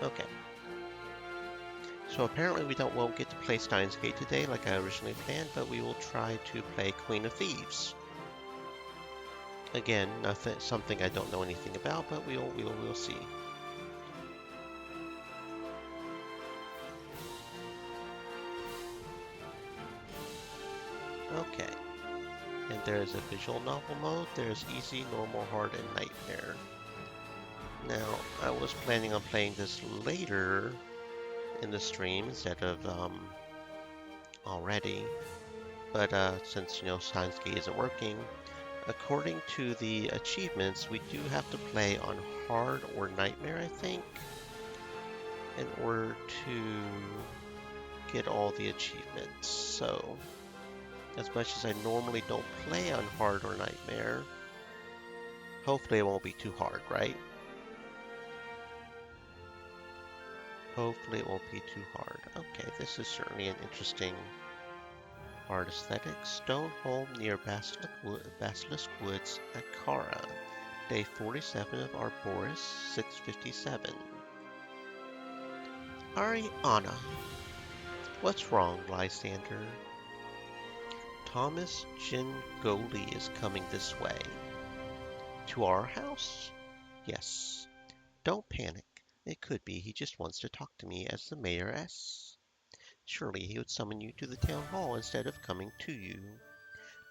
Okay. So apparently we won't get to play Steins Gate today like I originally planned, but we will try to play Queen of Thieves. Again, nothing, something I don't know anything about, but we'll see. Okay. And there's a visual novel mode. There's easy, normal, hard, and nightmare. Now, I was planning on playing this later in the stream instead of already, but since Steins Gate isn't working, according to the achievements, we do have to play on hard or nightmare, I think, in order to get all the achievements. So, as much as I normally don't play on hard or nightmare, hopefully it won't be too hard, right? Hopefully it won't be too hard. Okay, this is certainly an interesting art aesthetic. Stone home near Basilisk Woods at Kara. Day 47 of Arboris 657. Ariana. What's wrong, Lysander? Thomas Gingoli is coming this way. To our house? Yes. Don't panic. It could be he just wants to talk to me as the mayoress. Surely he would summon you to the town hall instead of coming to you.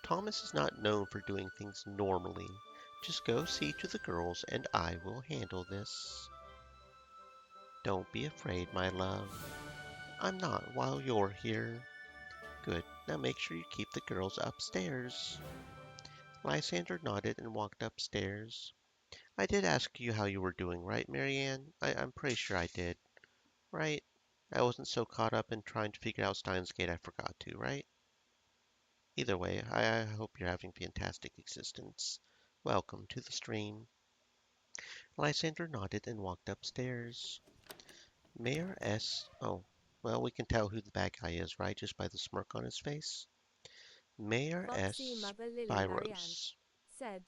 Thomas is not known for doing things normally. Just go see to the girls and I will handle this. Don't be afraid, my love. I'm not while you're here. Good. Now make sure you keep the girls upstairs. Lysander nodded and walked upstairs. I did ask you how you were doing, right, Marianne? I'm pretty sure I did, right? I wasn't so caught up in trying to figure out Steins Gate I forgot to, right? Either way, I hope you're having a fantastic existence. Welcome to the stream. Lysander nodded and walked upstairs. Mayor S. Oh, well, we can tell who the bad guy is, right? Just by the smirk on his face. Mayor Foxy S. Mother Lily Marianne Spyros. said,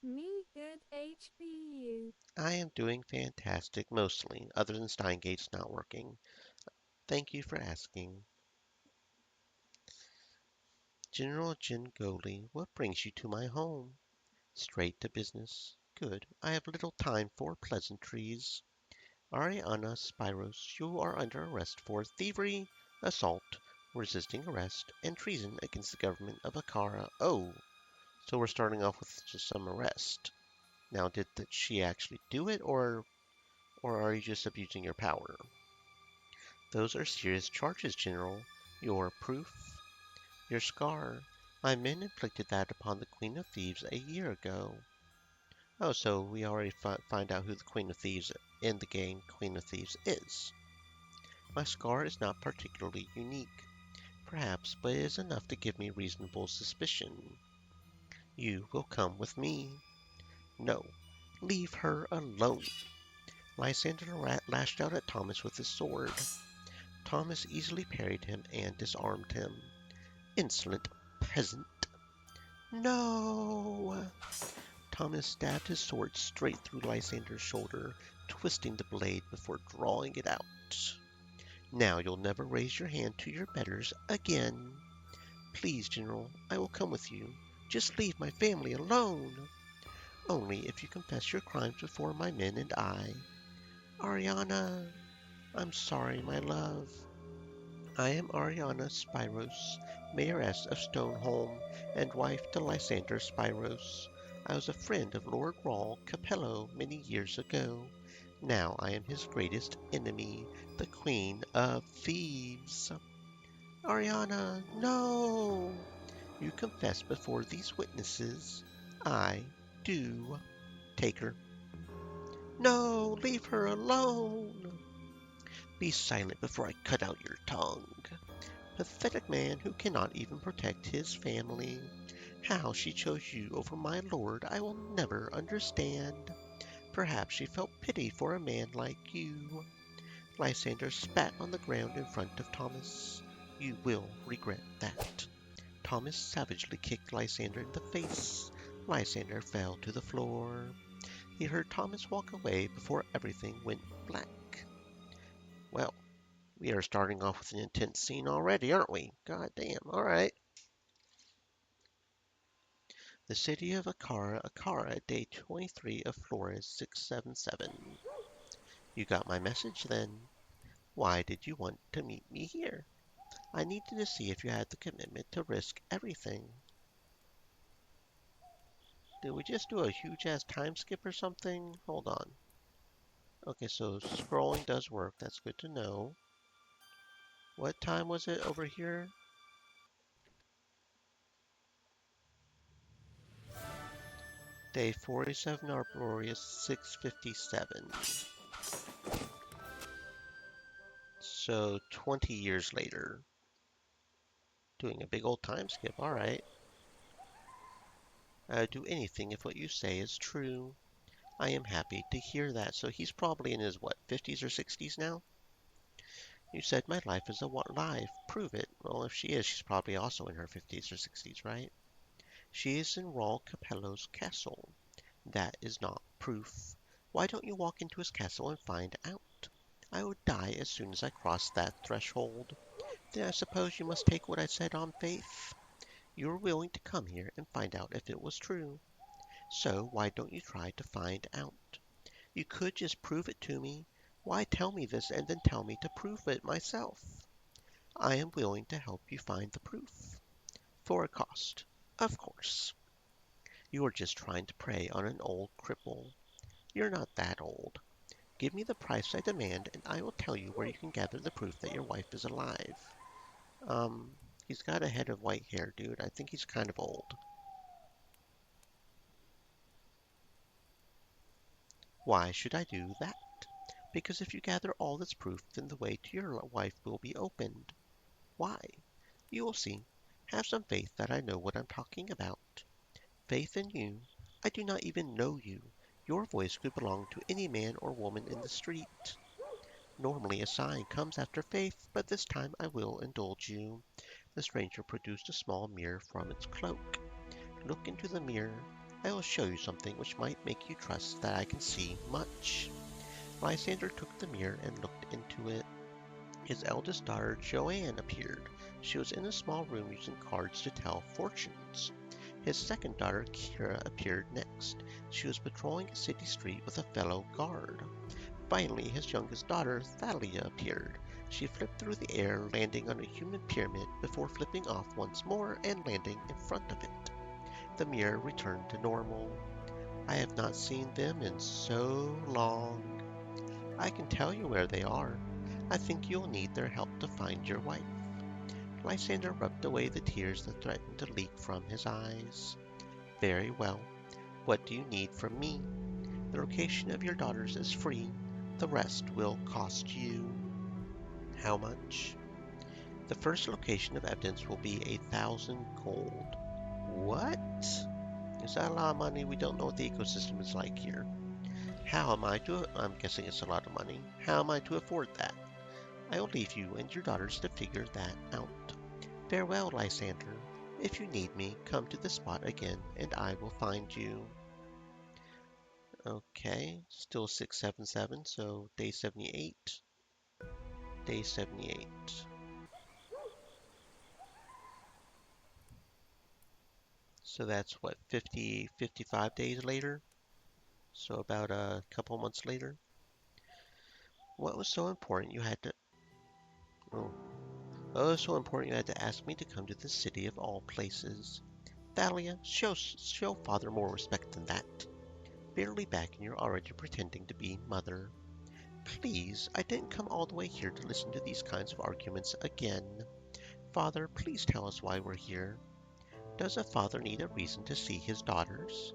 Me good HPU. I am doing fantastic, mostly, other than Steingate's not working. Thank you for asking. General Gingoli, what brings you to my home? Straight to business. Good. I have little time for pleasantries. Ariana Spyros, you are under arrest for thievery, assault, resisting arrest, and treason against the government of Akara. Oh, so we're starting off with just some arrest. Now, did she actually do it, or are you just abusing your power? Those are serious charges, General. Your proof? Your scar. My men inflicted that upon the Queen of Thieves a year ago. Oh, so we already find out who the Queen of Thieves in the game Queen of Thieves is. My scar is not particularly unique, perhaps, but it is enough to give me reasonable suspicion. You will come with me. No, leave her alone. Lysander lashed out at Thomas with his sword. Thomas easily parried him and disarmed him. Insolent peasant. No! Thomas stabbed his sword straight through Lysander's shoulder, twisting the blade before drawing it out. Now you'll never raise your hand to your betters again. Please, General, I will come with you. Just leave my family alone. Only if you confess your crimes before my men and I. Ariana, I'm sorry, my love. I am Ariana Spyros, Mayoress of Stoneholm, and wife to Lysander Spyros. I was a friend of Lord Rawl Capello many years ago. Now I am his greatest enemy, the Queen of Thieves. Ariana, no! You confess before these witnesses. I do. Take her. No, leave her alone. Be silent before I cut out your tongue. Pathetic man who cannot even protect his family. How she chose you over my lord I will never understand. Perhaps she felt pity for a man like you. Lysander spat on the ground in front of Thomas. You will regret that. Thomas savagely kicked Lysander in the face. Lysander fell to the floor. He heard Thomas walk away before everything went black. Well, we are starting off with an intense scene already, aren't we? God damn. All right. The city of Akara, day 23 of Flores 677. You got my message then. Why did you want to meet me here? I needed to see if you had the commitment to risk everything. Did we just do a huge ass time skip or something? Hold on. Okay, so scrolling does work. That's good to know. What time was it over here? Day 47 Arboreus 657. So 20 years later. Doing a big old time skip. Alright. I would do anything if what you say is true. I am happy to hear that. So he's probably in his, what, 50s or 60s now? You said my life is a what lie. Prove it. Well, if she is, she's probably also in her 50s or 60s, right? She is in Raul Capello's castle. That is not proof. Why don't you walk into his castle and find out? I would die as soon as I cross that threshold. Then I suppose you must take what I said on faith. You were willing to come here and find out if it was true. So why don't you try to find out? You could just prove it to me. Why tell me this and then tell me to prove it myself? I am willing to help you find the proof. For a cost, of course. You are just trying to prey on an old cripple. You're not that old. Give me the price I demand, and I will tell you where you can gather the proof that your wife is alive. Um, he's got a head of white hair, dude. I think he's kind of old. Why should I do that? Because if you gather all this proof, then the way to your wife will be opened. Why? You will see. Have some faith that I know what I'm talking about. Faith in you. I do not even know you. Your voice could belong to any man or woman in the street. Normally a sign comes after faith, but this time I will indulge you. The stranger produced a small mirror from its cloak. Look into the mirror. I will show you something which might make you trust that I can see much. Lysander took the mirror and looked into it. His eldest daughter, Joanne, appeared. She was in a small room using cards to tell fortunes. His second daughter, Kira, appeared next. She was patrolling a city street with a fellow guard. Finally, his youngest daughter, Thalia, appeared. She flipped through the air, landing on a human pyramid before flipping off once more and landing in front of it. The mirror returned to normal. I have not seen them in so long. I can tell you where they are. I think you'll need their help to find your wife. Lysander rubbed away the tears that threatened to leak from his eyes. Very well. What do you need from me? The location of your daughters is free. The rest will cost you. How much? The first location of evidence will be 1,000 gold. What? Is that a lot of money? We don't know what the ecosystem is like here. How am I to? I'm guessing it's a lot of money. How am I to afford that? I will leave you and your daughters to figure that out. Farewell, Lysander. If you need me, come to the spot again, and I will find you. Okay, still 677, so day 78. Day 78. So that's what, 50, 55 days later? So about a couple months later. What was so important you had to... Oh. What was so important you had to ask me to come to the city of all places? Thalia, show father more respect than that. Barely back and you're already pretending to be mother. Please, I didn't come all the way here to listen to these kinds of arguments again. Father, please tell us why we're here. Does a father need a reason to see his daughters?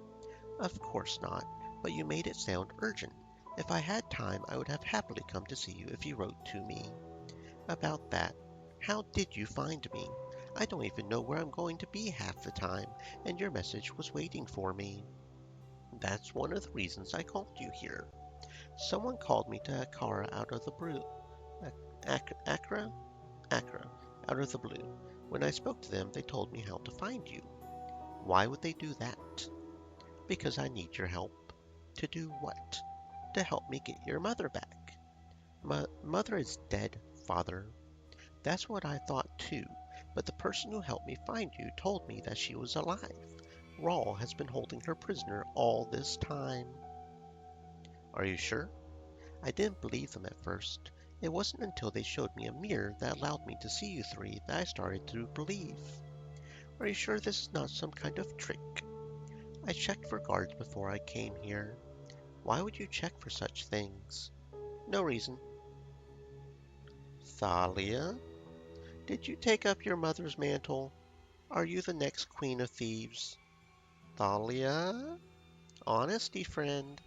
Of course not, but you made it sound urgent. If I had time, I would have happily come to see you if you wrote to me. About that, how did you find me? I don't even know where I'm going to be half the time, and your message was waiting for me. That's one of the reasons I called you here. Someone called me to Akara out of the blue. Accra? Accra, out of the blue. When I spoke to them, they told me how to find you. Why would they do that? Because I need your help. To do what? To help me get your mother back. Mother is dead, Father. That's what I thought too, but the person who helped me find you told me that she was alive. Rawl has been holding her prisoner all this time. Are you sure? I didn't believe them at first. It wasn't until they showed me a mirror that allowed me to see you three that I started to believe. Are you sure this is not some kind of trick? I checked for guards before I came here. Why would you check for such things? No reason. Thalia, did you take up your mother's mantle? Are you the next queen of thieves? Thalia? Honesty, friend.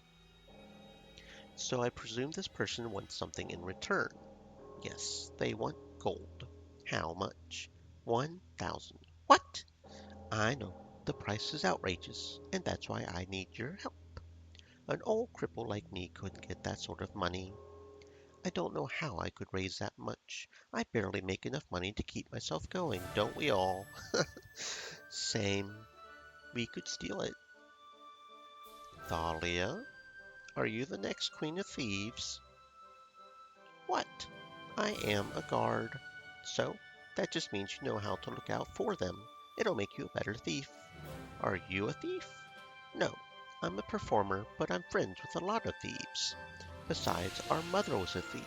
So I presume this person wants something in return. Yes, they want gold. How much? 1,000. What? I know. The price is outrageous, and that's why I need your help. An old cripple like me couldn't get that sort of money. I don't know how I could raise that much. I barely make enough money to keep myself going, don't we all? Same. We could steal it. Thalia, are you the next queen of thieves? What? I am a guard. So, that just means you know how to look out for them. It'll make you a better thief. Are you a thief? No, I'm a performer, but I'm friends with a lot of thieves. Besides, our mother was a thief.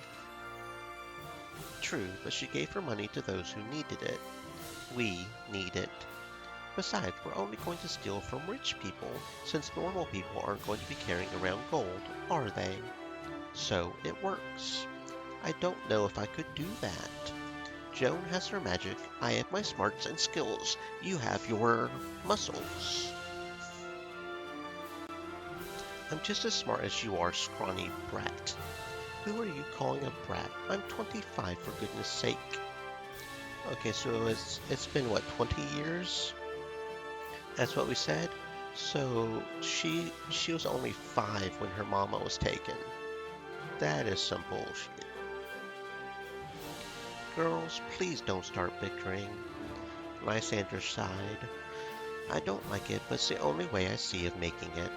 True, but she gave her money to those who needed it. We need it. Besides, we're only going to steal from rich people, since normal people aren't going to be carrying around gold, are they? So it works. I don't know if I could do that. Joan has her magic, I have my smarts and skills, you have your muscles. I'm just as smart as you are, scrawny brat. Who are you calling a brat? I'm 25, for goodness sake. Okay, so it's been what, 20 years? That's what we said. So she was only 5 when her mama was taken. That is some bullshit. Girls, please don't start bickering. Lysander sighed. I don't like it, but it's the only way I see of making it.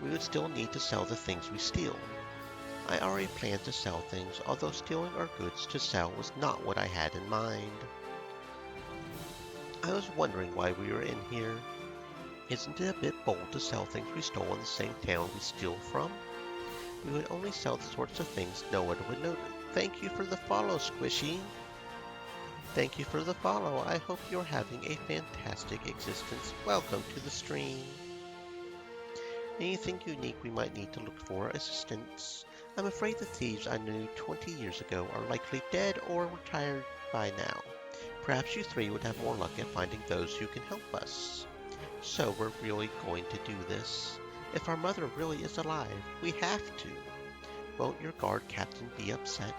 We would still need to sell the things we steal. I already planned to sell things, although stealing our goods to sell was not what I had in mind. I was wondering why we were in here. Isn't it a bit bold to sell things we stole in the same town we steal from? We would only sell the sorts of things no one would notice. Thank you for the follow, Squishy. Thank you for the follow. I hope you're having a fantastic existence. Welcome to the stream. Anything unique we might need to look for assistance? I'm afraid the thieves I knew 20 years ago are likely dead or retired by now. Perhaps you three would have more luck at finding those who can help us. So we're really going to do this? If our mother really is alive, we have to. Won't your guard captain be upset?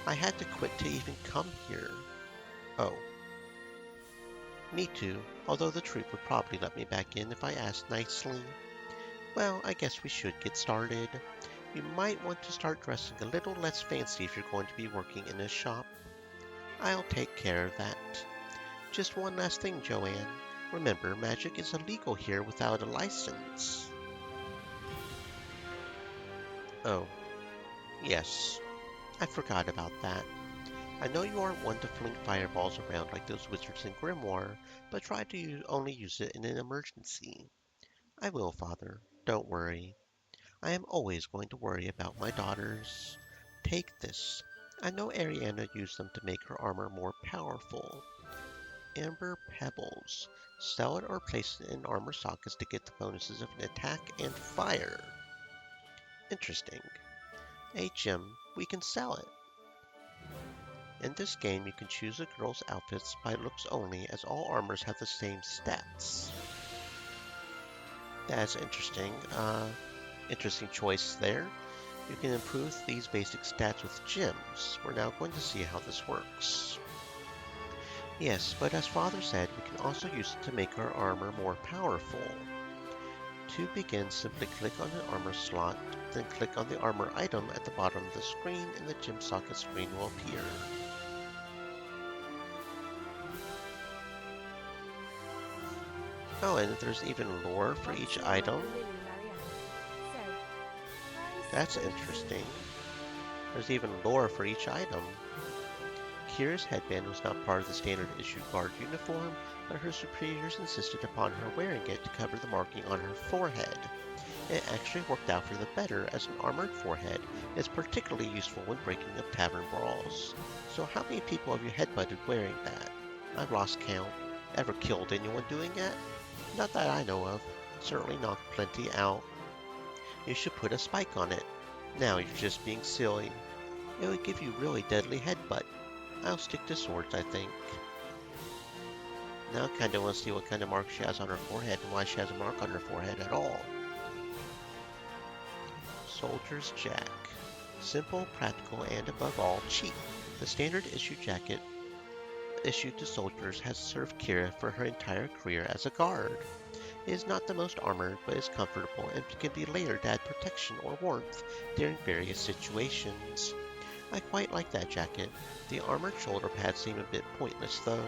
I had to quit to even come here. Oh. Me too, although the troop would probably let me back in if I asked nicely. Well, I guess we should get started. You might want to start dressing a little less fancy if you're going to be working in a shop. I'll take care of that. Just one last thing, Joanne. Remember, magic is illegal here without a license. Oh, yes. I forgot about that. I know you aren't one to fling fireballs around like those wizards in Grimoire, but try to only use it in an emergency. I will, Father. Don't worry. I am always going to worry about my daughters. Take this. I know Ariana used them to make her armor more powerful. Amber Pebbles. Sell it or place it in armor sockets to get the bonuses of an attack and fire. Interesting. A gem. We can sell it. In this game, you can choose a girl's outfits by looks only, as all armors have the same stats. That's interesting. Interesting choice there. You can improve these basic stats with gems. We're now going to see how this works. Yes, but as Father said, we can also use it to make our armor more powerful. To begin, simply click on an armor slot, then click on the armor item at the bottom of the screen and the gem socket screen will appear. Oh, and there's even lore for each item. That's interesting. There's even lore for each item. Kira's headband was not part of the standard issue guard uniform, but her superiors insisted upon her wearing it to cover the marking on her forehead. It actually worked out for the better, as an armored forehead is particularly useful when breaking up tavern brawls. So how many people have you headbutted wearing that? I've lost count. Ever killed anyone doing it? Not that I know of. Certainly knocked plenty out. You should put a spike on it. Now you're just being silly. It would give you really deadly headbutt. I'll stick to swords, I think. Now I kinda wanna see what kind of mark she has on her forehead and why she has a mark on her forehead at all. Soldier's Jack. Simple, practical, and above all, cheap. The standard issue jacket issued to soldiers has served Kira for her entire career as a guard. It is not the most armored, but is comfortable and can be layered to add protection or warmth during various situations. I quite like that jacket. The armored shoulder pads seem a bit pointless though.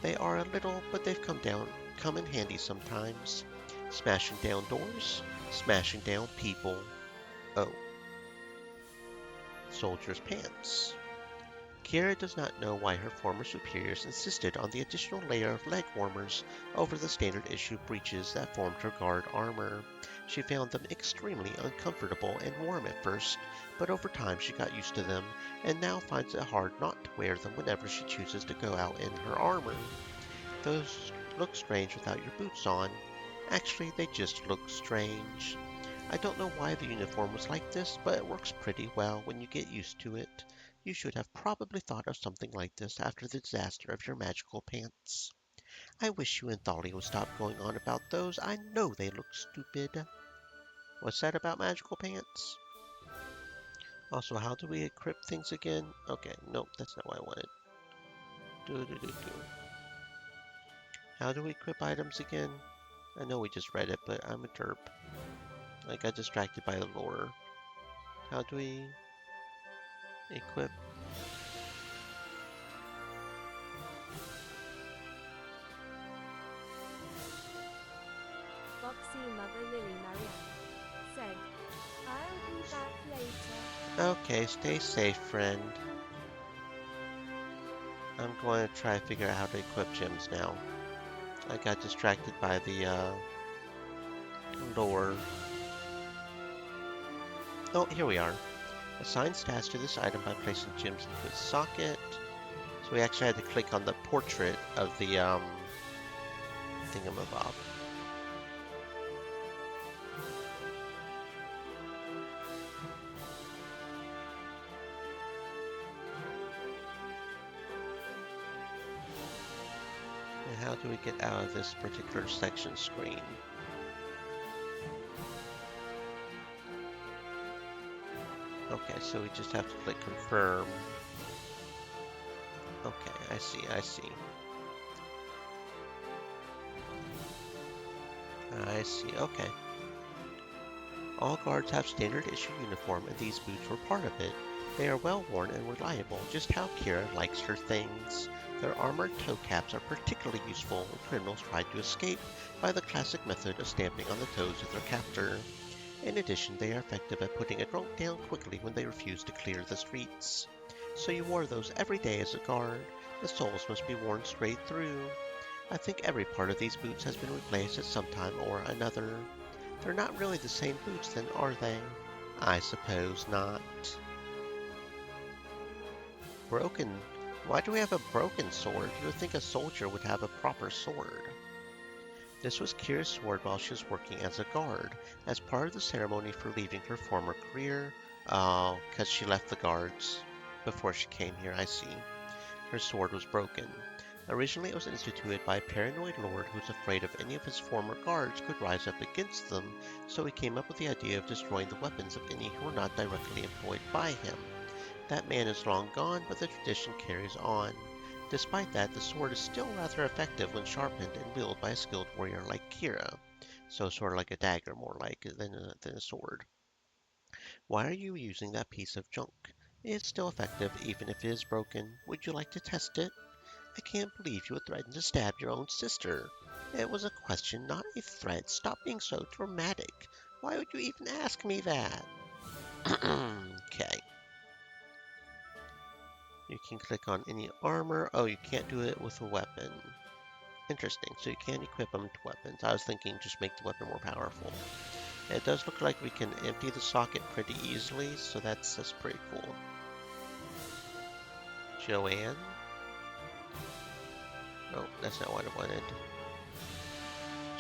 They are a little, but they've come in handy sometimes. Smashing down doors, smashing down people. Oh, soldier's pants. Kira does not know why her former superiors insisted on the additional layer of leg warmers over the standard issue breeches that formed her guard armor. She found them extremely uncomfortable and warm at first, but over time she got used to them and now finds it hard not to wear them whenever she chooses to go out in her armor. Those look strange without your boots on. Actually, they just look strange. I don't know why the uniform was like this, but it works pretty well when you get used to it. You should have probably thought of something like this after the disaster of your magical pants. I wish you and Tholly would stop going on about those. I know they look stupid. What's that about magical pants? Also, how do we equip things again? Okay, nope, that's not what I wanted. Do do do do. How do we equip items again? I know we just read it, but I'm a derp. I got distracted by the lore. How do we equip? Foxy Mother Lily Marianne said, I'll be back later. Okay, stay safe, friend. I'm going to try to figure out how to equip gems now. I got distracted by the lore. Oh, here we are. Assign stats to this item by placing gems into its socket. So we actually had to click on the portrait of the thingamabob. And how do we get out of this particular section screen? Okay, so we just have to click confirm. Okay, I see, I see. I see, okay. All guards have standard issue uniform and these boots were part of it. They are well worn and reliable, just how Kira likes her things. Their armored toe caps are particularly useful when criminals try to escape by the classic method of stamping on the toes of their captor. In addition, they are effective at putting a drunk down quickly when they refuse to clear the streets. So you wore those every day as a guard. The soles must be worn straight through. I think every part of these boots has been replaced at some time or another. They're not really the same boots then, are they? I suppose not. Broken? Why do we have a broken sword? You would think a soldier would have a proper sword. This was Kira's sword while she was working as a guard, as part of the ceremony for leaving her former career. Oh, because she left the guards before she came here, I see. Her sword was broken. Originally it was instituted by a paranoid lord who was afraid of any of his former guards could rise up against them, so he came up with the idea of destroying the weapons of any who were not directly employed by him. That man is long gone, but the tradition carries on. Despite that, the sword is still rather effective when sharpened and wielded by a skilled warrior like Kira. So sort of like a dagger more like than a sword. Why are you using that piece of junk? It's still effective even if it is broken. Would you like to test it? I can't believe you would threaten to stab your own sister. It was a question, not a threat. Stop being so dramatic. Why would you even ask me that? Okay. You can click on any armor. Oh, you can't do it with a weapon. Interesting. So you can equip them to weapons. I was thinking just make the weapon more powerful. It does look like we can empty the socket pretty easily, so that's pretty cool. Joanne. Oh, that's not what I wanted.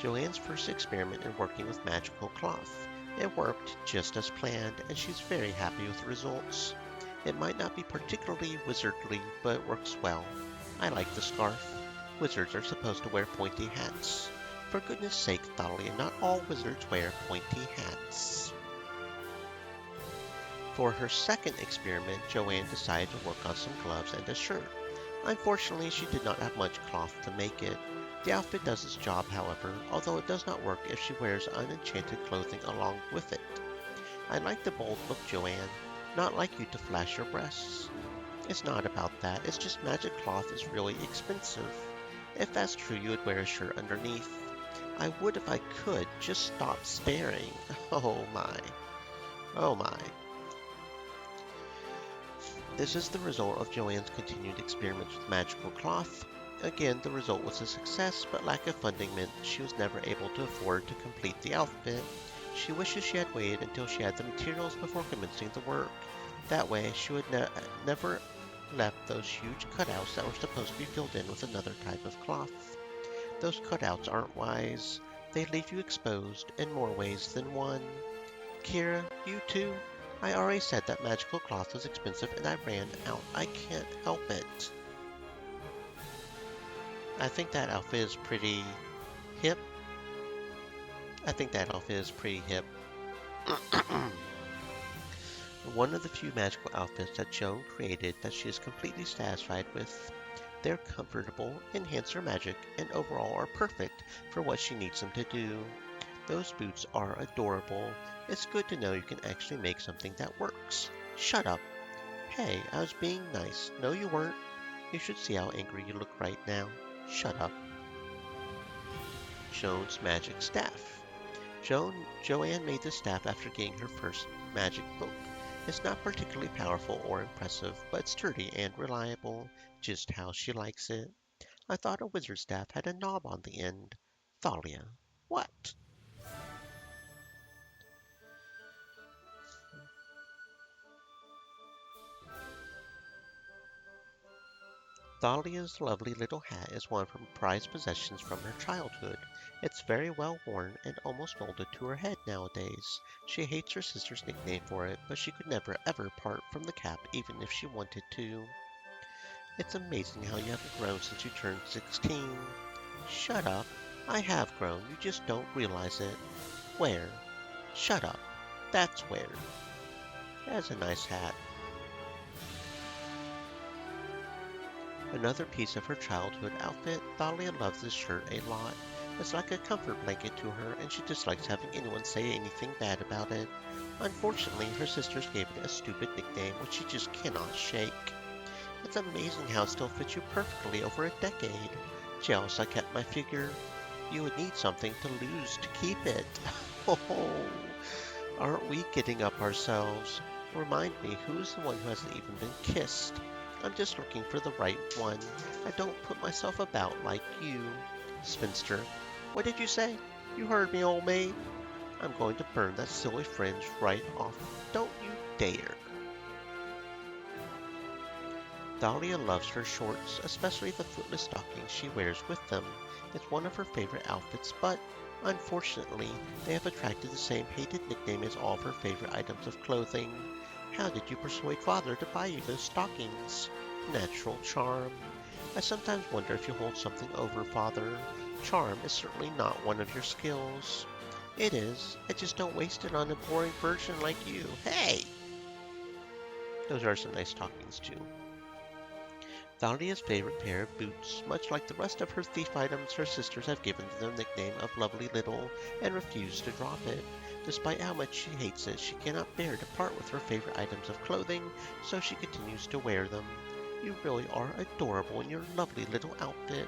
Joanne's first experiment in working with magical cloth. It worked just as planned, and she's very happy with the results. It might not be particularly wizardly, but it works well. I like the scarf. Wizards are supposed to wear pointy hats. For goodness sake, Thalia, not all wizards wear pointy hats. For her second experiment, Joanne decided to work on some gloves and a shirt. Unfortunately, she did not have much cloth to make it. The outfit does its job, however, although it does not work if she wears unenchanted clothing along with it. I like the bold look, Joanne. Not like you to flash your breasts. It's not about that, it's just magic cloth is really expensive. If that's true, you would wear a shirt underneath. I would if I could, just stop staring. Oh my. Oh my. This is the result of Joanne's continued experiments with magical cloth. Again, the result was a success, but lack of funding meant she was never able to afford to complete the outfit. She wishes she had waited until she had the materials before commencing the work. That way, she would never left those huge cutouts that were supposed to be filled in with another type of cloth. Those cutouts aren't wise. They leave you exposed in more ways than one. Kira, you too? I already said that magical cloth was expensive and I ran out. I can't help it. I think that outfit is pretty hip. I think that outfit is pretty hip. One of the few magical outfits that Joan created that she is completely satisfied with. They're comfortable, enhance her magic, and overall are perfect for what she needs them to do. Those boots are adorable. It's good to know you can actually make something that works. Shut up. Hey, I was being nice. No, you weren't. You should see how angry you look right now. Shut up. Joan's magic staff. Joanne made the staff after getting her first magic book. It's not particularly powerful or impressive, but sturdy and reliable, just how she likes it. I thought a wizard staff had a knob on the end. Thalia. What? Thalia's lovely little hat is one of her prized possessions from her childhood. It's very well worn and almost molded to her head nowadays. She hates her sister's nickname for it, but she could never ever part from the cap even if she wanted to. It's amazing how you haven't grown since you turned 16. Shut up. I have grown, you just don't realize it. Where? Shut up. That's where. That's a nice hat. Another piece of her childhood outfit, Thalia loves this shirt a lot. It's like a comfort blanket to her, and she dislikes having anyone say anything bad about it. Unfortunately, her sisters gave it a stupid nickname which she just cannot shake. It's amazing how it still fits you perfectly over a decade. Jealous I kept my figure. You would need something to lose to keep it. Oh, aren't we getting up ourselves? Remind me, who's the one who hasn't even been kissed? I'm just looking for the right one. I don't put myself about like you. Spinster. What did you say? You heard me, old maid. I'm going to burn that silly fringe right off. Don't you dare. Thalia loves her shorts, especially the footless stockings she wears with them. It's one of her favorite outfits, but unfortunately, they have attracted the same hated nickname as all of her favorite items of clothing. How did you persuade father to buy you those stockings? Natural charm. I sometimes wonder if you hold something over father. Charm is certainly not one of your skills. It is. I just don't waste it on a boring virgin like you. Hey! Those are some nice stockings too. Thalia's favorite pair of boots. Much like the rest of her thief items, her sisters have given them the nickname of Lovely Little and refuse to drop it. Despite how much she hates it, she cannot bear to part with her favorite items of clothing, so she continues to wear them. You really are adorable in your lovely little outfit.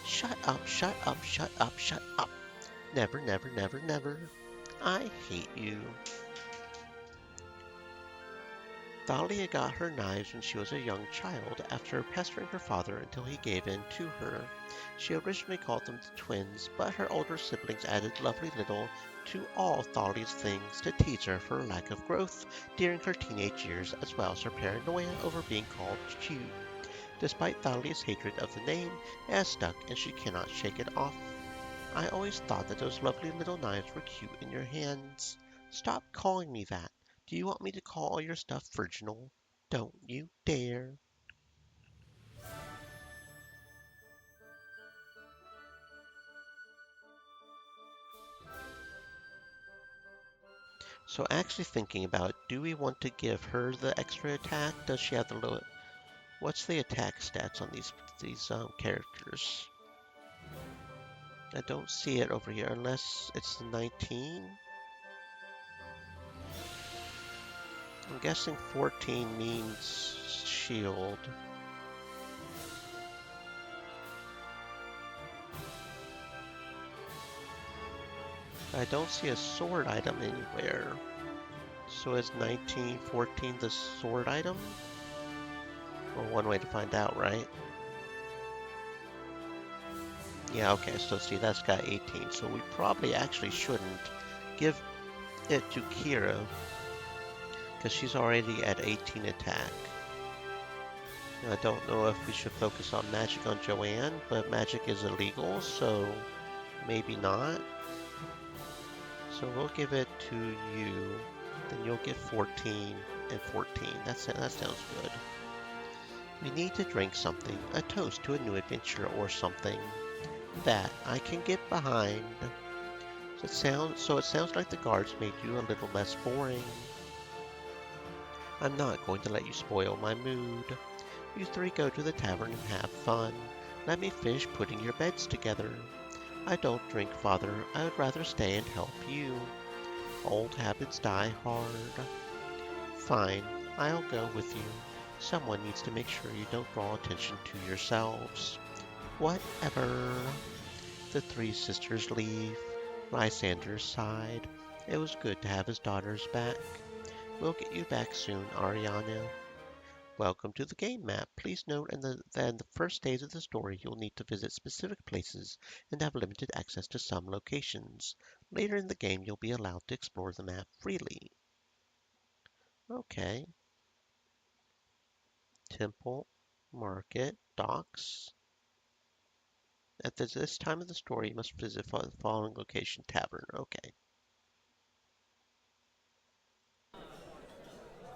Shut up, shut up, shut up, shut up. Never, never, never, never. I hate you. Thalia got her knives when she was a young child after pestering her father until he gave in to her. She originally called them the twins, but her older siblings added lovely little to all Thalia's things to tease her for her lack of growth during her teenage years, as well as her paranoia over being called cute. Despite Thalia's hatred of the name, it has stuck and she cannot shake it off. I always thought that those lovely little knives were cute in your hands. Stop calling me that. Do you want me to call all your stuff virginal? Don't you dare. So actually thinking about it, do we want to give her the extra attack? Does she have the low? What's the attack stats on these characters? I don't see it over here unless it's 19. I'm guessing 14 means shield. I don't see a sword item anywhere. So is 1914 the sword item? Well, one way to find out, right? Yeah, okay, so see, that's got 18. So we probably actually shouldn't give it to Kira because she's already at 18 attack. I don't know if we should focus on magic on Joanne, but magic is illegal, so maybe not. So we'll give it to you. Then you'll get 14 and 14. That sounds good. We need to drink something, a toast to a new adventure or something. That I can get behind. So it sounds like the guards made you a little less boring. I'm not going to let you spoil my mood. You three go to the tavern and have fun. Let me finish putting your beds together. I don't drink, Father. I would rather stay and help you. Old habits die hard. Fine, I'll go with you. Someone needs to make sure you don't draw attention to yourselves. Whatever. The three sisters leave. Lysander sighed. It was good to have his daughters back. We'll get you back soon, Ariana. Welcome to the game map. Please note that in the first days of the story, you'll need to visit specific places and have limited access to some locations. Later in the game, you'll be allowed to explore the map freely. Okay. Temple, market, docks. At this time of the story, you must visit the following location: tavern. Okay.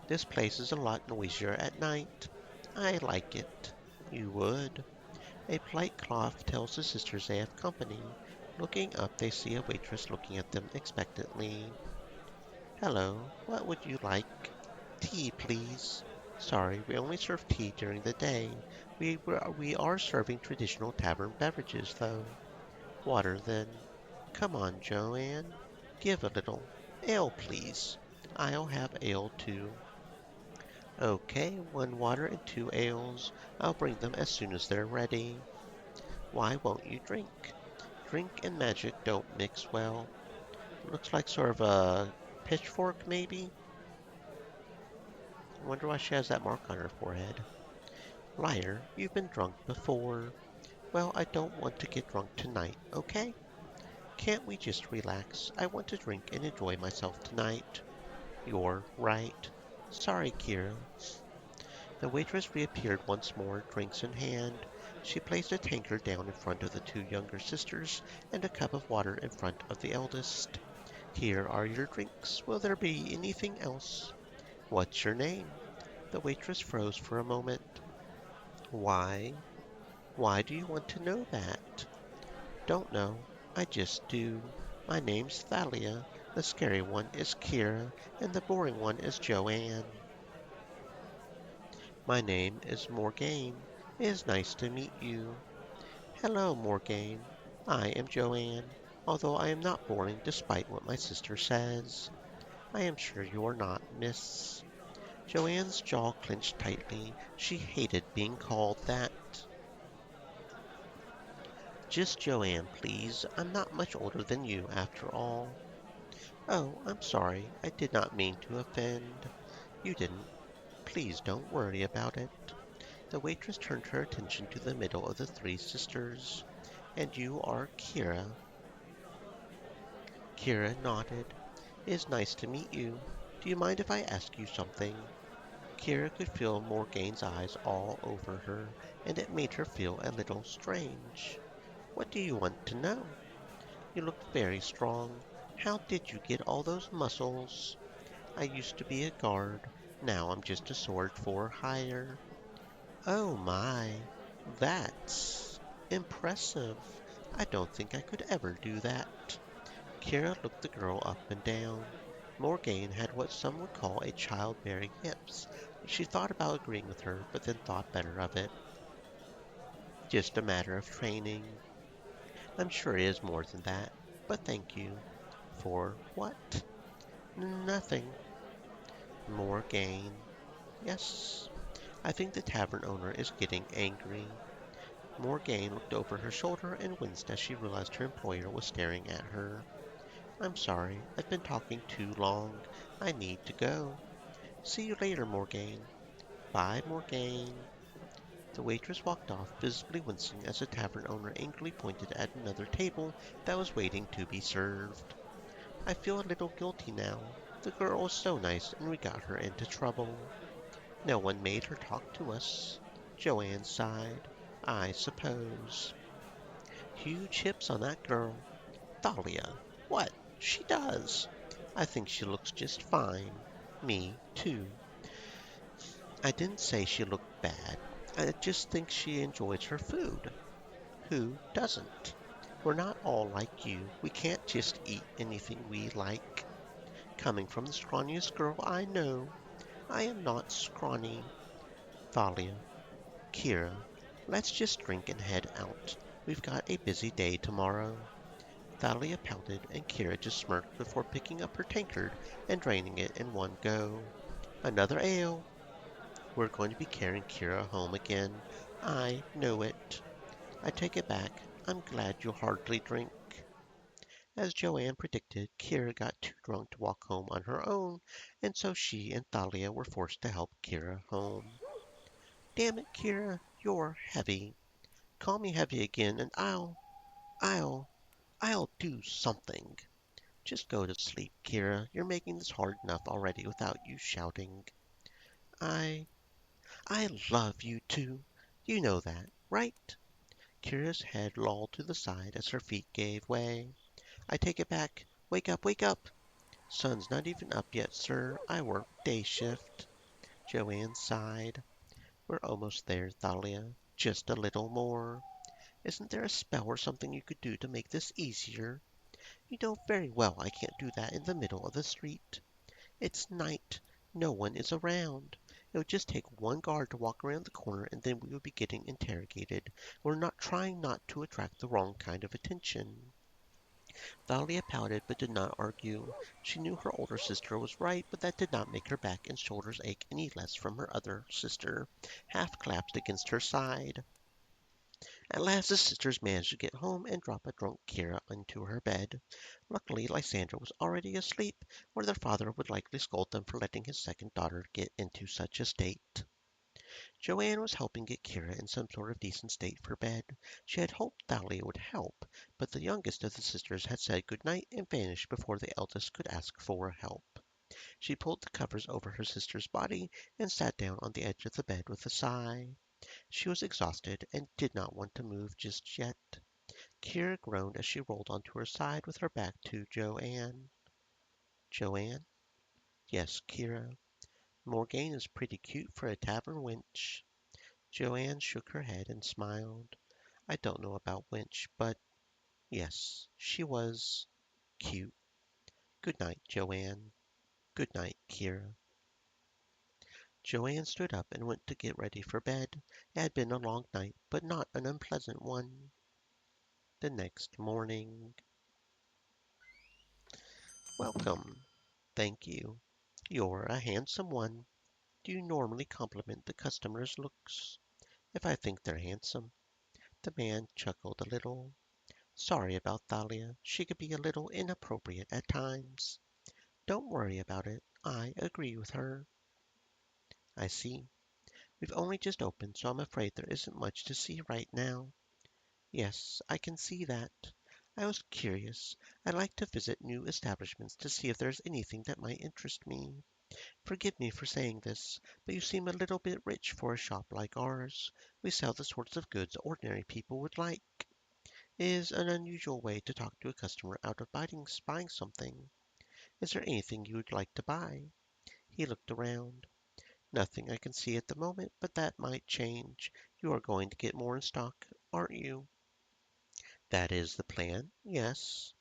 This place is a lot noisier at night. I like it. You would. A polite cloth tells the sisters they have company. Looking up, they see a waitress looking at them expectantly. Hello, what would you like? Tea, please. Sorry, we only serve tea during the day. We are serving traditional tavern beverages, though. Water, then. Come on, Joanne. Give a little. Ale, please. I'll have ale, too. Okay, one water and two ales. I'll bring them as soon as they're ready. Why won't you drink? Drink and magic don't mix well. Looks like sort of a pitchfork, maybe? I wonder why she has that mark on her forehead. Liar, you've been drunk before. Well, I don't want to get drunk tonight, okay? Can't we just relax? I want to drink and enjoy myself tonight. You're right. Sorry, Kira. The waitress reappeared once more, drinks in hand. She placed a tankard down in front of the two younger sisters and a cup of water in front of the eldest. Here are your drinks. Will there be anything else? What's your name? The waitress froze for a moment. Why? Why do you want to know that? Don't know. I just do. My name's Thalia. The scary one is Kira, and the boring one is Joanne. My name is Morgane. It is nice to meet you. Hello, Morgane. I am Joanne, although I am not boring despite what my sister says. I am sure you are not, miss. Joanne's jaw clenched tightly. She hated being called that. Just Joanne, please. I'm not much older than you, after all. Oh, I'm sorry. I did not mean to offend. You didn't. Please don't worry about it. The waitress turned her attention to the middle of the three sisters. And you are Kira. Kira nodded. It is nice to meet you. Do you mind if I ask you something? Kira could feel Morgane's eyes all over her, and it made her feel a little strange. What do you want to know? You look very strong. How did you get all those muscles? I used to be a guard. Now I'm just a sword for hire. Oh my, that's impressive. I don't think I could ever do that. Kira looked the girl up and down. Morgane had what some would call a childbearing hips. She thought about agreeing with her, but then thought better of it. Just a matter of training. I'm sure it is more than that, but thank you. For what? Nothing. Morgane. Yes, I think the tavern owner is getting angry. Morgane looked over her shoulder and winced as she realized her employer was staring at her. I'm sorry, I've been talking too long. I need to go. See you later, Morgane. Bye, Morgane. The waitress walked off, visibly wincing as the tavern owner angrily pointed at another table that was waiting to be served. I feel a little guilty now. The girl was so nice and we got her into trouble. No one made her talk to us. Joanne sighed. I suppose. Huge hips on that girl. Thalia. What? She does. I think she looks just fine. Me, too. I didn't say she looked bad. I just think she enjoys her food. Who doesn't? We're not all like you. We can't just eat anything we like. Coming from the scrawniest girl I know, I am not scrawny. Thalia, Kira, let's just drink and head out. We've got a busy day tomorrow. Thalia pouted, and Kira just smirked before picking up her tankard and draining it in one go. Another ale. We're going to be carrying Kira home again. I know it. I take it back. I'm glad you hardly drink. As Joanne predicted, Kira got too drunk to walk home on her own, and so she and Thalia were forced to help Kira home. Damn it, Kira, you're heavy. Call me heavy again, and I'll, I'll do something. Just go to sleep, Kira. You're making this hard enough already without you shouting. I, I love you too. You know that, right? Kira's head lolled to the side as her feet gave way. I take it back. Wake up, wake up! Sun's not even up yet, sir. I work day shift. Joanne sighed. We're almost there, Thalia. Just a little more. Isn't there a spell or something you could do to make this easier? You know very well I can't do that in the middle of the street. It's night. No one is around. It would just take one guard to walk around the corner and then we would be getting interrogated. We're not trying not to attract the wrong kind of attention. Thalia pouted but did not argue. She knew her older sister was right, but that did not make her back and shoulders ache any less from her other sister, half collapsed against her side. At last the sisters managed to get home and drop a drunk Kira into her bed. Luckily, Lysandra was already asleep, or their father would likely scold them for letting his second daughter get into such a state. Joanne was helping get Kira in some sort of decent state for bed. She had hoped Thalia would help, but the youngest of the sisters had said good night and vanished before the eldest could ask for help. She pulled the covers over her sister's body and sat down on the edge of the bed with a sigh. She was exhausted and did not want to move just yet. Kira groaned as she rolled onto her side with her back to Joanne. Joanne? Yes, Kira. Morgane is pretty cute for a tavern wench. Joanne shook her head and smiled. I don't know about wench, but yes, she was cute. Good night, Joanne. Good night, Kira. Joanne stood up and went to get ready for bed. It had been a long night, but not an unpleasant one. The next morning. Welcome. Thank you. You're a handsome one. Do you normally compliment the customers' looks? If I think they're handsome. The man chuckled a little. Sorry about Thalia. She could be a little inappropriate at times. Don't worry about it. I agree with her. I see. We've only just opened, so I'm afraid there isn't much to see right now. Yes, I can see that. I was curious. I like to visit new establishments to see if there's anything that might interest me. Forgive me for saying this, but you seem a little bit rich for a shop like ours. We sell the sorts of goods ordinary people would like. It is an unusual way to talk to a customer out of buying something. Is there anything you would like to buy? He looked around. Nothing I can see at the moment, but that might change. You are going to get more in stock, aren't you? That is the plan, yes.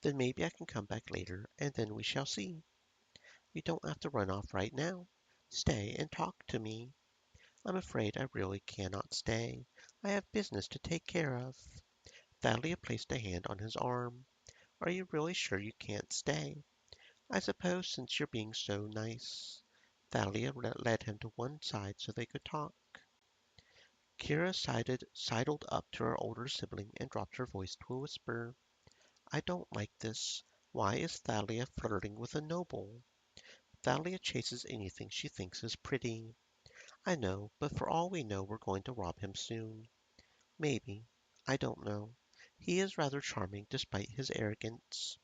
Then maybe I can come back later, and then we shall see. You don't have to run off right now. Stay and talk to me. I'm afraid I really cannot stay. I have business to take care of. Thalia placed a hand on his arm. Are you really sure you can't stay? I suppose since you're being so nice. Thalia led him to one side so they could talk. Kira sidled up to her older sibling and dropped her voice to a whisper. I don't like this. Why is Thalia flirting with a noble? Thalia chases anything she thinks is pretty. I know, but for all we know, we're going to rob him soon. Maybe. I don't know. He is rather charming despite his arrogance.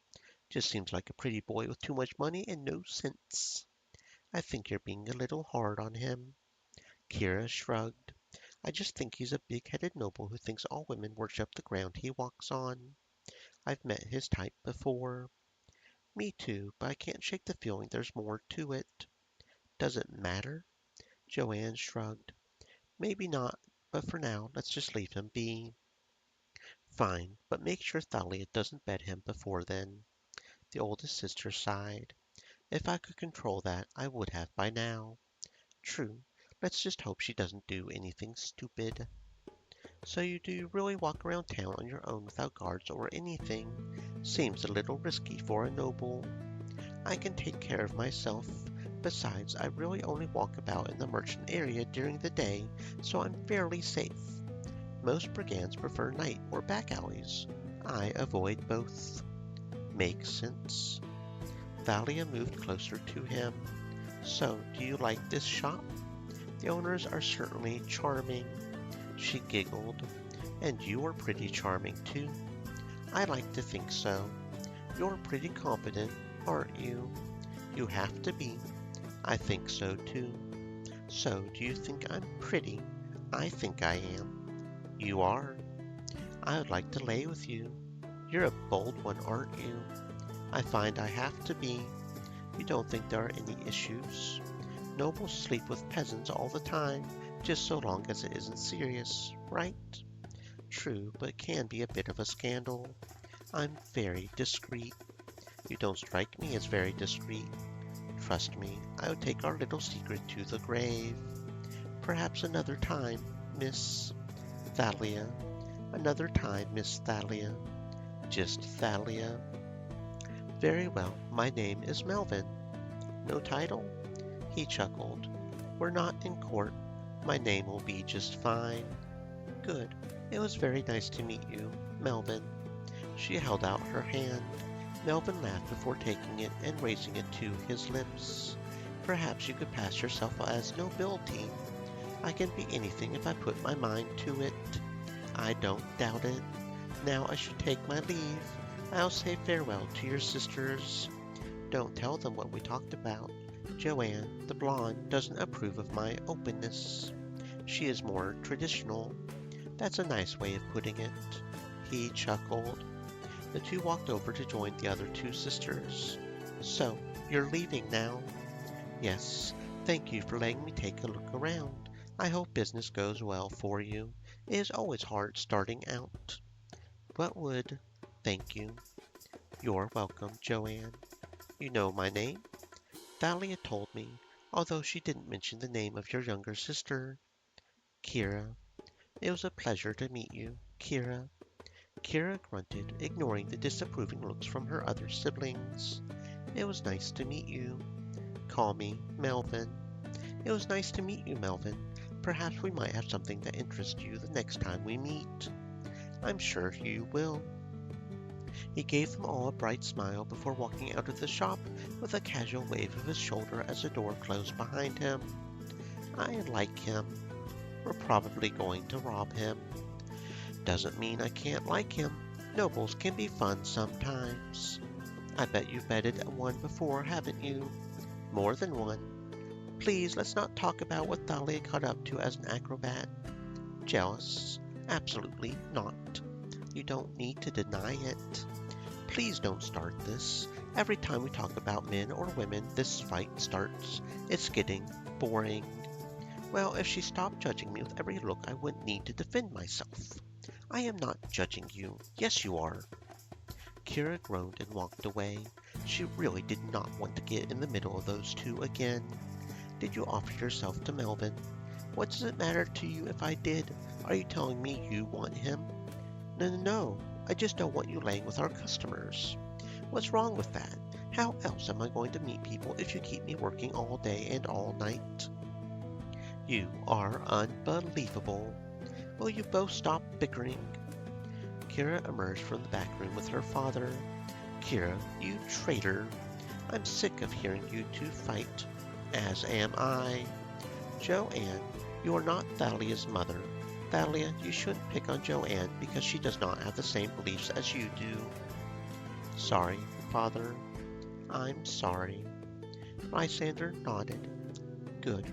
Just seems like a pretty boy with too much money and no sense. I think you're being a little hard on him. Kira shrugged. I just think he's a big-headed noble who thinks all women worship the ground he walks on. I've met his type before. Me too, but I can't shake the feeling there's more to it. Does it matter? Joanne shrugged. Maybe not, but for now, let's just leave him be. Fine, but make sure Thalia doesn't bed him before then. The oldest sister sighed. If I could control that, I would have by now. True. Let's just hope she doesn't do anything stupid. So you do really walk around town on your own without guards or anything? Seems a little risky for a noble. I can take care of myself. Besides, I really only walk about in the merchant area during the day, so I'm fairly safe. Most brigands prefer night or back alleys. I avoid both. Makes sense. Thalia moved closer to him. So, do you like this shop? The owners are certainly charming. She giggled. And you are pretty charming, too. I like to think so. You're pretty competent, aren't you? You have to be. I think so, too. So, do you think I'm pretty? I think I am. You are. I would like to lay with you. You're a bold one, aren't you? I find I have to be. You don't think there are any issues? Nobles sleep with peasants all the time, just so long as it isn't serious, right? True, but it can be a bit of a scandal. I'm very discreet. You don't strike me as very discreet. Trust me, I would take our little secret to the grave. Perhaps another time, Miss Thalia. Another time, Miss Thalia. Just Thalia. Very well, my name is Melvin. No title? He chuckled. We're not in court. My name will be just fine. Good. It was very nice to meet you, Melvin. She held out her hand. Melvin laughed before taking it and raising it to his lips. Perhaps you could pass yourself as nobility. I can be anything if I put my mind to it. I don't doubt it. Now I should take my leave. I'll say farewell to your sisters. Don't tell them what we talked about. Joanne, the blonde, doesn't approve of my openness. She is more traditional. That's a nice way of putting it. He chuckled. The two walked over to join the other two sisters. So, you're leaving now? Yes. Thank you for letting me take a look around. I hope business goes well for you. It is always hard starting out. What would? Thank you. You're welcome, Joanne. You know my name? Thalia told me, although she didn't mention the name of your younger sister. Kira. It was a pleasure to meet you, Kira. Kira grunted, ignoring the disapproving looks from her other siblings. It was nice to meet you. Call me Melvin. It was nice to meet you, Melvin. Perhaps we might have something that interests you the next time we meet. I'm sure you will. He gave them all a bright smile before walking out of the shop with a casual wave of his shoulder as the door closed behind him. I like him. We're probably going to rob him. Doesn't mean I can't like him. Nobles can be fun sometimes. I bet you've betted one before, haven't you? More than one. Please, let's not talk about what Thalia got up to as an acrobat. Jealous? Absolutely not. You don't need to deny it. Please don't start this. Every time we talk about men or women, this fight starts. It's getting boring. Well, if she stopped judging me with every look, I wouldn't need to defend myself. I am not judging you. Yes, you are. Kira groaned and walked away. She really did not want to get in the middle of those two again. Did you offer yourself to Melvin? What does it matter to you if I did? Are you telling me you want him? No, no, no. I just don't want you laying with our customers. What's wrong with that? How else am I going to meet people if you keep me working all day and all night? You are unbelievable. Will you both stop bickering? Kira emerged from the back room with her father. Kira, you traitor. I'm sick of hearing you two fight. As am I. Joanne, you are not Thalia's mother. Thalia, you shouldn't pick on Joanne because she does not have the same beliefs as you do. Sorry, father. I'm sorry. Lysander nodded. Good.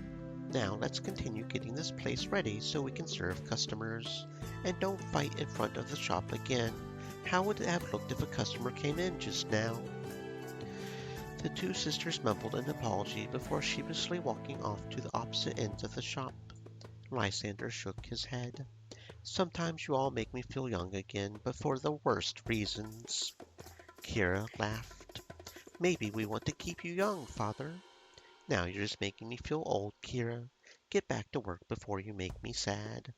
Now let's continue getting this place ready so we can serve customers. And don't fight in front of the shop again. How would it have looked if a customer came in just now? The two sisters mumbled an apology before sheepishly walking off to the opposite ends of the shop. Lysander shook his head. Sometimes you all make me feel young again, but for the worst reasons. Kira laughed. Maybe we want to keep you young, father. Now you're just making me feel old, Kira. Get back to work before you make me sad.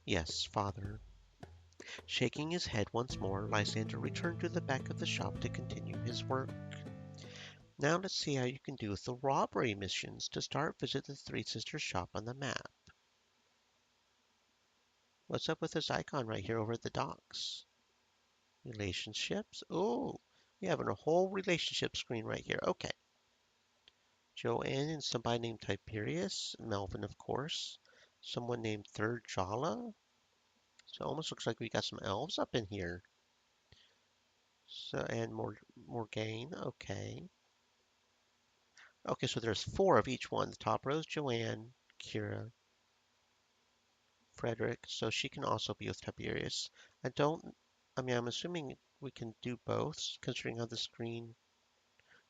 Yes, father. Shaking his head once more, Lysander returned to the back of the shop to continue his work. Now let's see how you can do with the robbery missions. To start, visit the Three Sisters shop on the map. What's up with this icon right here over at the docks? Relationships? Oh, we have a whole relationship screen right here. Okay. Joanne and somebody named Tiberius. Melvin, of course. Someone named Third Jala. So it almost looks like we got some elves up in here. So and Morgaine. Okay. Okay, so there's four of each one. The top row is Joanne, Kira, Frederick. So she can also be with Tiberius. I'm assuming we can do both, considering how the screen.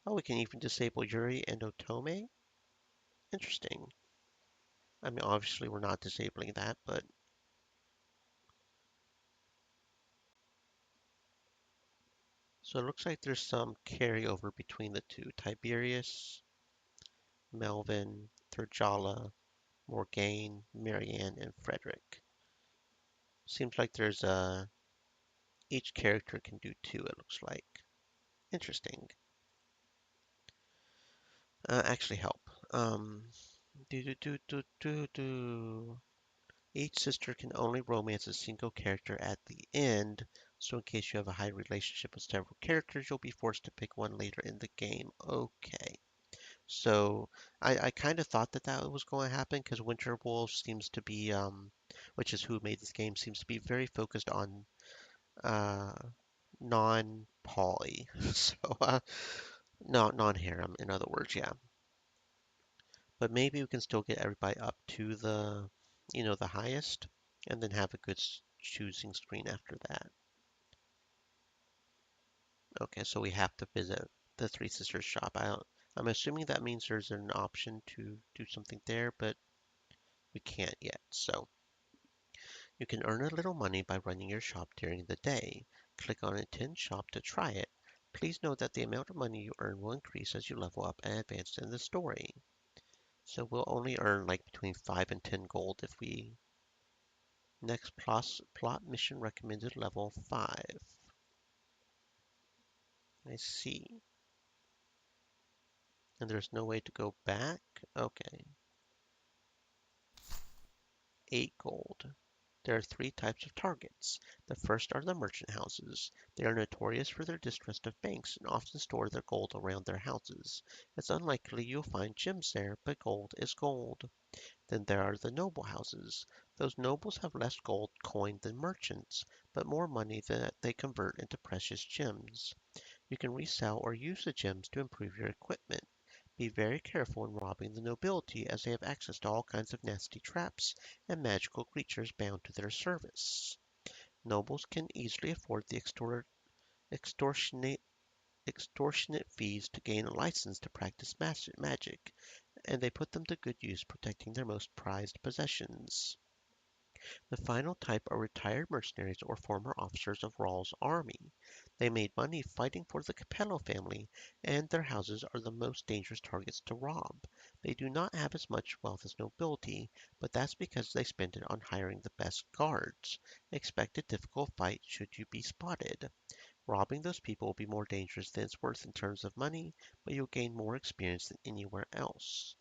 Oh, we can even disable Yuri and Otome. Interesting. I mean, obviously we're not disabling that, but so it looks like there's some carryover between the two. Tiberius, Melvin, Thurjala, Morgaine, Marianne, and Frederick. Seems like there's each character can do two, it looks like. Interesting. Actually help. Do do do do do do. Each sister can only romance a single character at the end, so in case you have a high relationship with several characters, you'll be forced to pick one later in the game. Okay. So I kind of thought that that was going to happen because Winter Wolf seems to be, which is who made this game, seems to be very focused on uh, non-poly. So, no, non-harem, in other words, yeah. But maybe we can still get everybody up to the highest, and then have a good choosing screen after that. Okay, so we have to visit the Three Sisters shop. I'm assuming that means there's an option to do something there, but we can't yet. So you can earn a little money by running your shop during the day. Click on Attend Shop to try it. Please note that the amount of money you earn will increase as you level up and advance in the story. So we'll only earn like between 5 and 10 gold if we next plot mission recommended level 5. I see. And there's no way to go back? Okay. 8 gold. There are three types of targets. The first are the merchant houses. They are notorious for their distrust of banks and often store their gold around their houses. It's unlikely you'll find gems there, but gold is gold. Then there are the noble houses. Those nobles have less gold coin than merchants, but more money that they convert into precious gems. You can resell or use the gems to improve your equipment. Be very careful when robbing the nobility, as they have access to all kinds of nasty traps and magical creatures bound to their service. Nobles can easily afford the extortionate, extortionate fees to gain a license to practice magic, and they put them to good use protecting their most prized possessions. The final type are retired mercenaries or former officers of Rawl's army. They made money fighting for the Capello family, and their houses are the most dangerous targets to rob. They do not have as much wealth as nobility, but that's because they spend it on hiring the best guards. Expect a difficult fight should you be spotted. Robbing those people will be more dangerous than it's worth in terms of money, but you'll gain more experience than anywhere else.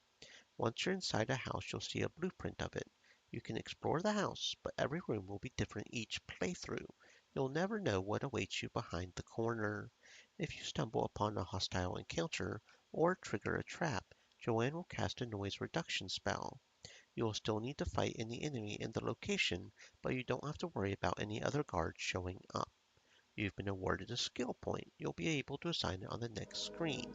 Once you're inside a house, you'll see a blueprint of it. You can explore the house, but every room will be different each playthrough. You'll never know what awaits you behind the corner. If you stumble upon a hostile encounter or trigger a trap, Joanne will cast a noise reduction spell. You will still need to fight any enemy in the location, but you don't have to worry about any other guards showing up. You've been awarded a skill point. You'll be able to assign it on the next screen.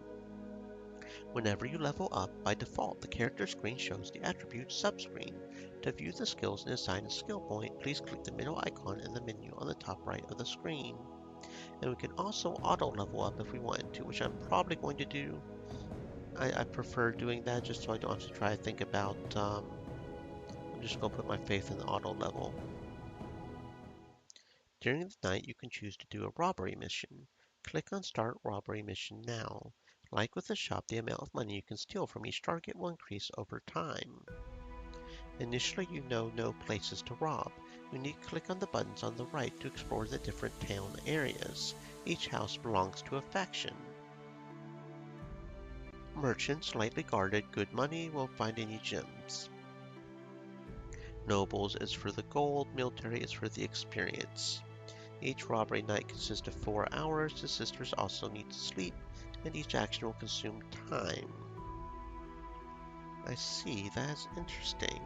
Whenever you level up, by default, the character screen shows the attributes subscreen. To view the skills and assign a skill point, please click the middle icon in the menu on the top right of the screen. And we can also auto level up if we wanted to, which I'm probably going to do. I prefer doing that just so I don't have to try to think about, I'm just going to put my faith in the auto level. During the night, you can choose to do a robbery mission. Click on Start Robbery Mission now. Like with the shop, the amount of money you can steal from each target will increase over time. Initially, you know no places to rob. You need to click on the buttons on the right to explore the different town areas. Each house belongs to a faction. Merchants, lightly guarded, good money, won't find any gems. Nobles is for the gold, military is for the experience. Each robbery night consists of 4 hours. The sisters also need to sleep, and each action will consume time. I see, that's interesting.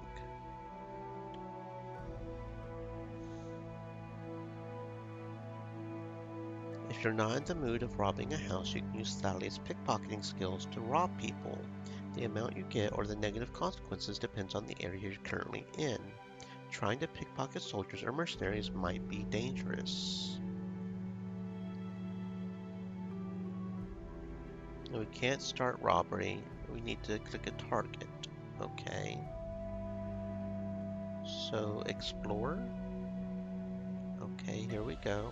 If you're not in the mood of robbing a house, you can use Thalia's pickpocketing skills to rob people. The amount you get or the negative consequences depends on the area you're currently in. Trying to pickpocket soldiers or mercenaries might be dangerous. And we can't start robbery. We need to click a target. Okay. So, explore. Okay, here we go.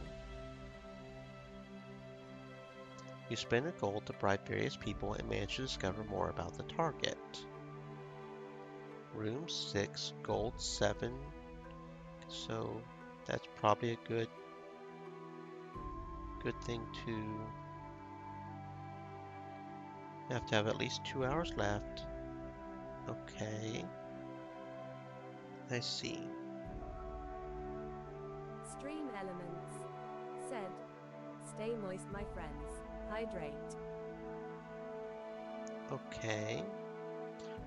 You spend a gold to bribe various people and manage to discover more about the target. Room 6, gold 7. So that's probably a good thing to have to have at least 2 hours left. Okay, I see. Stream elements. Said. Stay moist, my friends. Hydrate. Okay.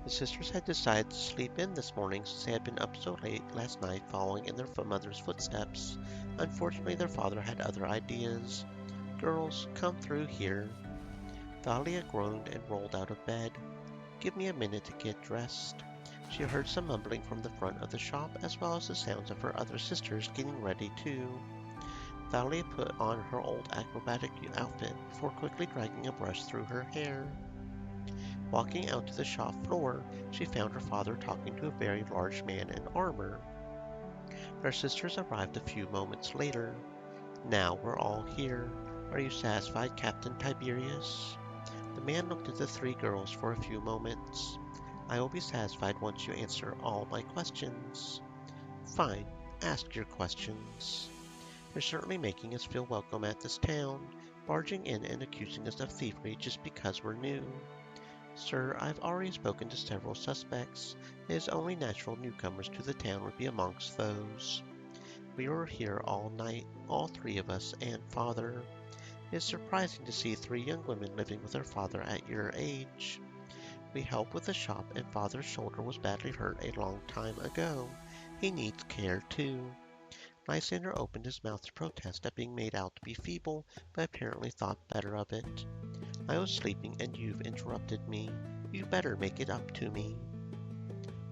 The sisters had decided to sleep in this morning since they had been up so late last night following in their mother's footsteps. Unfortunately, their father had other ideas. Girls, come through here. Thalia groaned and rolled out of bed. Give me a minute to get dressed. She heard some mumbling from the front of the shop, as well as the sounds of her other sisters getting ready too. Thalia put on her old acrobatic outfit before quickly dragging a brush through her hair. Walking out to the shop floor, she found her father talking to a very large man in armor. Her sisters arrived a few moments later. Now we're all here. Are you satisfied, Captain Tiberius? The man looked at the three girls for a few moments. I will be satisfied once you answer all my questions. Fine, ask your questions. You're certainly making us feel welcome at this town, barging in and accusing us of thievery just because we're new. Sir, I've already spoken to several suspects. It is only natural newcomers to the town would be amongst those. We were here all night, all three of us and Father. It's surprising to see three young women living with their father at your age. We help with the shop, and Father's shoulder was badly hurt a long time ago. He needs care, too. Lysander opened his mouth to protest at being made out to be feeble, but apparently thought better of it. I was sleeping, and you've interrupted me. You better make it up to me.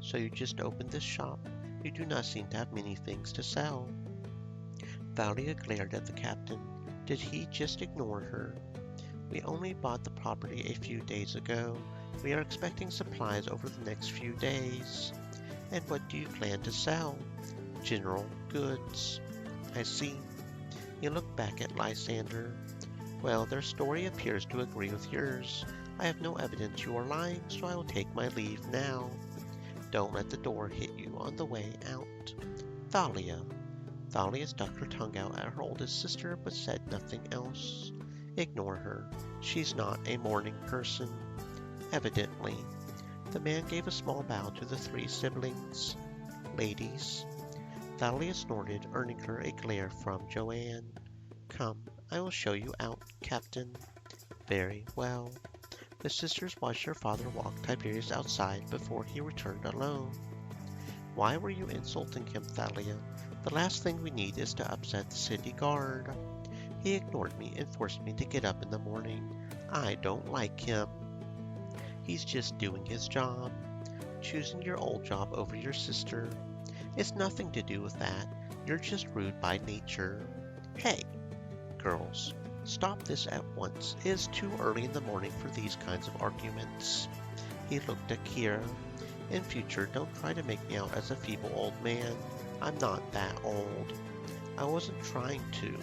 So you just opened this shop. You do not seem to have many things to sell. Thalia glared at the captain. Did he just ignore her? We only bought the property a few days ago. We are expecting supplies over the next few days. And what do you plan to sell? General goods. I see. He looked back at Lysander. Well, their story appears to agree with yours. I have no evidence you are lying, so I will take my leave now. Don't let the door hit you on the way out. Thalia. Thalia stuck her tongue out at her oldest sister, but said nothing else. Ignore her. She's not a morning person. Evidently. The man gave a small bow to the three siblings. Ladies. Thalia snorted, earning her a glare from Joanne. Come, I will show you out, Captain. Very well. The sisters watched their father walk Tiberius outside before he returned alone. Why were you insulting him, Thalia? The last thing we need is to upset the city guard. He ignored me and forced me to get up in the morning. I don't like him. He's just doing his job. Choosing your old job over your sister. It's nothing to do with that. You're just rude by nature. Hey, girls, stop this at once. It is too early in the morning for these kinds of arguments. He looked at Kira. In future, don't try to make me out as a feeble old man. I'm not that old. I wasn't trying to.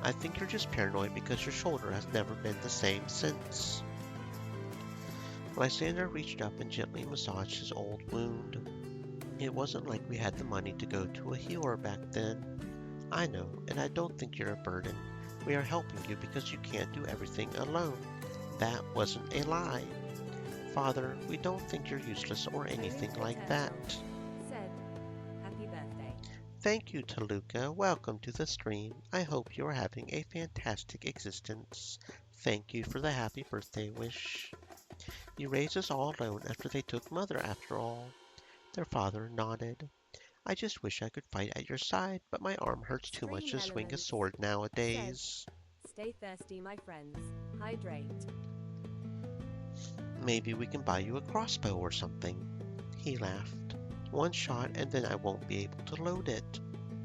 I think you're just paranoid because your shoulder has never been the same since. Lysander reached up and gently massaged his old wound. It wasn't like we had the money to go to a healer back then. I know, and I don't think you're a burden. We are helping you because you can't do everything alone. That wasn't a lie. Father, we don't think you're useless or anything like that. Said, Happy birthday. Thank you, Toluca. Welcome to the stream. I hope you are having a fantastic existence. Thank you for the happy birthday wish. You raised us all alone after they took Mother after all. Their father nodded. I just wish I could fight at your side, but my arm hurts too much Stream to swing a Elements sword said, nowadays. Stay thirsty, my friends. Hydrate. Maybe we can buy you a crossbow or something. He laughed. One shot and then I won't be able to load it.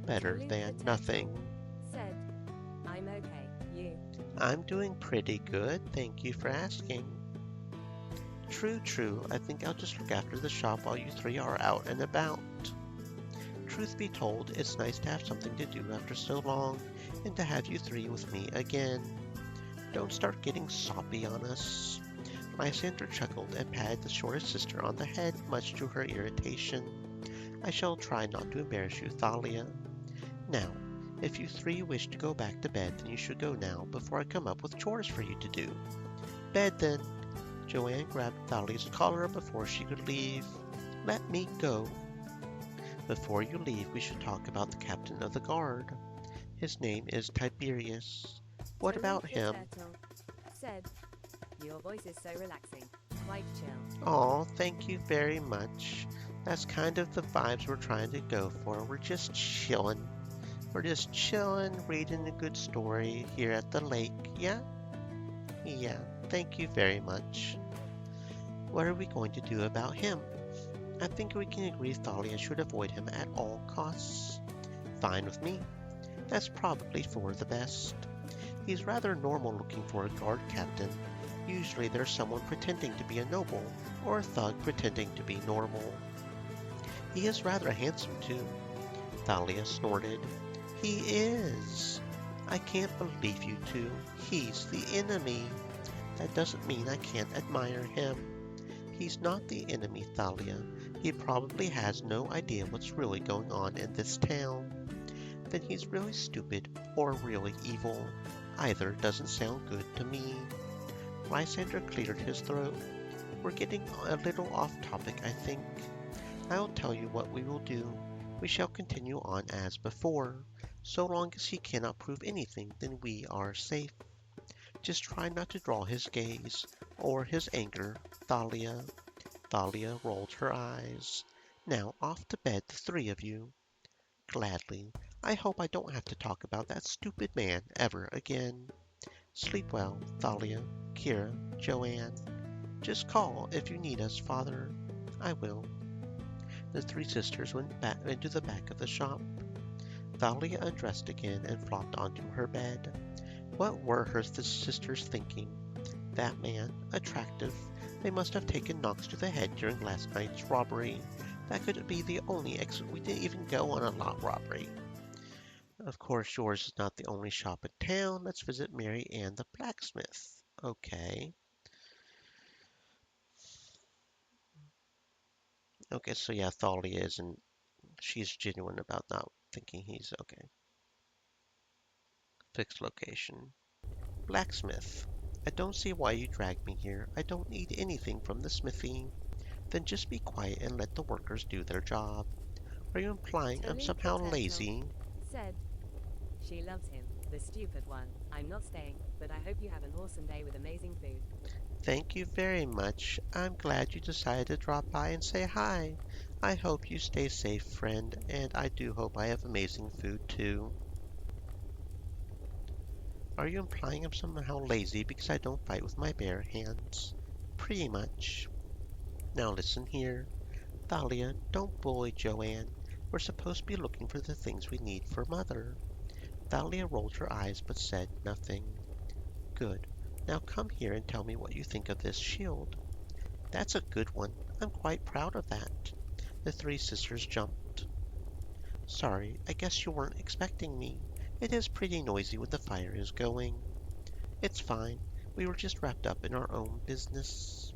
Better Tolu than the nothing. Turtle said, I'm okay. You. I'm doing pretty good, thank you for asking. True. I think I'll just look after the shop while you three are out and about. Truth be told, it's nice to have something to do after so long, and to have you three with me again. Don't start getting soppy on us. Lysander chuckled and patted the shortest sister on the head, much to her irritation. I shall try not to embarrass you, Thalia. Now, if you three wish to go back to bed, then you should go now, before I come up with chores for you to do. Bed then. Joanne grabbed Thalia's collar before she could leave. Let me go. Before you leave, we should talk about the captain of the guard. His name is Tiberius. What Tolu about the him? Turtle said, Your voice is so relaxing. Quite chill. Aw, thank you very much. That's kind of the vibes we're trying to go for. We're just chillin'. We're just chillin', reading a good story here at the lake, yeah? Yeah, thank you very much. What are we going to do about him? I think we can agree Thalia should avoid him at all costs. Fine with me. That's probably for the best. He's rather normal looking for a guard captain. Usually there's someone pretending to be a noble, or a thug pretending to be normal. He is rather handsome too. Thalia snorted. He is. I can't believe you two. He's the enemy. That doesn't mean I can't admire him. He's not the enemy, Thalia. He probably has no idea what's really going on in this town. Then he's really stupid or really evil. Either doesn't sound good to me. Lysander cleared his throat. We're getting a little off topic, I think. I'll tell you what we will do. We shall continue on as before. So long as he cannot prove anything, then we are safe. Just try not to draw his gaze or his anger, Thalia. Thalia rolled her eyes. Now off to bed, the three of you. Gladly. I hope I don't have to talk about that stupid man ever again. Sleep well, Thalia, Kira, Joanne. Just call if you need us, Father. I will. The three sisters went back into the back of the shop. Thalia undressed again and flopped onto her bed. What were her sisters thinking? That man, attractive. They must have taken knocks to the head during last night's robbery. That could be the only exit. We didn't even go on a lot robbery. Of course, yours is not the only shop in town. Let's visit Mary Ann the blacksmith. Okay. Okay, so yeah, Thalia isn't. She's genuine about not thinking he's okay. Fixed location. Blacksmith. I don't see why you dragged me here. I don't need anything from the smithy. Then just be quiet and let the workers do their job. Are you implying I'm Talitha somehow Turtle lazy? said, She loves him, the stupid one. I'm not staying, but I hope you have an awesome day with amazing food. Thank you very much. I'm glad you decided to drop by and say hi. I hope you stay safe, friend, and I do hope I have amazing food too. Are you implying I'm somehow lazy because I don't fight with my bare hands? Pretty much. Now listen here. Thalia, don't bully Joanne. We're supposed to be looking for the things we need for Mother. Thalia rolled her eyes but said nothing. Good. Now come here and tell me what you think of this shield. That's a good one. I'm quite proud of that. The three sisters jumped. Sorry, I guess you weren't expecting me. It is pretty noisy when the fire is going. It's fine. We were just wrapped up in our own business.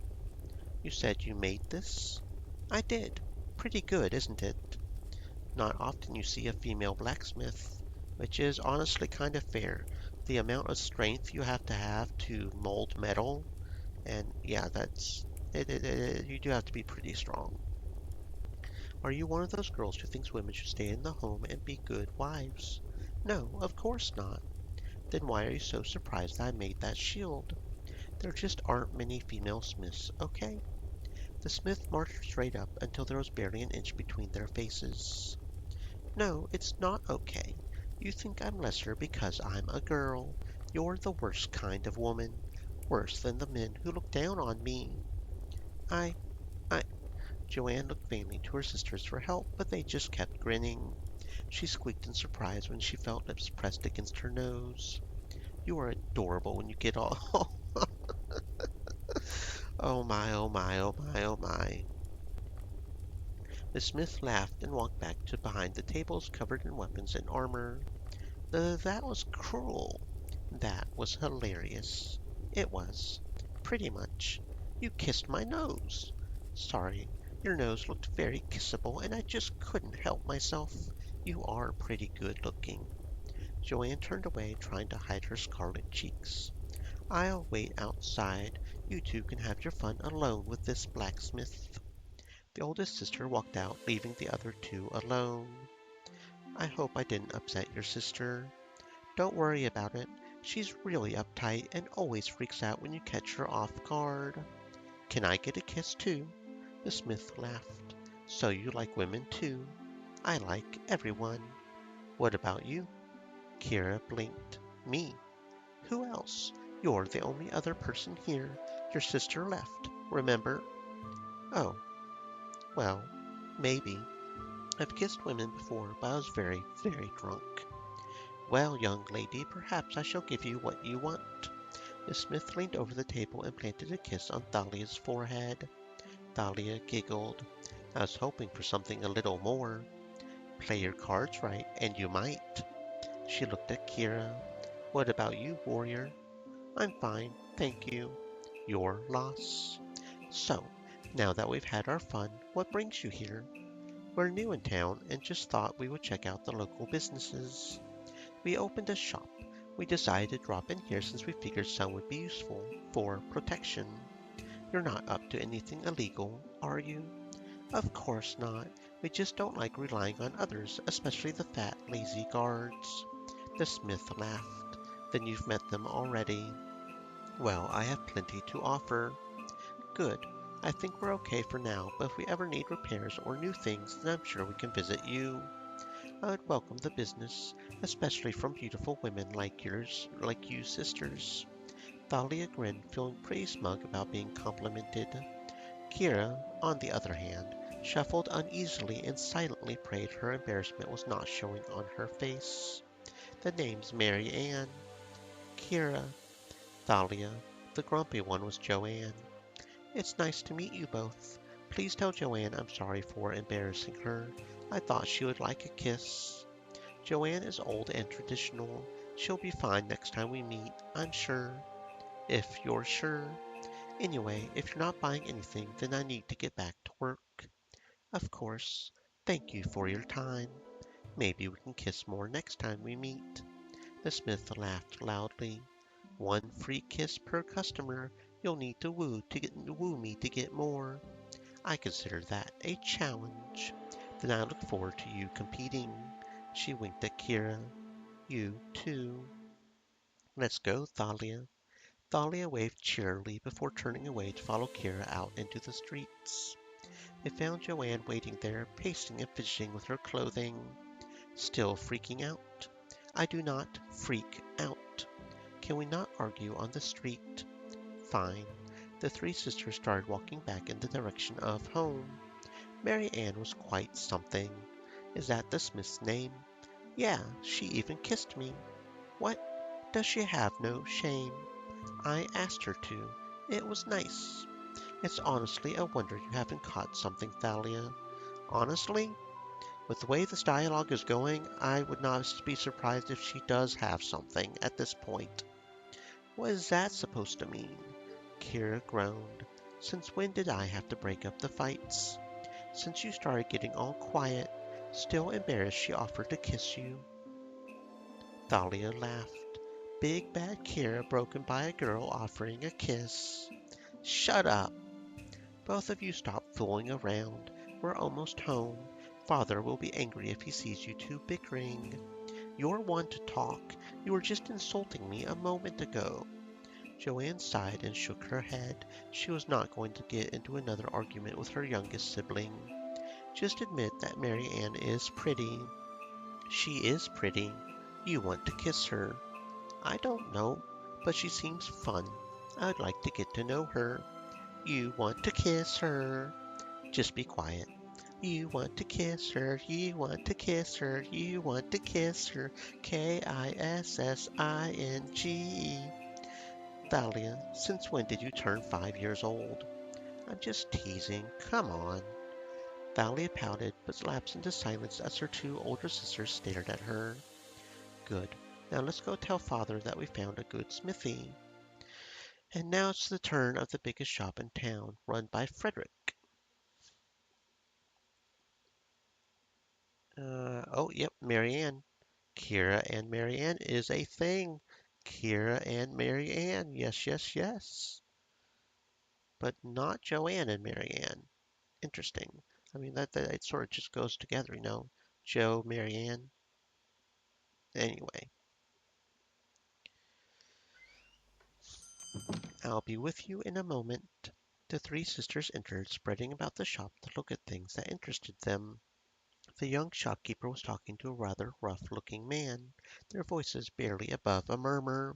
You said you made this? I did. Pretty good, isn't it? Not often you see a female blacksmith, which is honestly kind of fair. The amount of strength you have to mold metal, and yeah, that's you do have to be pretty strong. Are you one of those girls who thinks women should stay in the home and be good wives? No, of course not. Then why are you so surprised that I made that shield? There just aren't many female smiths, okay? The smith marched straight up until there was barely an inch between their faces. No, it's not okay. You think I'm lesser because I'm a girl. You're the worst kind of woman. Worse than the men who look down on me. I, I. Joanne looked vainly to her sisters for help, but they just kept grinning. She squeaked in surprise when she felt lips pressed against her nose. You are adorable when you get all. Oh my, oh my, oh my, oh my. The smith laughed and walked back to behind the tables covered in weapons and armor. That was cruel. That was hilarious. It was. Pretty much. You kissed my nose. Sorry, your nose looked very kissable and I just couldn't help myself. You are pretty good looking. Joanne turned away, trying to hide her scarlet cheeks. I'll wait outside. You two can have your fun alone with this blacksmith. The oldest sister walked out, leaving the other two alone. I hope I didn't upset your sister. Don't worry about it. She's really uptight and always freaks out when you catch her off guard. Can I get a kiss too? The smith laughed. So you like women too? I like everyone. What about you? Kira blinked. Me? Who else? You're the only other person here. Your sister left, remember? Oh, well, maybe. I've kissed women before, but I was very, very drunk. Well, young lady, perhaps I shall give you what you want. The smith leaned over the table and planted a kiss on Thalia's forehead. Thalia giggled. I was hoping for something a little more. Play your cards right, and you might. She looked at Kira. What about you, warrior? I'm fine, thank you. Your loss. So, now that we've had our fun, what brings you here? We're new in town and just thought we would check out the local businesses. We opened a shop. We decided to drop in here since we figured some would be useful for protection. You're not up to anything illegal, are you? Of course not. We just don't like relying on others, especially the fat, lazy guards. The smith laughed. Then you've met them already. Well, I have plenty to offer. Good. I think we're okay for now, but if we ever need repairs or new things, then I'm sure we can visit you. I would welcome the business, especially from beautiful women like you sisters. Thalia grinned, feeling pretty smug about being complimented. Kira, on the other hand, shuffled uneasily and silently prayed her embarrassment was not showing on her face. The name's Mary Ann. Kira. Thalia. The grumpy one was Joanne. It's nice to meet you both. Please tell Joanne I'm sorry for embarrassing her. I thought she would like a kiss. Joanne is old and traditional. She'll be fine next time we meet, I'm sure. If you're sure. Anyway, if you're not buying anything, then I need to get back to work. Of course. Thank you for your time. Maybe we can kiss more next time we meet. The smith laughed loudly. One free kiss per customer. You'll need to woo me to get more. I consider that a challenge. Then I look forward to you competing. She winked at Kira. You too. Let's go, Thalia. Thalia waved cheerily before turning away to follow Kira out into the streets. They found Joanne waiting there, pacing and fidgeting with her clothing. Still freaking out? I do not freak out. Can we not argue on the street? Fine. The three sisters started walking back in the direction of home. Mary Ann was quite something. Is that the Smith's name? Yeah, she even kissed me. What? Does she have no shame? I asked her to. It was nice. It's honestly a wonder you haven't caught something, Thalia. Honestly? With the way this dialogue is going, I would not be surprised if she does have something at this point. What is that supposed to mean? Kira groaned. Since when did I have to break up the fights? Since you started getting all quiet. Still embarrassed, she offered to kiss you. Thalia laughed. Big bad Kira broken by a girl offering a kiss. Shut up. Both of you stop fooling around. We're almost home. Father will be angry if he sees you two bickering. You're one to talk. You were just insulting me a moment ago. Joanne sighed and shook her head. She was not going to get into another argument with her youngest sibling. Just admit that Mary Ann is pretty. She is pretty. You want to kiss her. I don't know, but she seems fun. I'd like to get to know her. You want to kiss her. Just be quiet. You want to kiss her, you want to kiss her, you want to kiss her. Kissing. Thalia, since when did you turn 5 years old? I'm just teasing. Come on. Thalia pouted, but lapsed into silence as her two older sisters stared at her. Good. Now let's go tell father that we found a good smithy. And now it's the turn of the biggest shop in town, run by Frederick. Oh, yep, Marianne. Kira and Marianne is a thing. Kira and Marianne, yes, yes, yes. But not Joanne and Marianne. Interesting. I mean, that it sort of just goes together, you know. Joe, Marianne. Anyway, I'll be with you in a moment. The three sisters entered, spreading about the shop to look at things that interested them. The young shopkeeper was talking to a rather rough-looking man, their voices barely above a murmur.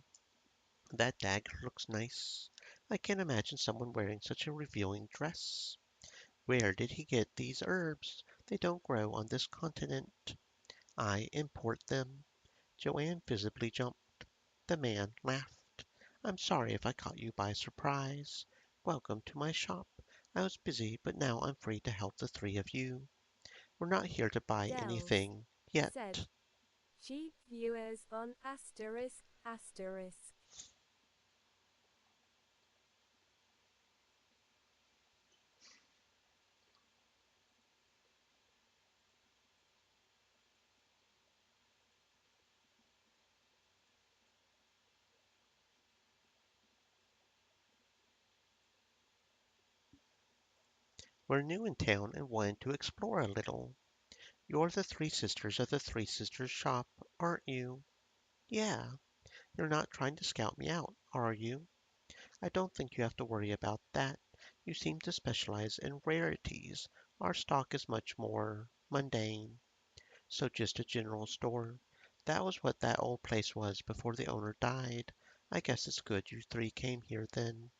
That dagger looks nice. I can't imagine someone wearing such a revealing dress. Where did he get these herbs? They don't grow on this continent. I import them. Joanne visibly jumped. The man laughed. I'm sorry if I caught you by surprise. Welcome to my shop. I was busy, but now I'm free to help the three of you. We're not here to buy Delves anything yet. said. Cheap viewers on ****. We're new in town and wanted to explore a little. You're the three sisters of the Three Sisters shop, aren't you? Yeah. You're not trying to scout me out, are you? I don't think you have to worry about that. You seem to specialize in rarities. Our stock is much more mundane. So just a general store. That was what that old place was before the owner died. I guess it's good you three came here then.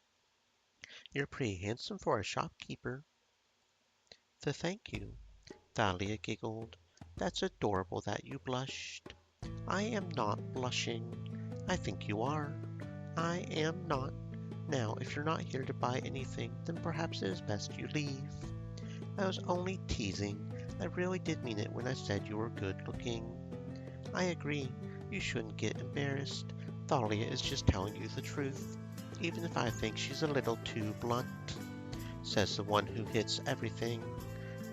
You're pretty handsome for a shopkeeper. Thank you. Thalia giggled. That's adorable that you blushed. I am not blushing. I think you are. I am not. Now, if you're not here to buy anything, then perhaps it is best you leave. I was only teasing. I really did mean it when I said you were good looking. I agree. You shouldn't get embarrassed. Thalia is just telling you the truth, even if I think she's a little too blunt, says the one who hits everything.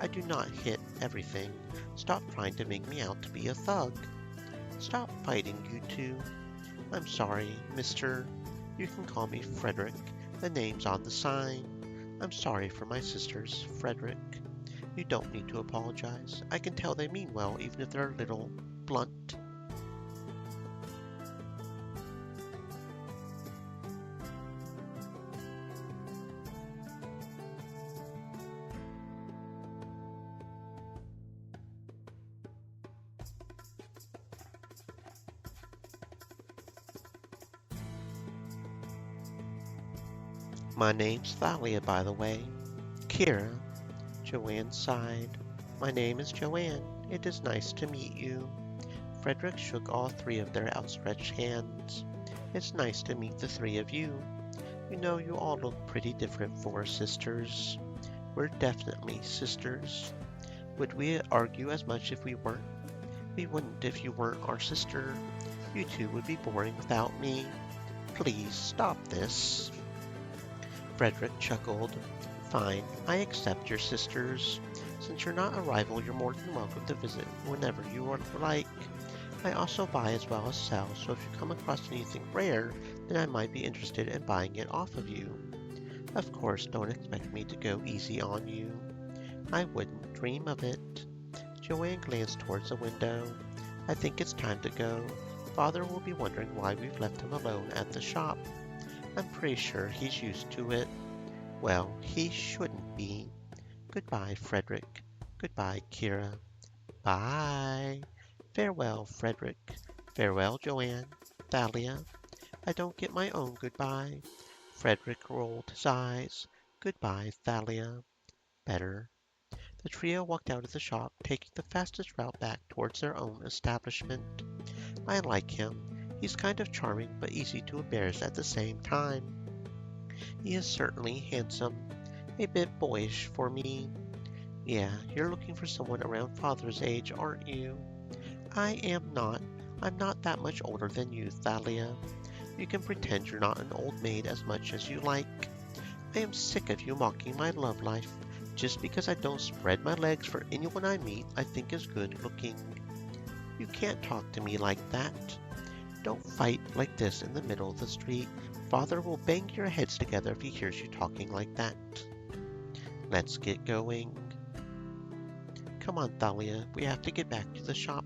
I do not hit everything. Stop trying to make me out to be a thug. Stop fighting, you two. I'm sorry, mister. You can call me Frederick. The name's on the sign. I'm sorry for my sisters, Frederick. You don't need to apologize. I can tell they mean well, even if they're a little blunt. My name's Thalia, by the way. Kira. Joanne sighed. My name is Joanne. It is nice to meet you. Frederick shook all three of their outstretched hands. It's nice to meet the three of you. You know, you all look pretty different for sisters. We're definitely sisters. Would we argue as much if we weren't? We wouldn't if you weren't our sister. You two would be boring without me. Please stop this. Frederick chuckled. Fine, I accept your sisters. Since you're not a rival, you're more than welcome to visit whenever you would like. I also buy as well as sell, so if you come across anything rare, then I might be interested in buying it off of you. Of course, don't expect me to go easy on you. I wouldn't dream of it. Joanne glanced towards the window. I think it's time to go. Father will be wondering why we've left him alone at the shop. I'm pretty sure he's used to it. Well, he shouldn't be. Goodbye, Frederick. Goodbye, Kira. Bye. Farewell, Frederick. Farewell, Joanne. Thalia. I don't get my own goodbye. Frederick rolled his eyes. Goodbye, Thalia. Better. The trio walked out of the shop, taking the fastest route back towards their own establishment. I like him. He's kind of charming, but easy to embarrass at the same time. He is certainly handsome. A bit boyish for me. Yeah, you're looking for someone around father's age, aren't you? I am not. I'm not that much older than you, Thalia. You can pretend you're not an old maid as much as you like. I am sick of you mocking my love life. Just because I don't spread my legs for anyone I meet I think is good looking. You can't talk to me like that. Don't fight like this in the middle of the street. Father will bang your heads together if he hears you talking like that. Let's get going. Come on, Thalia, we have to get back to the shop.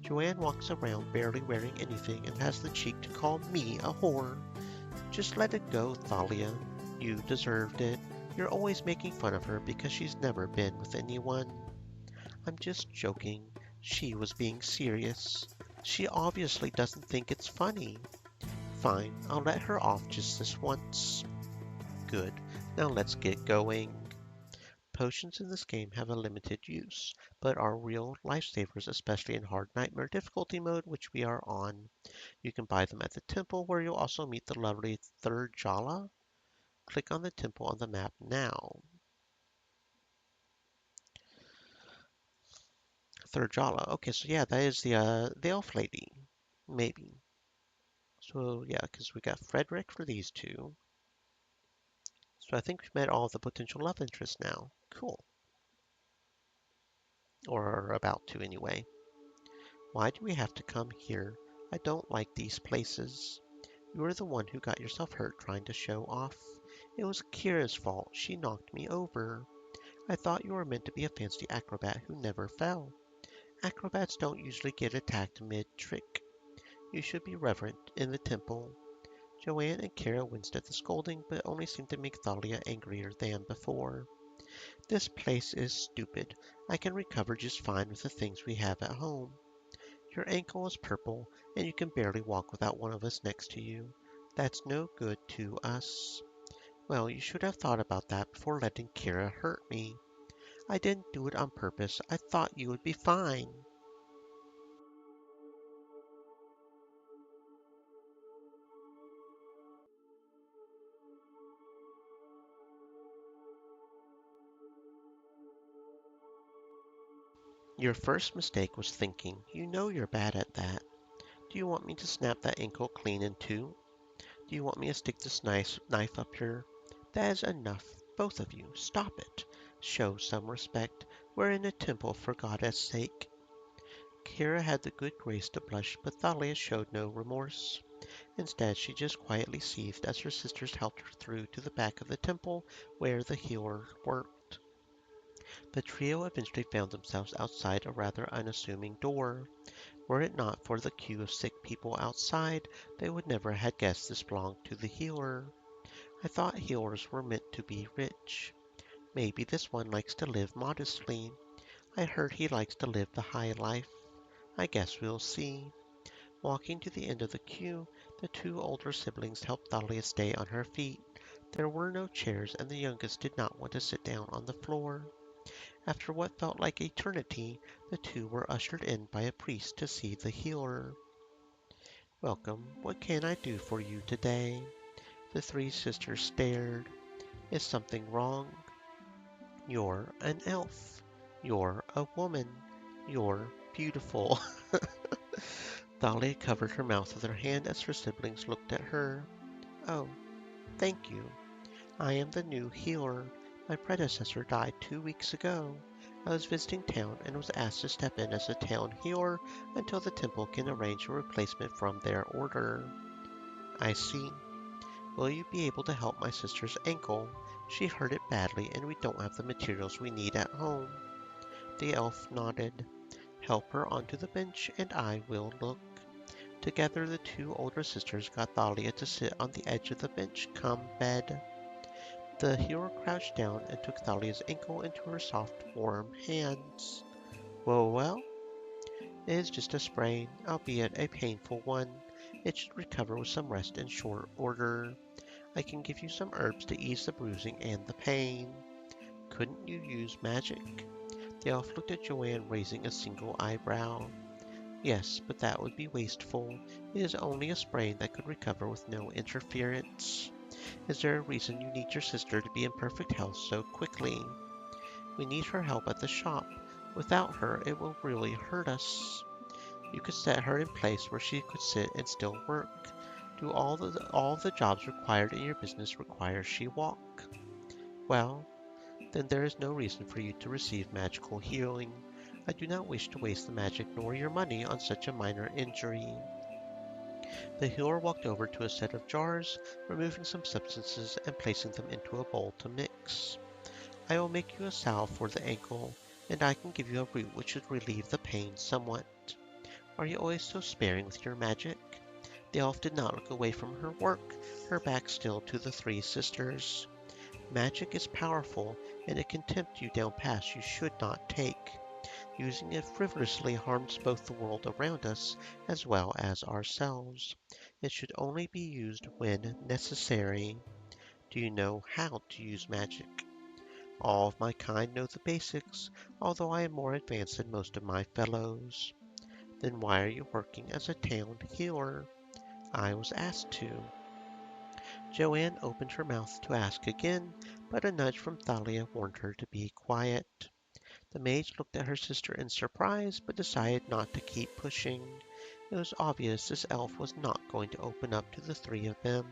Joanne walks around barely wearing anything and has the cheek to call me a whore. Just let it go, Thalia. You deserved it. You're always making fun of her because she's never been with anyone. I'm just joking. She was being serious. She obviously doesn't think it's funny. Fine, I'll let her off just this once. Good. Now let's get going. Potions in this game have a limited use, but are real lifesavers, especially in hard nightmare difficulty mode, which we are on. You can buy them at the temple, where you'll also meet the lovely Third Jala. Click on the temple on the map now. Third Jala. Okay, so yeah, that is the elf lady. Maybe. So yeah, because we got Frederick for these two. So I think we've met all the potential love interests now. Cool. Or about to anyway. Why do we have to come here? I don't like these places. You were the one who got yourself hurt trying to show off. It was Kira's fault. She knocked me over. I thought you were meant to be a fancy acrobat who never fell. Acrobats don't usually get attacked mid-trick. You should be reverent in the temple. Joanne and Kara winced at the scolding, but it only seemed to make Thalia angrier than before. This place is stupid. I can recover just fine with the things we have at home. Your ankle is purple, and you can barely walk without one of us next to you. That's no good to us. Well, you should have thought about that before letting Kira hurt me. I didn't do it on purpose. I thought you would be fine. Your first mistake was thinking. You know you're bad at that. Do you want me to snap that ankle clean in two? Do you want me to stick this knife up here? That is enough. Both of you, stop it. Show some respect. We're in a temple, for God's sake. Kira had the good grace to blush, but Thalia showed no remorse. Instead, she just quietly seethed as her sisters helped her through to the back of the temple where the healer worked. The trio eventually found themselves outside a rather unassuming door. Were it not for the queue of sick people outside, they would never have guessed this belonged to the healer. I thought healers were meant to be rich. Maybe this one likes to live modestly. I heard he likes to live the high life. I guess we'll see. Walking to the end of the queue, the two older siblings helped Thalia stay on her feet. There were no chairs, and the youngest did not want to sit down on the floor. After what felt like eternity, the two were ushered in by a priest to see the healer. Welcome. What can I do for you today? The three sisters stared. Is something wrong? You're an elf. You're a woman. You're beautiful. Thalia covered her mouth with her hand as her siblings looked at her. Oh, thank you. I am the new healer. My predecessor died 2 weeks ago. I was visiting town and was asked to step in as a town healer until the temple can arrange a replacement from their order. I see. Will you be able to help my sister's ankle? She hurt it badly and we don't have the materials we need at home. The elf nodded. Help her onto the bench and I will look. Together the two older sisters got Thalia to sit on the edge of the bench come bed. The hero crouched down and took Thalia's ankle into her soft, warm hands. Well, it is just a sprain, albeit a painful one. It should recover with some rest in short order. I can give you some herbs to ease the bruising and the pain. Couldn't you use magic? The elf looked at Joanne, raising a single eyebrow. Yes, but that would be wasteful. It is only a sprain that could recover with no interference. Is there a reason you need your sister to be in perfect health so quickly? We need her help at the shop. Without her, it will really hurt us. You could set her in place where she could sit and still work. Do all the jobs required in your business require she walk? Well, then there is no reason for you to receive magical healing. I do not wish to waste the magic nor your money on such a minor injury. The healer walked over to a set of jars, removing some substances and placing them into a bowl to mix. I will make you a salve for the ankle, and I can give you a root which should relieve the pain somewhat. Are you always so sparing with your magic? The elf did not look away from her work, her back still to the three sisters. Magic is powerful, and it can tempt you down paths you should not take. Using it frivolously harms both the world around us as well as ourselves. It should only be used when necessary. Do you know how to use magic? All of my kind know the basics, although I am more advanced than most of my fellows. Then why are you working as a town healer? I was asked to. Joanne opened her mouth to ask again, but a nudge from Thalia warned her to be quiet. The mage looked at her sister in surprise, but decided not to keep pushing. It was obvious this elf was not going to open up to the three of them.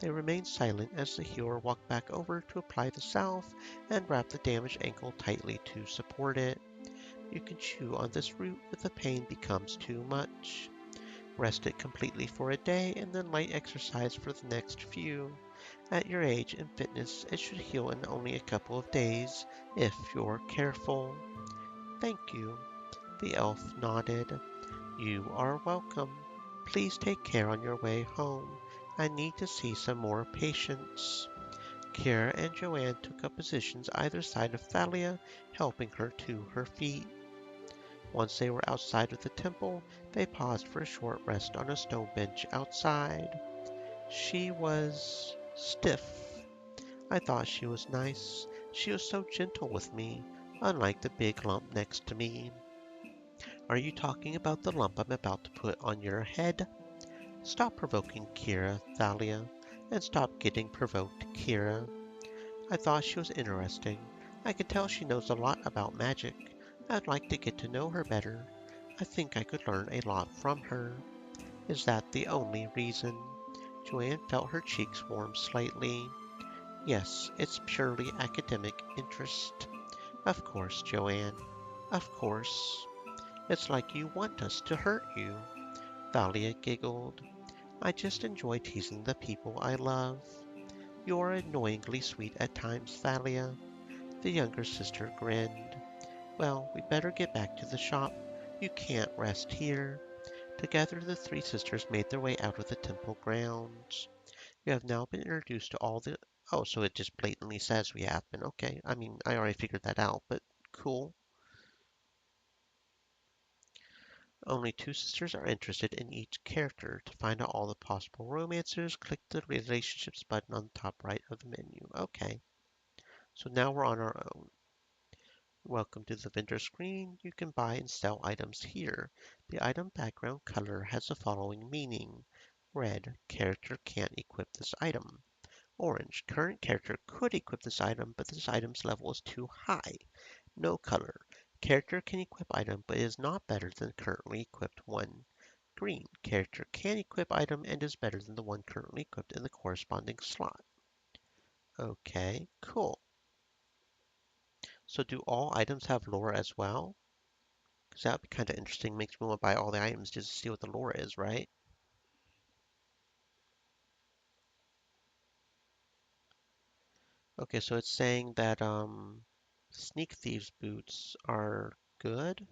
They remained silent as the healer walked back over to apply the salve and wrap the damaged ankle tightly to support it. You can chew on this root if the pain becomes too much. Rest it completely for a day and then light exercise for the next few. At your age and fitness, it should heal in only a couple of days if you're careful. Thank you. The elf nodded. You are welcome. Please take care on your way home. I need to see some more patients. Kira and Joanne took up positions either side of Thalia, helping her to her feet. Once they were outside of the temple, they paused for a short rest on a stone bench outside. She was stiff. I thought she was nice. She was so gentle with me, unlike the big lump next to me. Are you talking about the lump I'm about to put on your head? Stop provoking Kira, Thalia, and stop getting provoked, Kira. I thought she was interesting. I can tell she knows a lot about magic. I'd like to get to know her better. I think I could learn a lot from her. Is that the only reason? Joanne felt her cheeks warm slightly. Yes, it's purely academic interest. Of course, Joanne. Of course. It's like you want us to hurt you. Thalia giggled. I just enjoy teasing the people I love. You're annoyingly sweet at times, Thalia. The younger sister grinned. Well, we better get back to the shop. You can't rest here. Together, the three sisters made their way out of the temple grounds. You have now been introduced to all the. Oh, so it just blatantly says we have been. Okay, I mean, I already figured that out, but cool. Only two sisters are interested in each character. To find out all the possible romances, click the relationships button on the top right of the menu. Okay, so now we're on our own. Welcome to the vendor screen. You can buy and sell items here. The item background color has the following meaning. Red, character can't equip this item. Orange, current character could equip this item, but this item's level is too high. No color. Character can equip item, but is not better than currently equipped one. Green, character can equip item and is better than the one currently equipped in the corresponding slot. Okay, cool. So do all items have lore as well? Because that would be kind of interesting. Makes me want to buy all the items just to see what the lore is, right? Okay, so it's saying that sneak thieves boots are good,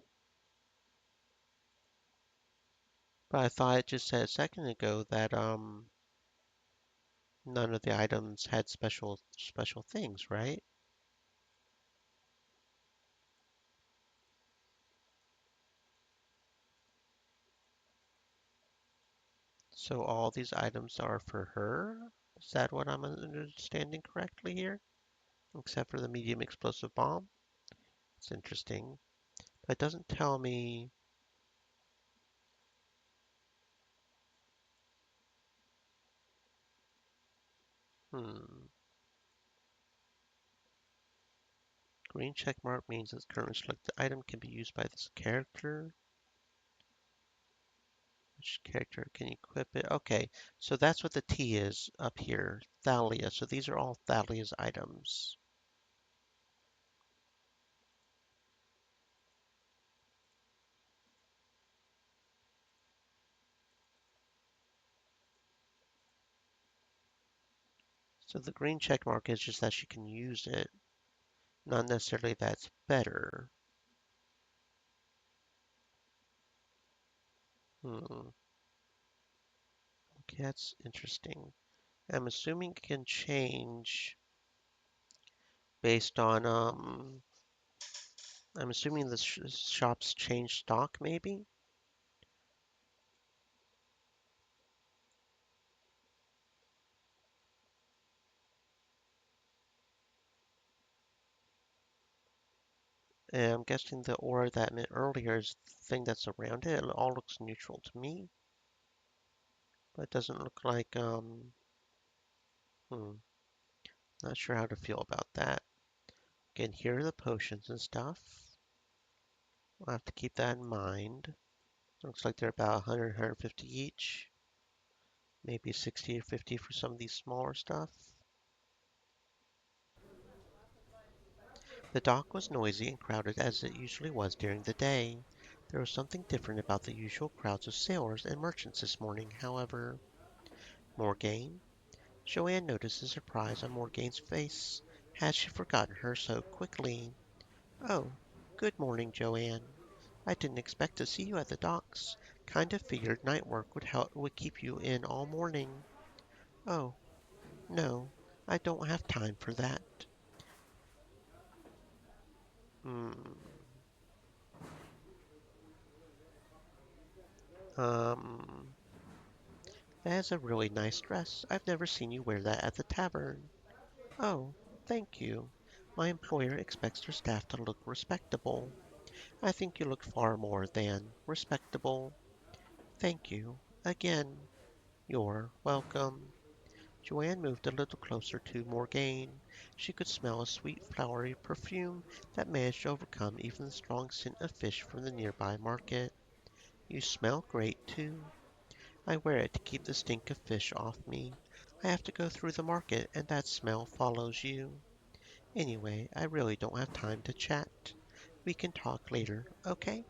but I thought it just said a second ago that none of the items had special things, right? So all these items are for her? Is that what I'm understanding correctly here? Except for the medium explosive bomb? It's interesting. But it doesn't tell me. Hmm. Green check mark means that the currently selected item can be used by this character. Which character can equip it? Okay, so that's what the T is up here. Thalia. So these are all Thalia's items. So the green check mark is just that she can use it, not necessarily that's better. Hmm. Okay, that's interesting. I'm assuming it can change based on I'm assuming the shops change stock maybe. And I'm guessing the aura that I meant earlier is the thing that's around it. It all looks neutral to me, but it doesn't look like hmm, not sure how to feel about that. Again, here are the potions and stuff. I'll have to keep that in mind. Looks like they're about 100, 150 each. Maybe 60 or 50 for some of these smaller stuff. The dock was noisy and crowded as it usually was during the day. There was something different about the usual crowds of sailors and merchants this morning, however. More game? Joanne noticed the surprise on Morgane's face. Had she forgotten her so quickly? Oh, good morning, Joanne. I didn't expect to see you at the docks. Kind of figured night work would keep you in all morning. Oh, no, I don't have time for that. Hmm. Um, that is a really nice dress. I've never seen you wear that at the tavern. Oh, thank you. My employer expects their staff to look respectable. I think you look far more than respectable. Thank you. Again, you're welcome. Joanne moved a little closer to Morgane. She could smell a sweet, flowery perfume that managed to overcome even the strong scent of fish from the nearby market. You smell great, too. I wear it to keep the stink of fish off me. I have to go through the market, and that smell follows you. Anyway, I really don't have time to chat. We can talk later, okay?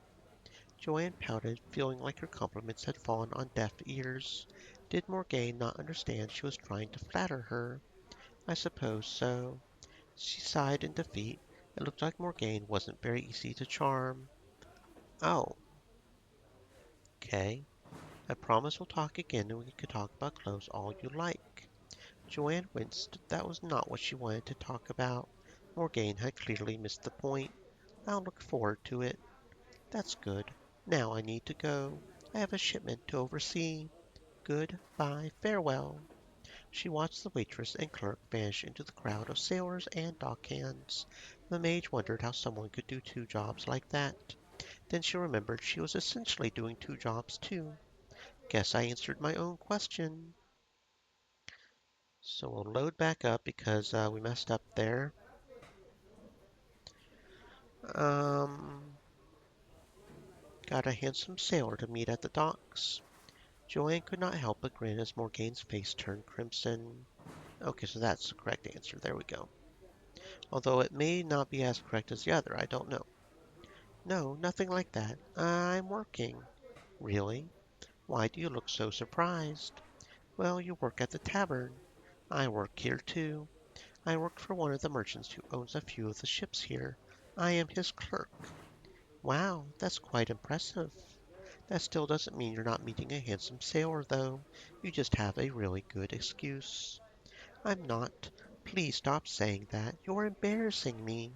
Joanne pouted, feeling like her compliments had fallen on deaf ears. Did Morgane not understand she was trying to flatter her? I suppose so. She sighed in defeat. It looked like Morgane wasn't very easy to charm. Oh, okay. I promise we'll talk again and we can talk about clothes all you like. Joanne winced. That was not what she wanted to talk about. Morgane had clearly missed the point. I'll look forward to it. That's good. Now I need to go. I have a shipment to oversee. Good-bye, farewell. She watched the waitress and clerk vanish into the crowd of sailors and dockhands. The mage wondered how someone could do two jobs like that. Then she remembered she was essentially doing two jobs too. Guess I answered my own question. So we'll load back up because we messed up there. Um, got a handsome sailor to meet at the docks. Joanne could not help but grin as Morgane's face turned crimson. Okay, so that's the correct answer. There we go. Although it may not be as correct as the other, I don't know. No, nothing like that. I'm working. Really? Why do you look so surprised? Well, you work at the tavern. I work here too. I work for one of the merchants who owns a few of the ships here. I am his clerk. Wow, that's quite impressive. That still doesn't mean you're not meeting a handsome sailor, though. You just have a really good excuse. I'm not. Please stop saying that. You're embarrassing me.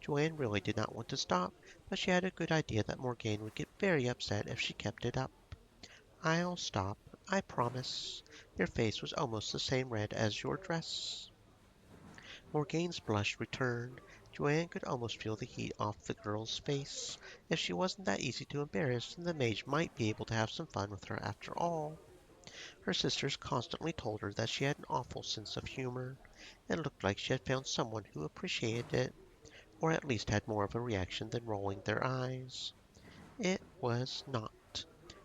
Joanne really did not want to stop, but she had a good idea that Morgane would get very upset if she kept it up. I'll stop, I promise. Your face was almost the same red as your dress. Morgane's blush returned. Joanne could almost feel the heat off the girl's face. If she wasn't that easy to embarrass, then the mage might be able to have some fun with her after all. Her sisters constantly told her that she had an awful sense of humor. It looked like she had found someone who appreciated it, or at least had more of a reaction than rolling their eyes. It was not.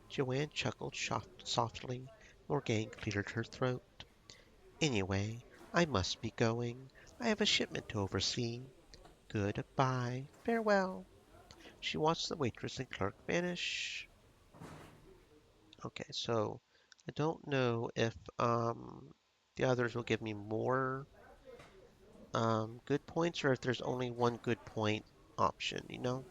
Joanne chuckled softly. Morgane cleared her throat. Anyway, I must be going. I have a shipment to oversee. Good-bye. Farewell. She watched the waitress and clerk vanish. Okay, so I don't know if the others will give me more good points or if there's only one good point option, you know?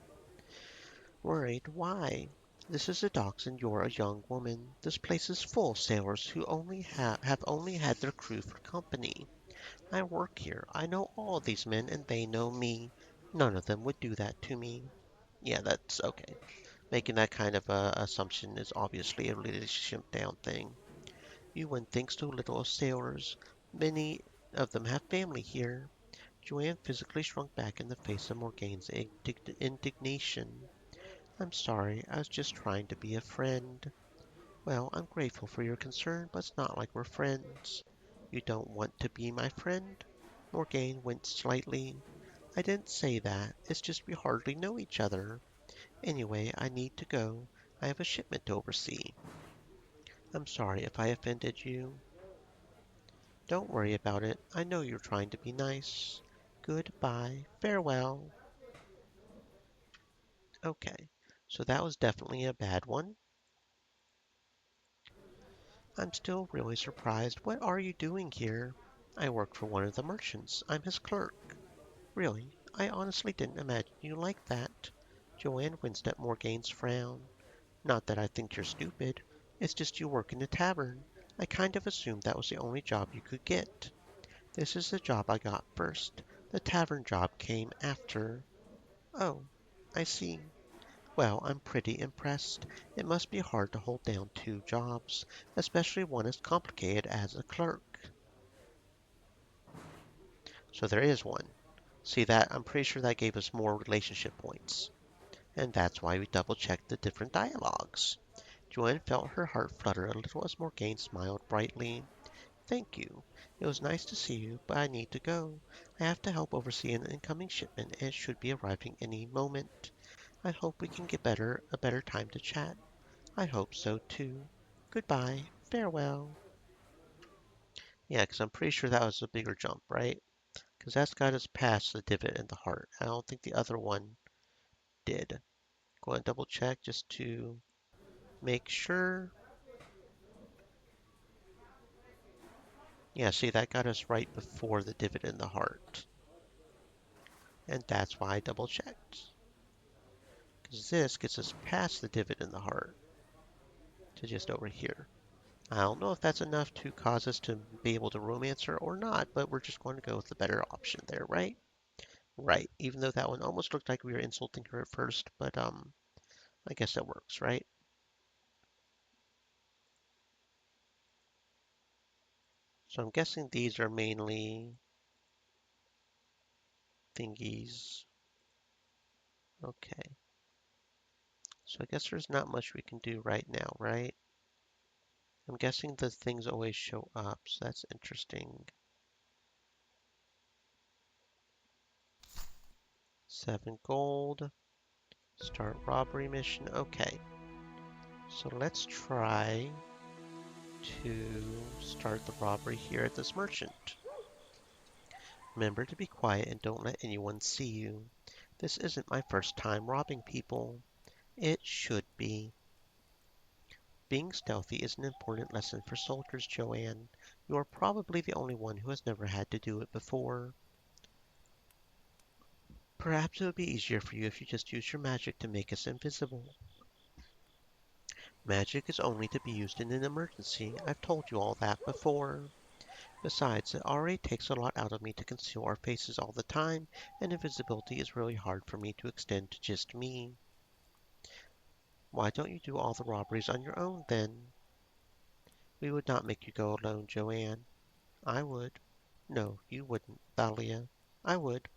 Worried? Why? This is a docks and you're a young woman. This place is full of sailors who have only had their crew for company. I work here. I know all these men and they know me. None of them would do that to me. Yeah, that's okay. Making that kind of assumption is obviously a relationship down thing. You wouldn't think so little of sailors. Many of them have family here. Joanne physically shrunk back in the face of Morgane's indignation. I'm sorry, I was just trying to be a friend. Well, I'm grateful for your concern, but it's not like we're friends. You don't want to be my friend? Morgane winced slightly. I didn't say that. It's just we hardly know each other. Anyway, I need to go. I have a shipment to oversee. I'm sorry if I offended you. Don't worry about it. I know you're trying to be nice. Goodbye. Farewell. Okay, so that was definitely a bad one. I'm still really surprised. What are you doing here? I work for one of the merchants. I'm his clerk. Really? I honestly didn't imagine you liked that. Joanne winced at Morgana's frown. Not that I think you're stupid. It's just you work in the tavern. I kind of assumed that was the only job you could get. This is the job I got first. The tavern job came after. Oh, I see. Well, I'm pretty impressed. It must be hard to hold down two jobs, especially one as complicated as a clerk. So there is one. See that? I'm pretty sure that gave us more relationship points. And that's why we double checked the different dialogues. Joanne felt her heart flutter a little as Morgane smiled brightly. Thank you. It was nice to see you, but I need to go. I have to help oversee an incoming shipment and it should be arriving any moment. I hope we can get a better time to chat. I hope so too. Goodbye. Farewell. Yeah, because I'm pretty sure that was a bigger jump, right? Because that's got us past the divot in the heart. I don't think the other one did. Go and double check just to make sure. Yeah, see, that got us right before the divot in the heart. And that's why I double checked. Because this gets us past the divot in the heart to just over here. I don't know if that's enough to cause us to be able to romance her or not, but we're just going to go with the better option there, right? Right, even though that one almost looked like we were insulting her at first, but I guess that works, right? So I'm guessing these are mainly thingies. Okay. So I guess there's not much we can do right now, right? I'm guessing the things always show up, so that's interesting. 7 gold. Start robbery mission. Okay. So let's try to start the robbery here at this merchant. Remember to be quiet and don't let anyone see you. This isn't my first time robbing people. It should be. Being stealthy is an important lesson for soldiers, Joanne. You are probably the only one who has never had to do it before. Perhaps it would be easier for you if you just used your magic to make us invisible. Magic is only to be used in an emergency. I've told you all that before. Besides, it already takes a lot out of me to conceal our faces all the time, and invisibility is really hard for me to extend to just me. Why don't you do all the robberies on your own, then? We would not make you go alone, Joanne. I would. No, you wouldn't, Thalia. I would.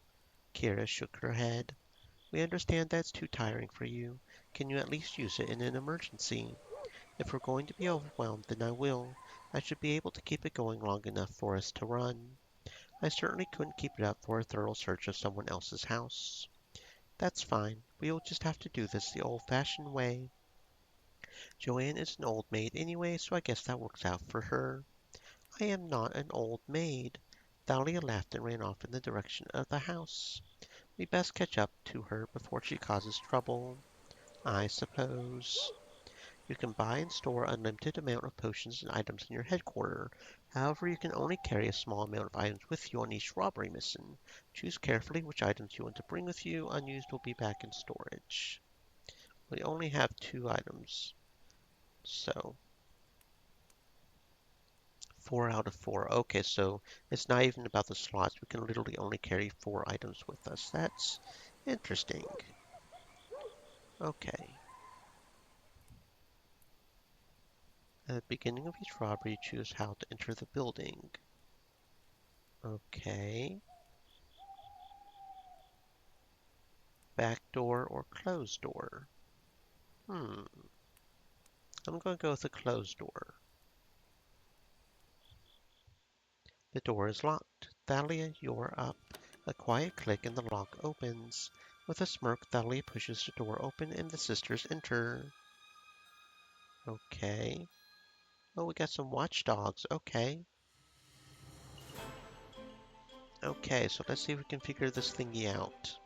Kira shook her head. We understand that's too tiring for you. Can you at least use it in an emergency? If we're going to be overwhelmed, then I will. I should be able to keep it going long enough for us to run. I certainly couldn't keep it up for a thorough search of someone else's house. That's fine. We'll just have to do this the old-fashioned way. Joanne is an old maid anyway, so I guess that works out for her. I am not an old maid. Thalia laughed and ran off in the direction of the house. We best catch up to her before she causes trouble, I suppose. You can buy and store unlimited amount of potions and items in your headquarters. However, you can only carry a small amount of items with you on each robbery mission. Choose carefully which items you want to bring with you. Unused will be back in storage. We only have 2 items, so 4 out of 4. Okay, so it's not even about the slots. We can literally only carry 4 items with us. That's interesting. Okay. At the beginning of each robbery, choose how to enter the building. Okay. Back door or closed door? Hmm. I'm going to go with the closed door. The door is locked. Thalia, you're up. A quiet click and the lock opens. With a smirk, Thalia pushes the door open and the sisters enter. Okay. Oh, we got some watchdogs. Okay. Okay, so let's see if we can figure this thingy out.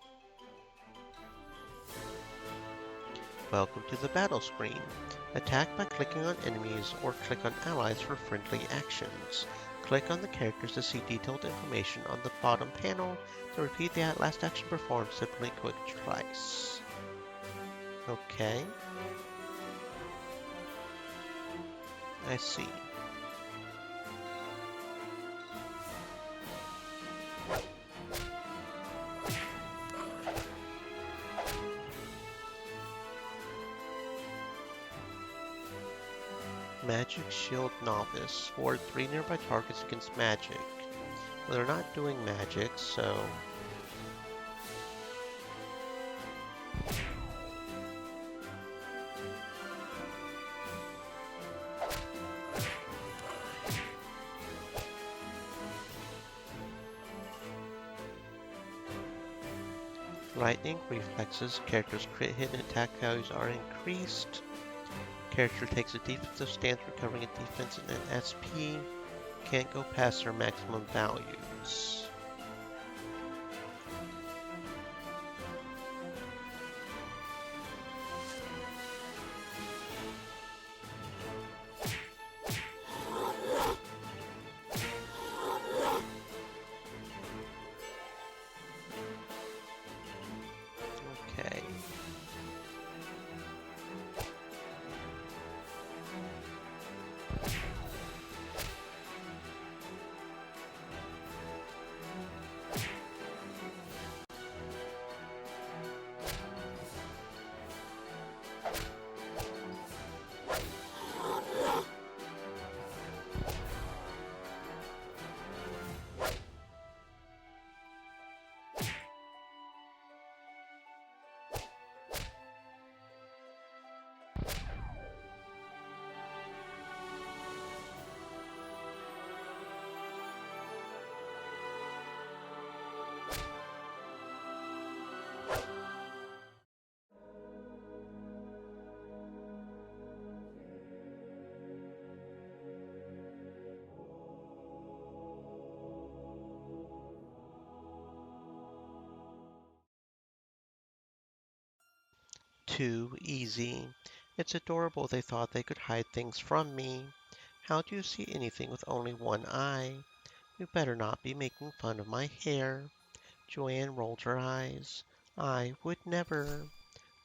Welcome to the battle screen. Attack by clicking on enemies or click on allies for friendly actions. Click on the characters to see detailed information on the bottom panel. To repeat the last action performed, simply click twice. Okay. I see. Magic Shield Novice. Ward 3 nearby targets against magic. Well, they're not doing magic, so... Lightning reflexes. Character's crit hit and attack values are increased. Character takes a defensive stance, recovering a defense and an SP. Can't go past their maximum values. Okay. Too easy. It's adorable they thought they could hide things from me. How do you see anything with only one eye? You better not be making fun of my hair. Joanne rolled her eyes. I would never.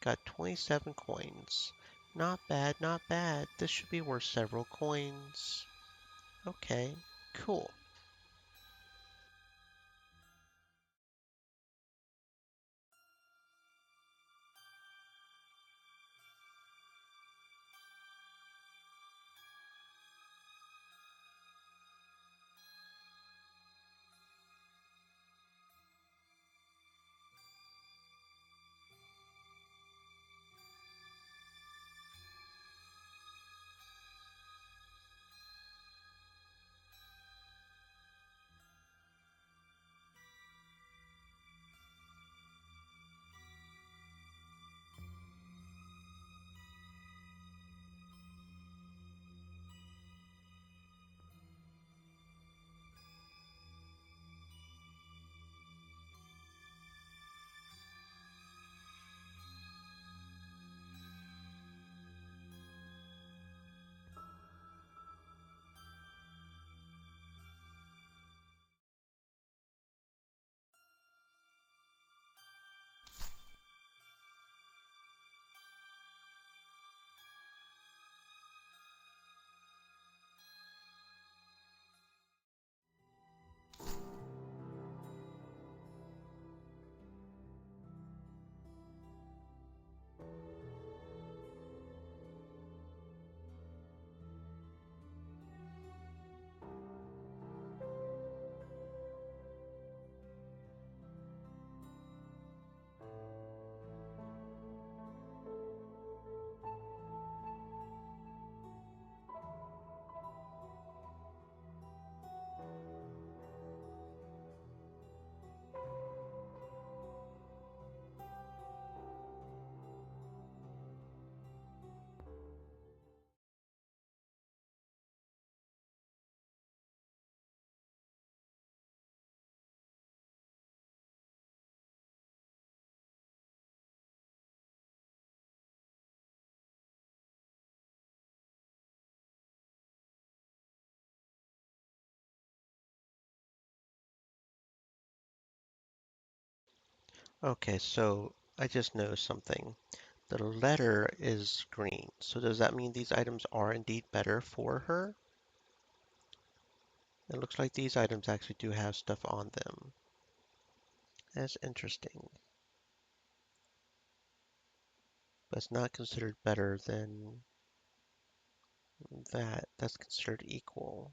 Got 27 coins. Not bad, not bad. This should be worth several coins. Okay, cool. Okay, so I just noticed something. The letter is green. So does that mean these items are indeed better for her? It looks like these items actually do have stuff on them. That's interesting. But it's not considered better than that. That's considered equal.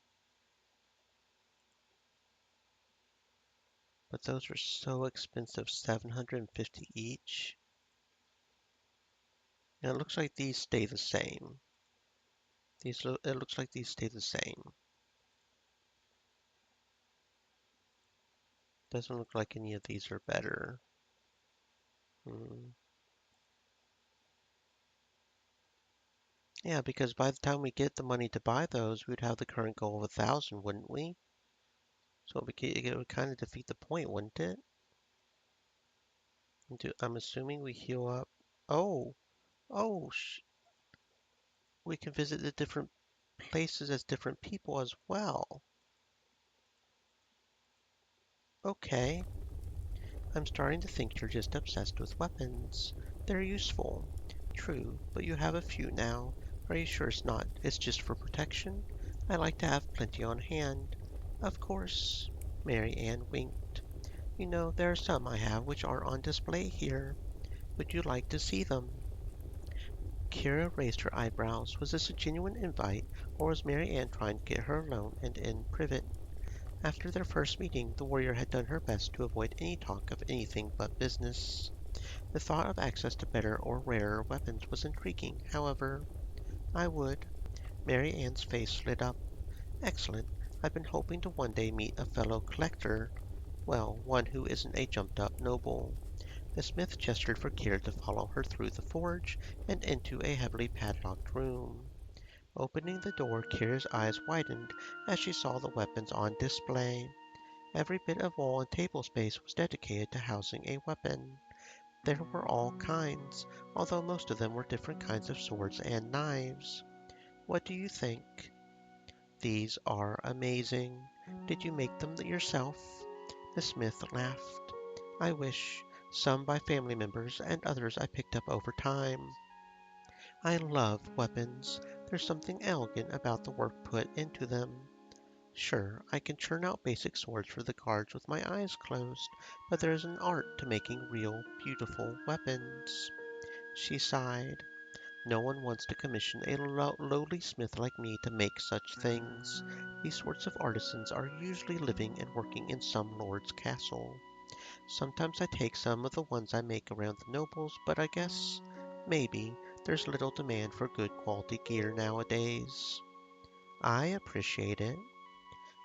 But those are so expensive, 750 each. And it looks like these stay the same. It looks like these stay the same. Doesn't look like any of these are better. Hmm. Yeah, because by the time we get the money to buy those, we'd have the current goal of 1,000, wouldn't we? So it would kind of defeat the point, wouldn't it? I'm assuming we heal up. Oh, oh, we can visit the different places as different people as well. Okay, I'm starting to think you're just obsessed with weapons. They're useful. True, but you have a few now. Are you sure it's just for protection? I like to have plenty on hand. Of course. Mary Ann winked. You know, there are some I have which aren't on display here. Would you like to see them? Kira raised her eyebrows. Was this a genuine invite, or was Mary Ann trying to get her alone and in privet? After their first meeting, the warrior had done her best to avoid any talk of anything but business. The thought of access to better or rarer weapons was intriguing, however. I would. Mary Ann's face lit up. Excellent. I've been hoping to one day meet a fellow collector. Well, one who isn't a jumped-up noble. The smith gestured for Kira to follow her through the forge and into a heavily padlocked room. Opening the door, Kira's eyes widened as she saw the weapons on display. Every bit of wall and table space was dedicated to housing a weapon. There were all kinds, although most of them were different kinds of swords and knives. What do you think? These are amazing. Did you make them yourself? The smith laughed. I wish. Some by family members and others I picked up over time. I love weapons. There's something elegant about the work put into them. Sure, I can churn out basic swords for the guards with my eyes closed, but there's an art to making real, beautiful weapons. She sighed. No one wants to commission a lowly smith like me to make such things. These sorts of artisans are usually living and working in some lord's castle. Sometimes I take some of the ones I make around the nobles, but I guess, maybe, there's little demand for good quality gear nowadays. I appreciate it.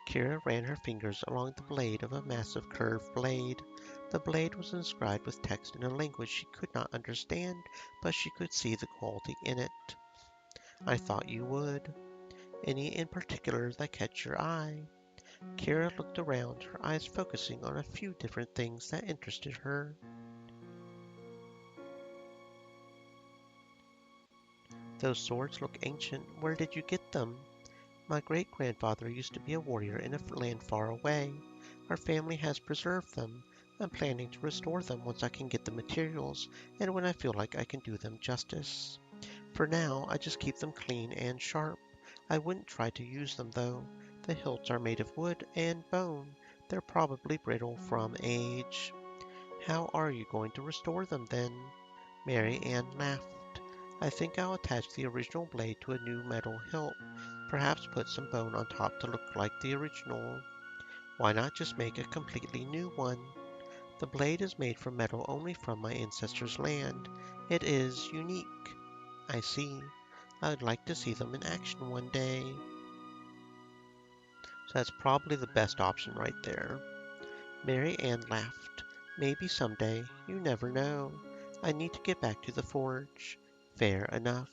Kira ran her fingers along the blade of a massive curved blade. The blade was inscribed with text in a language she could not understand, but she could see the quality in it. I thought you would. Any in particular that catch your eye? Kira looked around, her eyes focusing on a few different things that interested her. Those swords look ancient. Where did you get them? My great-grandfather used to be a warrior in a land far away. Our family has preserved them. I'm planning to restore them once I can get the materials and when I feel like I can do them justice. For now, I just keep them clean and sharp. I wouldn't try to use them, though. The hilts are made of wood and bone. They're probably brittle from age. How are you going to restore them, then? Mary Ann laughed. I think I'll attach the original blade to a new metal hilt. Perhaps put some bone on top to look like the original. Why not just make a completely new one? The blade is made from metal only from my ancestors' land. It is unique. I see. I'd like to see them in action one day. So that's probably the best option right there. Mary Ann laughed. Maybe someday. You never know. I need to get back to the forge. Fair enough.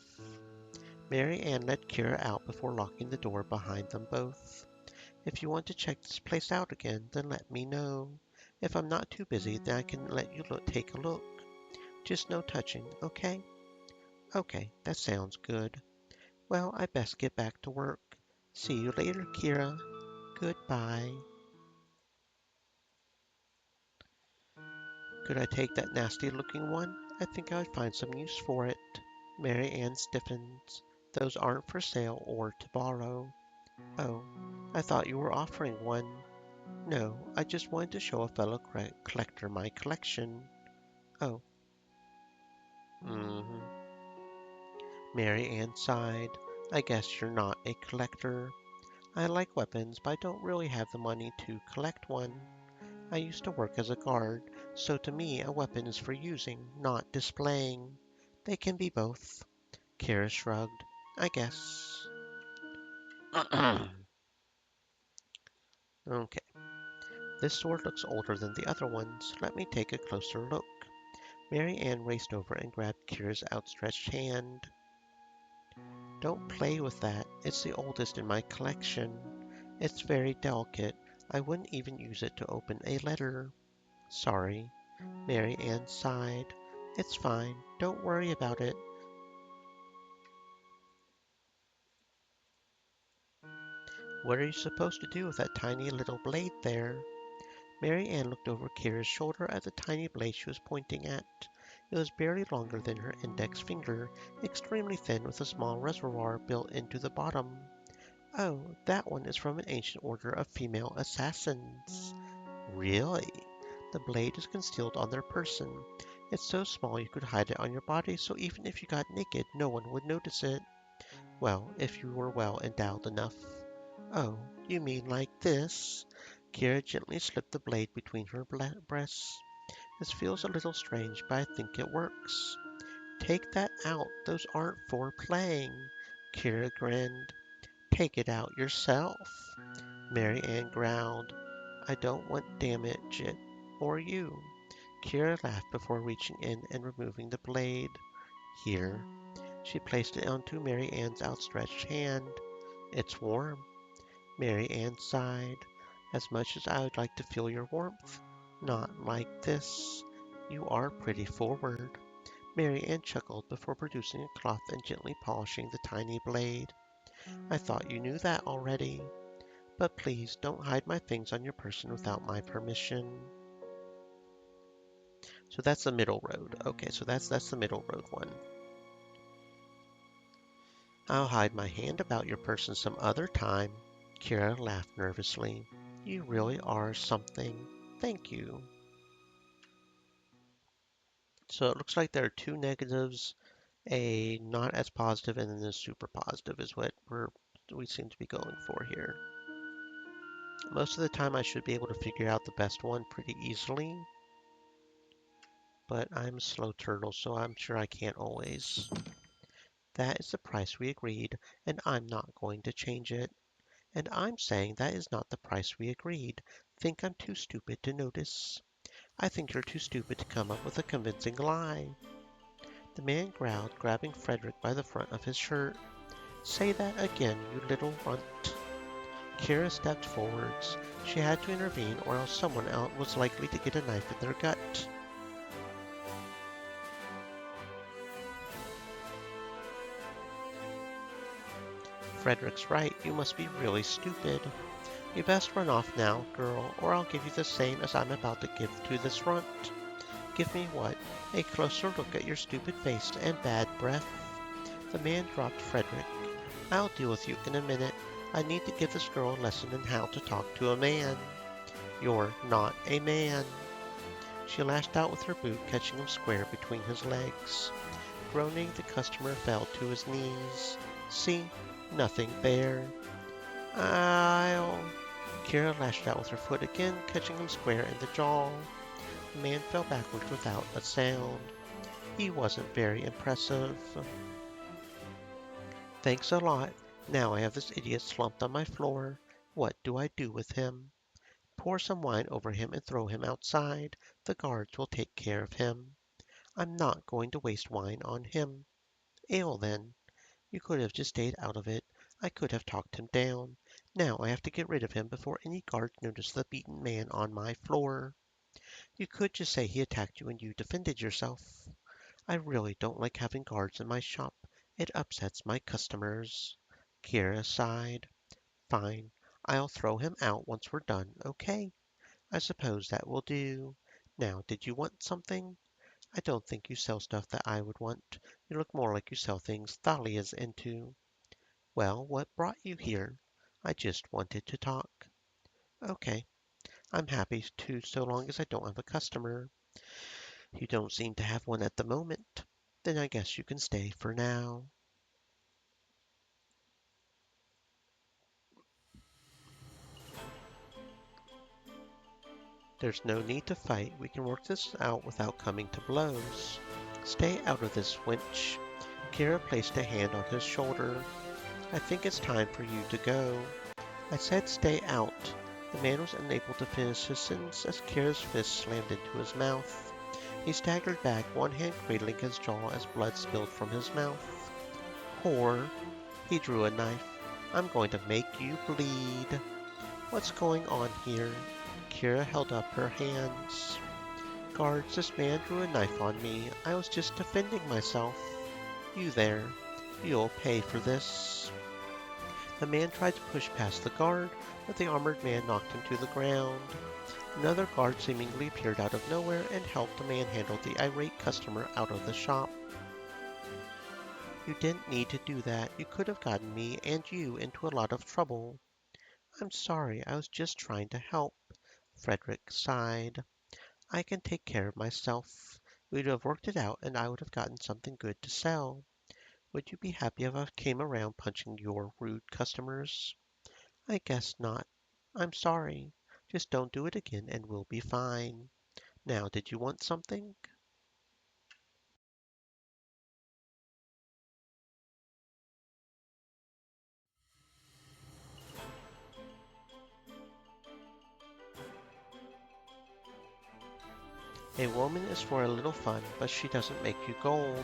Mary Ann let Kira out before locking the door behind them both. If you want to check this place out again, then let me know. If I'm not too busy, then I can let you take a look. Just no touching, okay? Okay, that sounds good. Well, I best get back to work. See you later, Kira. Goodbye. Could I take that nasty-looking one? I think I would find some use for it. Mary Ann stiffens. Those aren't for sale or to borrow. Oh, I thought you were offering one. No, I just wanted to show a fellow collector my collection. Oh, mm-hmm. Mary Ann sighed. I guess you're not a collector. I like weapons, but I don't really have the money to collect one. I used to work as a guard, so to me a weapon is for using, not displaying. They can be both. Kira shrugged. I guess. Okay, this sword looks older than the other ones. Let me take a closer look. Mary Ann raced over and grabbed Kira's outstretched hand. Don't play with that. It's the oldest in my collection. It's very delicate. I wouldn't even use it to open a letter. Sorry. Mary Ann sighed. It's fine. Don't worry about it. What are you supposed to do with that tiny little blade there? Mary Ann looked over Kira's shoulder at the tiny blade she was pointing at. It was barely longer than her index finger, extremely thin with a small reservoir built into the bottom. Oh, that one is from an ancient order of female assassins. Really? The blade is concealed on their person. It's so small you could hide it on your body, so even if you got naked, no one would notice it. Well, if you were well endowed enough. Oh, you mean like this? Kira gently slipped the blade between her breasts. This feels a little strange, but I think it works. Take that out. Those aren't for playing. Kira grinned. Take it out yourself. Mary Ann growled. I don't want to damage it. Or you. Kira laughed before reaching in and removing the blade. Here. She placed it onto Mary Ann's outstretched hand. It's warm. Mary Ann sighed. As much as I would like to feel your warmth, not like this. You are pretty forward. Mary Ann chuckled before producing a cloth and gently polishing the tiny blade. I thought you knew that already. But please don't hide my things on your person without my permission. So that's the middle road. Okay, so that's the middle road one. I'll hide my hand about your person some other time. Kira laughed nervously. You really are something. Thank you. So it looks like there are two negatives, a not as positive, and then a super positive is what we seem to be going for here. Most of the time I should be able to figure out the best one pretty easily, but I'm a slow turtle, so I'm sure I can't always. That is the price we agreed, and I'm not going to change it. And I'm saying that is not the price we agreed. Think I'm too stupid to notice. I think you're too stupid to come up with a convincing lie. The man growled, grabbing Frederick by the front of his shirt. Say that again, you little runt. Kira stepped forwards. She had to intervene, or else someone else was likely to get a knife in their gut. Frederick's right. You must be really stupid. You best run off now, girl, or I'll give you the same as I'm about to give to this runt. Give me what? A closer look at your stupid face and bad breath. The man dropped Frederick. I'll deal with you in a minute. I need to give this girl a lesson in how to talk to a man. You're not a man. She lashed out with her boot, catching him square between his legs. Groaning, the customer fell to his knees. See? Nothing there. I'll... Kira lashed out with her foot again, catching him square in the jaw. The man fell backwards without a sound. He wasn't very impressive. Thanks a lot. Now I have this idiot slumped on my floor. What do I do with him? Pour some wine over him and throw him outside. The guards will take care of him. I'm not going to waste wine on him. Ale, then. You could have just stayed out of it. I could have talked him down. Now I have to get rid of him before any guards notice the beaten man on my floor. You could just say he attacked you and you defended yourself. I really don't like having guards in my shop. It upsets my customers. Kira sighed. Fine. I'll throw him out once we're done, okay? I suppose that will do. Now, did you want something? I don't think you sell stuff that I would want. You look more like you sell things Thalia's into. Well, what brought you here? I just wanted to talk. Okay, I'm happy to so long as I don't have a customer. You don't seem to have one at the moment. Then I guess you can stay for now. There's no need to fight. We can work this out without coming to blows. Stay out of this, wench. Kira placed a hand on his shoulder. I think it's time for you to go. I said stay out. The man was unable to finish his sentence as Kira's fist slammed into his mouth. He staggered back, one hand cradling his jaw as blood spilled from his mouth. Whore. He drew a knife. I'm going to make you bleed. What's going on here? Kira held up her hands. Guards, this man drew a knife on me. I was just defending myself. You there. You'll pay for this. The man tried to push past the guard, but the armored man knocked him to the ground. Another guard seemingly appeared out of nowhere and helped the man handle the irate customer out of the shop. You didn't need to do that. You could have gotten me and you into a lot of trouble. I'm sorry, I was just trying to help. Frederick sighed. I can take care of myself. We'd have worked it out and I would have gotten something good to sell. Would you be happy if I came around punching your rude customers? I guess not. I'm sorry. Just don't do it again and we'll be fine. Now, did you want something? A woman is for a little fun, but she doesn't make you gold.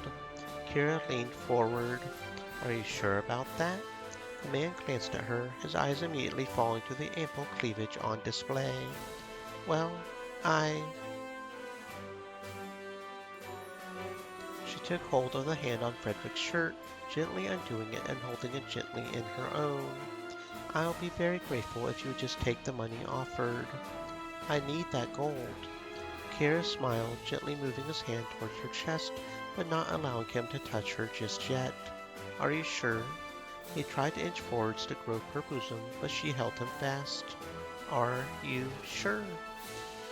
Kira leaned forward. Are you sure about that? The man glanced at her, his eyes immediately falling to the ample cleavage on display. Well, I... She took hold of the hand on Frederick's shirt, gently undoing it and holding it gently in her own. I'll be very grateful if you would just take the money offered. I need that gold. Kira smiled, gently moving his hand towards her chest, but not allowing him to touch her just yet. Are you sure? He tried to inch forwards to grope her bosom, but she held him fast. Are you sure?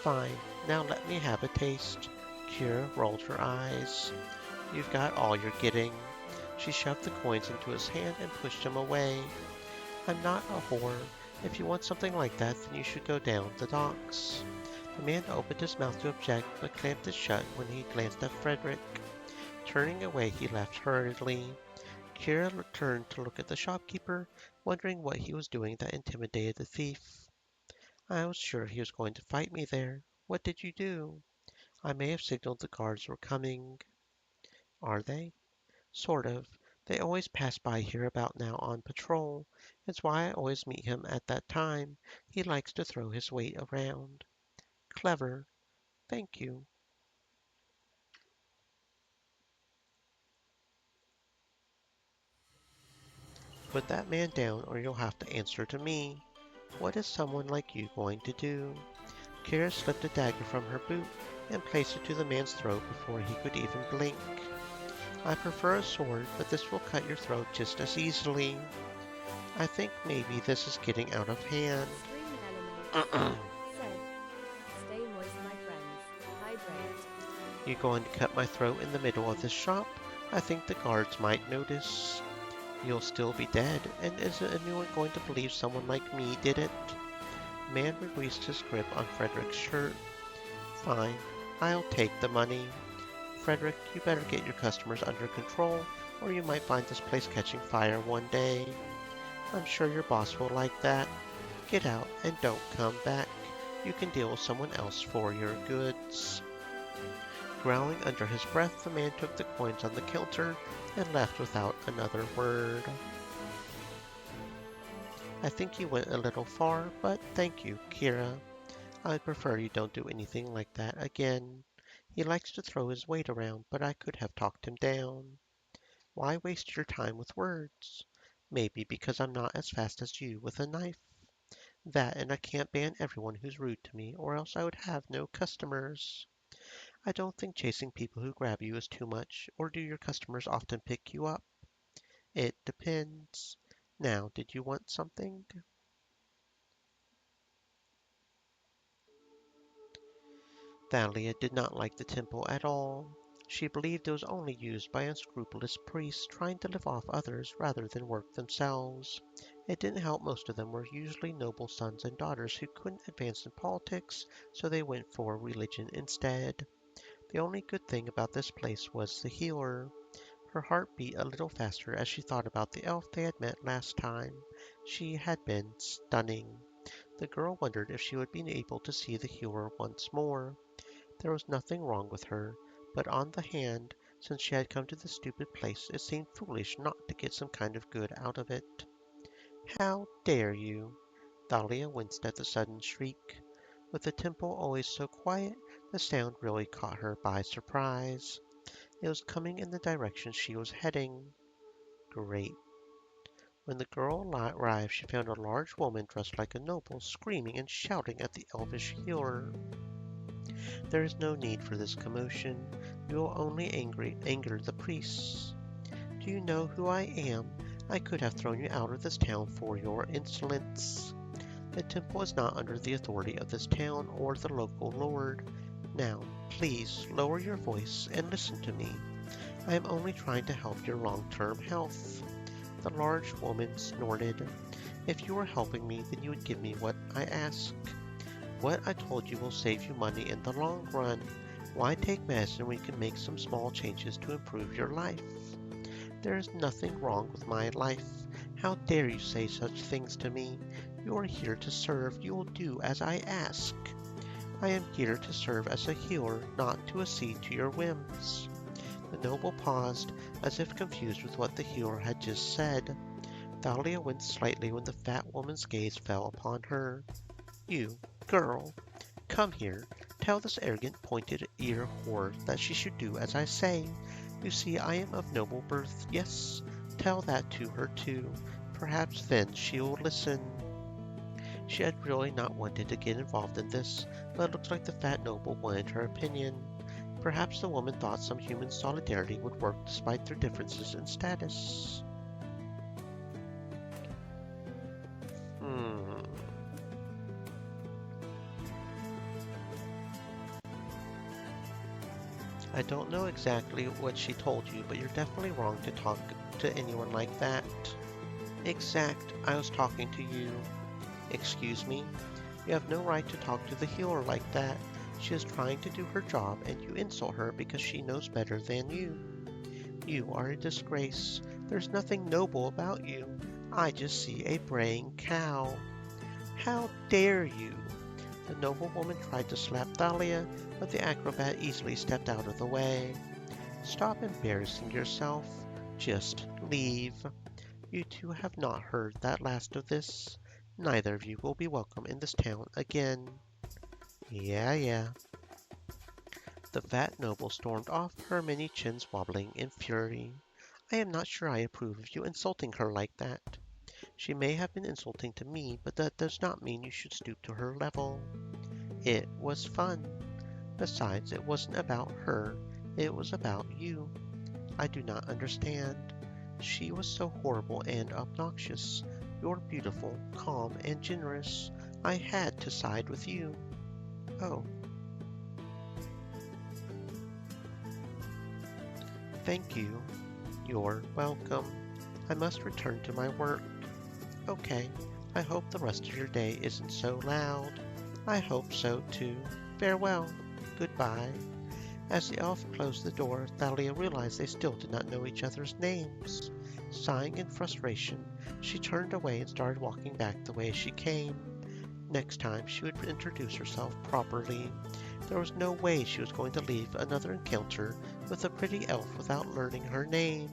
Fine, now let me have a taste. Kira rolled her eyes. You've got all you're getting. She shoved the coins into his hand and pushed him away. I'm not a whore. If you want something like that, then you should go down the docks. The man opened his mouth to object, but clamped it shut when he glanced at Frederick. Turning away, he left hurriedly. Kira turned to look at the shopkeeper, wondering what he was doing that intimidated the thief. I was sure he was going to fight me there. What did you do? I may have signaled the guards were coming. Are they? Sort of. They always pass by here about now on patrol. It's why I always meet him at that time. He likes to throw his weight around. Clever. Thank you. Put that man down or you'll have to answer to me. What is someone like you going to do? Kira slipped a dagger from her boot and placed it to the man's throat before he could even blink. I prefer a sword, but this will cut your throat just as easily. I think maybe this is getting out of hand. Extreme element said, stay moist, my friends. Hydrate. You going to cut my throat in the middle of this shop? I think the guards might notice. You'll still be dead, and isn't anyone going to believe someone like me did it? The man released his grip on Frederick's shirt. Fine, I'll take the money. Frederick, you better get your customers under control, or you might find this place catching fire one day. I'm sure your boss will like that. Get out and don't come back. You can deal with someone else for your goods. Growling under his breath, the man took the coins on the counter and left without another word. I think you went a little far, but thank you, Kira. I'd prefer you don't do anything like that again. He likes to throw his weight around, but I could have talked him down. Why waste your time with words? Maybe because I'm not as fast as you with a knife. That and I can't ban everyone who's rude to me, or else I would have no customers. I don't think chasing people who grab you is too much, or do your customers often pick you up? It depends. Now, did you want something? Thalia did not like the temple at all. She believed it was only used by unscrupulous priests trying to live off others rather than work themselves. It didn't help most of them were usually noble sons and daughters who couldn't advance in politics, so they went for religion instead. The only good thing about this place was the healer. Her heart beat a little faster as she thought about the elf they had met last time. She had been stunning. The girl wondered if she would be able to see the healer once more. There was nothing wrong with her, but on the hand, since she had come to this stupid place, it seemed foolish not to get some kind of good out of it. How dare you! Thalia winced at the sudden shriek. With the temple always so quiet, the sound really caught her by surprise. It was coming in the direction she was heading. Great. When the girl arrived, she found a large woman dressed like a noble, screaming and shouting at the elvish healer. There is no need for this commotion. You will only anger the priests. Do you know who I am? I could have thrown you out of this town for your insolence. The temple is not under the authority of this town or the local lord. Now, please lower your voice and listen to me. I am only trying to help your long-term health. The large woman snorted. If you were helping me, then you would give me what I ask. What I told you will save you money in the long run. Why take medicine when you can make some small changes to improve your life? There is nothing wrong with my life. How dare you say such things to me? You are here to serve. You will do as I ask. I am here to serve as a healer, not to accede to your whims. The noble paused, as if confused with what the healer had just said. Thalia winced slightly when the fat woman's gaze fell upon her. You, girl, come here. Tell this arrogant, pointed-ear whore that she should do as I say. You see, I am of noble birth, yes. Tell that to her, too. Perhaps then she will listen. She had really not wanted to get involved in this, but it looked like the fat noble wanted her opinion. Perhaps the woman thought some human solidarity would work despite their differences in status. Hmm. I don't know exactly what she told you, but you're definitely wrong to talk to anyone like that. Exact, I was talking to you. Excuse me? You have no right to talk to the healer like that. She is trying to do her job, and you insult her because she knows better than you. You are a disgrace. There's nothing noble about you. I just see a braying cow. How dare you! The noblewoman tried to slap Thalia, but the acrobat easily stepped out of the way. Stop embarrassing yourself. Just leave. You two have not heard that last of this. Neither of you will be welcome in this town again. Yeah, yeah. The fat noble stormed off, her many chins wobbling in fury. I am not sure I approve of you insulting her like that. She may have been insulting to me, but that does not mean you should stoop to her level. It was fun. Besides, it wasn't about her. It was about you. I do not understand. She was so horrible and obnoxious. You're beautiful, calm, and generous. I had to side with you. Oh, thank you. You're welcome. I must return to my work. Okay, I hope the rest of your day isn't so loud. I hope so too. Farewell. Goodbye. As the elf closed the door, Thalia realized they still did not know each other's names. Sighing in frustration, she turned away and started walking back the way she came. Next time, she would introduce herself properly. There was no way she was going to leave another encounter with a pretty elf without learning her name.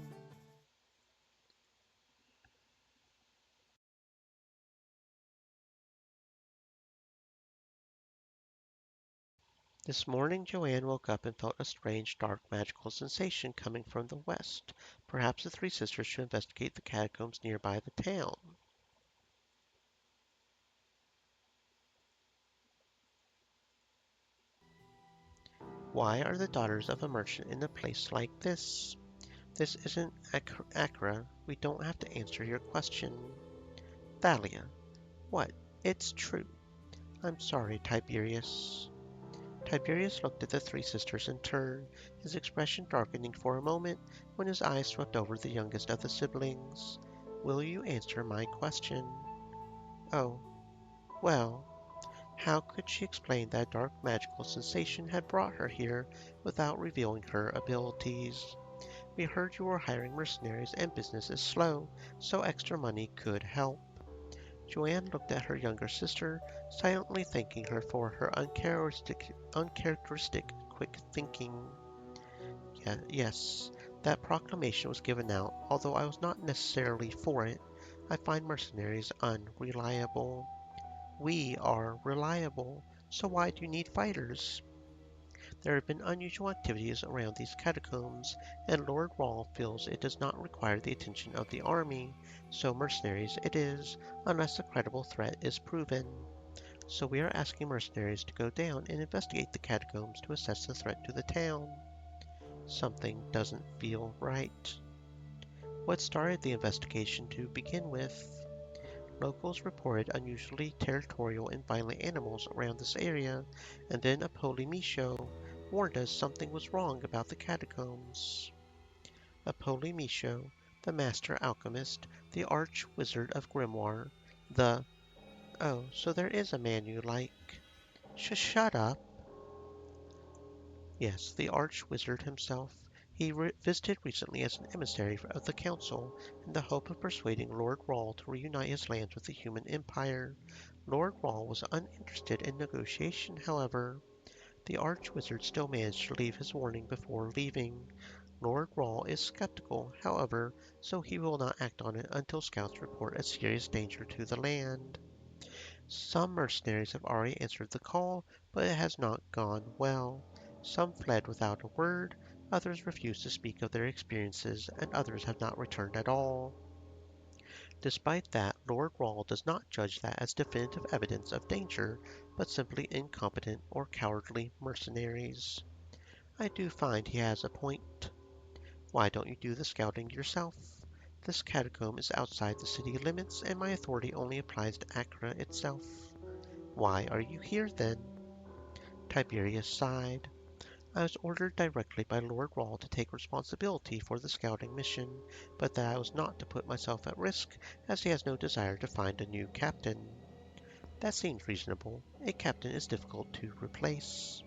This morning Joanne woke up and felt a strange, dark, magical sensation coming from the west. Perhaps the three sisters should investigate the catacombs nearby the town. Why are the daughters of a merchant in a place like this? This isn't Accra. We don't have to answer your question. Thalia. What? It's true. I'm sorry, Tiberius. Tiberius looked at the three sisters in turn, his expression darkening for a moment when his eyes swept over the youngest of the siblings. Will you answer my question? Oh, well, how could she explain that dark magical sensation had brought her here without revealing her abilities? We heard you were hiring mercenaries and business is slow, so extra money could help. Joanne looked at her younger sister, silently thanking her for her uncharacteristic quick thinking. Yes, that proclamation was given out, although I was not necessarily for it. I find mercenaries unreliable. We are reliable, so why do you need fighters? There have been unusual activities around these catacombs, and Lord Rawl feels it does not require the attention of the army, so mercenaries it is, unless a credible threat is proven. So we are asking mercenaries to go down and investigate the catacombs to assess the threat to the town. Something doesn't feel right. What started the investigation to begin with? Locals reported unusually territorial and violent animals around this area, and then a Polymisho warned us something was wrong about the catacombs. A Polymisho, the master alchemist, the arch-wizard of Grimoire, the... Oh, so there is a man you like. Shut up. Yes, the arch-wizard himself. He visited recently as an emissary of the council in the hope of persuading Lord Rawl to reunite his lands with the human empire. Lord Rawl was uninterested in negotiation, however. The arch-wizard still managed to leave his warning before leaving. Lord Rawl is skeptical, however, so he will not act on it until scouts report a serious danger to the land. Some mercenaries have already answered the call, but it has not gone well. Some fled without a word, others refused to speak of their experiences, and others have not returned at all. Despite that, Lord Rawl does not judge that as definitive evidence of danger, but simply incompetent or cowardly mercenaries. I do find he has a point. Why don't you do the scouting yourself? This catacomb is outside the city limits, and my authority only applies to Accra itself. Why are you here, then? Tiberius sighed. I was ordered directly by Lord Rawl to take responsibility for the scouting mission, but that I was not to put myself at risk, as he has no desire to find a new captain. That seems reasonable. A captain is difficult to replace.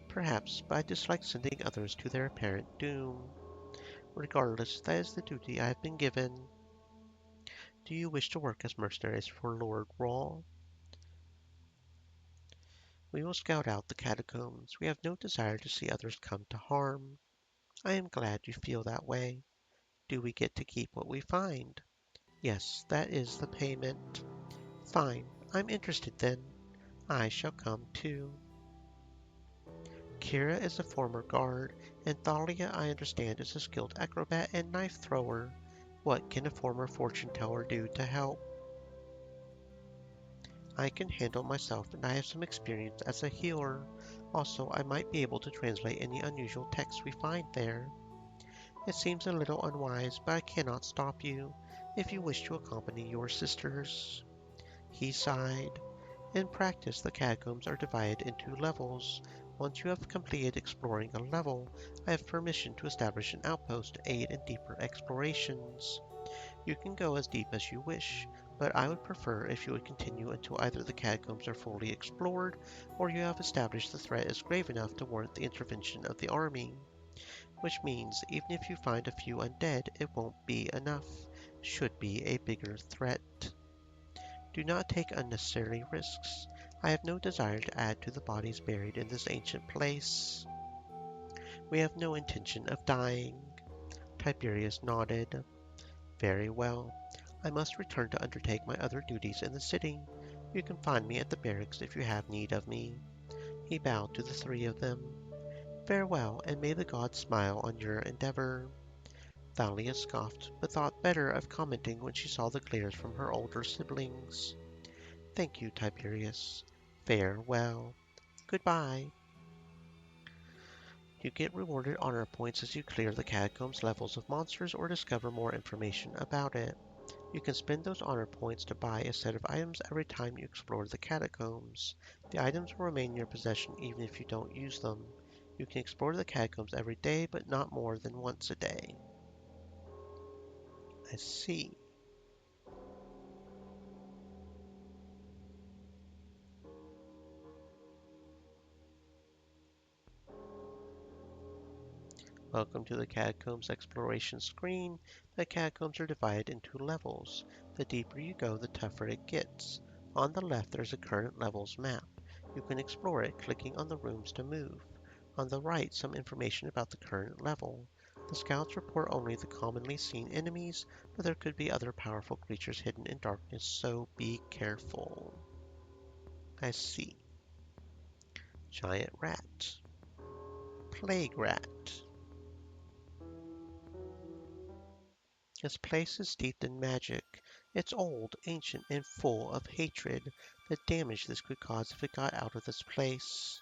Perhaps, but I dislike sending others to their apparent doom. Regardless, that is the duty I have been given. Do you wish to work as mercenaries for Lord Rawl? We will scout out the catacombs. We have no desire to see others come to harm. I am glad you feel that way. Do we get to keep what we find? Yes, that is the payment. Fine, I'm interested then. I shall come too. Kira is a former guard, and Thalia, I understand, is a skilled acrobat and knife thrower. What can a former fortune teller do to help? I can handle myself, and I have some experience as a healer. Also, I might be able to translate any unusual texts we find there. It seems a little unwise, but I cannot stop you, if you wish to accompany your sisters. He sighed. In practice, the catacombs are divided into levels. Once you have completed exploring a level, I have permission to establish an outpost to aid in deeper explorations. You can go as deep as you wish, but I would prefer if you would continue until either the catacombs are fully explored, or you have established the threat is grave enough to warrant the intervention of the army. Which means, even if you find a few undead, it won't be enough. Should be a bigger threat. Do not take unnecessary risks. I have no desire to add to the bodies buried in this ancient place. We have no intention of dying. Tiberius nodded. Very well. I must return to undertake my other duties in the city. You can find me at the barracks if you have need of me. He bowed to the three of them. Farewell, and may the gods smile on your endeavor. Thalia scoffed, but thought better of commenting when she saw the glares from her older siblings. Thank you, Tiberius. Farewell. Goodbye. You get rewarded honor points as you clear the catacombs levels of monsters or discover more information about it. You can spend those honor points to buy a set of items every time you explore the catacombs. The items will remain in your possession even if you don't use them. You can explore the catacombs every day, but not more than once a day. I see. Welcome to the Catacombs exploration screen. The catacombs are divided into levels. The deeper you go, the tougher it gets. On the left, there's a current levels map. You can explore it clicking on the rooms to move. On the right, some information about the current level. The scouts report only the commonly seen enemies, but there could be other powerful creatures hidden in darkness, so be careful. I see. Giant rat. Plague rat. This place is steeped in magic. It's old, ancient, and full of hatred. The damage this could cause if it got out of this place.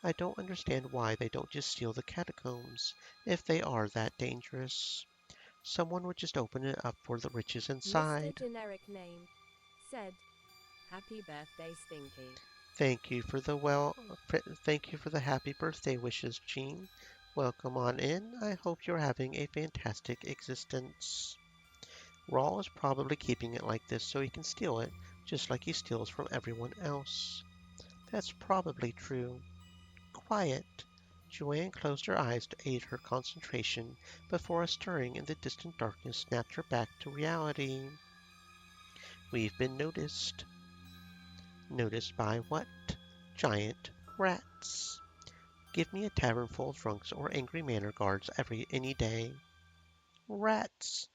I don't understand why they don't just steal the catacombs, if they are that dangerous. Someone would just open it up for the riches Mr. inside. Generic Name said, Happy birthday, Stinky. Thank you for thank you for the happy birthday wishes, Jean. Welcome on in. I hope you're having a fantastic existence. Rawl is probably keeping it like this so he can steal it, just like he steals from everyone else. That's probably true. Quiet! Joanne closed her eyes to aid her concentration before a stirring in the distant darkness snapped her back to reality. We've been noticed. Noticed by what? Giant rats. Give me a tavern full of drunks or angry manor guards any day. Rats!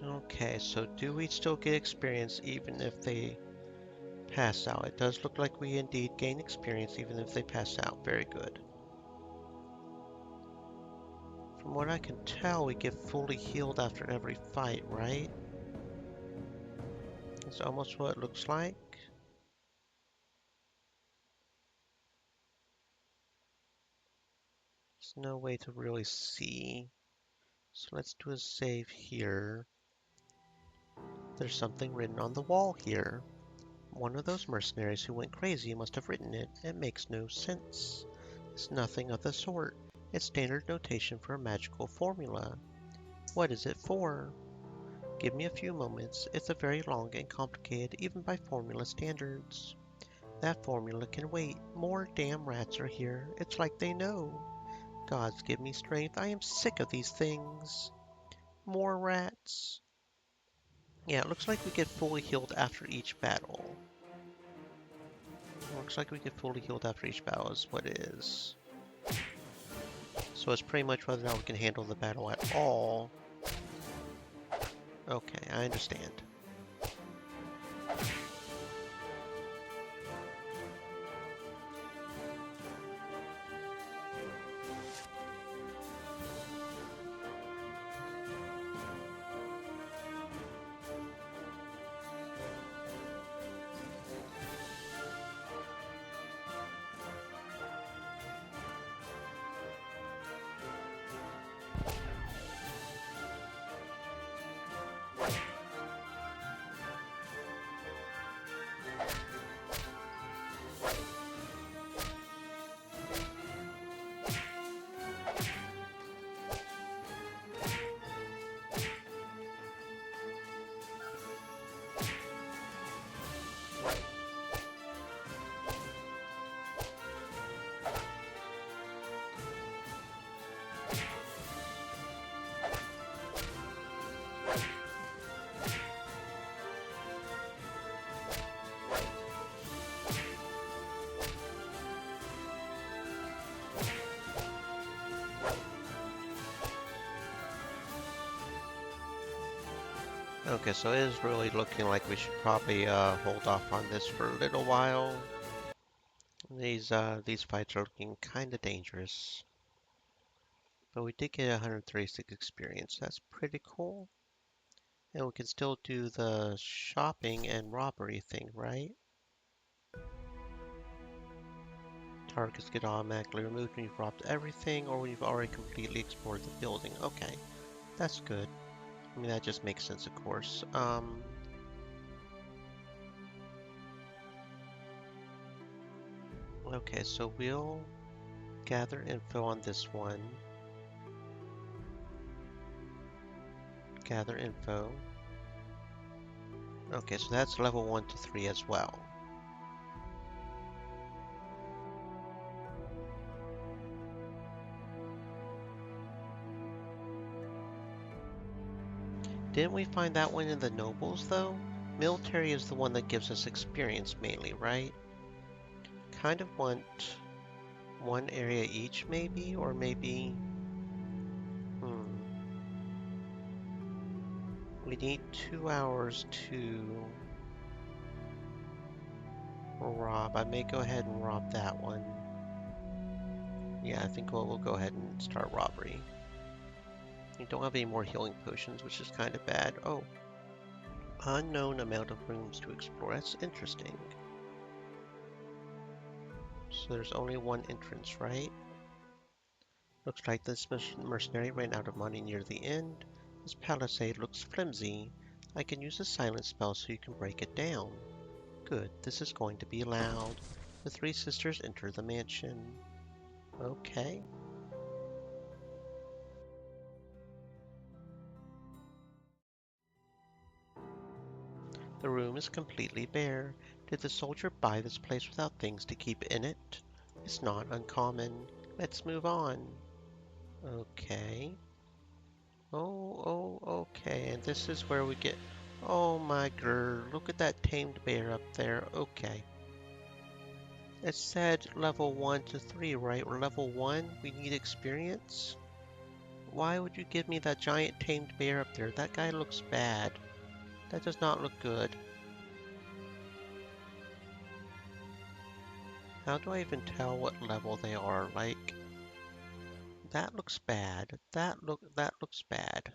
Okay, so do we still get experience even if they pass out? It does look like we indeed gain experience even if they pass out. Very good. From what I can tell, we get fully healed after every fight, right? That's almost what it looks like. There's no way to really see. So let's do a save here. There's something written on the wall here. One of those mercenaries who went crazy must have written it. It makes no sense. It's nothing of the sort. It's standard notation for a magical formula. What is it for? Give me a few moments. It's a very long and complicated, even by formula standards. That formula can wait. More damn rats are here. It's like they know. Gods give me strength. I am sick of these things. More rats. Yeah, it looks like we get fully healed after each battle. Looks like we get fully healed after each battle is what it is. So it's pretty much whether or not we can handle the battle at all. Okay, I understand. Okay, so it is really looking like we should probably hold off on this for a little while. These fights are looking kind of dangerous. But we did get 136 experience. That's pretty cool. And we can still do the shopping and robbery thing, right? Targets get automatically removed when you've robbed everything or when you've already completely explored the building. Okay, that's good. I mean, that just makes sense, of course. Okay, so we'll gather info on this one. Gather info. Okay, so that's level 1 to 3 as well. Didn't we find that one in the nobles, though? Military is the one that gives us experience mainly, right? Kind of want one area each, maybe? Or maybe... We need 2 hours to rob. I may go ahead and rob that one. Yeah, I think we'll go ahead and start robbery. We don't have any more healing potions, which is kind of bad. Oh, unknown amount of rooms to explore. That's interesting. So there's only one entrance, right? Looks like this mercenary ran out of money near the end. This palisade looks flimsy. I can use a silent spell so you can break it down. Good, this is going to be loud. The three sisters enter the mansion. Okay. The room is completely bare. Did the soldier buy this place without things to keep in it? It's not uncommon. Let's move on. Okay. Okay. And this is where we get... Oh my grr, look at that tamed bear up there. Okay. It said level 1 to 3, right? Or level 1, we need experience? Why would you give me that giant tamed bear up there? That guy looks bad. That does not look good. How do I even tell what level they are? Like, that looks bad. That looks bad.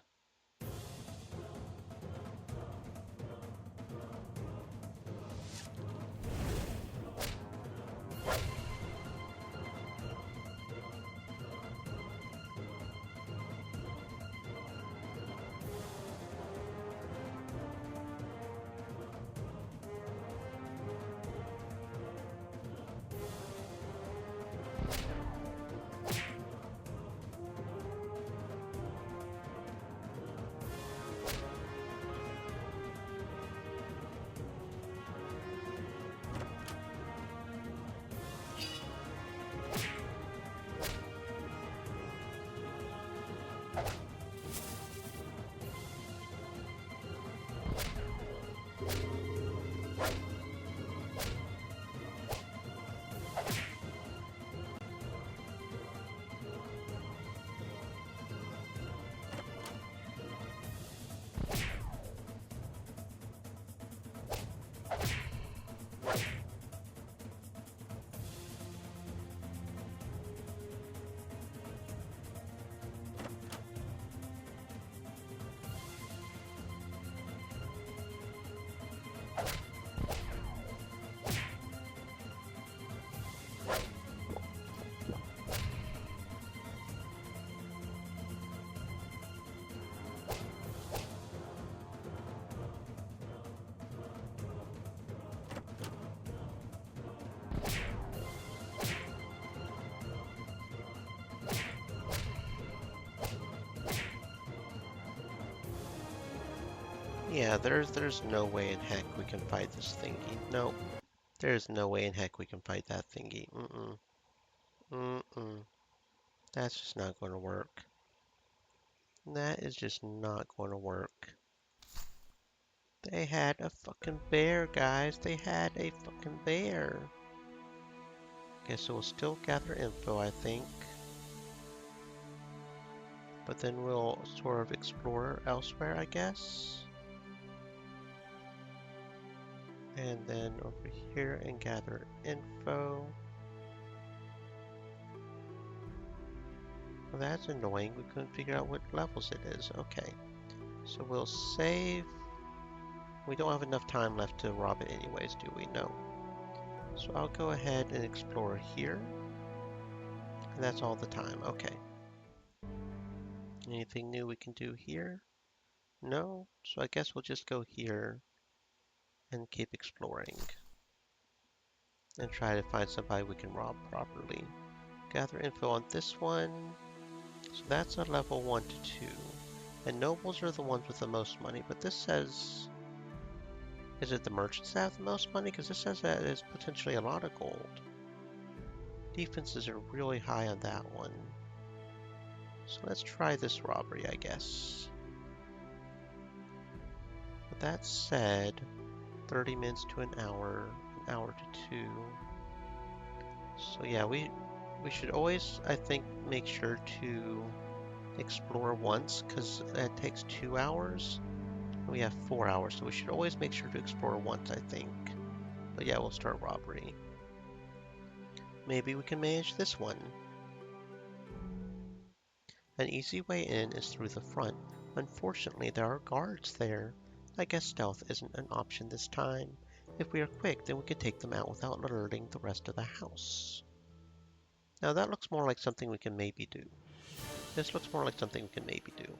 Yeah, there's no way in heck we can fight this thingy. Nope. There's no way in heck we can fight that thingy. Mm-mm. Mm-mm. That's just not going to work. That is just not going to work. They had a fucking bear, guys. They had a fucking bear. Okay, so we'll still gather info, I think. But then we'll sort of explore elsewhere, I guess. And then over here and gather info. Well, that's annoying. We couldn't figure out what levels it is. Okay. So we'll save. We don't have enough time left to rob it anyways, do we? No. So I'll go ahead and explore here. And that's all the time. Okay. Anything new we can do here? No. So I guess we'll just go here and keep exploring. And try to find somebody we can rob properly. Gather info on this one. So that's a level 1 to 2. And nobles are the ones with the most money, but this says... Is it the merchants that have the most money? Because this says that it's potentially a lot of gold. Defenses are really high on that one. So let's try this robbery, I guess. With that said, 30 minutes to an hour to 2. So yeah, we should always, I think, make sure to explore once, because it takes 2 hours. We have 4 hours, so we should always make sure to explore once, I think. But yeah, we'll start robbery. Maybe we can manage this one. An easy way in is through the front. Unfortunately, there are guards there. I guess stealth isn't an option this time. If we are quick, then we can take them out without alerting the rest of the house. Now that looks more like something we can maybe do. This looks more like something we can maybe do.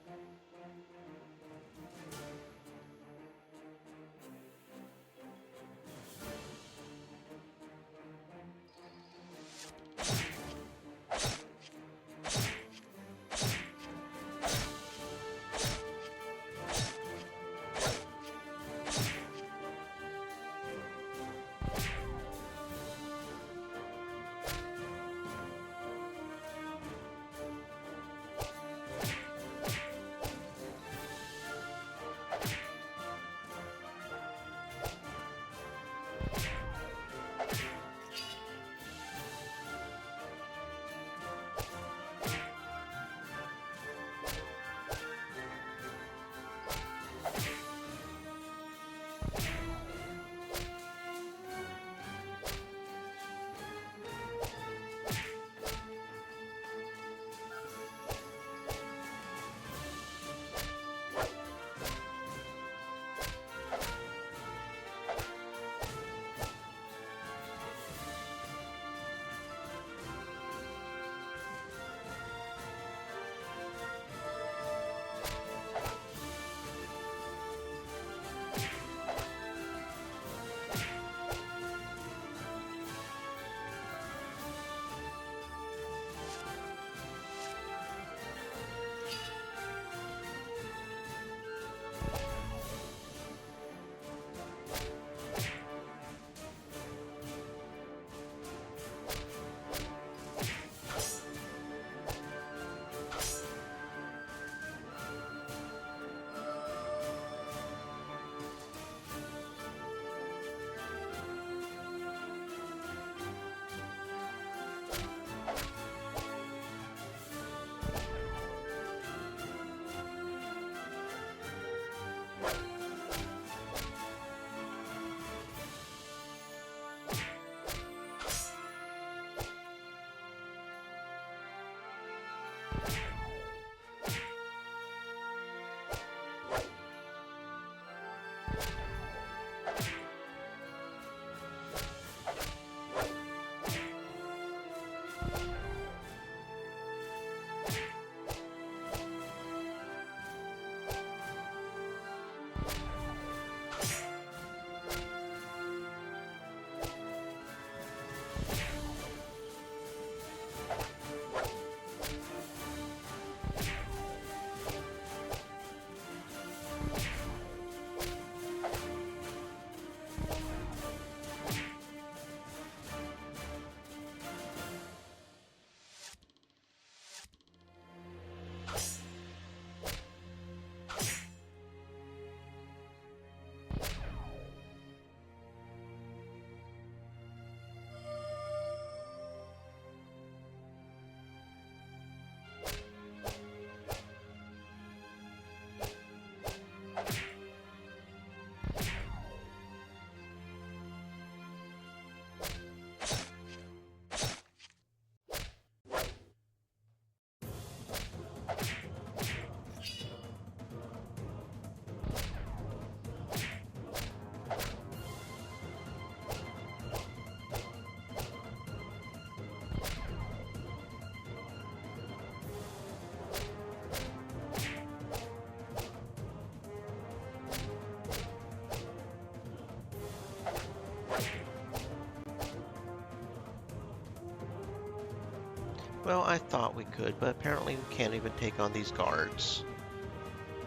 Well, I thought we could, but apparently we can't even take on these guards.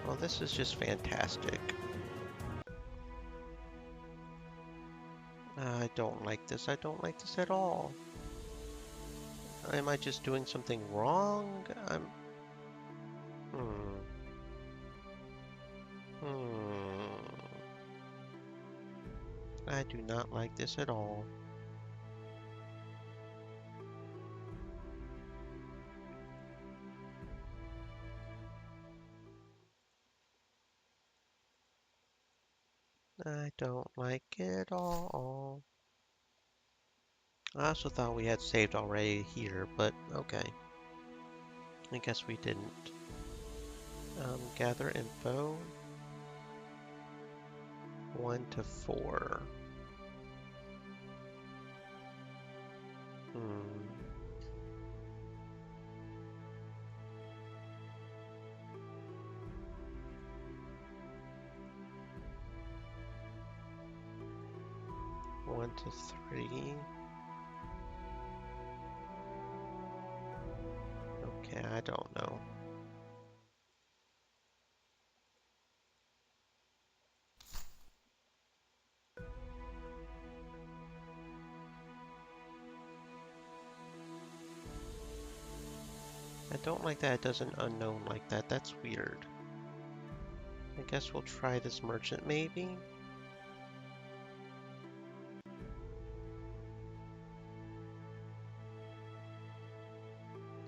Well, this is just fantastic. I don't like this. I don't like this at all. Am I just doing something wrong? Hmm. Hmm. I do not like this at all. I don't like it at all. I also thought we had saved already here, but okay. I guess we didn't. Gather info. 1 to 4. Hmm. One to 3. Okay, I don't know. I don't like that it does an unknown like that. That's weird. I guess we'll try this merchant maybe?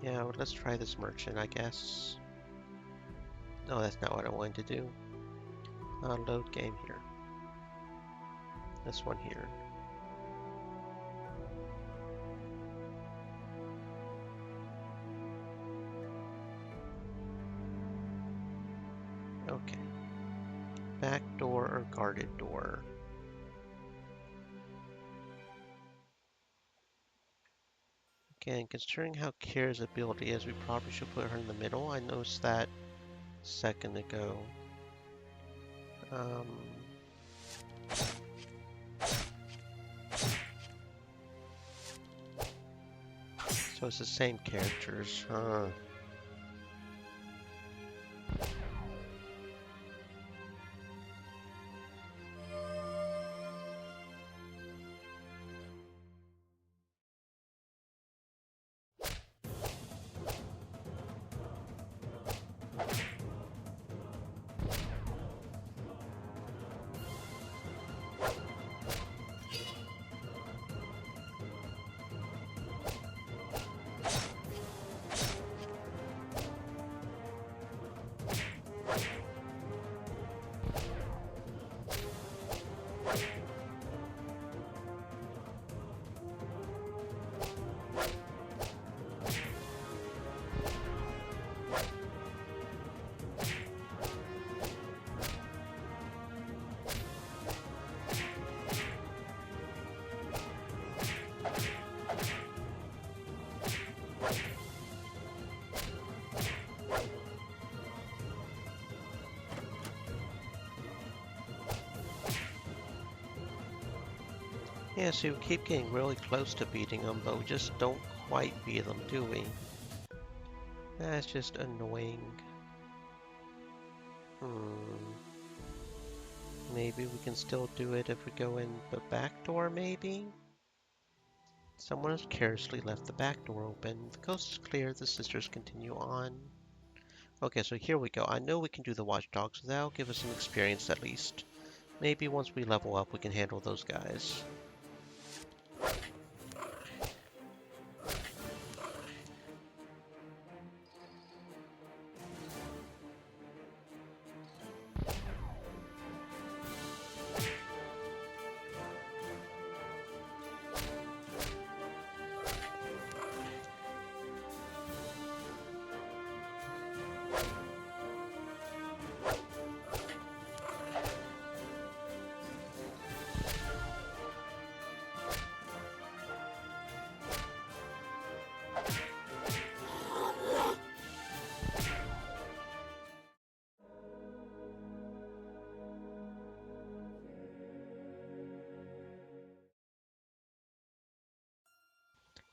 Yeah, well, let's try this merchant, I guess. No, that's not what I wanted to do. Load game here. This one here. Okay. Back door or guarded door? Again, considering how Kira's ability is, we probably should put her in the middle. I noticed that a second ago. Um, so it's the same characters, huh? Yeah, see, we keep getting really close to beating them, but we just don't quite beat them, do we? That's just annoying. Hmm. Maybe we can still do it if we go in the back door, maybe? Someone has carelessly left the back door open. The coast is clear. The sisters continue on. Okay, so here we go. I know we can do the watchdogs. That'll give us some experience at least. Maybe once we level up, we can handle those guys.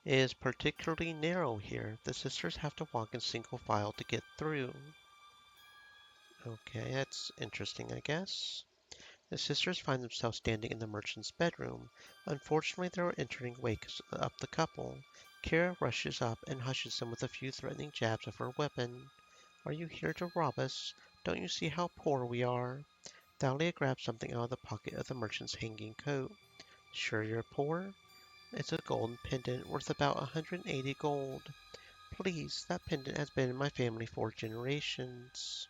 is particularly narrow here. The sisters have to walk in single file to get through. Okay, that's interesting, I guess. The sisters find themselves standing in the merchant's bedroom. Unfortunately, they are entering wakes up the couple. Kara rushes up and hushes them with a few threatening jabs of her weapon. Are you here to rob us? Don't you see how poor we are? Thalia grabs something out of the pocket of the merchant's hanging coat. Sure you're poor? It's a golden pendant worth about 180 gold. Please, that pendant has been in my family for generations.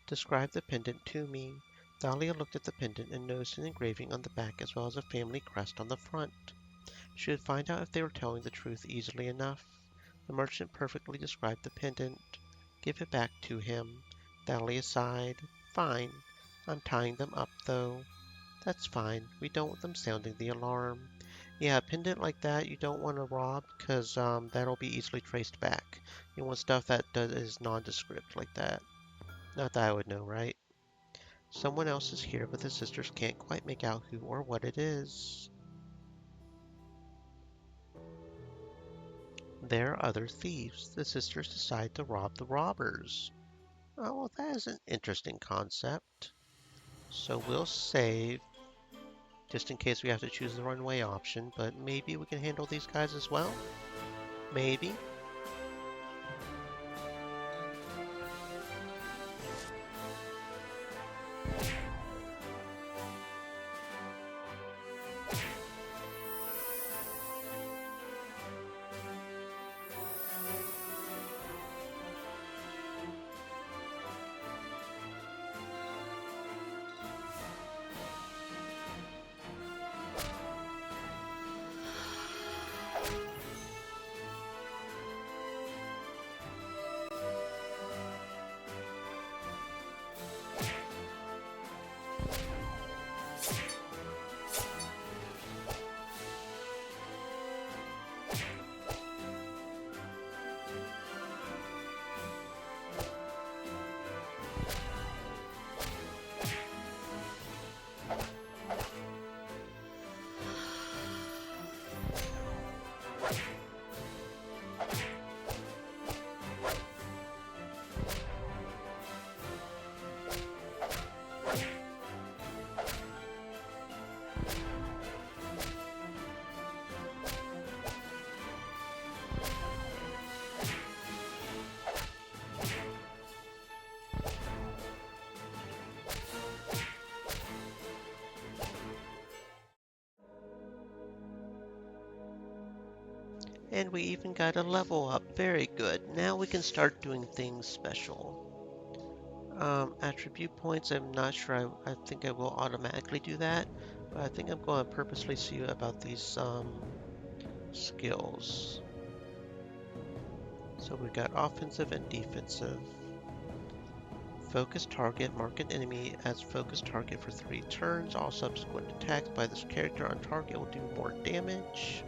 Describe the pendant to me. Thalia looked at the pendant and noticed an engraving on the back as well as a family crest on the front. She would find out if they were telling the truth easily enough. The merchant perfectly described the pendant. Give it back to him. Thalia sighed. Fine. I'm tying them up, though. That's fine. We don't want them sounding the alarm. Yeah, a pendant like that you don't want to rob because that'll be easily traced back. You want stuff that is nondescript like that. Not that I would know, right? Someone else is here, but the sisters can't quite make out who or what it is. There are other thieves. The sisters decide to rob the robbers. Oh, well, that is an interesting concept. So we'll save, just in case we have to choose the runway option, but maybe we can handle these guys as well? Maybe. And we even got a level up. Very good. Now we can start doing things special. Attribute points, I'm not sure. I think I will automatically do that. But I think I'm going to purposely see about these skills. So we've got offensive and defensive. Focus target. Mark an enemy as focus target for 3 turns. All subsequent attacks by this character on target will do more damage.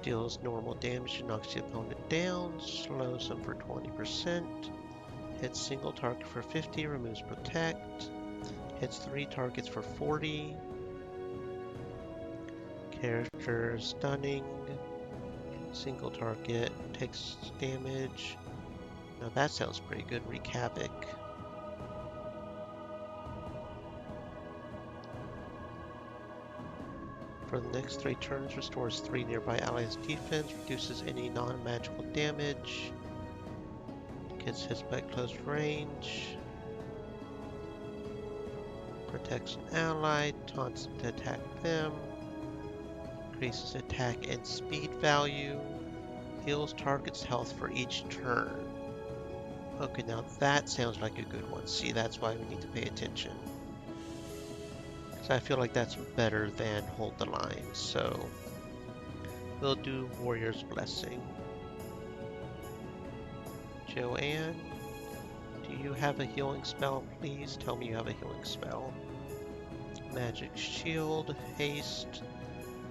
Deals normal damage and knocks the opponent down. Slows them for 20%. Hits single target for 50. Removes protect. Hits 3 targets for 40. Character stunning. Single target. Takes damage. Now that sounds pretty good. Wreak havoc. For the next 3 turns, restores 3 nearby allies' defense, reduces any non-magical damage, gets hits by close range, protects an ally, taunts them to attack them, increases attack and speed value, heals target's health for each turn. Okay, now that sounds like a good one. See, that's why we need to pay attention. So I feel like that's better than hold the line, so we'll do Warrior's Blessing. Joanne, do you have a healing spell? Please tell me you have a healing spell. Magic Shield, Haste,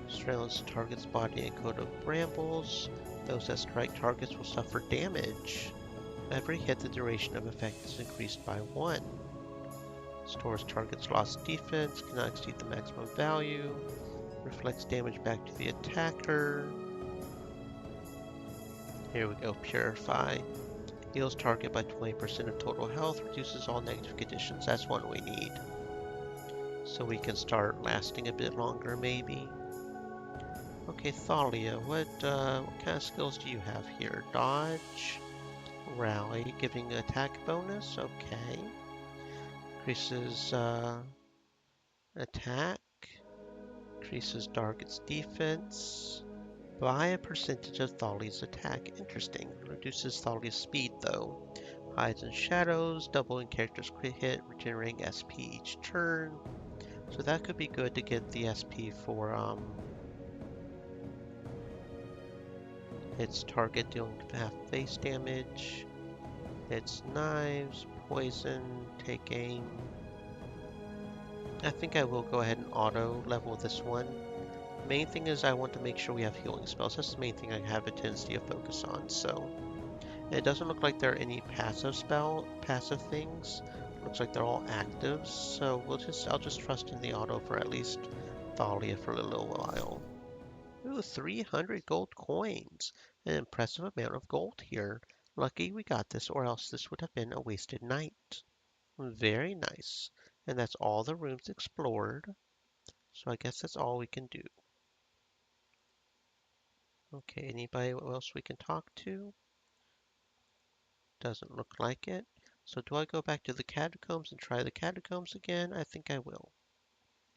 surrounds target's body and coat of brambles. Those that strike targets will suffer damage. Every hit, the duration of effect is increased by 1. Stores target's lost defense, cannot exceed the maximum value. Reflects damage back to the attacker. Here we go, Purify. Heals target by 20% of total health, reduces all negative conditions. That's one we need. So we can start lasting a bit longer, maybe. Okay, Thalia, what kind of skills do you have here? Dodge, Rally, giving attack bonus. Okay. Increases attack. Increases target's defense by a percentage of Thalia's attack. Interesting. Reduces Thalia's speed, though. Hides in shadows, doubling character's crit hit, regenerating SP each turn. So that could be good to get the SP for its target dealing half face damage. Its knives, poison, take aim. I think I will go ahead and auto level this one. Main thing is I want to make sure we have healing spells. That's the main thing I have a tendency to focus on. So it doesn't look like there are any passive things. It looks like they're all actives. So I'll just trust in the auto for at least Thalia for a little while. Ooh, 300 gold coins. An impressive amount of gold here. Lucky we got this, or else this would have been a wasted night. Very nice. And that's all the rooms explored. So I guess that's all we can do. Okay, anybody else we can talk to? Doesn't look like it. So do I go back to the catacombs and try the catacombs again? I think I will.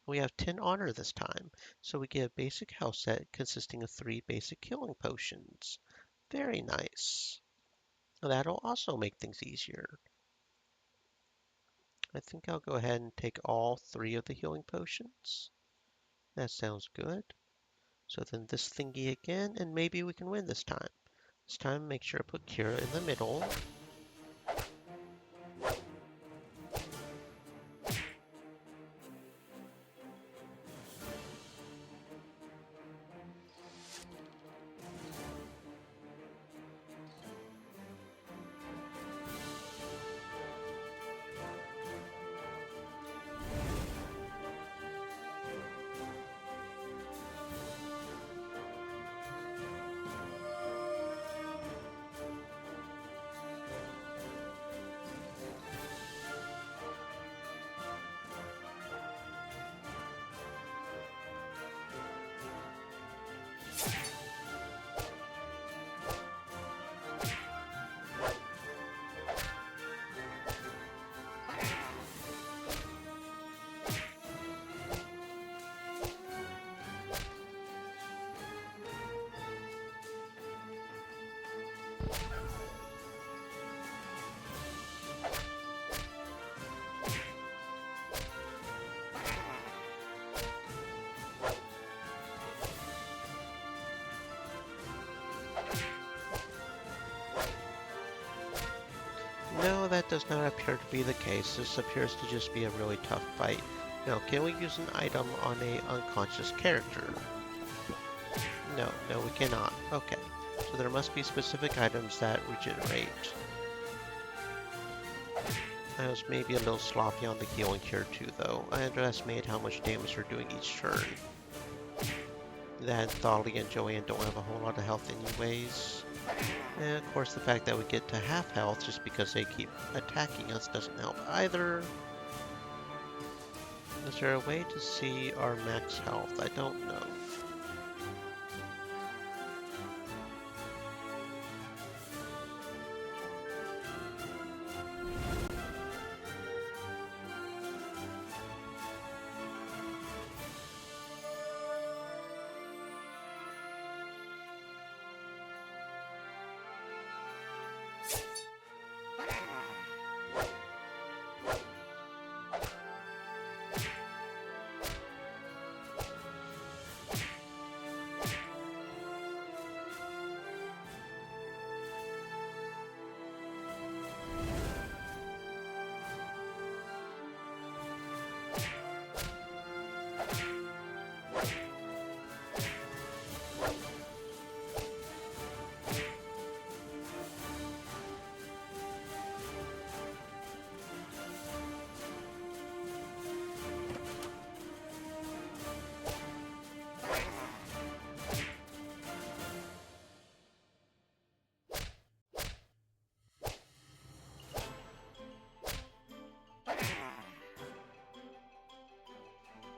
We have 10 honor this time, so we get a basic health set consisting of 3 basic healing potions. Very nice. That'll also make things easier. I think I'll go ahead and take all 3 of the healing potions. That sounds good. So then this thingy again, and maybe we can win this time. This time, make sure to put Kira in the middle. No, that does not appear to be the case. This appears to just be a really tough fight. Now, can we use an item on a unconscious character? No, we cannot. Okay, so there must be specific items that regenerate. I was maybe a little sloppy on the healing cure too, though. I underestimated how much damage they're doing each turn. That Thalia and Joanne don't have a whole lot of health anyways. And of course the fact that we get to half health just because they keep attacking us doesn't help either. Is there a way to see our max health? I don't know.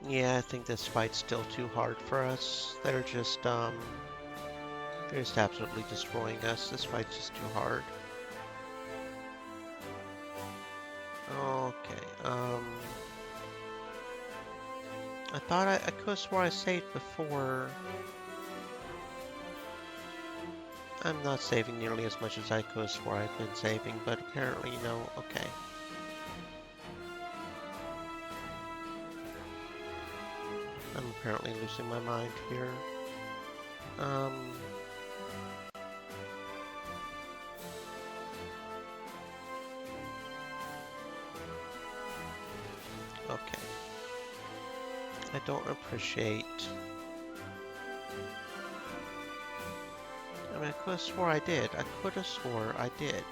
Yeah, I think this fight's still too hard for us. They're just absolutely destroying us. This fight's just too hard. Okay, I thought I could have swore I saved before. I'm not saving nearly as much as I could have swore I've been saving, but apparently, okay. I'm apparently losing my mind here. Um, okay. I don't appreciate... I mean, I could have swore I did. I could have swore I did.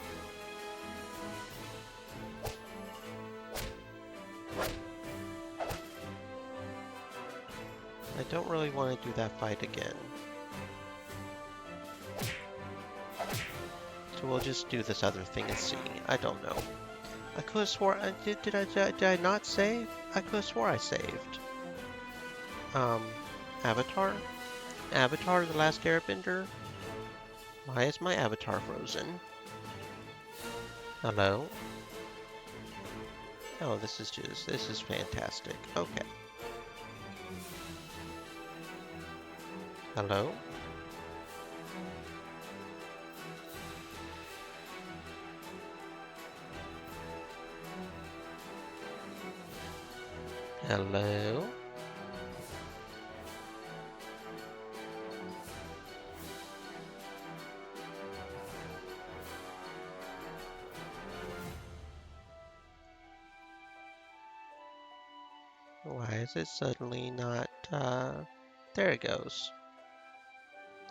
I don't really want to do that fight again. So we'll just do this other thing and see. I don't know. I could have swore I did I not save? I could have swore I saved. Avatar? Avatar the Last Airbender? Why is my avatar frozen? Hello? Oh, this is fantastic. Okay. Hello? Hello? Why is it suddenly not, there it goes.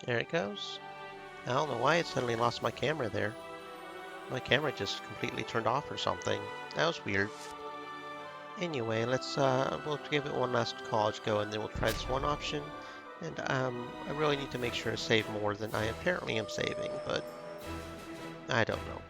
There it goes. I don't know why it suddenly lost my camera there. My camera just completely turned off or something. That was weird. Anyway, we'll give it one last college go and then we'll try this one option. And, I really need to make sure to save more than I apparently am saving, but I don't know.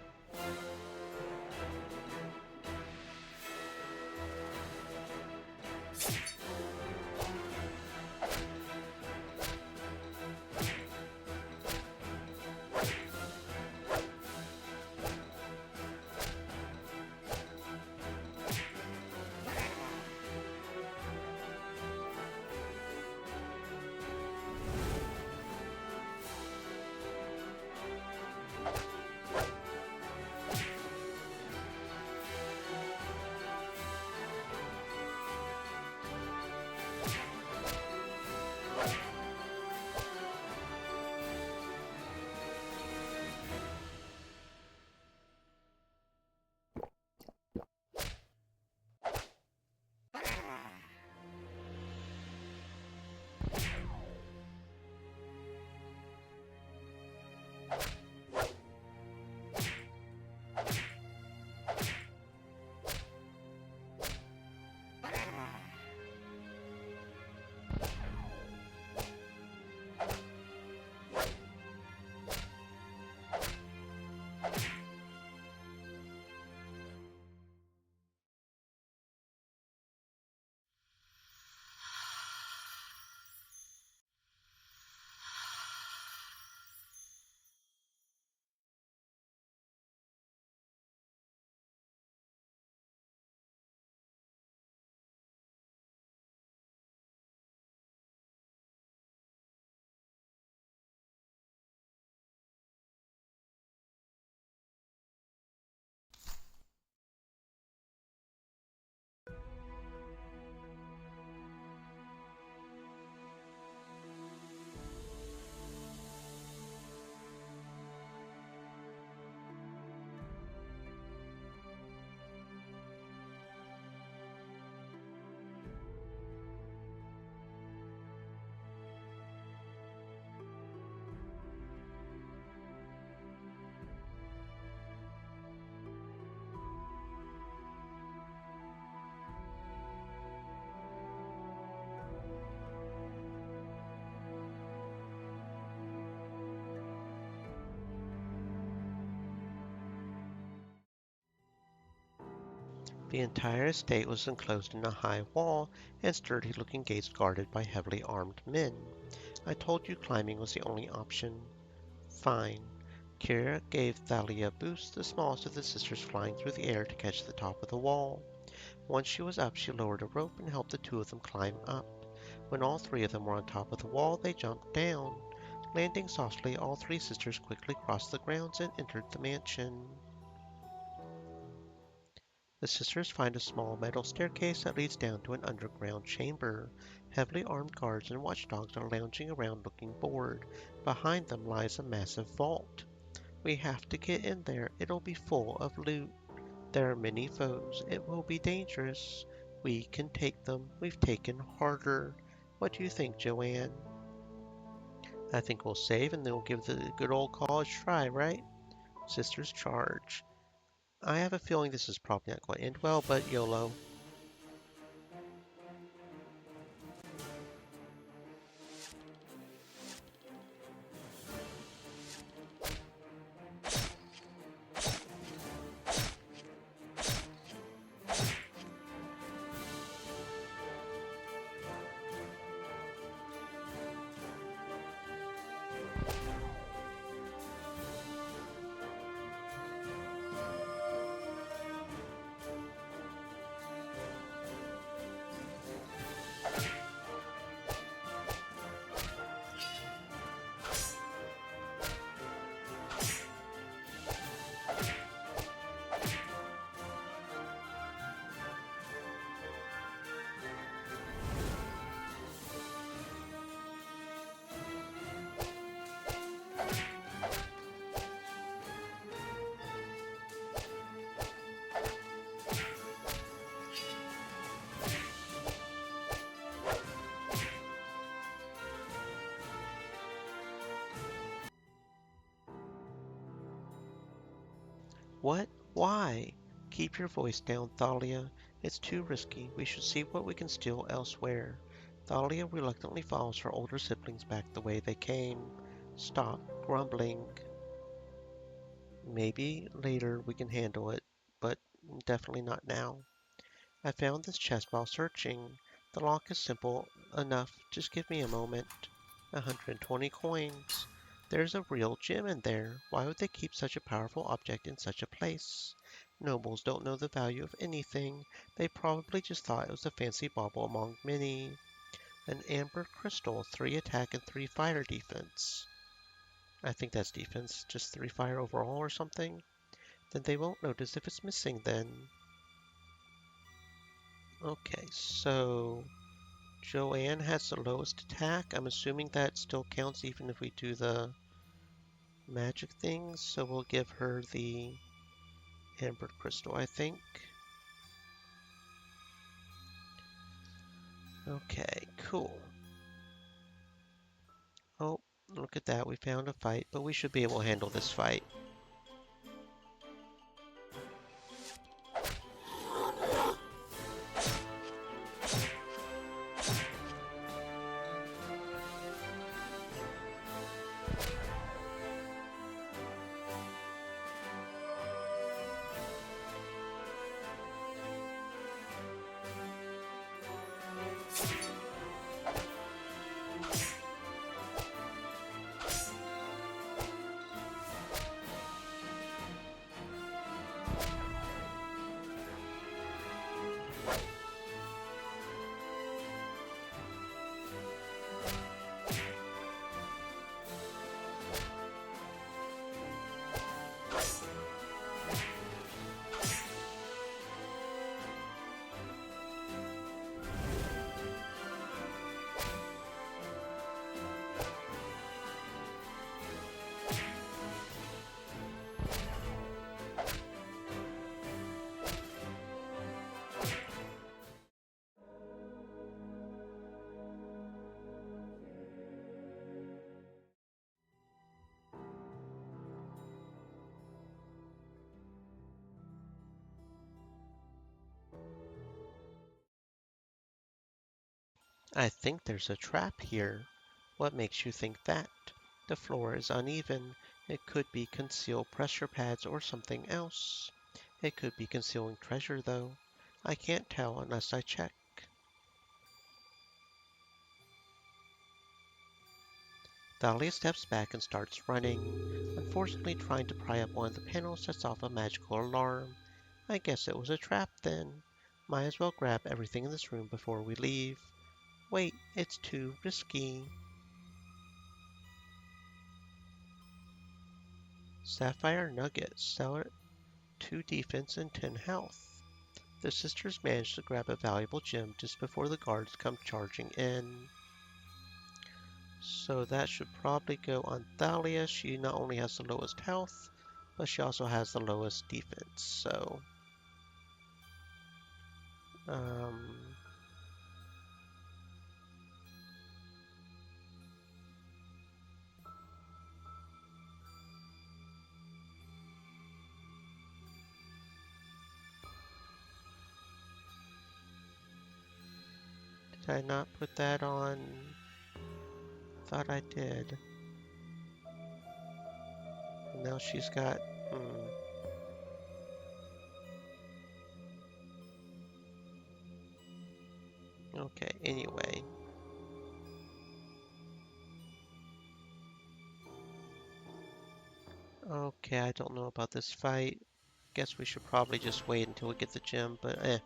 The entire estate was enclosed in a high wall and sturdy-looking gates guarded by heavily armed men. I told you climbing was the only option. Fine. Kira gave Thalia a boost, the smallest of the sisters flying through the air to catch the top of the wall. Once she was up, she lowered a rope and helped the two of them climb up. When all three of them were on top of the wall, they jumped down. Landing softly, all three sisters quickly crossed the grounds and entered the mansion. The sisters find a small metal staircase that leads down to an underground chamber. Heavily armed guards and watchdogs are lounging around looking bored. Behind them lies a massive vault. We have to get in there. It'll be full of loot. There are many foes. It will be dangerous. We can take them. We've taken harder. What do you think, Joanne? I think we'll save and then we'll give the good old college try, right? Sisters charge. I have a feeling this is probably not going to end well, but YOLO. What? Why? Keep your voice down, Thalia. It's too risky. We should see what we can steal elsewhere. Thalia reluctantly follows her older siblings back the way they came. Stop grumbling. Maybe later we can handle it, but definitely not now. I found this chest while searching. The lock is simple enough. Just give me a moment. 120 coins. There's a real gem in there. Why would they keep such a powerful object in such a place? Nobles don't know the value of anything. They probably just thought it was a fancy bauble among many. An amber crystal, 3 attack and 3 fire defense. I think that's defense, just 3 fire overall or something. Then they won't notice if it's missing then. Okay, so Joanne has the lowest attack. I'm assuming that still counts even if we do the magic things. So we'll give her the amber crystal, I think. Okay, cool. Oh, look at that. We found a fight, but we should be able to handle this fight. I think there's a trap here. What makes you think that? The floor is uneven. It could be concealed pressure pads or something else. It could be concealing treasure, though. I can't tell unless I check. Thalia steps back and starts running. Unfortunately, trying to pry up one of the panels sets off a magical alarm. I guess it was a trap then. Might as well grab everything in this room before we leave. Wait, it's too risky. Sapphire Nugget, sell it 2 defense and 10 health. The sisters manage to grab a valuable gem just before the guards come charging in. So that should probably go on Thalia. She not only has the lowest health, but she also has the lowest defense. So, um, did I not put that on? Thought I did. And now she's got, okay, anyway. Okay, I don't know about this fight. Guess we should probably just wait until we get the gem, but eh.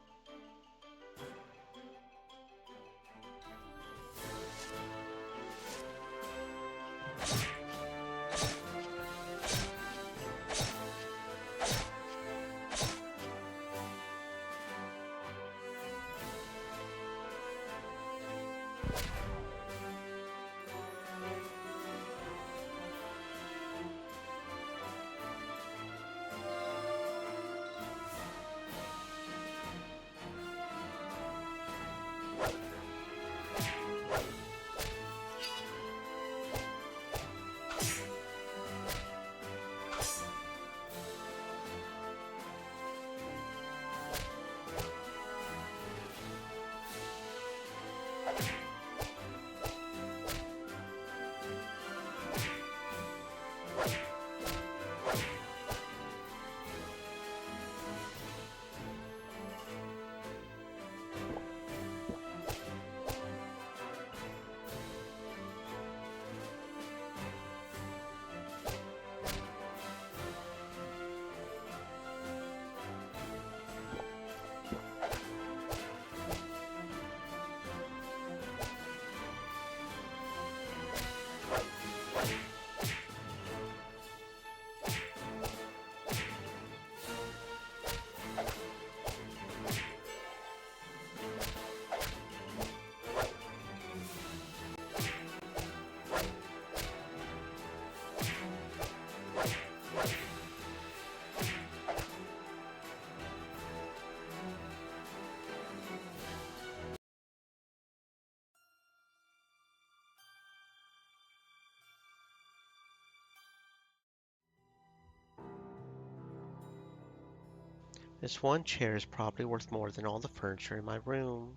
This one chair is probably worth more than all the furniture in my room.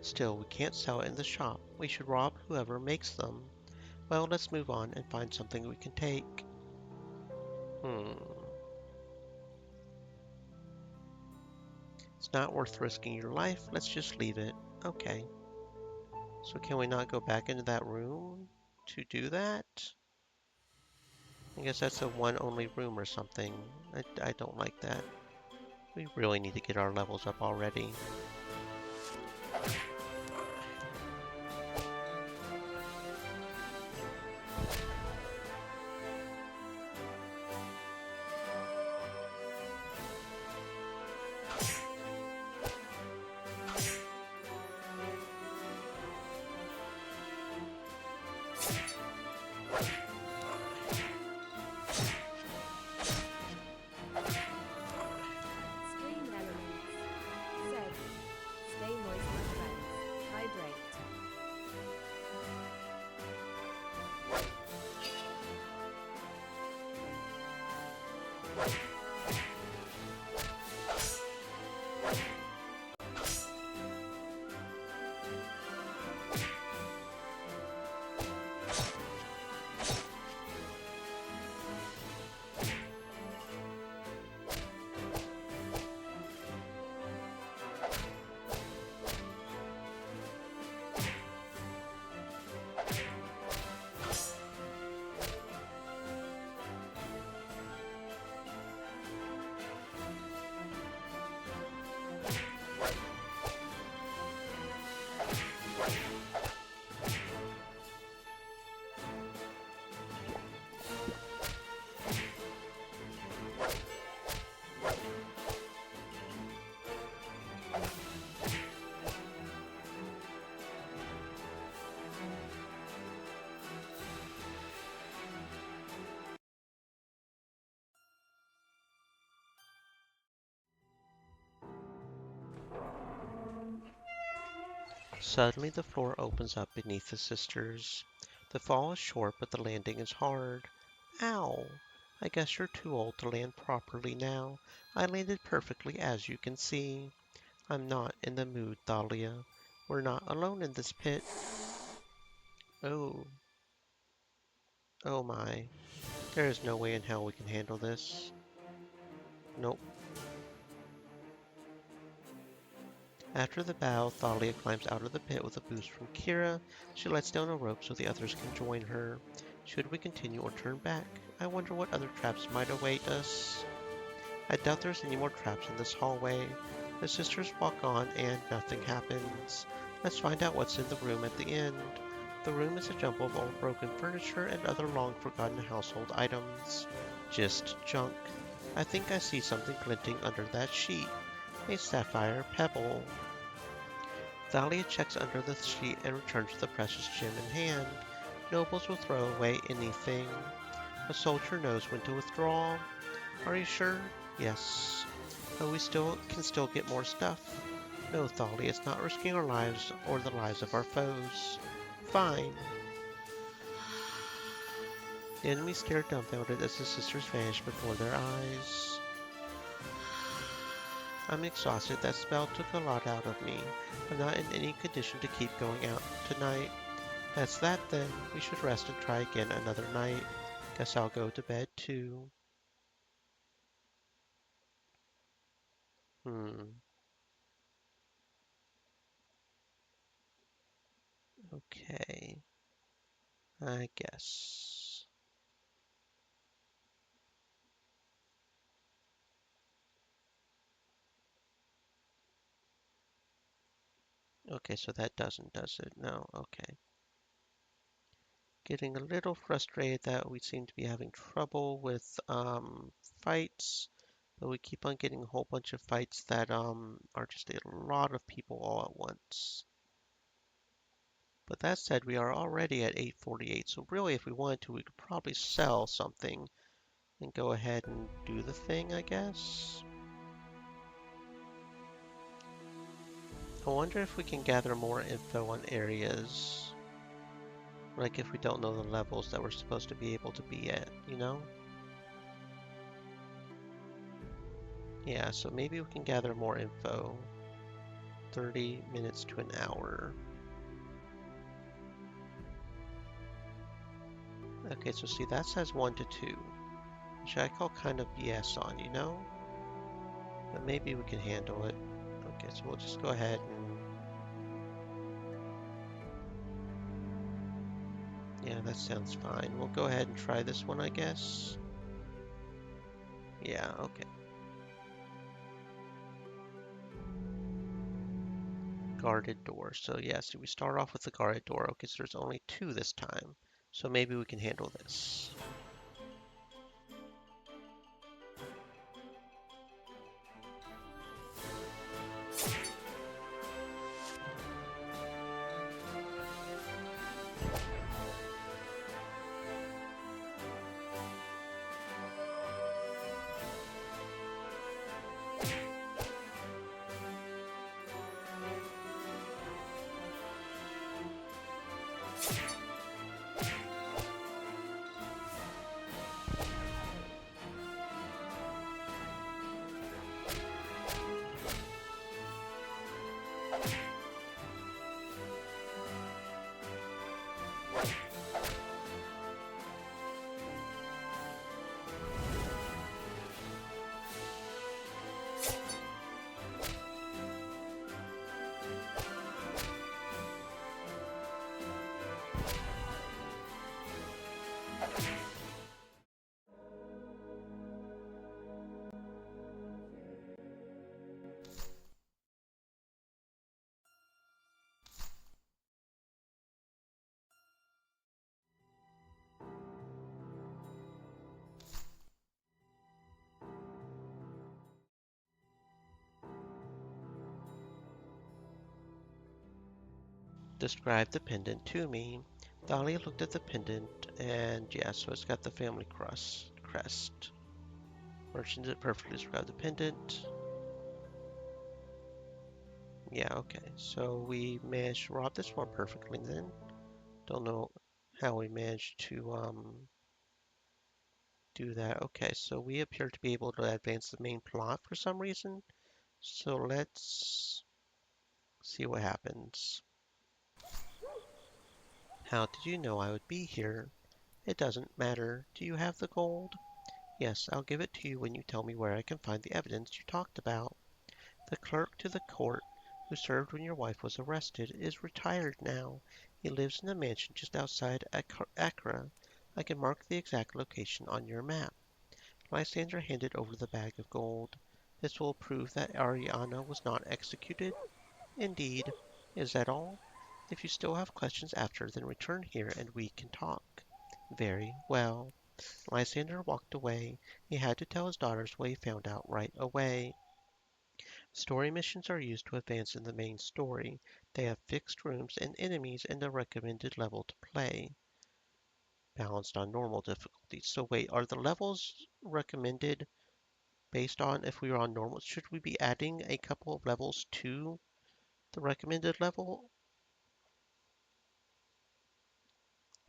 Still, we can't sell it in the shop. We should rob whoever makes them. Well, let's move on and find something we can take. Hmm. It's not worth risking your life. Let's just leave it. Okay. So can we not go back into that room to do that? I guess that's a one only room or something. I don't like that. We really need to get our levels up already. Stream elements. Said. Stay moist, my friends. Hydrate. Suddenly the floor opens up beneath the sisters. The fall is short, but the landing is hard. Ow! I guess you're too old to land properly now. I landed perfectly, as you can see. I'm not in the mood, Thalia. We're not alone in this pit. Oh, oh my. There is no way in hell we can handle this. Nope. After the bow, Thalia climbs out of the pit with a boost from Kira. She lets down a rope so the others can join her. Should we continue or turn back? I wonder what other traps might await us. I doubt there's any more traps in this hallway. The sisters walk on and nothing happens. Let's find out what's in the room at the end. The room is a jumble of old broken furniture and other long forgotten household items. Just junk. I think I see something glinting under that sheet. A sapphire pebble. Thalia checks under the sheet and returns with the precious gem in hand. Nobles will throw away anything. A soldier knows when to withdraw. Are you sure? Yes. But we can still get more stuff. No, Thalia, it's not risking our lives or the lives of our foes. Fine. The enemy stare dumbfounded as the sisters vanish before their eyes. I'm exhausted. That spell took a lot out of me. I'm not in any condition to keep going out tonight. That's that then. We should rest and try again another night. Guess I'll go to bed too. Hmm. Okay. I guess. Okay, so that does it? No, okay. Getting a little frustrated that we seem to be having trouble with fights, but we keep on getting a whole bunch of fights that are just a lot of people all at once. But that said, we are already at 848, so really if we wanted to, we could probably sell something and go ahead and do the thing, I guess. I wonder if we can gather more info on areas, like if we don't know the levels that we're supposed to be able to be at, you know? Yeah, so maybe we can gather more info. 30 minutes to an hour. Okay, so see, that says 1 to 2, which I call kind of BS on, you know? But maybe we can handle it. Okay, so we'll just go ahead and... Yeah, that sounds fine. We'll go ahead and try this one, I guess. Yeah, okay. Guarded door. So yeah, see, we start off with the guarded door. Okay, so there's only 2 this time. So maybe we can handle this. Describe the pendant to me. Dahlia looked at the pendant, and yeah, so it's got the family crest. Merchant did perfectly describe the pendant. Yeah, okay. So we managed to rob this one perfectly then. Don't know how we managed to do that. Okay, so we appear to be able to advance the main plot for some reason. So let's see what happens. How did you know I would be here? It doesn't matter. Do you have the gold? Yes, I'll give it to you when you tell me where I can find the evidence you talked about. The clerk to the court who served when your wife was arrested is retired now. He lives in a mansion just outside Accra. I can mark the exact location on your map. Lysander handed over the bag of gold. This will prove that Ariana was not executed? Indeed. Is that all? If you still have questions after, then return here and we can talk. Very well. Lysander walked away. He had to tell his daughters what he found out right away. Story missions are used to advance in the main story. They have fixed rooms and enemies and a recommended level to play, balanced on normal difficulty. So wait, are the levels recommended based on if we were on normal? Should we be adding a couple of levels to the recommended level?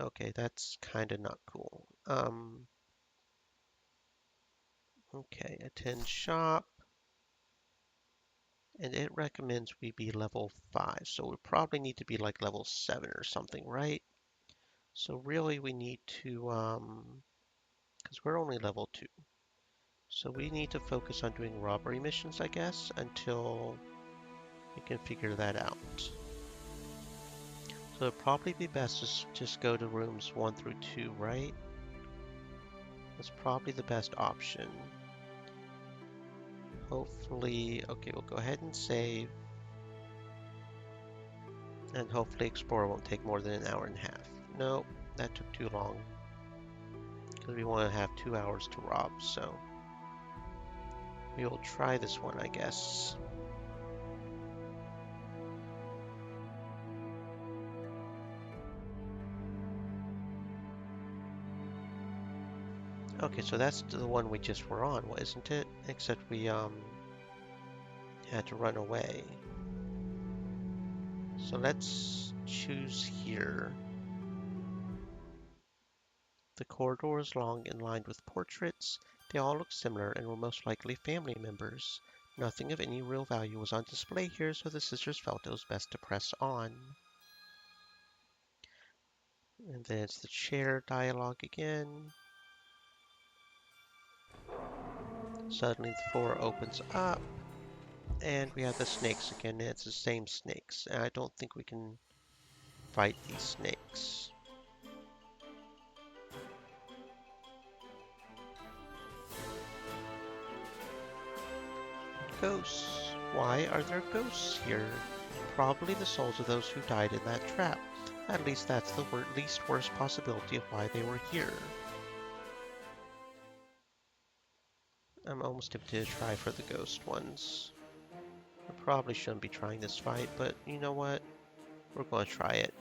Okay, that's kind of not cool. Okay, attend shop, and it recommends we be level 5, so we probably need to be like level 7 or something, right? So really we need to, because we're only level 2. So we need to focus on doing robbery missions, I guess, until we can figure that out. So it'd probably be best to just go to rooms 1 through 2, right? That's probably the best option. Hopefully, okay, we'll go ahead and save. And hopefully Explorer won't take more than an hour and a half. Nope, that took too long. Because we want to have 2 hours to rob, so we will try this one, I guess. Okay, so that's the one we just were on, isn't it? Except we had to run away. So let's choose here. The corridor is long and lined with portraits. They all look similar and were most likely family members. Nothing of any real value was on display here, so the sisters felt it was best to press on. And then it's the chair dialogue again. Suddenly the floor opens up, and we have the snakes again, and it's the same snakes. And I don't think we can fight these snakes. Ghosts. Why are there ghosts here? Probably the souls of those who died in that trap. At least that's the least worst possibility of why they were here. I'm almost tempted to try for the ghost ones. I probably shouldn't be trying this fight, but you know what? We're going to try it.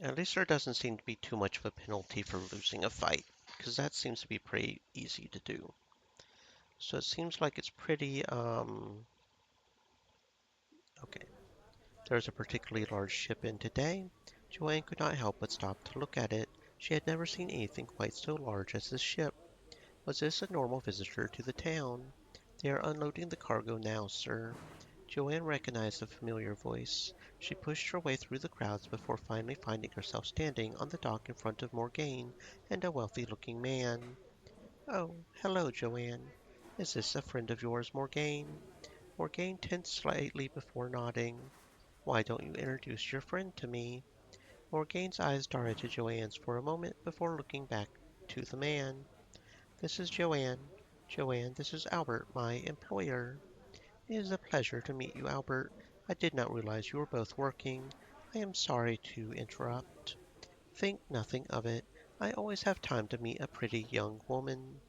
At least there doesn't seem to be too much of a penalty for losing a fight, because that seems to be pretty easy to do. So it seems like it's pretty, okay. There's a particularly large ship in today. Joanne could not help but stop to look at it. She had never seen anything quite so large as this ship. Was this a normal visitor to the town? They are unloading the cargo now, sir. Joanne recognized the familiar voice. She pushed her way through the crowds before finally finding herself standing on the dock in front of Morgaine and a wealthy-looking man. Oh, hello, Joanne. Is this a friend of yours, Morgaine? Morgaine tensed slightly before nodding. Why don't you introduce your friend to me? Morgaine's eyes darted to Joanne's for a moment before looking back to the man. This is Joanne. Joanne, this is Albert, my employer. It is a pleasure to meet you, Albert. I did not realize you were both working. I am sorry to interrupt. Think nothing of it. I always have time to meet a pretty young woman.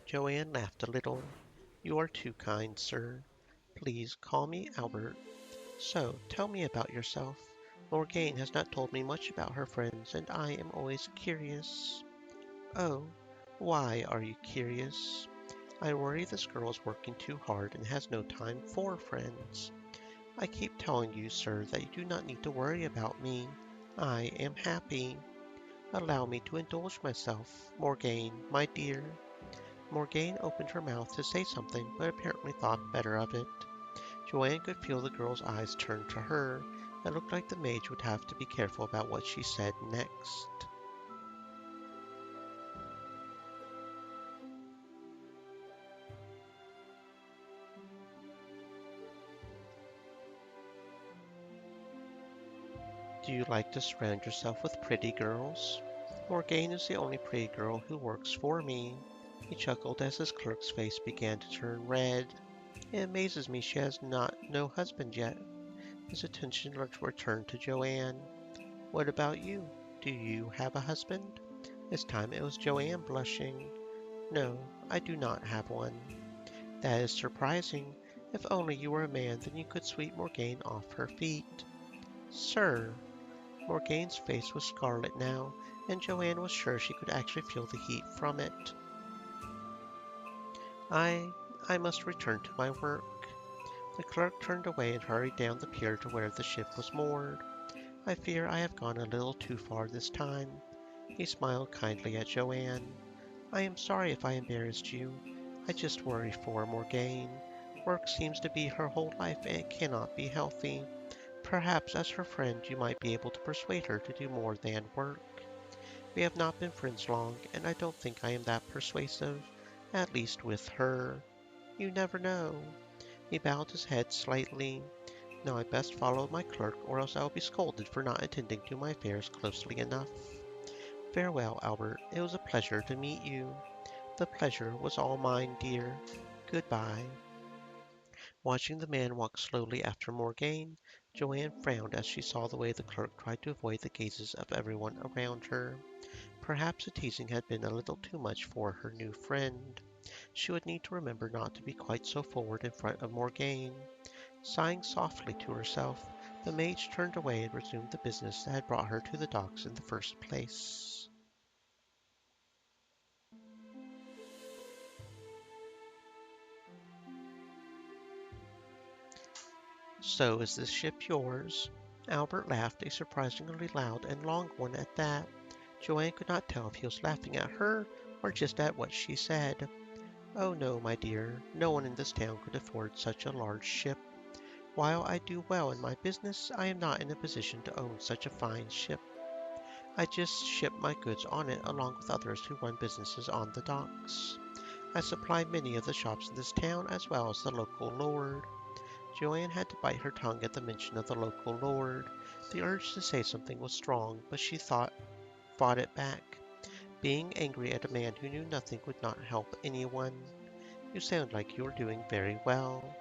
Joanne laughed a little. You are too kind, sir. Please call me Albert. So, tell me about yourself. Morgane has not told me much about her friends, and I am always curious. Oh, why are you curious? I worry this girl is working too hard and has no time for friends. I keep telling you, sir, that you do not need to worry about me. I am happy. Allow me to indulge myself, Morgane, my dear. Morgane opened her mouth to say something, but apparently thought better of it. Joanne could feel the girl's eyes turn to her. It looked like the mage would have to be careful about what she said next. Do you like to surround yourself with pretty girls? Morgane is the only pretty girl who works for me. He chuckled as his clerk's face began to turn red. It amazes me she has not no husband yet. His attention returned to Joanne. What about you? Do you have a husband? This time it was Joanne blushing. No, I do not have one. That is surprising. If only you were a man, then you could sweep Morgane off her feet. Sir! Morgane's face was scarlet now, and Joanne was sure she could actually feel the heat from it. I I must return to my work. The clerk turned away and hurried down the pier to where the ship was moored. I fear I have gone a little too far this time. He smiled kindly at Joanne. I am sorry if I embarrassed you. I just worry for Morgane. Work seems to be her whole life and it cannot be healthy. Perhaps as her friend you might be able to persuade her to do more than work. We have not been friends long, and I don't think I am that persuasive, at least with her. You never know. He bowed his head slightly. Now I best follow my clerk, or else I will be scolded for not attending to my affairs closely enough. Farewell, Albert. It was a pleasure to meet you. The pleasure was all mine, dear. Goodbye. Watching the man walk slowly after Morgane, Joanne frowned as she saw the way the clerk tried to avoid the gazes of everyone around her. Perhaps the teasing had been a little too much for her new friend. She would need to remember not to be quite so forward in front of Morgane. Sighing softly to herself, the mage turned away and resumed the business that had brought her to the docks in the first place. So is this ship yours? Albert laughed, a surprisingly loud and long one at that. Joanne could not tell if he was laughing at her or just at what she said. Oh no, my dear, no one in this town could afford such a large ship. While I do well in my business, I am not in a position to own such a fine ship. I just ship my goods on it along with others who run businesses on the docks. I supply many of the shops in this town as well as the local lord. Joanne had to bite her tongue at the mention of the local lord. The urge to say something was strong, but she fought it back. Being angry at a man who knew nothing would not help anyone. You sound like you are doing very well.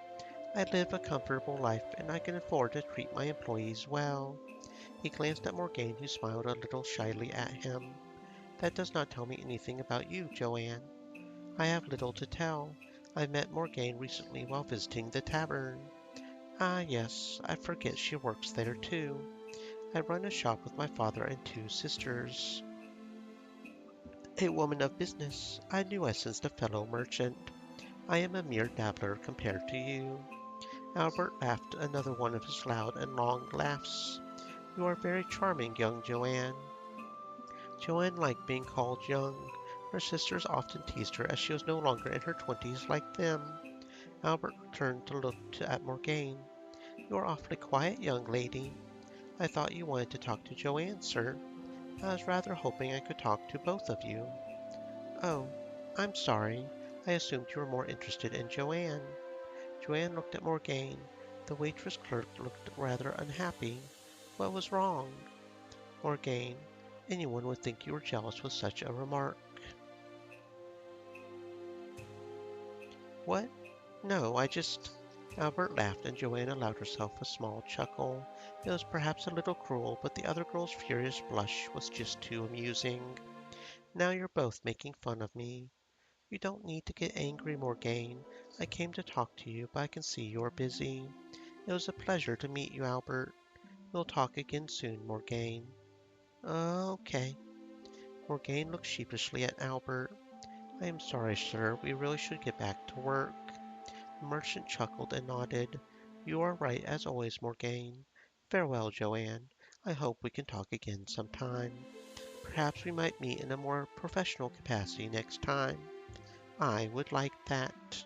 I live a comfortable life and I can afford to treat my employees well. He glanced at Morgane, who smiled a little shyly at him. That does not tell me anything about you, Joanne. I have little to tell. I met Morgane recently while visiting the tavern. Ah, yes, I forget she works there too. I run a shop with my father and two sisters. A woman of business. I knew I sensed a fellow merchant. I am a mere dabbler compared to you. Albert laughed another one of his loud and long laughs. You are very charming, young Joanne. Joanne liked being called young. Her sisters often teased her as she was no longer in her 20s like them. Albert turned to look at Morgane. You are awfully quiet, young lady. I thought you wanted to talk to Joanne, sir. I was rather hoping I could talk to both of you. Oh, I'm sorry. I assumed you were more interested in Joanne. Joanne looked at Morgane. The waitress clerk looked rather unhappy. What was wrong? Morgane. Anyone would think you were jealous with such a remark. What? No, I just... Albert laughed and Joanne allowed herself a small chuckle. It was perhaps a little cruel, but the other girl's furious blush was just too amusing. Now you're both making fun of me. You don't need to get angry, Morgane. I came to talk to you, but I can see you're busy. It was a pleasure to meet you, Albert. We'll talk again soon, Morgane. Okay. Morgane looked sheepishly at Albert. I am sorry, sir. We really should get back to work. The merchant chuckled and nodded. You are right, as always, Morgane. Farewell, Joanne. I hope we can talk again sometime. Perhaps we might meet in a more professional capacity next time. I would like that.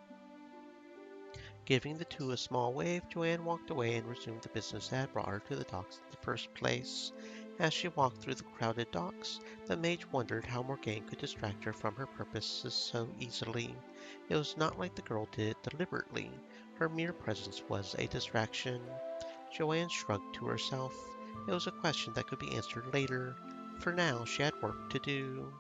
Giving the two a small wave, Joanne walked away and resumed the business that had brought her to the docks in the first place. As she walked through the crowded docks, the mage wondered how Morgane could distract her from her purposes so easily. It was not like the girl did it deliberately. Her mere presence was a distraction. Joanne shrugged to herself. It was a question that could be answered later. For now, she had work to do.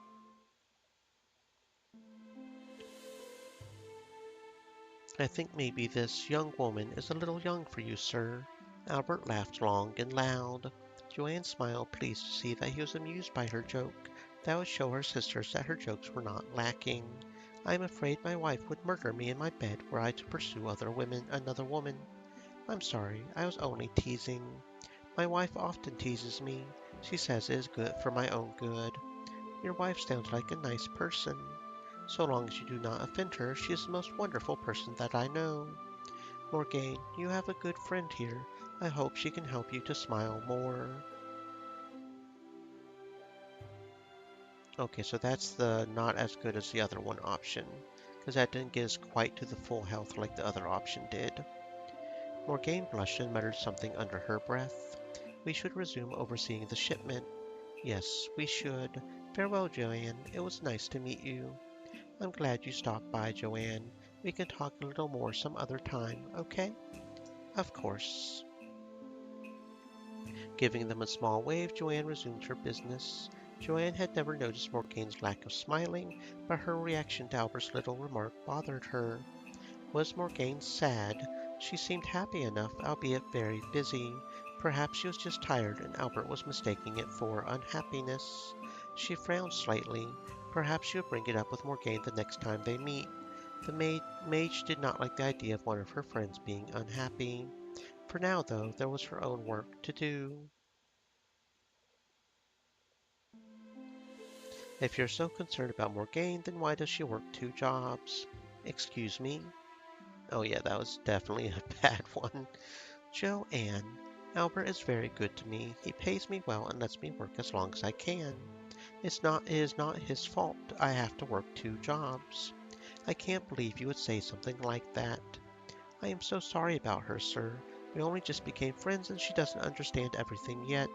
I think maybe this young woman is a little young for you, sir. Albert laughed long and loud. Joanne smiled, pleased to see that he was amused by her joke. That would show her sisters that her jokes were not lacking. I am afraid my wife would murder me in my bed were I to pursue another woman. I'm sorry, I was only teasing. My wife often teases me. She says it is good for my own good. Your wife sounds like a nice person. So long as you do not offend her, she is the most wonderful person that I know. Morgane, you have a good friend here. I hope she can help you to smile more. Okay, so that's the not as good as the other one option, because that didn't get us quite to the full health like the other option did. Morgane blushed and muttered something under her breath. We should resume overseeing the shipment. Yes, we should. Farewell, Joanne. It was nice to meet you. I'm glad you stopped by, Joanne. We can talk a little more some other time, okay? Of course. Giving them a small wave, Joanne resumed her business. Joanne had never noticed Morgane's lack of smiling, but her reaction to Albert's little remark bothered her. Was Morgane sad? She seemed happy enough, albeit very busy. Perhaps she was just tired and Albert was mistaking it for unhappiness. She frowned slightly. Perhaps she would bring it up with Morgane the next time they meet. The mage did not like the idea of one of her friends being unhappy. For now, though, there was her own work to do. If you're so concerned about Morgane, then why does she work two jobs? Excuse me? Oh yeah, that was definitely a bad one. Joanne, Albert is very good to me. He pays me well and lets me work as long as I can. It is not his fault I have to work two jobs. I can't believe you would say something like that. I am so sorry about her, sir. We only just became friends and she doesn't understand everything yet.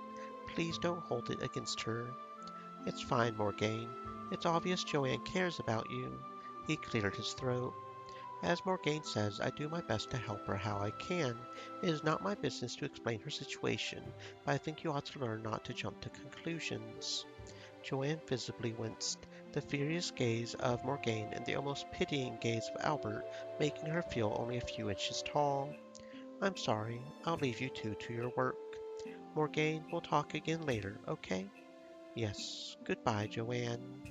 Please don't hold it against her. It's fine, Morgane. It's obvious Joanne cares about you. He cleared his throat. As Morgane says, I do my best to help her how I can. It is not my business to explain her situation, but I think you ought to learn not to jump to conclusions. Joanne visibly winced, the furious gaze of Morgane and the almost pitying gaze of Albert making her feel only a few inches tall. I'm sorry, I'll leave you two to your work. Morgane, we'll talk again later, okay? Yes, goodbye, Joanne.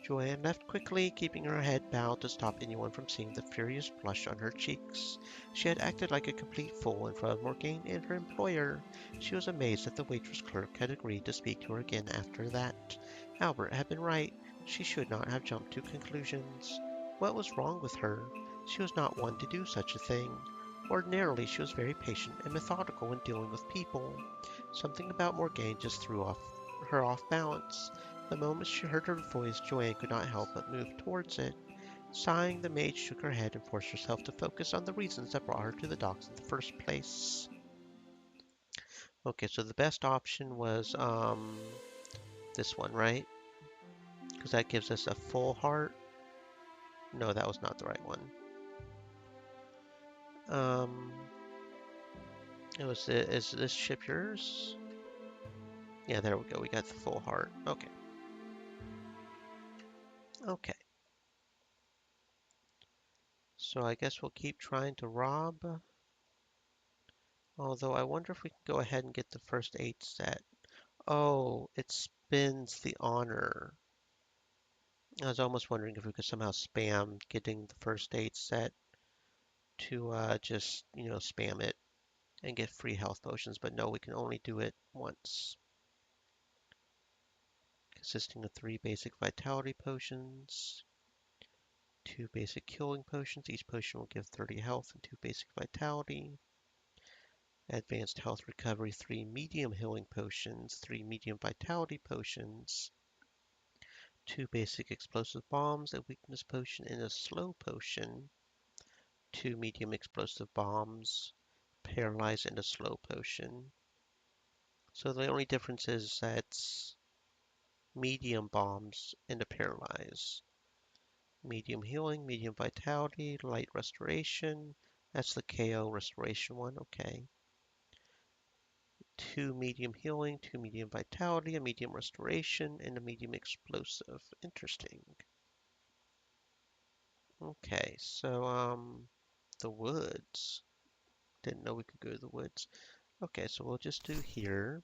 Joanne left quickly, keeping her head bowed to stop anyone from seeing the furious blush on her cheeks. She had acted like a complete fool in front of Morgane and her employer. She was amazed that the waitress clerk had agreed to speak to her again after that. Albert had been right. She should not have jumped to conclusions. What was wrong with her? She was not one to do such a thing. Ordinarily, she was very patient and methodical when dealing with people. Something about Morgane just threw her off balance. The moment she heard her voice, Joanne could not help but move towards it. Sighing, the maid shook her head and forced herself to focus on the reasons that brought her to the docks in the first place. Okay, so the best option was this one, right? Because that gives us a full heart. No, that was not the right one. Um, is this ship yours? Yeah, there we go. We got the full heart. Okay. Okay. So I guess we'll keep trying to rob. Although I wonder if we can go ahead and get the first aid set. Oh, it spins the honor. I was almost wondering if we could somehow spam getting the first aid set to just, spam it and get free health potions, but no, we can only do it once. Consisting of 3 basic vitality potions, 2 basic healing potions. Each potion will give 30 health and 2 basic vitality. Advanced health recovery, 3 medium healing potions, 3 medium vitality potions, 2 basic explosive bombs, a weakness potion, and a slow potion. 2 medium explosive bombs, paralyze, and a slow potion. So the only difference is that medium bombs and a paralyze. Medium healing, medium vitality, light restoration. That's the KO restoration one. Okay. 2 medium healing, 2 medium vitality, a medium restoration, and a medium explosive. Interesting. Okay, so the woods. Didn't know we could go to the woods. Okay, so we'll just do here.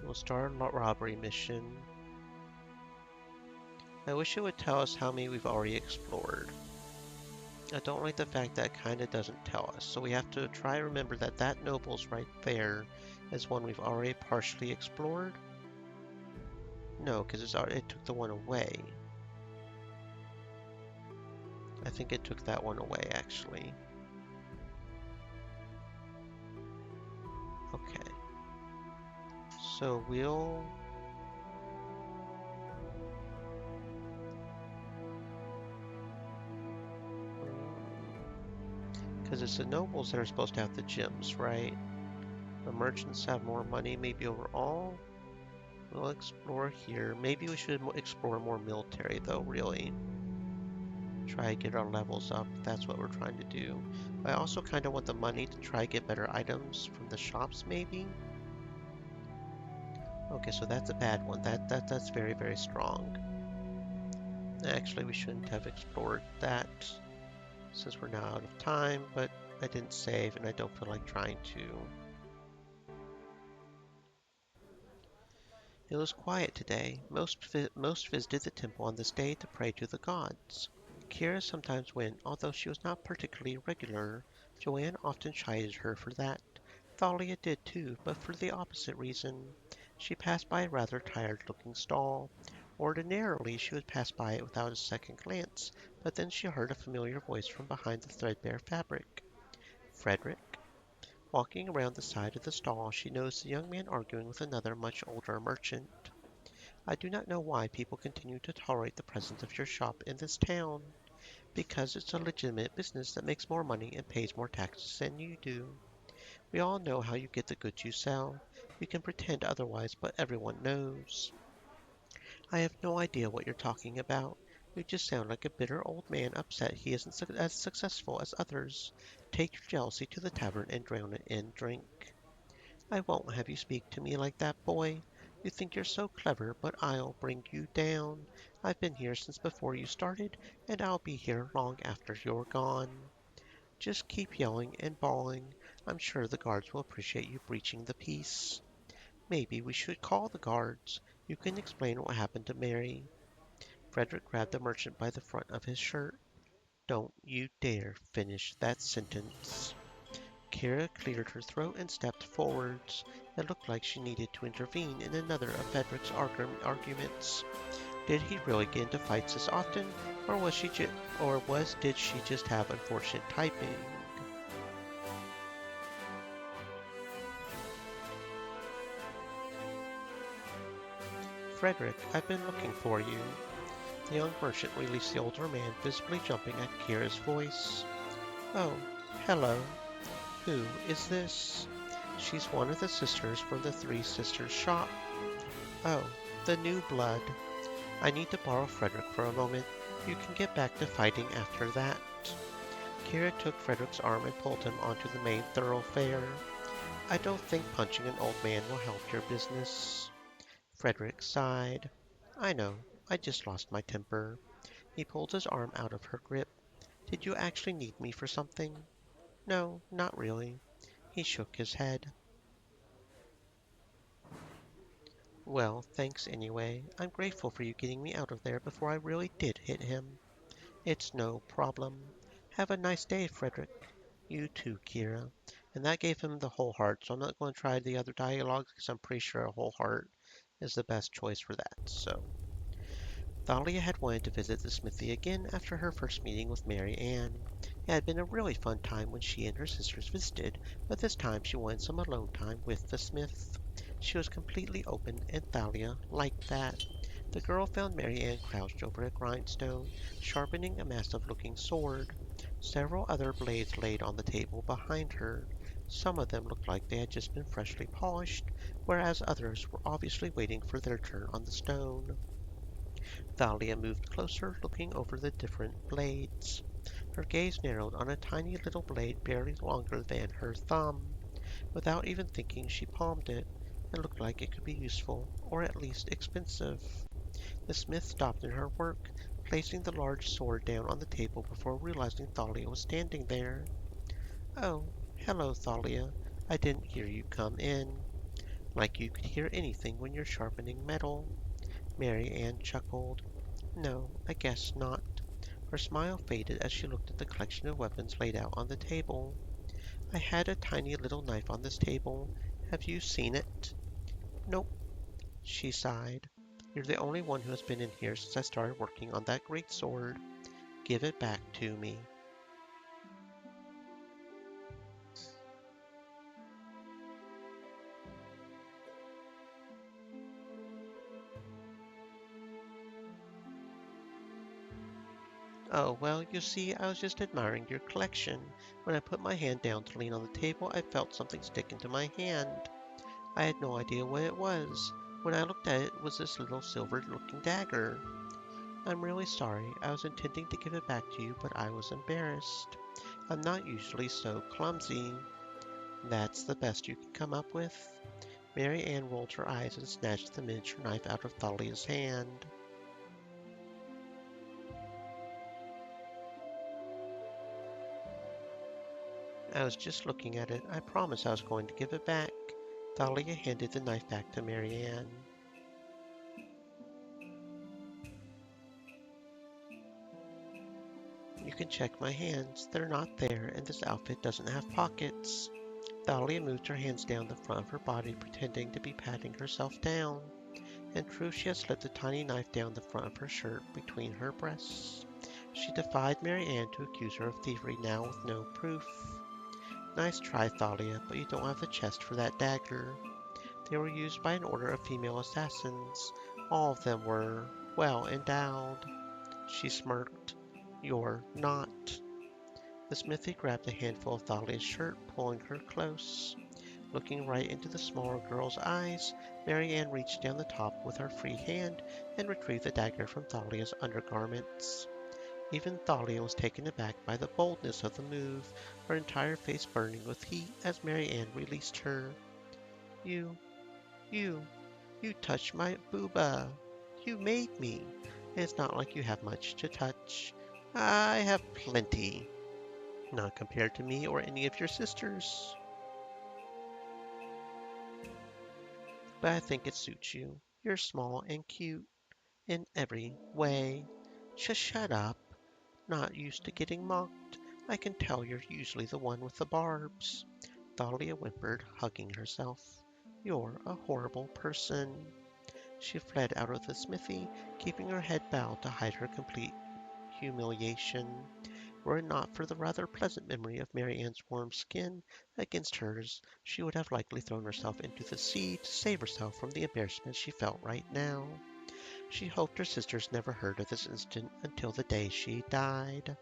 We'll start a robbery mission. I wish it would tell us how many we've already explored. I don't like the fact that it kind of doesn't tell us, so we have to try to remember that that noble's right there is one we've already partially explored. No, because it took the one away. I think it took that one away, actually. Okay. So we'll... Because it's the nobles that are supposed to have the gems, right? The merchants have more money, maybe overall. We'll explore here. Maybe we should explore more military, though, really. Try to get our levels up. That's what we're trying to do. I also kind of want the money to try to get better items from the shops, maybe. Okay, so that's a bad one. That's very, very strong. Actually, we shouldn't have explored that since we're now out of time, but I didn't save and I don't feel like trying to. It was quiet today. Most visited the temple on this day to pray to the gods. Kira sometimes went, although she was not particularly regular. Joanne often chided her for that. Thalia did too, but for the opposite reason. She passed by a rather tired-looking stall. Ordinarily, she would pass by it without a second glance, but then she heard a familiar voice from behind the threadbare fabric. Frederick? Walking around the side of the stall, she noticed a young man arguing with another much older merchant. I do not know why people continue to tolerate the presence of your shop in this town. Because it's a legitimate business that makes more money and pays more taxes than you do. We all know how you get the goods you sell. You can pretend otherwise, but everyone knows. I have no idea what you're talking about. You just sound like a bitter old man upset he isn't as successful as others. Take your jealousy to the tavern and drown it in drink. I won't have you speak to me like that, boy. You think you're so clever, but I'll bring you down. I've been here since before you started, and I'll be here long after you're gone. Just keep yelling and bawling. I'm sure the guards will appreciate you breaching the peace. Maybe we should call the guards. You can explain what happened to Mary. Frederick grabbed the merchant by the front of his shirt. Don't you dare finish that sentence. Kira cleared her throat and stepped forwards. It looked like she needed to intervene in another of Frederick's arguments. Did he really get into fights this often, or did she just have unfortunate typing? Frederick, I've been looking for you. The young merchant released the older man, visibly jumping at Kira's voice. Oh, hello. Who is this? She's one of the sisters from the Three Sisters shop. Oh, the new blood. I need to borrow Frederick for a moment. You can get back to fighting after that. Kira took Frederick's arm and pulled him onto the main thoroughfare. I don't think punching an old man will help your business. Frederick sighed. I know, I just lost my temper. He pulled his arm out of her grip. Did you actually need me for something? No, not really. He shook his head. Well, thanks anyway. I'm grateful for you getting me out of there before I really did hit him. It's no problem. Have a nice day, Frederick. You too, Kira. And that gave him the whole heart, so I'm not going to try the other dialogues because I'm pretty sure a whole heart is the best choice for that. So, Thalia had wanted to visit the smithy again after her first meeting with Mary Ann. It had been a really fun time when she and her sisters visited, but this time she wanted some alone time with the smith. She was completely open, and Thalia liked that. The girl found Mary Ann crouched over a grindstone, sharpening a massive-looking sword. Several other blades laid on the table behind her. Some of them looked like they had just been freshly polished, whereas others were obviously waiting for their turn on the stone. Thalia moved closer, looking over the different blades. Her gaze narrowed on a tiny little blade barely longer than her thumb. Without even thinking, she palmed it. It looked like it could be useful, or at least expensive. The smith stopped in her work, placing the large sword down on the table before realizing Thalia was standing there. Oh, hello, Thalia. I didn't hear you come in. Like you could hear anything when you're sharpening metal. Mary Ann chuckled. No, I guess not. Her smile faded as she looked at the collection of weapons laid out on the table. I had a tiny little knife on this table. Have you seen it? Nope, she sighed. You're the only one who has been in here since I started working on that great sword. Give it back to me. Oh, well, you see, I was just admiring your collection. When I put my hand down to lean on the table, I felt something stick into my hand. I had no idea what it was. When I looked at it, it was this little silver-looking dagger. I'm really sorry. I was intending to give it back to you, but I was embarrassed. I'm not usually so clumsy. That's the best you can come up with? Mary Ann rolled her eyes and snatched the miniature knife out of Thalia's hand. I was just looking at it. I promised I was going to give it back. Thalia handed the knife back to Mary Ann. You can check my hands. They're not there, and this outfit doesn't have pockets. Thalia moved her hands down the front of her body, pretending to be patting herself down. In truth, she had slipped a tiny knife down the front of her shirt between her breasts. She defied Mary Ann to accuse her of thievery now with no proof. Nice try, Thalia, but you don't have the chest for that dagger. They were used by an order of female assassins. All of them were well endowed. She smirked. You're not. The smithy grabbed a handful of Thalia's shirt, pulling her close. Looking right into the smaller girl's eyes, Mary Ann reached down the top with her free hand and retrieved the dagger from Thalia's undergarments. Even Thalia was taken aback by the boldness of the move, her entire face burning with heat as Mary Ann released her. You, you, you touched my booba. You made me. It's not like you have much to touch. I have plenty. Not compared to me or any of your sisters. But I think it suits you. You're small and cute. in every way. Shut up. Not used to getting mocked. I can tell you're usually the one with the barbs. Thalia whimpered, hugging herself. You're a horrible person. She fled out of the smithy, keeping her head bowed to hide her complete humiliation. Were it not for the rather pleasant memory of Mary Ann's warm skin against hers, she would have likely thrown herself into the sea to save herself from the embarrassment she felt right now. She hoped her sisters never heard of this incident until the day she died.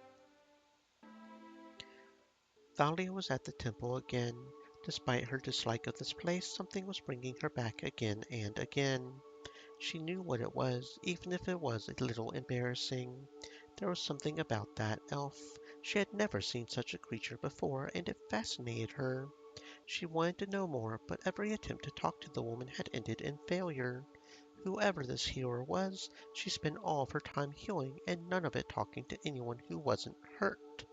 Thalia was at the temple again. Despite her dislike of this place, something was bringing her back again and again. She knew what it was, even if it was a little embarrassing. There was something about that elf. She had never seen such a creature before, and it fascinated her. She wanted to know more, but every attempt to talk to the woman had ended in failure. Whoever this healer was, she spent all of her time healing and none of it talking to anyone who wasn't hurt.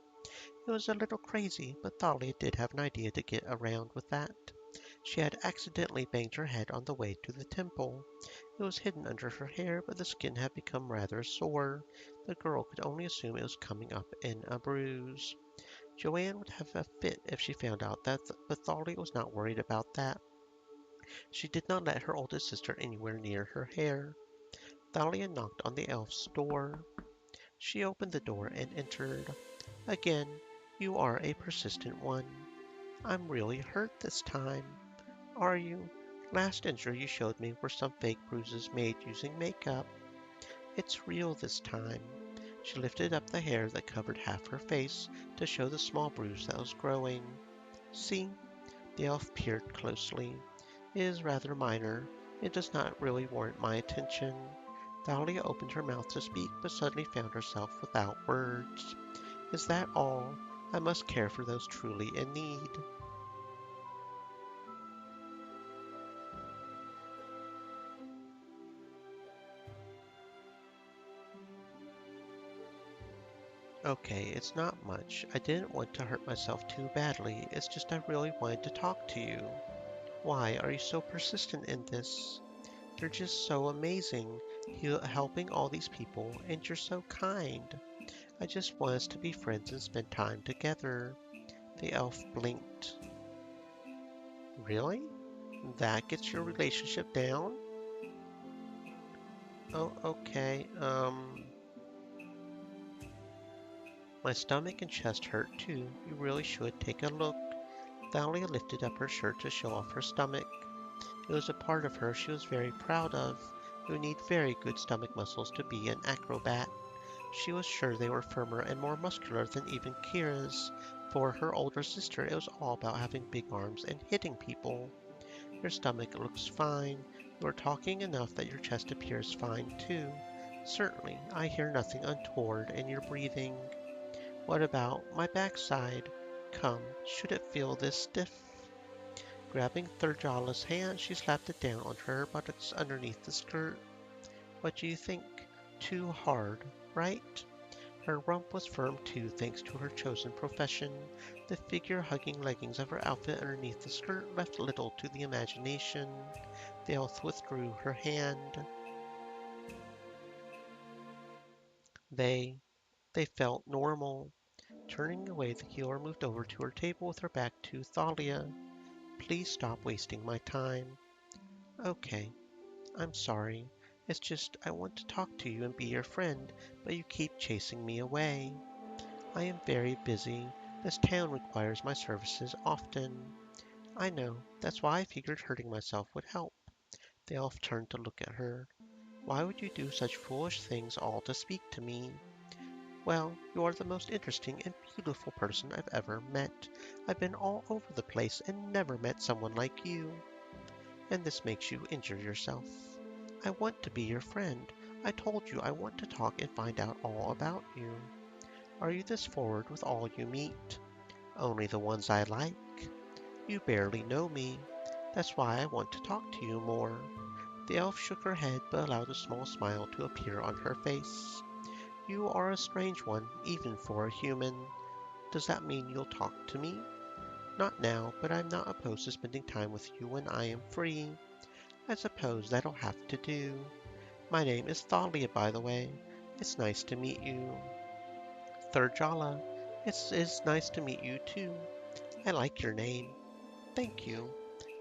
It was a little crazy, but Thalia did have an idea to get around with that. She had accidentally banged her head on the way to the temple. It was hidden under her hair, but the skin had become rather sore. The girl could only assume it was coming up in a bruise. Joanne would have a fit if she found out that, but Thalia was not worried about that. She did not let her oldest sister anywhere near her hair. Thalia knocked on the elf's door. She opened the door and entered. Again, you are a persistent one. I'm really hurt this time. Are you? Last injury you showed me were some fake bruises made using makeup. It's real this time. She lifted up the hair that covered half her face to show the small bruise that was growing. See? The elf peered closely. It is rather minor. It does not really warrant my attention. Thalia opened her mouth to speak, but suddenly found herself without words. Is that all? I must care for those truly in need. Okay, it's not much. I didn't want to hurt myself too badly. It's just I really wanted to talk to you. Why are you so persistent in this? You're just so amazing, helping all these people, and you're so kind. I just want us to be friends and spend time together. The elf blinked. Really? That gets your relationship down? Oh, okay. My stomach and chest hurt too. You really should take a look. Thalia lifted up her shirt to show off her stomach. It was a part of her she was very proud of. You need very good stomach muscles to be an acrobat. She was sure they were firmer and more muscular than even Kira's. For her older sister, it was all about having big arms and hitting people. Your stomach looks fine. You are talking enough that your chest appears fine too. Certainly, I hear nothing untoward in your breathing. What about my backside? Come, should it feel this stiff? Grabbing Thurjala's hand, she slapped it down on her buttocks underneath the skirt. What do you think? Too hard, right? Her rump was firm too, thanks to her chosen profession. The figure-hugging leggings of her outfit underneath the skirt left little to the imagination. The elf withdrew her hand. They, they felt normal. Turning away, the healer moved over to her table with her back to Thalia. Please stop wasting my time. Okay, I'm sorry. It's just I want to talk to you and be your friend, but you keep chasing me away. I am very busy. This town requires my services often. I know. That's why I figured hurting myself would help. The elf turned to look at her. Why would you do such foolish things all to speak to me? Well, you are the most interesting and beautiful person I've ever met. I've been all over the place and never met someone like you. And this makes you injure yourself. I want to be your friend. I told you I want to talk and find out all about you. Are you this forward with all you meet? Only the ones I like? You barely know me. That's why I want to talk to you more. The elf shook her head but allowed a small smile to appear on her face. You are a strange one, even for a human. Does that mean you'll talk to me? Not now, but I'm not opposed to spending time with you when I am free. I suppose that'll have to do. My name is Thalia, by the way. It's nice to meet you. Thurjala, it's nice to meet you too. I like your name. Thank you.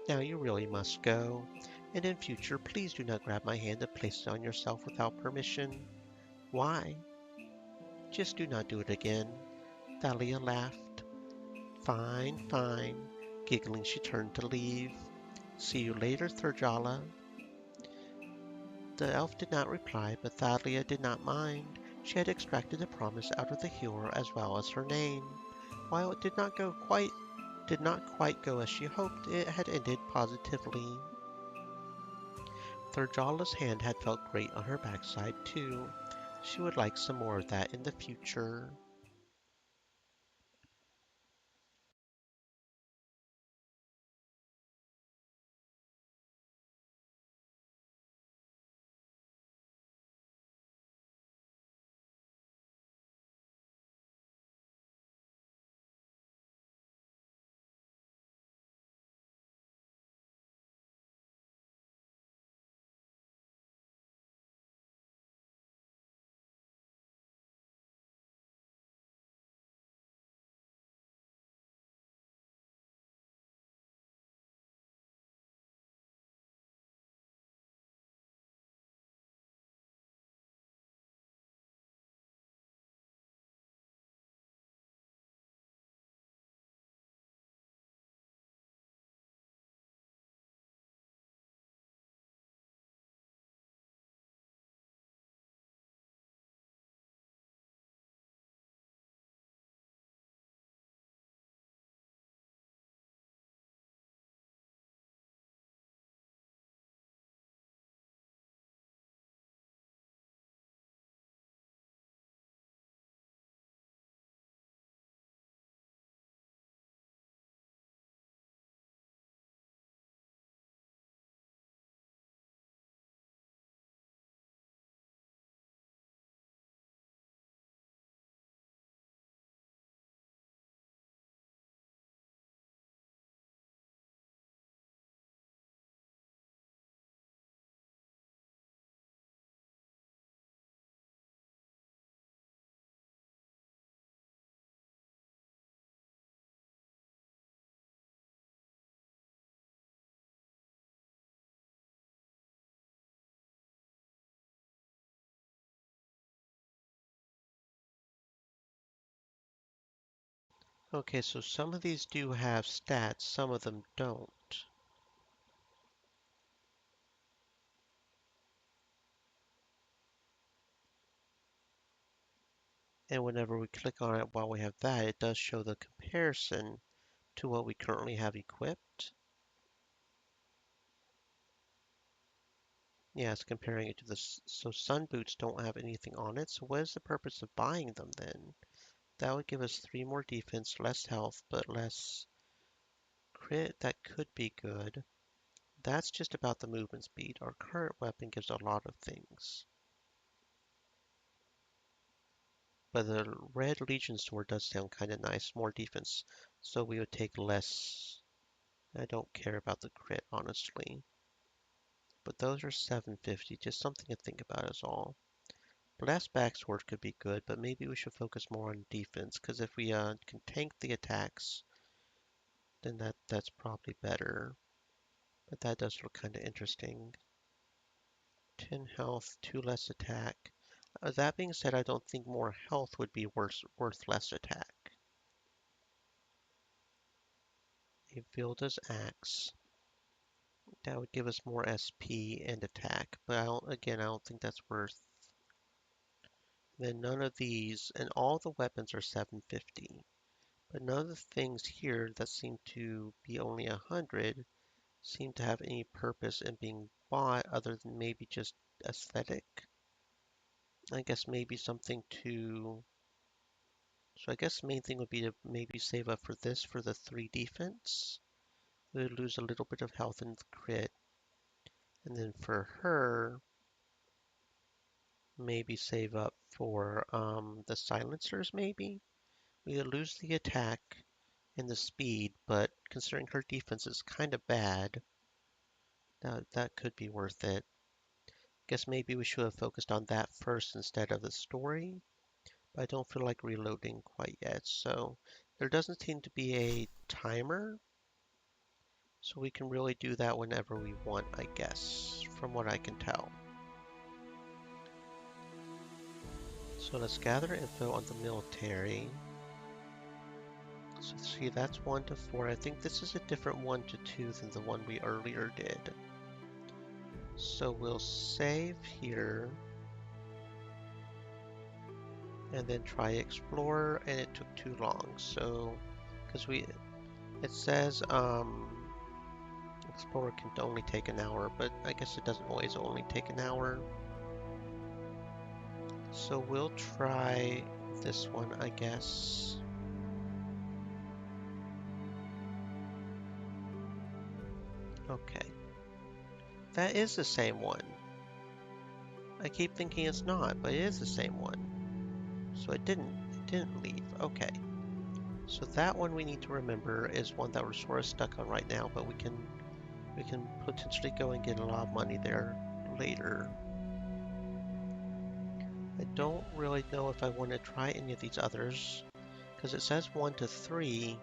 Now you really must go. And in future, please do not grab my hand and place it on yourself without permission. Why? Just do not do it again. Thalia laughed. Fine, fine. Giggling, she turned to leave. See you later, Thurjala. The elf did not reply, but Thalia did not mind. She had extracted a promise out of the healer as well as her name. While it did not quite go as she hoped, it had ended positively. Thurjala's hand had felt great on her backside too. She would like some more of that in the future. Okay, so some of these do have stats, some of them don't. And whenever we click on it while we have that, it does show the comparison to what we currently have equipped. Yeah, it's comparing it to this. So sun boots don't have anything on it. So what is the purpose of buying them then? That would give us 3 more defense, less health, but less crit. That could be good. That's just about the movement speed. Our current weapon gives a lot of things. But the Red Legion sword does sound kind of nice. More defense. So we would take less. I don't care about the crit, honestly. But those are 750. Just something to think about is all. Blast backsword could be good, but maybe we should focus more on defense, because if we can tank the attacks, then that's probably better. But that does look kind of interesting. 10 health, 2 less attack. That being said, I don't think more health would be worth less attack. A Vilda's axe. That would give us more SP and attack, but again, I don't think that's worth. Then none of these, and all the weapons are 750. But none of the things here that seem to be only 100 seem to have any purpose in being bought other than maybe just aesthetic. I guess maybe something to. So I guess the main thing would be to maybe save up for this for the 3 defense. We would lose a little bit of health in the crit. And then for her, maybe save up for the silencers maybe. We would lose the attack and the speed, but considering her defense is kind of bad, that could be worth it. guess maybe we should have focused on that first instead of the story. But I don't feel like reloading quite yet. So there doesn't seem to be a timer. So we can really do that whenever we want, I guess, from what I can tell. So let's gather info on the military. So see, that's 1 to 4. I think this is a different 1 to 2 than the one we earlier did. So we'll save here. And then try Explorer, and it took too long. So, because it says, Explorer can only take an hour, but I guess it doesn't always only take an hour. So we'll try this one, I guess. Okay. That is the same one. I keep thinking it's not, but it is the same one. So it didn't leave. Okay. So that one we need to remember is one that we're sort of stuck on right now, but we can potentially go and get a lot of money there later. I don't really know if I want to try any of these others, because it says 1 to 3,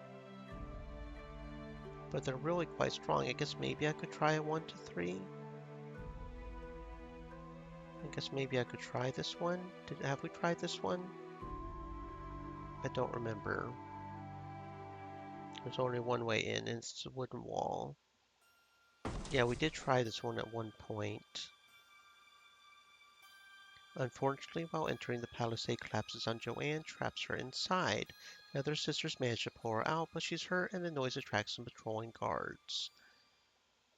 but they're really quite strong. I guess maybe I could try a 1 to 3. I guess maybe I could try this one. Have we tried this one? I don't remember. There's only one way in, and it's a wooden wall. Yeah, we did try this one at one point. Unfortunately, while entering, the palisade collapses on Joanne, traps her inside. The other sisters manage to pull her out, but she's hurt and the noise attracts some patrolling guards.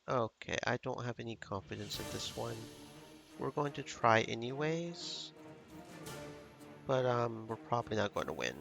Okay, I don't have any confidence in this one. We're going to try anyways, but we're probably not going to win.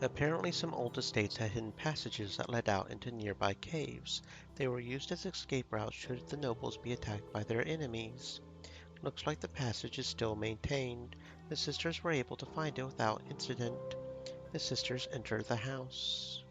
Apparently some old estates had hidden passages that led out into nearby caves. They were used as escape routes should the nobles be attacked by their enemies. Looks like the passage is still maintained. The sisters were able to find it without incident. The sisters enter the house.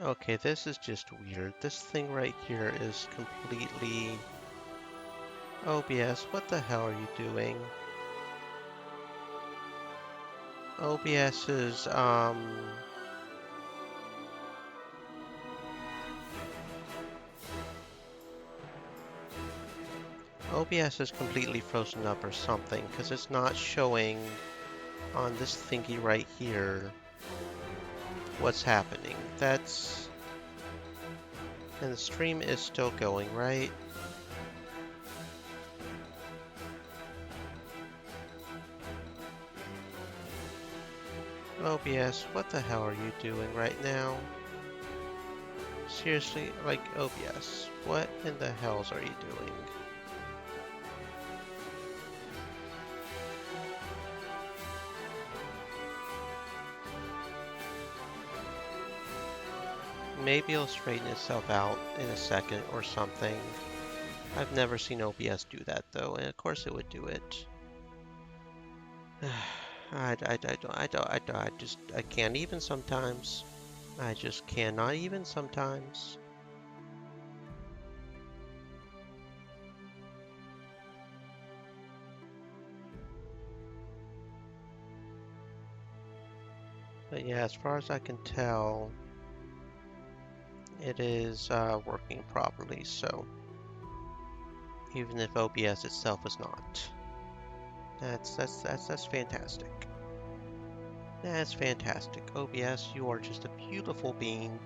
Okay, this is just weird. This thing right here is completely... OBS, what the hell are you doing? OBS is, OBS is completely frozen up or something, because it's not showing on this thingy right here what's happening. That's... And the stream is still going, right? OBS, what the hell are you doing right now? Seriously, like OBS, what in the hells are you doing? Maybe it'll straighten itself out in a second or something. I've never seen OBS do that though, and of course it would do it. I can't even sometimes. I just cannot even sometimes. But yeah, as far as I can tell, it is working properly, so even if OBS itself is not. That's fantastic. That's fantastic. OBS, you are just a beautiful being.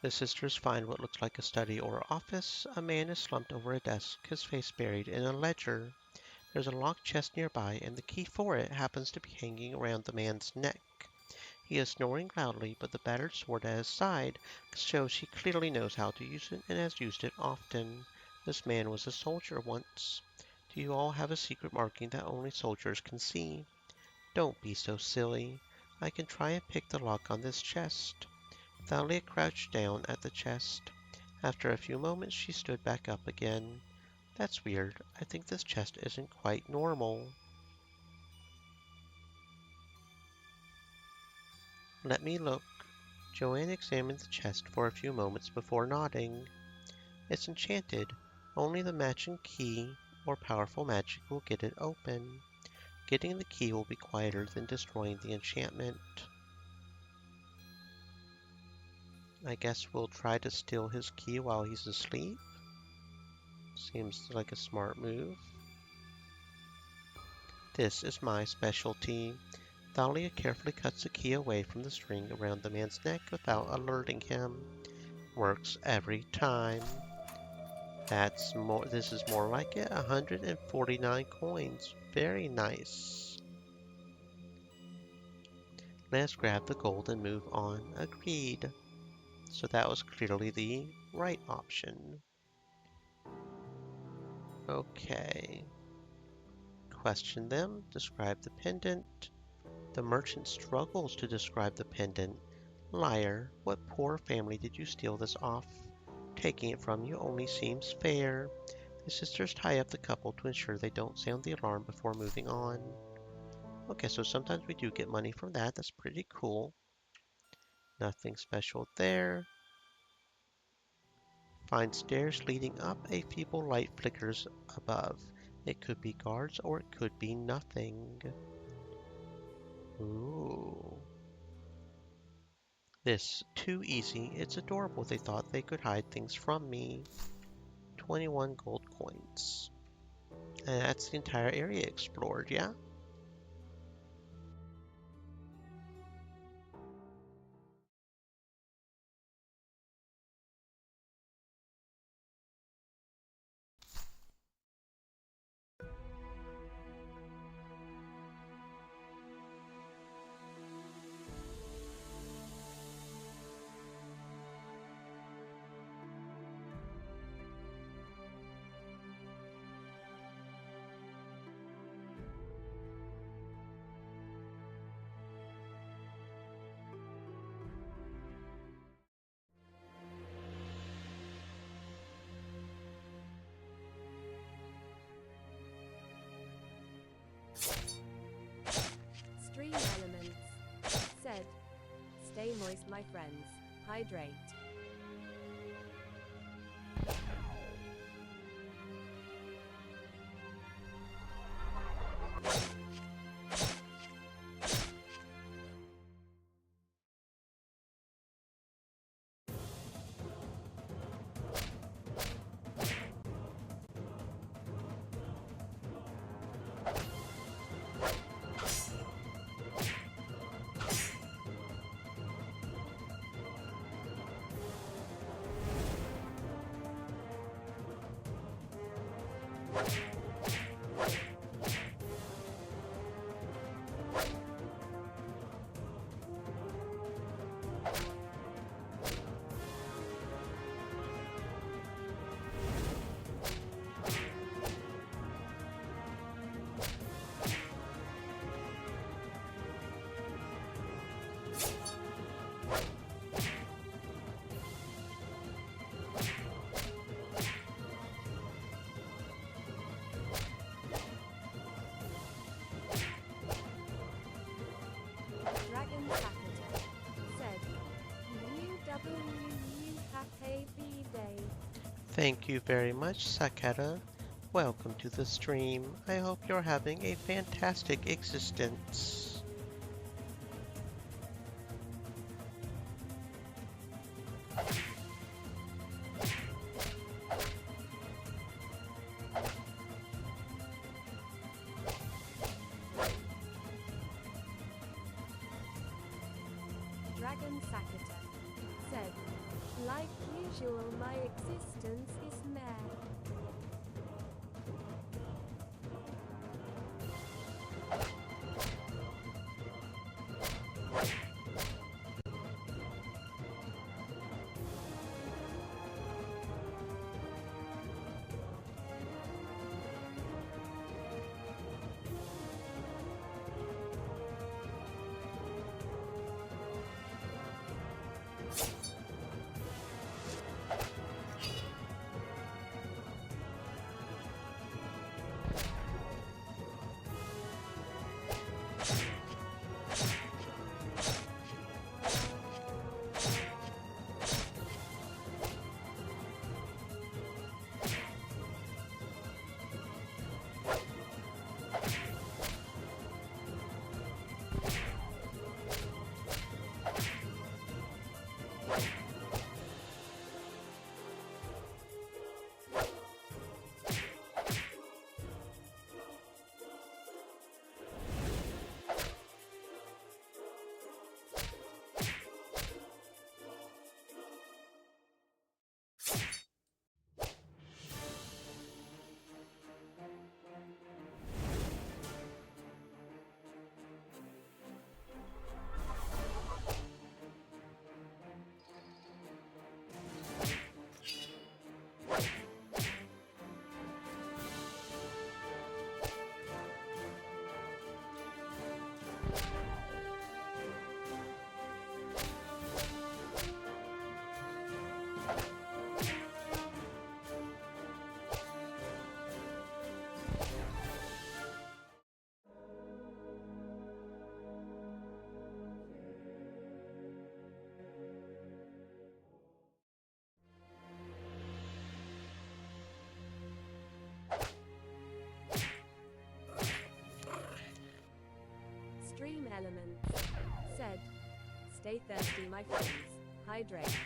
The sisters find what looks like a study or office. A man is slumped over a desk, his face buried in a ledger. There's a locked chest nearby, and the key for it happens to be hanging around the man's neck. He is snoring loudly, but the battered sword at his side shows he clearly knows how to use it and has used it often. This man was a soldier once. Do you all have a secret marking that only soldiers can see? Don't be so silly. I can try and pick the lock on this chest. Thalia crouched down at the chest. After a few moments, she stood back up again. That's weird. I think this chest isn't quite normal. Let me look. Joanne examined the chest for a few moments before nodding. It's enchanted. Only the matching key or powerful magic will get it open. Getting the key will be quieter than destroying the enchantment. I guess we'll try to steal his key while he's asleep. Seems like a smart move. This is my specialty. Thalia carefully cuts the key away from the string around the man's neck without alerting him. Works every time. This is more like it. 149 coins. Very nice. Let's grab the gold and move on. Agreed. So that was clearly the right option. Okay. Question them. Describe the pendant. The merchant struggles to describe the pendant. Liar, what poor family did you steal this off? Taking it from you only seems fair. The sisters tie up the couple to ensure they don't sound the alarm before moving on. Okay, so sometimes we do get money from that. That's pretty cool. Nothing special there. Find stairs leading up. A feeble light flickers above. It could be guards or it could be nothing. Ooh. This too easy. It's adorable. They thought they could hide things from me. 21 gold coins. And that's the entire area explored, yeah? Stream elements. Said. Stay moist, my friends. Hydrate. Dragon Capital. Said. UWU Happy B-Day. Thank you very much, Sakata. Welcome to the stream. I hope you're having a fantastic existence. Dragon Sakata. Said. Like usual, my existence is mad. Stay thirsty, my friends. Hydrate.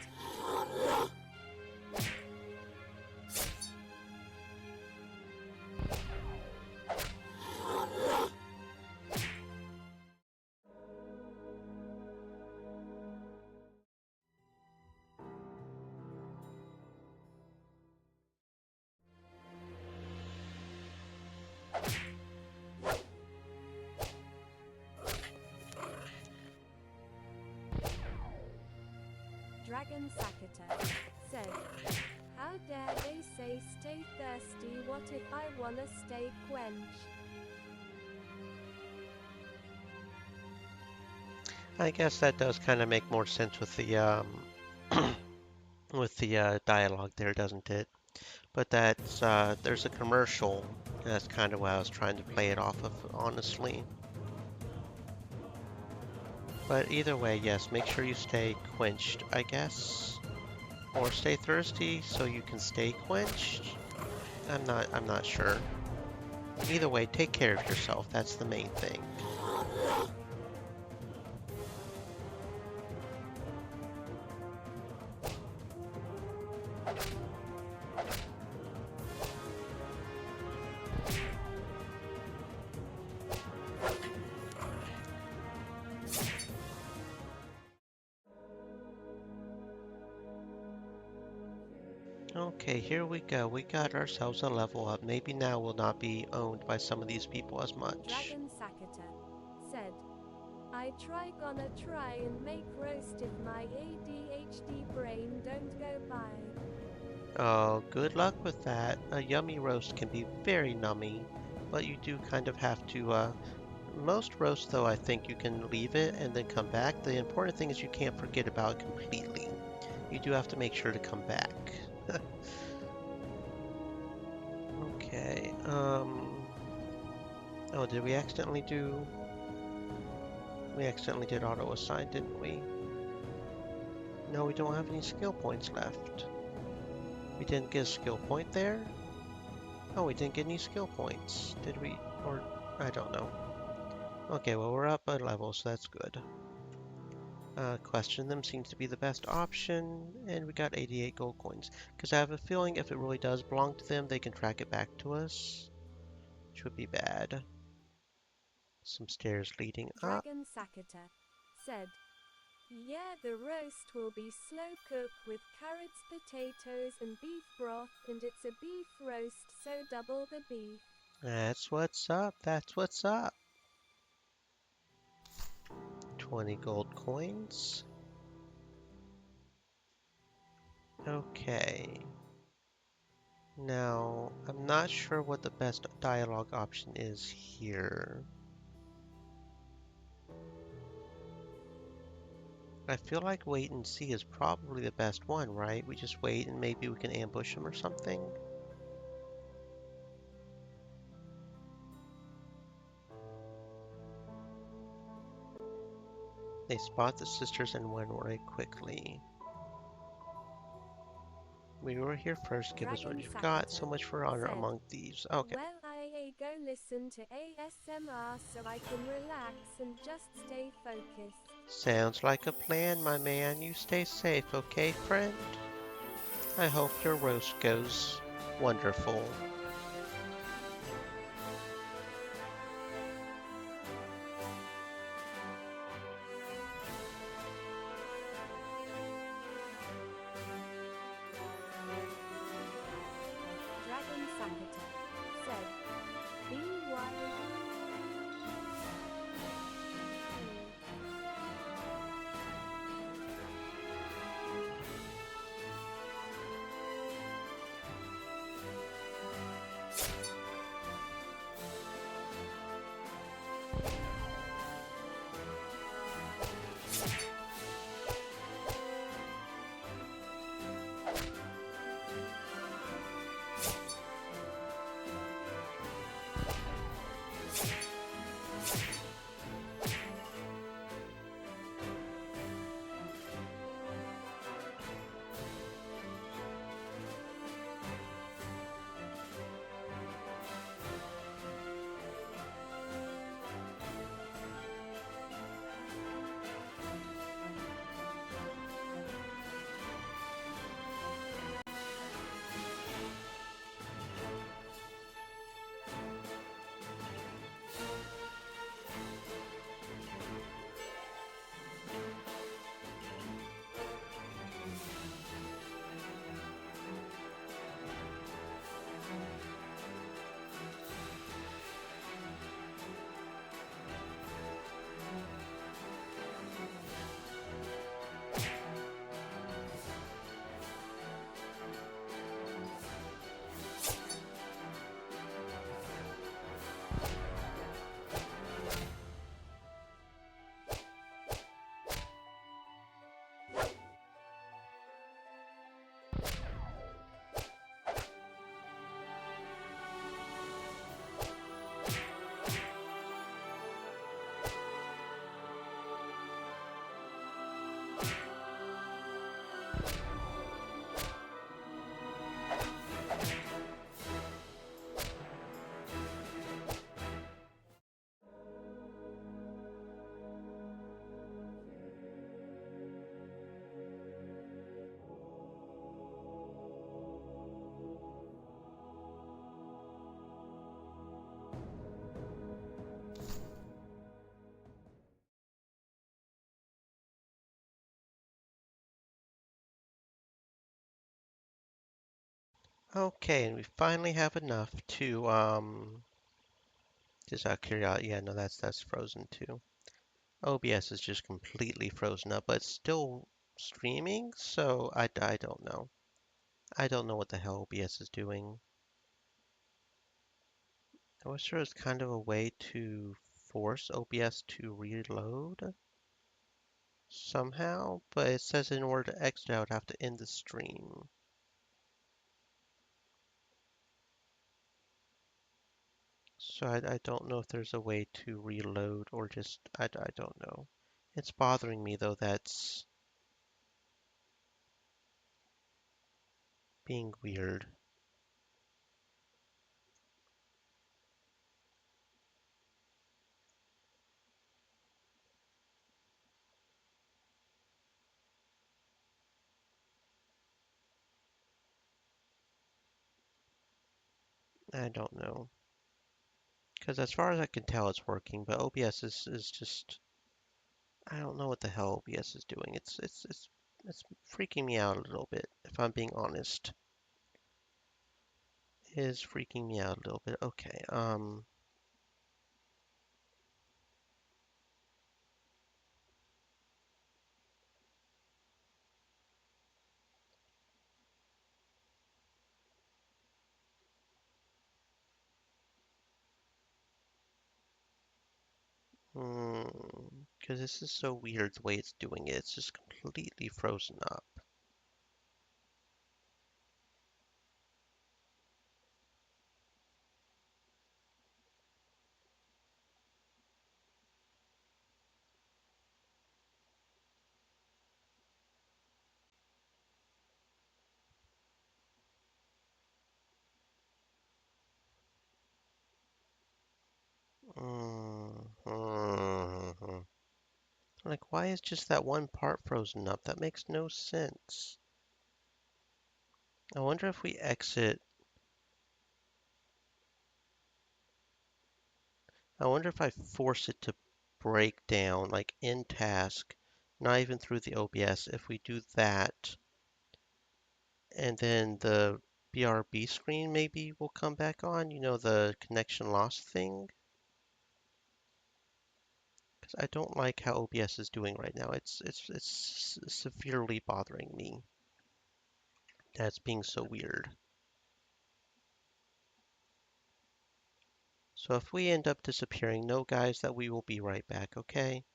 Dragon Sakater said, how dare they say stay thirsty, what if I wanna stay quenched? I guess that does kind of make more sense with the with the dialogue there, doesn't it? But that's there's a commercial. And that's kind of what I was trying to play it off of, honestly. But either way, yes, make sure you stay quenched, I guess, or stay thirsty so you can stay quenched. I'm not sure. Either way, take care of yourself. That's the main thing. Okay, here we go. We got ourselves a level up. Maybe now we'll not be owned by some of these people as much. Dragon Sakater said, gonna try and make roast if my ADHD brain don't go by. Oh, good luck with that. A yummy roast can be very nummy, but you do kind of have to, most roast though, I think you can leave it and then come back. The important thing is you can't forget about it completely. You do have to make sure to come back. Okay, oh, did we accidentally do... We accidentally did auto-assign, didn't we? No, we don't have any skill points left. We didn't get a skill point there? Oh, we didn't get any skill points. Did we? Or, I don't know. Okay, well, we're up a level, so that's good. Question them seems to be the best option, and we got 88 gold coins. Because I have a feeling if it really does belong to them, they can track it back to us, which would be bad. Some stairs leading up. Dragon Sakater said, yeah, the roast will be slow cook with carrots, potatoes and beef broth, and it's a beef roast, so double the beef. That's what's up, that's what's up. 20 gold coins. Okay. Now, I'm not sure what the best dialogue option is here. I feel like wait and see is probably the best one, right? We just wait and maybe we can ambush them or something. They spot the sisters and run away quickly. We were here first, give us what Dragon you've got. Sakater So much for honor said, among thieves. Okay. well, I go listen to ASMR so I can relax and just stay focused. Sounds like a plan, my man. You stay safe, okay, friend? I hope your roast goes wonderful. Dragon Sakater said, be wild. Okay, and we finally have enough to just out of curiosity, yeah, no, that's frozen too. OBS is just completely frozen up, but it's still streaming, so I don't know. I don't know what the hell OBS is doing. I wish there was kind of a way to force OBS to reload somehow, but it says in order to exit, I would have to end the stream. So I don't know if there's a way to reload or just, I don't know. It's bothering me though, that's being weird. I don't know. Because as far as I can tell, it's working, but OBS is just, I don't know what the hell OBS is doing. It's freaking me out a little bit, if I'm being honest. It is freaking me out a little bit. Okay, because this is so weird the way it's doing it. It's just completely frozen up. Mm. Like, why is just that one part frozen up? That makes no sense. I wonder if we exit. I wonder if I force it to break down, like in task, not even through the OBS. If we do that, and then the BRB screen maybe will come back on, the connection loss thing. Because I don't like how OBS is doing right now. It's severely bothering me. That's being so weird. So if we end up disappearing, know guys that we will be right back, okay?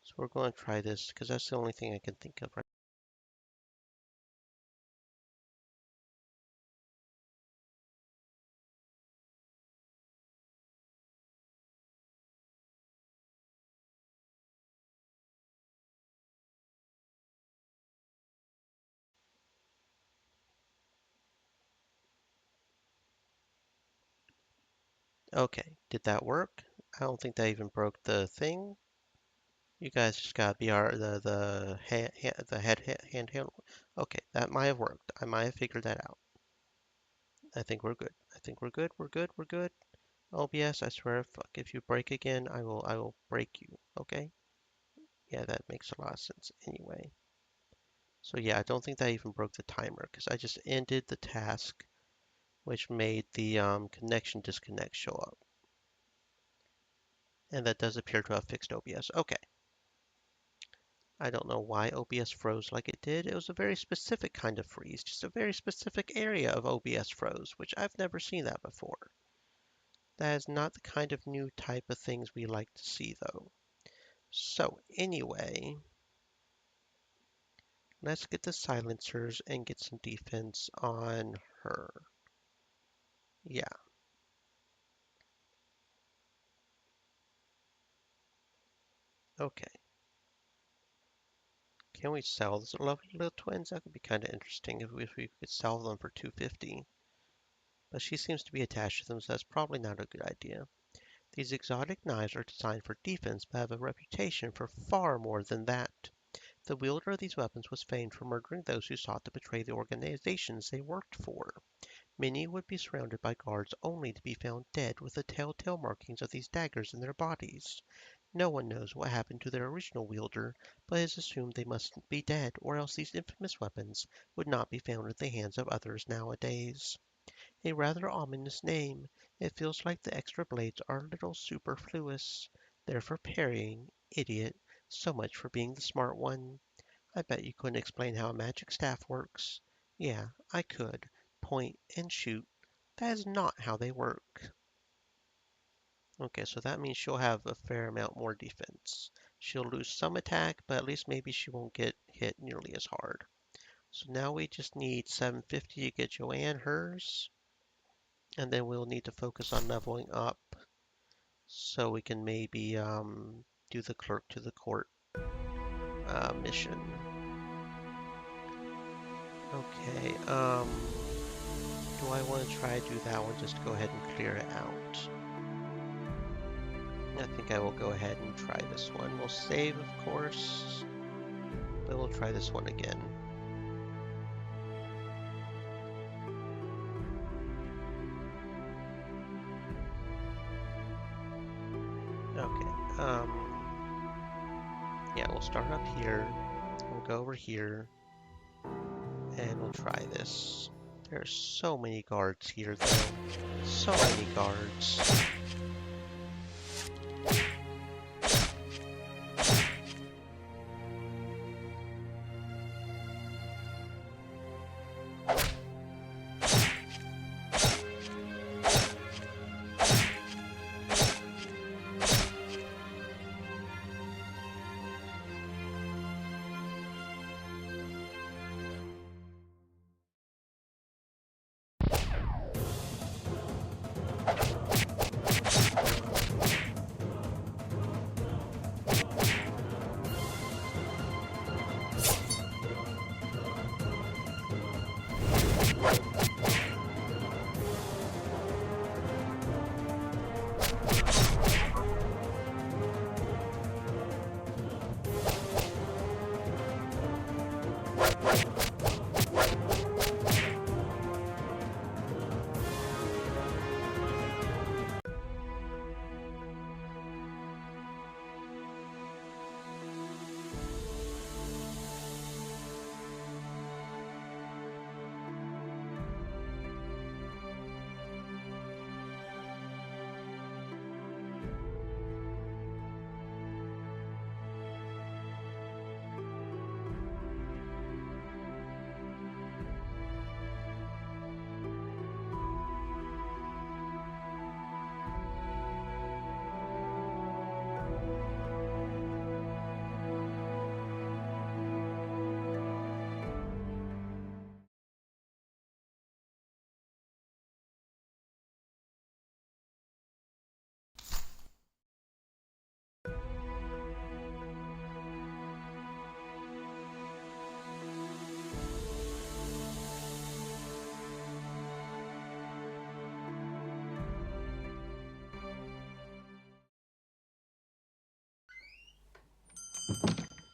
So we're going to try this because that's the only thing I can think of right. Okay, did that work? I don't think that even broke the thing. You guys just got BR the handheld. Okay, that might have worked. I might have figured that out. I think we're good. I think we're good. We're good. We're good. OBS, I swear, fuck, if you break again, I will break you. Okay? Yeah, that makes a lot of sense anyway. So yeah, I don't think that even broke the timer because I just ended the task, which made the connection disconnect show up. And that does appear to have fixed OBS. Okay. I don't know why OBS froze like it did. It was a very specific kind of freeze, just a very specific area of OBS froze, which I've never seen that before. That is not the kind of new type of things we like to see, though. So, anyway, let's get the silencers and get some defense on her. Yeah, okay. Can we sell those lovely little twins? That could be kind of interesting if we could sell them for 250. But she seems to be attached to them, so that's probably not a good idea. These exotic knives are designed for defense, but have a reputation for far more than that. The wielder of these weapons was famed for murdering those who sought to betray the organizations they worked for. Many would be surrounded by guards only to be found dead with the telltale markings of these daggers in their bodies. No one knows what happened to their original wielder, but it is assumed they must be dead, or else these infamous weapons would not be found in the hands of others nowadays. A rather ominous name. It feels like the extra blades are a little superfluous. They're for parrying. Idiot. So much for being the smart one. I bet you couldn't explain how a magic staff works. Yeah, I could. Point and shoot. That is not how they work. Okay, so that means she'll have a fair amount more defense. She'll lose some attack, but at least maybe she won't get hit nearly as hard. So now we just need 750 to get Joanne hers, and then we'll need to focus on leveling up so we can maybe do the clerk to the court mission. Okay, do I want to try to do that one just to go ahead and clear it out? I think I will go ahead and try this one. We'll save, of course, but we'll try this one again. Okay, yeah, we'll start up here. We'll go over here, and we'll try this. There's so many guards here, though. So many guards.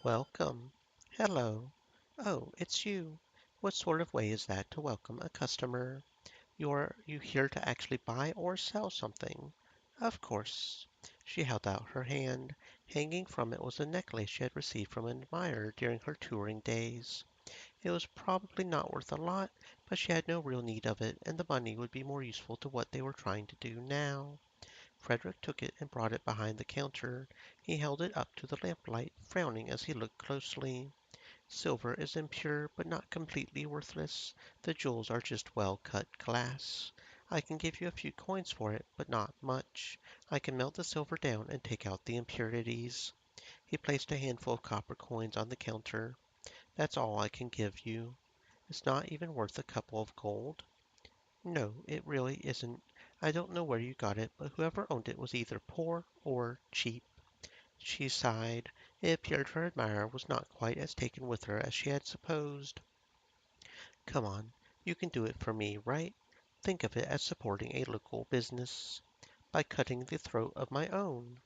Welcome. Hello. Oh, it's you. What sort of way is that to welcome a customer? Are you here to actually buy or sell something? Of course. She held out her hand. Hanging from it was a necklace she had received from an admirer during her touring days. It was probably not worth a lot, but she had no real need of it, and the money would be more useful to what they were trying to do now. Frederick took it and brought it behind the counter. He held it up to the lamplight, frowning as he looked closely. Silver is impure, but not completely worthless. The jewels are just well-cut glass. I can give you a few coins for it, but not much. I can melt the silver down and take out the impurities. He placed a handful of copper coins on the counter. That's all I can give you. It's not even worth a couple of gold. No, it really isn't. I don't know where you got it, but whoever owned it was either poor or cheap. She sighed. It appeared her admirer was not quite as taken with her as she had supposed. Come on, you can do it for me, right? Think of it as supporting a local business by cutting the throat of my own.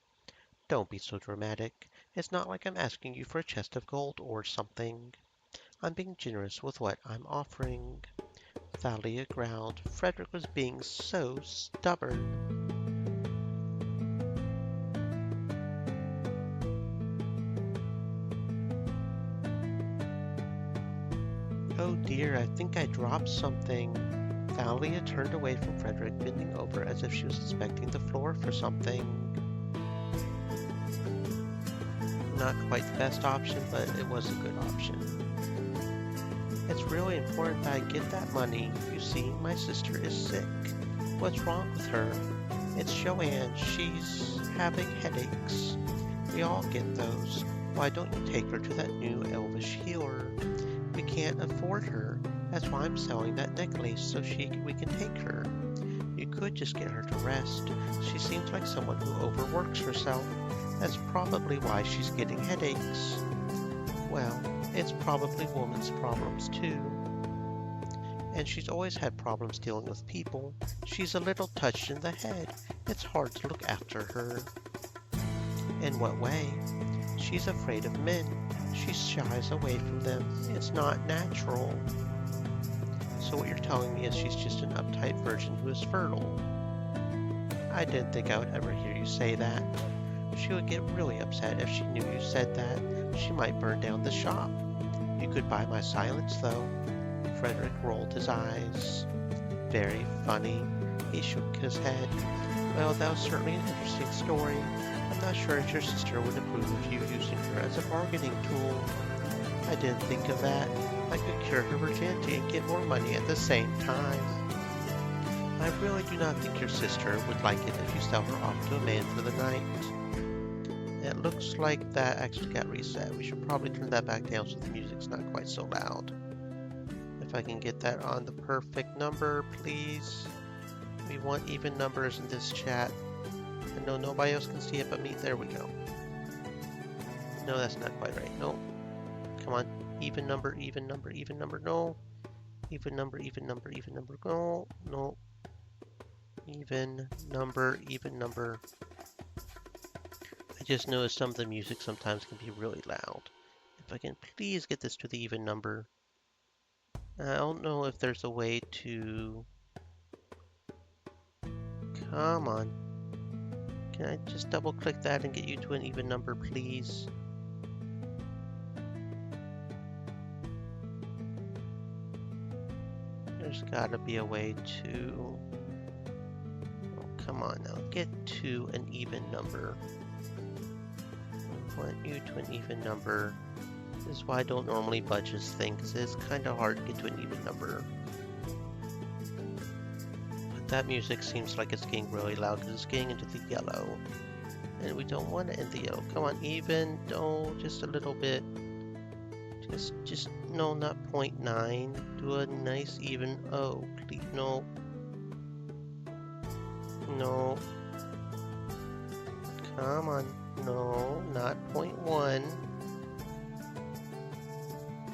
Don't be so dramatic. It's not like I'm asking you for a chest of gold or something. I'm being generous with what I'm offering. Thalia growled. Frederick was being so stubborn. Oh dear, I think I dropped something. Thalia turned away from Frederick, bending over as if she was inspecting the floor for something. Not quite the best option, but it was a good option. It's really important that I get that money. You see, my sister is sick. What's wrong with her? It's Joanne. She's having headaches. We all get those. Why don't you take her to that new elvish healer? We can't afford her. That's why I'm selling that necklace so we can take her. You could just get her to rest. She seems like someone who overworks herself. That's probably why she's getting headaches. Well, it's probably woman's problems too. And she's always had problems dealing with people. She's a little touched in the head. It's hard to look after her. In what way? She's afraid of men. She shies away from them. It's not natural. So what you're telling me is she's just an uptight virgin who is fertile. I didn't think I would ever hear you say that. She would get really upset if she knew you said that. She might burn down the shop. You could buy my silence, though. Frederick rolled his eyes. Very funny. He shook his head. Well, that was certainly an interesting story. I'm not sure if your sister would approve of you using her as a bargaining tool. I didn't think of that. I could cure her virginity and get more money at the same time. I really do not think your sister would like it if you sell her off to a man for the night. It looks like that actually got reset. We should probably turn that back down so the music's not quite so loud. If I can get that on the perfect number, please. We want even numbers in this chat. I know nobody else can see it but me. There we go. No, that's not quite right. No. Come on. Even number, even number, even number. No. Even number, even number, even number. No. No. Even number, even number. I just noticed some of the music sometimes can be really loud. If I can please get this to the even number. I don't know if there's a way to... Come on. Can I just double click that and get you to an even number, please? There's gotta be a way to... Oh, come on now. Get to an even number. I want you to an even number. This is why I don't normally budge this thing, because it's kind of hard to get to an even number. But that music seems like it's getting really loud because it's getting into the yellow. And we don't want it in the yellow. Come on, even. No, just a little bit. Just, no, not 0.9. Do a nice even. Oh, please, no. No. Come on. No, not 0.1.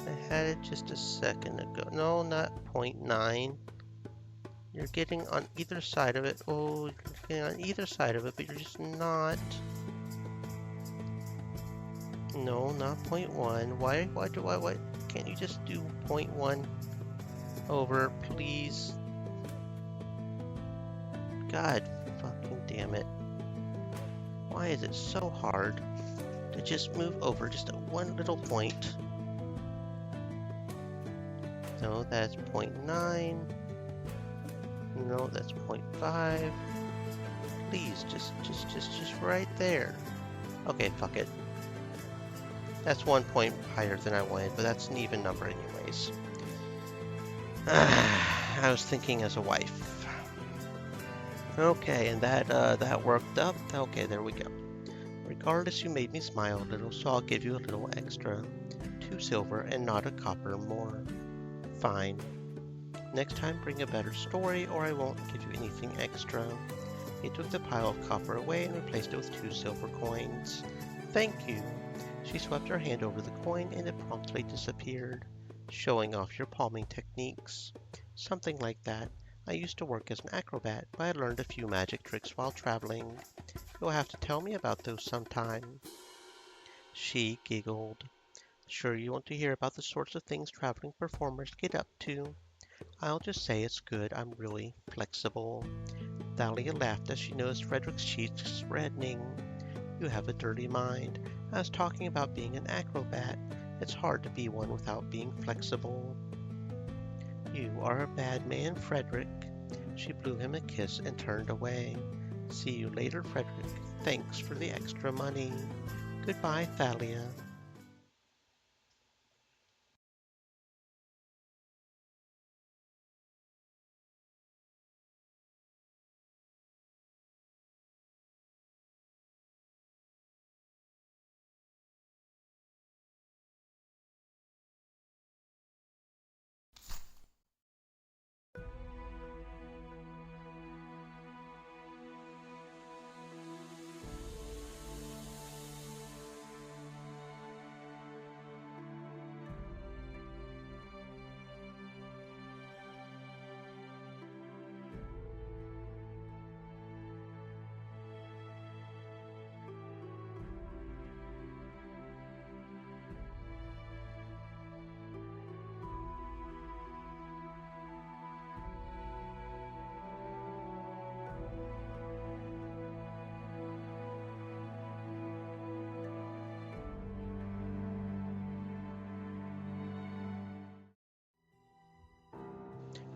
I had it just a second ago. No, not 0.9. You're getting on either side of it. Oh, you're getting on either side of it, but you're just not. No, not 0.1. Why can't you just do 0.1 over, please? God fucking damn it. Why is it so hard to just move over just at one little point? No, that's 0.9. No, that's 0.5. Please, just right there. Okay, fuck it. That's 1 point higher than I wanted, but that's an even number anyways. I was thinking as a wife. Okay, and that worked up. Okay, there we go. Regardless, you made me smile a little, so I'll give you a little extra. 2 silver and not a copper more. Fine. Next time bring a better story or I won't give you anything extra. He took the pile of copper away and replaced it with 2 silver coins. Thank you. She swept her hand over the coin and it promptly disappeared. Showing off your palming techniques. Something like that. I used to work as an acrobat, but I learned a few magic tricks while traveling. You'll have to tell me about those sometime. She giggled. Sure you want to hear about the sorts of things traveling performers get up to? I'll just say it's good. I'm really flexible. Thalia laughed as she noticed Frederick's cheeks reddening. You have a dirty mind. I was talking about being an acrobat. It's hard to be one without being flexible. You are a bad man, Frederick. She blew him a kiss and turned away. See you later, Frederick. Thanks for the extra money. Goodbye, Thalia.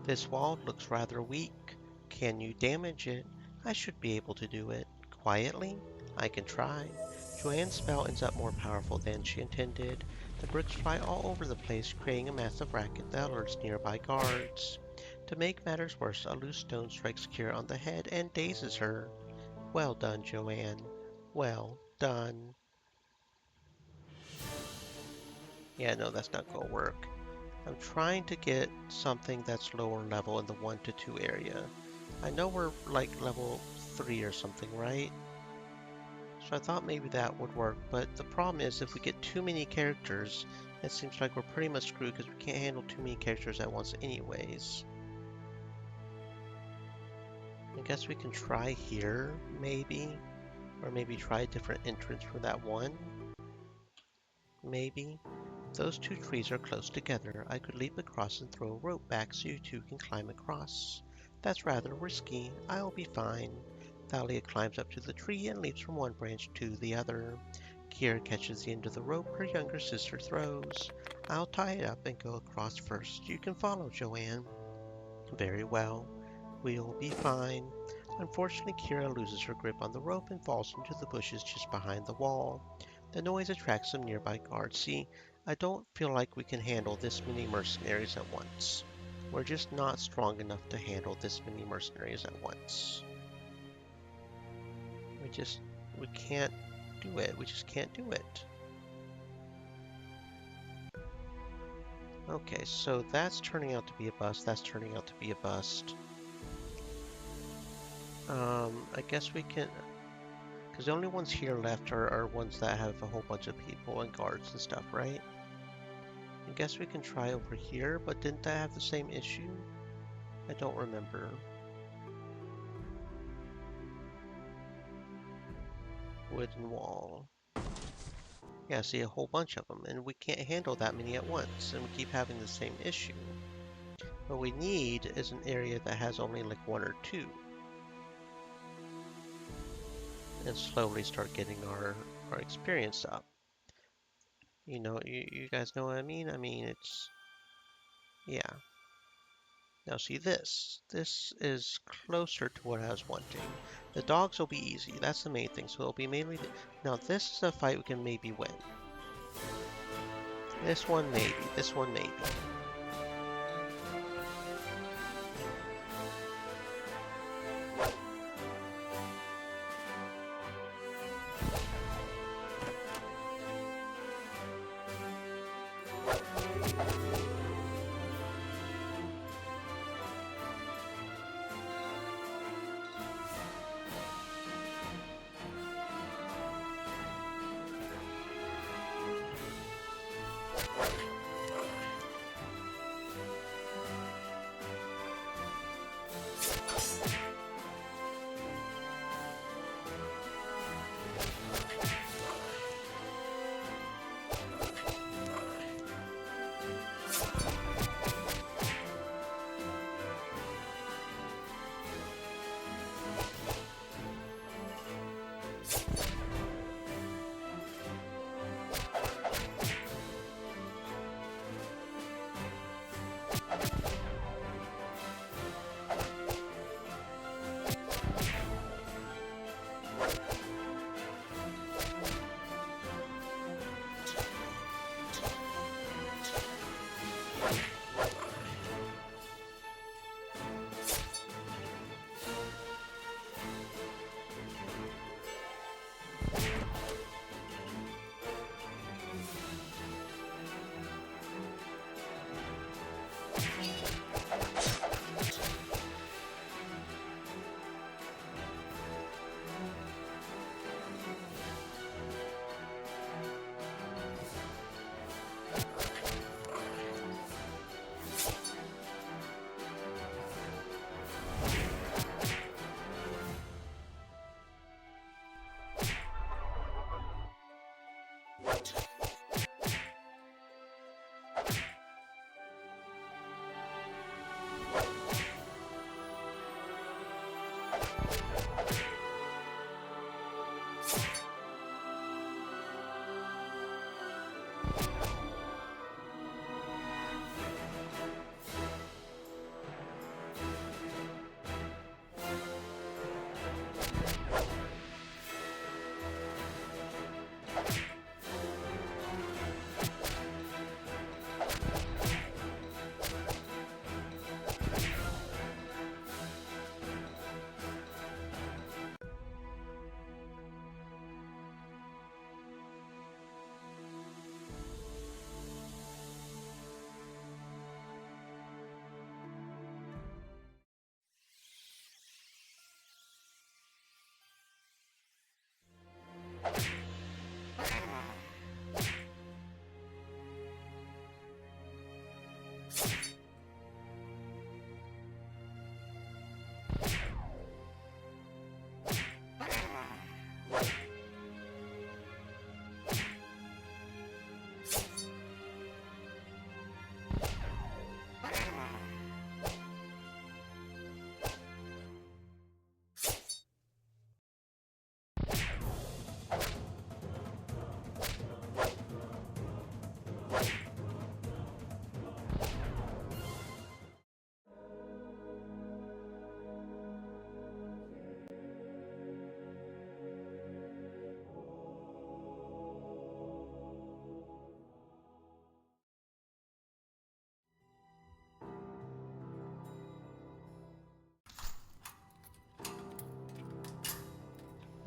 This wall looks rather weak. Can you damage it? I should be able to do it. Quietly? I can try. Joanne's spell ends up more powerful than she intended. The bricks fly all over the place, creating a massive racket that alerts nearby guards. To make matters worse, a loose stone strikes Kira on the head and dazes her. Well done, Joanne. Well done. Yeah, no, that's not gonna work. I'm trying to get something that's lower level in the 1 to 2 area. I know we're like level 3 or something, right? So I thought maybe that would work, but the problem is if we get too many characters, it seems like we're pretty much screwed because we can't handle too many characters at once anyways. I guess we can try here, maybe. Or maybe try a different entrance for that one. Maybe. Those two trees are close together. I could leap across and throw a rope back so you two can climb across. That's rather risky. I'll be fine. Thalia climbs up to the tree and leaps from one branch to the other. Kira catches the end of the rope her younger sister throws. I'll tie it up and go across first. You can follow, Joanne. Very well. We'll be fine. Unfortunately, Kira loses her grip on the rope and falls into the bushes just behind the wall. The noise attracts some nearby guards. See, I don't feel like we can handle this many mercenaries at once. We're just not strong enough to handle this many mercenaries at once. We can't do it. We just can't do it. Okay, so that's turning out to be a bust. That's turning out to be a bust. I guess we can, because the only ones here left are ones that have a whole bunch of people and guards and stuff, right? I guess we can try over here, but didn't that have the same issue? I don't remember. Wooden wall. Yeah, see a whole bunch of them, and we can't handle that many at once, and we keep having the same issue. What we need is an area that has only like one or two. And slowly start getting our experience up. You guys know what I mean? I mean, yeah. Now see this. This is closer to what I was wanting. The dogs will be easy. That's the main thing. So it'll be mainly... Now this is a fight we can maybe win. This one maybe. This one maybe.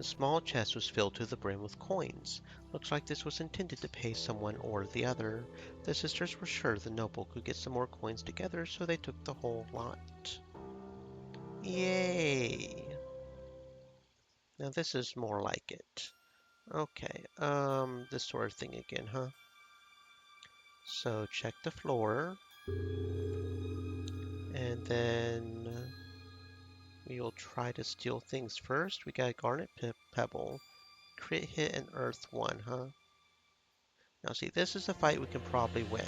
The small chest was filled to the brim with coins. Looks like this was intended to pay someone or the other. The sisters were sure the noble could get some more coins together, so they took the whole lot. Yay! Now this is more like it. Okay, this sort of thing again, huh? So check the floor, and then we will try to steal things first. We got a garnet pebble, crit hit, and earth one, huh? Now see, this is a fight we can probably win.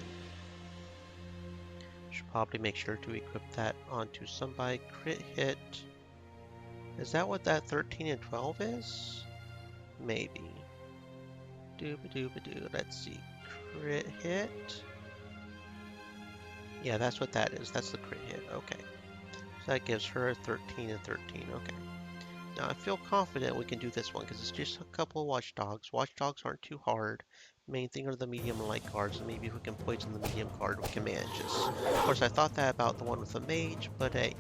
Should probably make sure to equip that onto somebody. Crit hit. Is that what that 13 and 12 is? Maybe. Dooba-dooba-doo. Let's see. Crit hit. Yeah, that's what that is. That's the crit hit. Okay. So that gives her 13 and 13. Okay. Now I feel confident we can do this one because it's just a couple of watchdogs. Watchdogs aren't too hard. Main thing are the medium and light cards, and maybe if we can poison the medium card, we can manage this. Of course, I thought that about the one with the mage, but hey.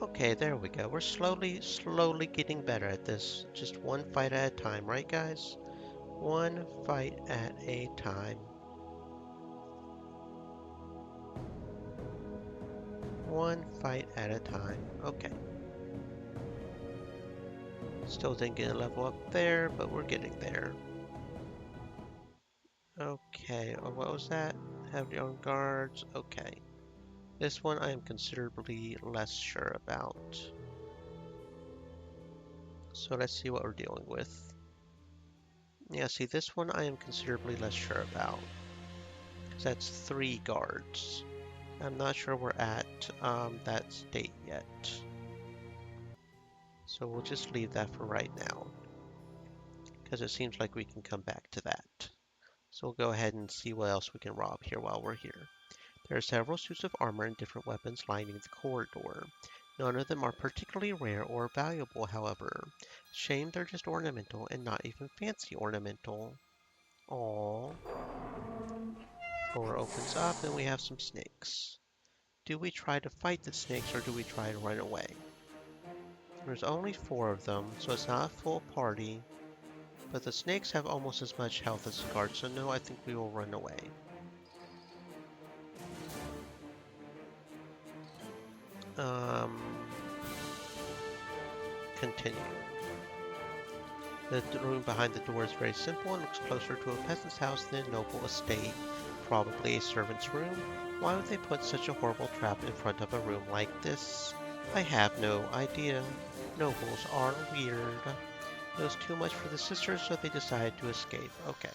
Okay, there we go. We're slowly getting better at this. Just one fight at a time, right guys? One fight at a time. One fight at a time. Okay. Still didn't get a level up there, but we're getting there. Okay, what was that? Have your own guards. Okay. This one I am considerably less sure about. So let's see what we're dealing with. Yeah, see, this one I am considerably less sure about. Because that's 3 guards. I'm not sure we're at that state yet. So we'll just leave that for right now. Because it seems like we can come back to that. So we'll go ahead and see what else we can rob here while we're here. There are several suits of armor and different weapons lining the corridor. None of them are particularly rare or valuable, however. Shame they're just ornamental and not even fancy ornamental. Aww. Floor opens up and we have some snakes. Do we try to fight the snakes or do we try to run away? There's only 4 of them, so it's not a full party. But the snakes have almost as much health as the guards, so no, I think we will run away. Continue. The room behind the door is very simple and looks closer to a peasant's house than a noble estate. Probably a servant's room. Why would they put such a horrible trap in front of a room like this? I have no idea. Nobles are weird. It was too much for the sisters, so they decided to escape. Okay.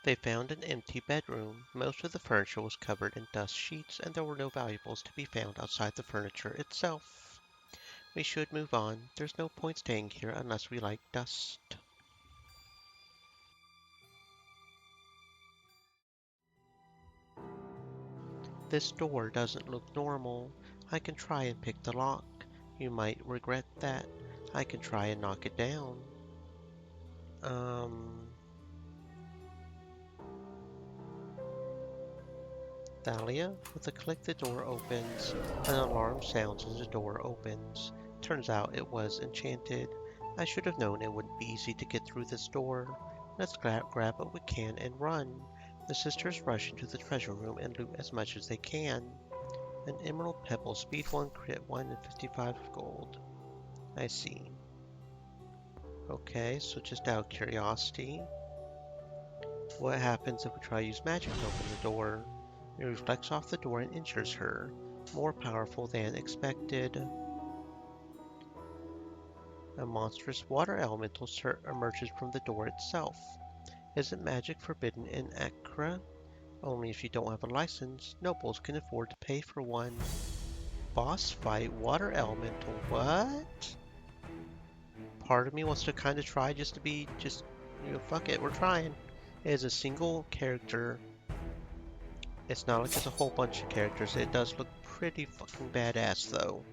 They found an empty bedroom. Most of the furniture was covered in dust sheets, and there were no valuables to be found outside the furniture itself. We should move on. There's no point staying here unless we like dust. This door doesn't look normal. I can try and pick the lock. You might regret that. I can try and knock it down. Um, Thalia, with a click the door opens. An alarm sounds as the door opens. Turns out it was enchanted. I should have known it wouldn't be easy to get through this door. Let's grab what we can and run. The sisters rush into the treasure room and loot as much as they can. An emerald pebble, speed 1, crit 1, and 55 gold. I see. Okay, so just out of curiosity, what happens if we try to use magic to open the door? It reflects off the door and injures her. More powerful than expected. A monstrous water elemental emerges from the door itself. Isn't magic forbidden in Accra? Only if you don't have a license. Nobles can afford to pay for one. Boss fight, water elemental, what? Part of me wants to kind of try just to be, fuck it, we're trying. It is a single character. It's not like it's a whole bunch of characters. It does look pretty fucking badass though.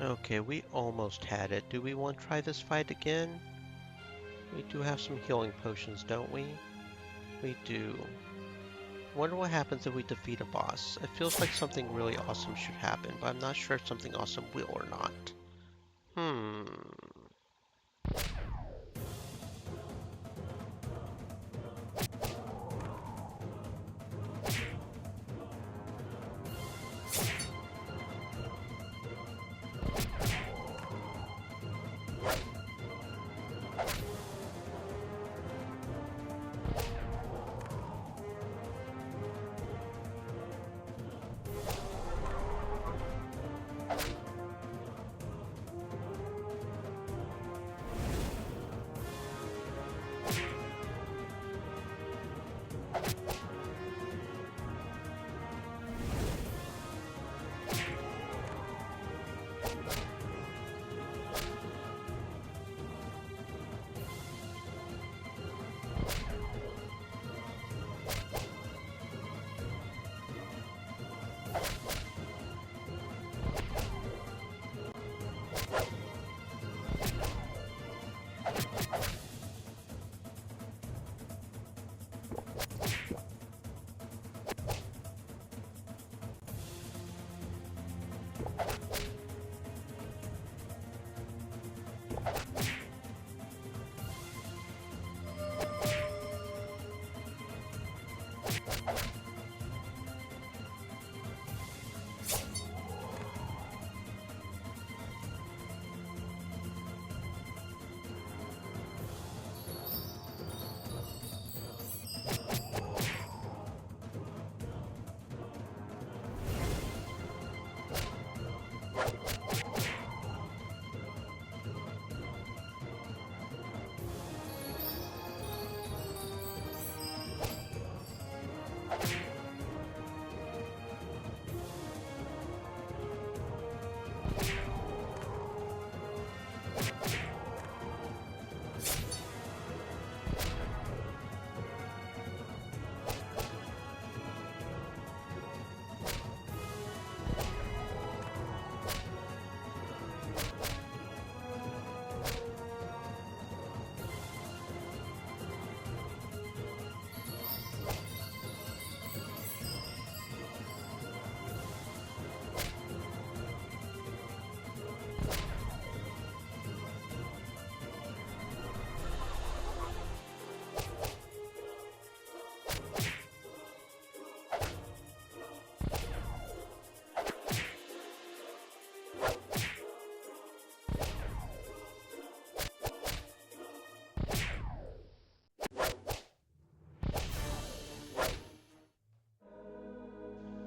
Okay, we almost had it. Do we want to try this fight again? We do have some healing potions, don't we? We do. Wonder what happens if we defeat a boss. It feels like something really awesome should happen, but I'm not sure if something awesome will or not. Hmm.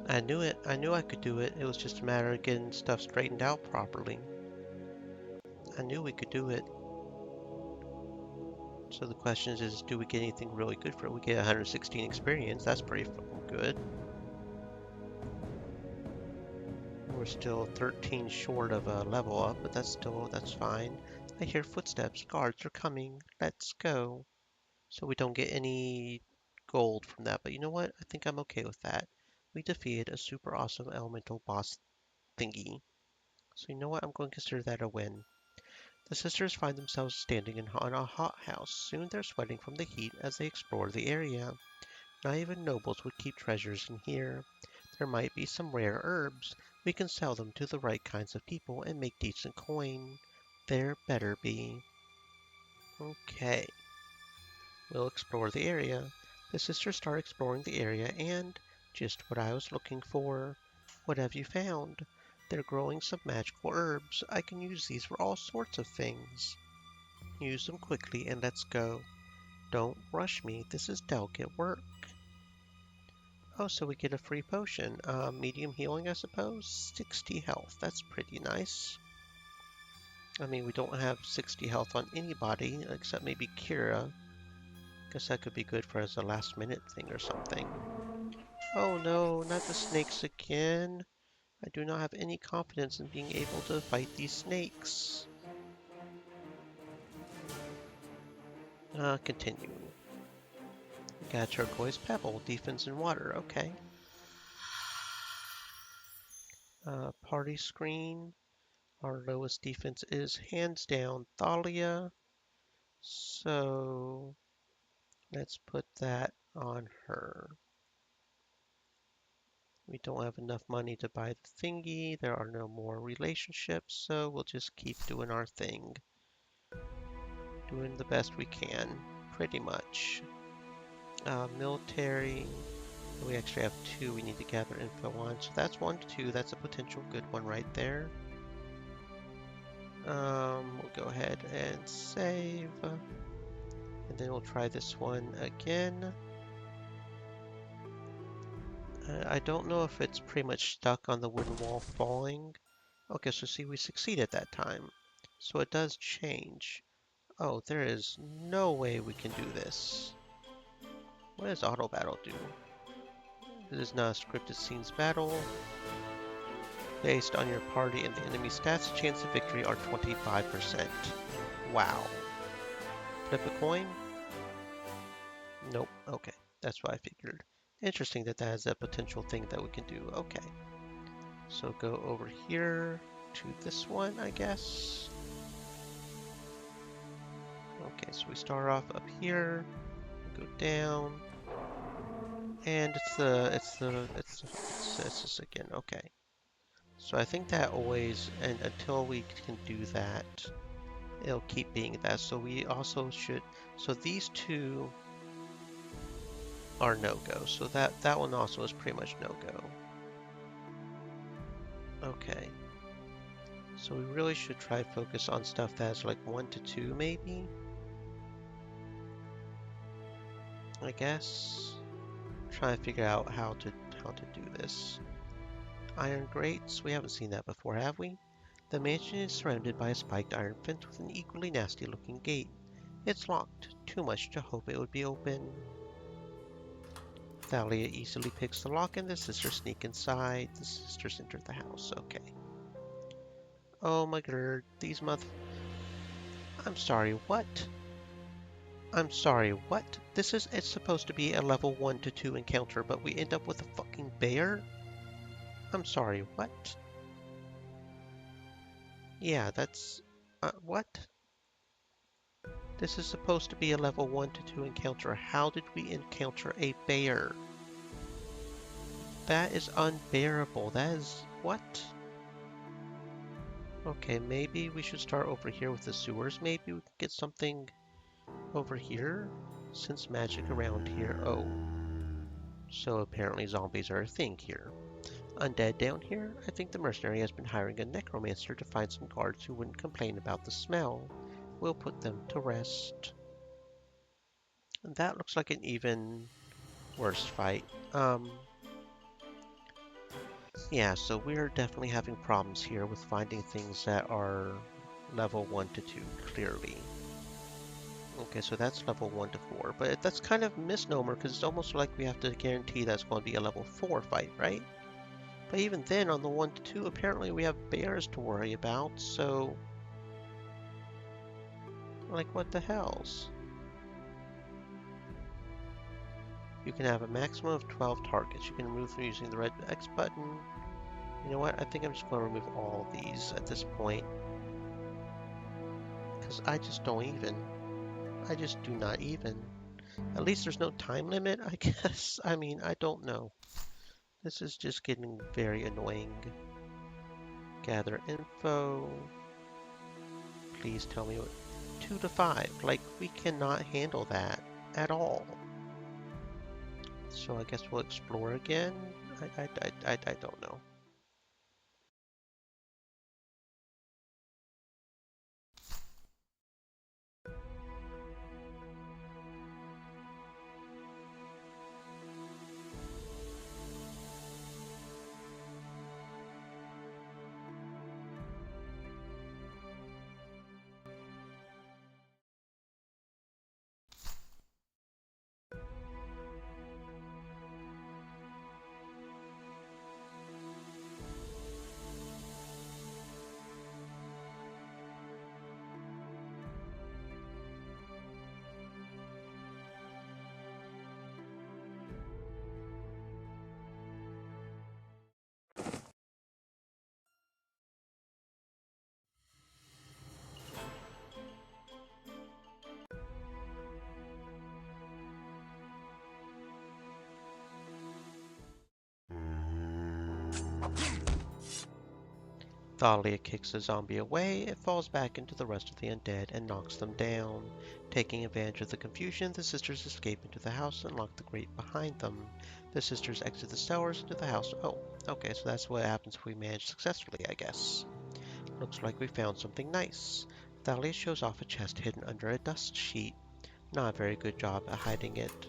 I knew it. I knew I could do it. It was just a matter of getting stuff straightened out properly. I knew we could do it. So the question is, do we get anything really good for it? We get 116 experience. That's pretty fucking good. We're still 13 short of a level up, but that's fine. I hear footsteps. Guards are coming. Let's go. So we don't get any gold from that, but you know what? I think I'm okay with that. We defeated a super awesome elemental boss thingy. So you know what? I'm going to consider that a win. The sisters find themselves standing in a hothouse. Soon they're sweating from the heat as they explore the area. Not even nobles would keep treasures in here. There might be some rare herbs. We can sell them to the right kinds of people and make decent coin. There better be. Okay, we'll explore the area. The sisters start exploring the area and just what I was looking for. What have you found? They're growing some magical herbs. I can use these for all sorts of things. Use them quickly and let's go. Don't rush me. This is delicate work. Oh, so we get a free potion. Medium healing, I suppose? 60 health. That's pretty nice. I mean, we don't have 60 health on anybody, except maybe Kira. Guess that could be good for as a last minute thing or something. Oh no, not the snakes again. I do not have any confidence in being able to fight these snakes. Continue. We got a turquoise pebble, defense in water, okay. Party screen. Our lowest defense is hands down Thalia. So let's put that on her. We don't have enough money to buy the thingy. There are no more relationships, so we'll just keep doing our thing. Doing the best we can, pretty much. Military. We actually have two we need to gather info on. So that's 1 to 2. That's a potential good one right there. We'll go ahead and save. And then we'll try this one again. I don't know if it's pretty much stuck on the wooden wall falling. Okay, so see, we succeeded that time. So it does change. Oh, there is no way we can do this. What does auto battle do? This is not a scripted scenes battle. Based on your party and the enemy stats, chance of victory are 25%. Wow. Flip a coin? Nope. Okay, that's what I figured. Interesting that that is a potential thing that we can do. Okay. So go over here to this one, I guess. Okay, so we start off up here, go down, and it's this again. Okay. So I think that always, and until we can do that, it'll keep being that. So we also should, so these two are no-go. So that one also is pretty much no-go. Okay. So we really should try focus on stuff that's like 1 to 2 maybe? I guess. Try to figure out how to do this. Iron grates, we haven't seen that before, have we? The mansion is surrounded by a spiked iron fence with an equally nasty looking gate. It's locked. Too much to hope it would be open. Thalia easily picks the lock and the sisters sneak inside. The sisters enter the house. Okay. Oh my god, these mother... I'm sorry, what? I'm sorry, what? It's supposed to be a level 1 to 2 encounter, but we end up with a fucking bear? I'm sorry, what? Yeah, that's... what? This is supposed to be a level 1 to 2 encounter. How did we encounter a bear? That is unbearable. That is... what? Okay, maybe we should start over here with the sewers. Maybe we can get something over here? Sense magic around here. Oh. So apparently zombies are a thing here. Undead down here? I think the mercenary has been hiring a necromancer to find some guards who wouldn't complain about the smell. We'll put them to rest. And that looks like an even worse fight. Yeah, so we're definitely having problems here with finding things that are level 1 to 2, clearly. Okay, so that's level 1 to 4, but that's kind of a misnomer because it's almost like we have to guarantee that's going to be a level 4 fight, right? But even then, on the 1 to 2, apparently we have bears to worry about, so... like, what the hells? You can have a maximum of 12 targets. You can remove them using the red X button. You know what? I think I'm just going to remove all of these at this point. Because I just don't even. I just do not even. At least there's no time limit, I guess. I mean, I don't know. This is just getting very annoying. Gather info. Please tell me what. 2 to 5. Like, we cannot handle that at all. So I guess we'll explore again. I don't know. Thalia kicks the zombie away, it falls back into the rest of the undead and knocks them down. Taking advantage of the confusion, the sisters escape into the house and lock the grate behind them. The sisters exit the cellars into the house. Oh, okay, so that's what happens if we manage successfully, I guess. Looks like we found something nice. Thalia shows off a chest hidden under a dust sheet. Not a very good job at hiding it.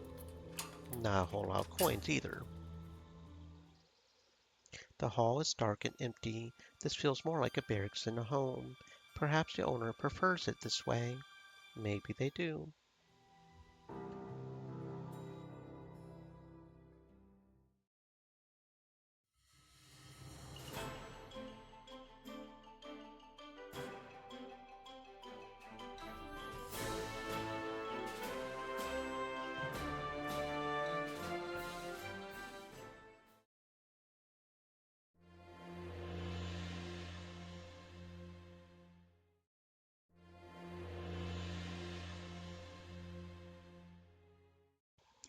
Not a whole lot of coins either. The hall is dark and empty. This feels more like a barracks than a home. Perhaps the owner prefers it this way. Maybe they do.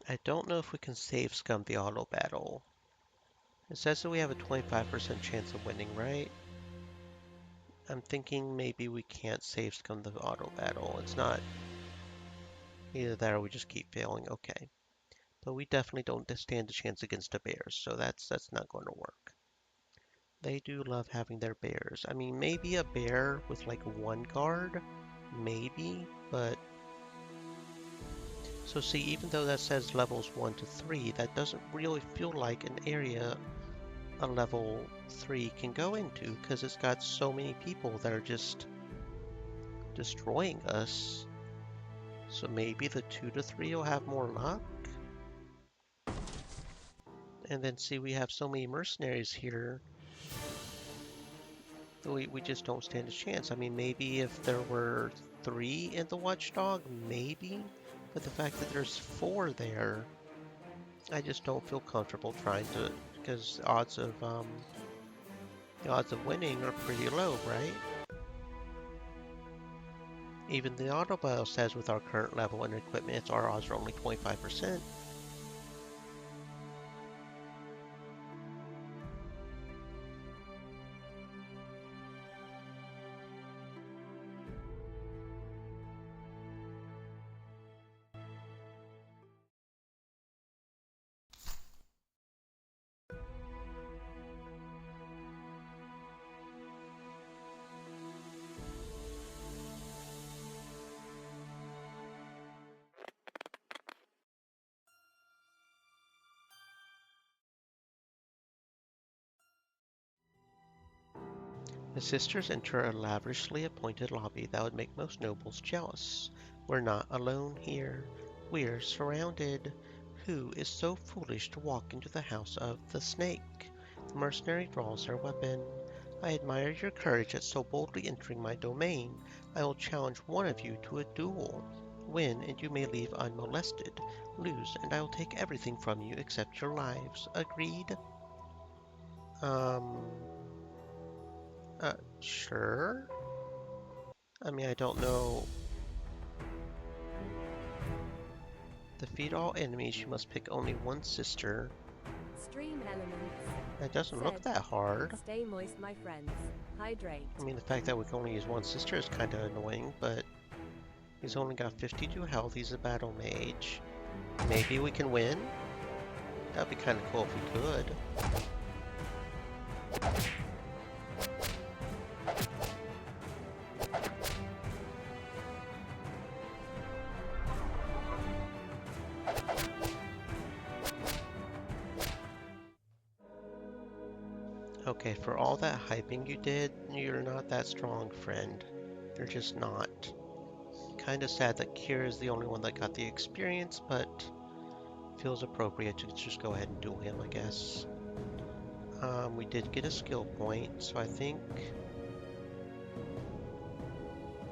I don't know if we can save scum the auto battle. It says that we have a 25% chance of winning, right? I'm thinking maybe we can't save scum the auto battle. It's not either that or we just keep failing. Okay. But we definitely don't stand a chance against the bears, so that's not going to work. They do love having their bears. I mean, maybe a bear with like one guard, maybe, but so see, even though that says levels 1 to 3, that doesn't really feel like an area a level 3 can go into because it's got so many people that are just destroying us. So maybe the 2 to 3 will have more luck. And then see, we have so many mercenaries here that we just don't stand a chance. I mean, maybe if there were 3 in the watchdog, maybe. But the fact that there's 4 there, I just don't feel comfortable trying to, because the odds of winning are pretty low, right? Even the autobio says with our current level and equipment, our odds are only 25%. The sisters enter a lavishly appointed lobby that would make most nobles jealous. We're not alone here. We're surrounded. Who is so foolish to walk into the house of the snake? The mercenary draws her weapon. I admire your courage at so boldly entering my domain. I will challenge one of you to a duel. Win, and you may leave unmolested. Lose, and I will take everything from you except your lives. Agreed? Um, sure. I mean, I don't know. Defeat all enemies, you must pick only one sister. Stream elements. That doesn't look Said. that hard. Stay moist, my friends. Hydrate. I mean, the fact that we can only use one sister is kind of annoying, but he's only got 52 health. He's a battle mage. Maybe we can win? That'd be kind of cool if we could. Okay, for all that hyping you did, you're not that strong, friend. You're just not. Kinda sad that Kira is the only one that got the experience, but feels appropriate to just go ahead and duel him, I guess. We did get a skill point, so I think...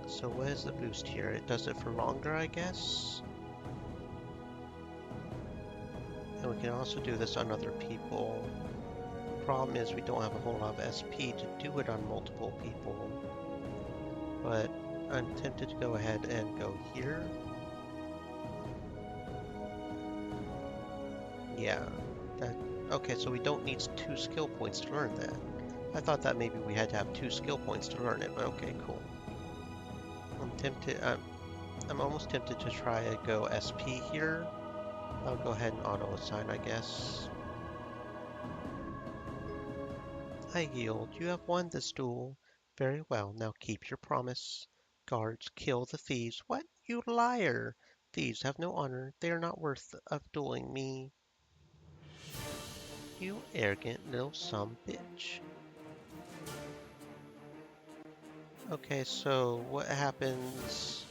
So what is the boost here? It does it for longer, I guess? And we can also do this on other people. Problem is we don't have a whole lot of SP to do it on multiple people. But I'm tempted to go ahead and go here. Yeah. Okay, so we don't need 2 skill points to learn that. I thought that maybe we had to have 2 skill points to learn it, but okay, cool. I'm almost tempted to try and go SP here. I'll go ahead and auto assign, I guess. I yield. You have won this duel. Very well, now keep your promise. Guards, kill the thieves. What? You liar! Thieves have no honor. They are not worth of dueling me. You arrogant little bitch. Okay, so what happens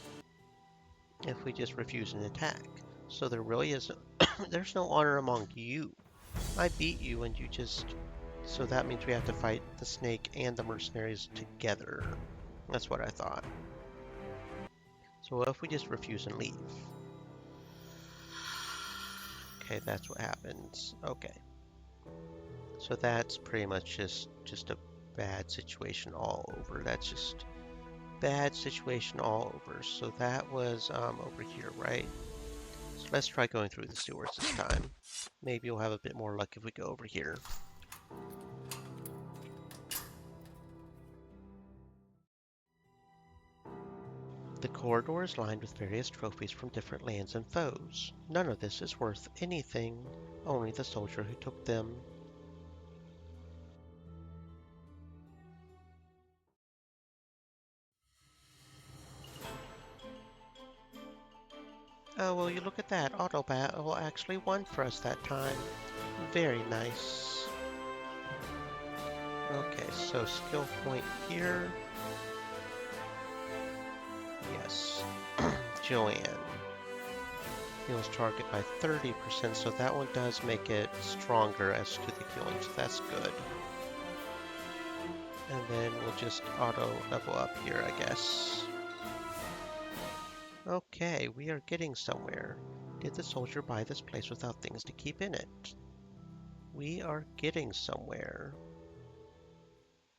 if we just refuse an attack? So there really is there's no honor among you. I beat you and you just... So that means we have to fight the snake and the mercenaries together. That's what I thought. So what if we just refuse and leave? Okay, that's what happens. Okay. So that's pretty much just a bad situation all over. That's just bad situation all over. So that was over here, right? So let's try going through the sewers this time. Maybe we'll have a bit more luck if we go over here. The corridor is lined with various trophies from different lands and foes. None of this is worth anything, only the soldier who took them. Oh, will you look at that? Auto battle actually won for us that time. Very nice. Okay, so skill point here. Yes. Joanne. Heals target by 30%, so that one does make it stronger as to the healing, so that's good. And then we'll just auto level up here, I guess. Okay, we are getting somewhere. Did the soldier buy this place without things to keep in it? We are getting somewhere.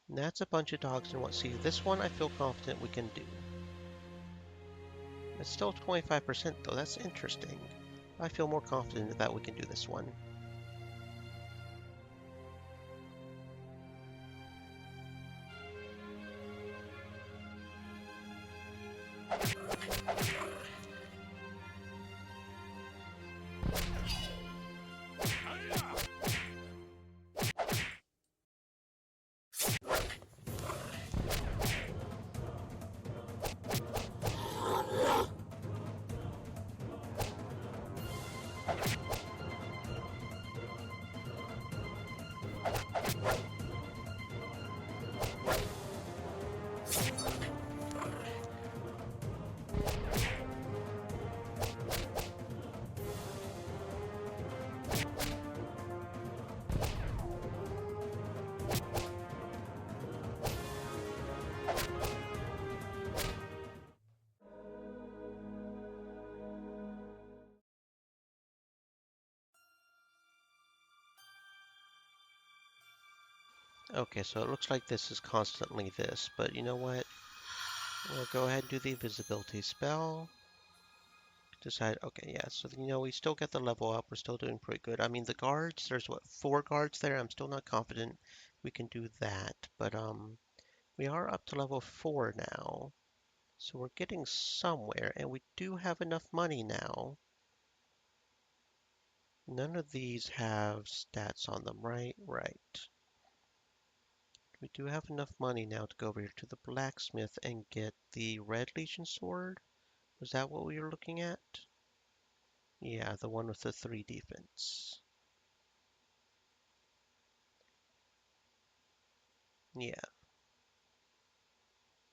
And that's a bunch of dogs in one. See, this one I feel confident we can do. It's still 25% though, that's interesting. I feel more confident that we can do this one. Okay, so it looks like this is constantly this, but you know what? We'll go ahead and do the invisibility spell. Decide, okay, yeah, so we still get the level up. We're still doing pretty good. I mean, the guards, there's what, 4 guards there? I'm still not confident we can do that, but we are up to level 4 now. So we're getting somewhere, and we do have enough money now. None of these have stats on them, right? Right. We do have enough money now to go over here to the blacksmith and get the Red Legion sword. Was that what we were looking at? Yeah, the one with the 3 defense. Yeah,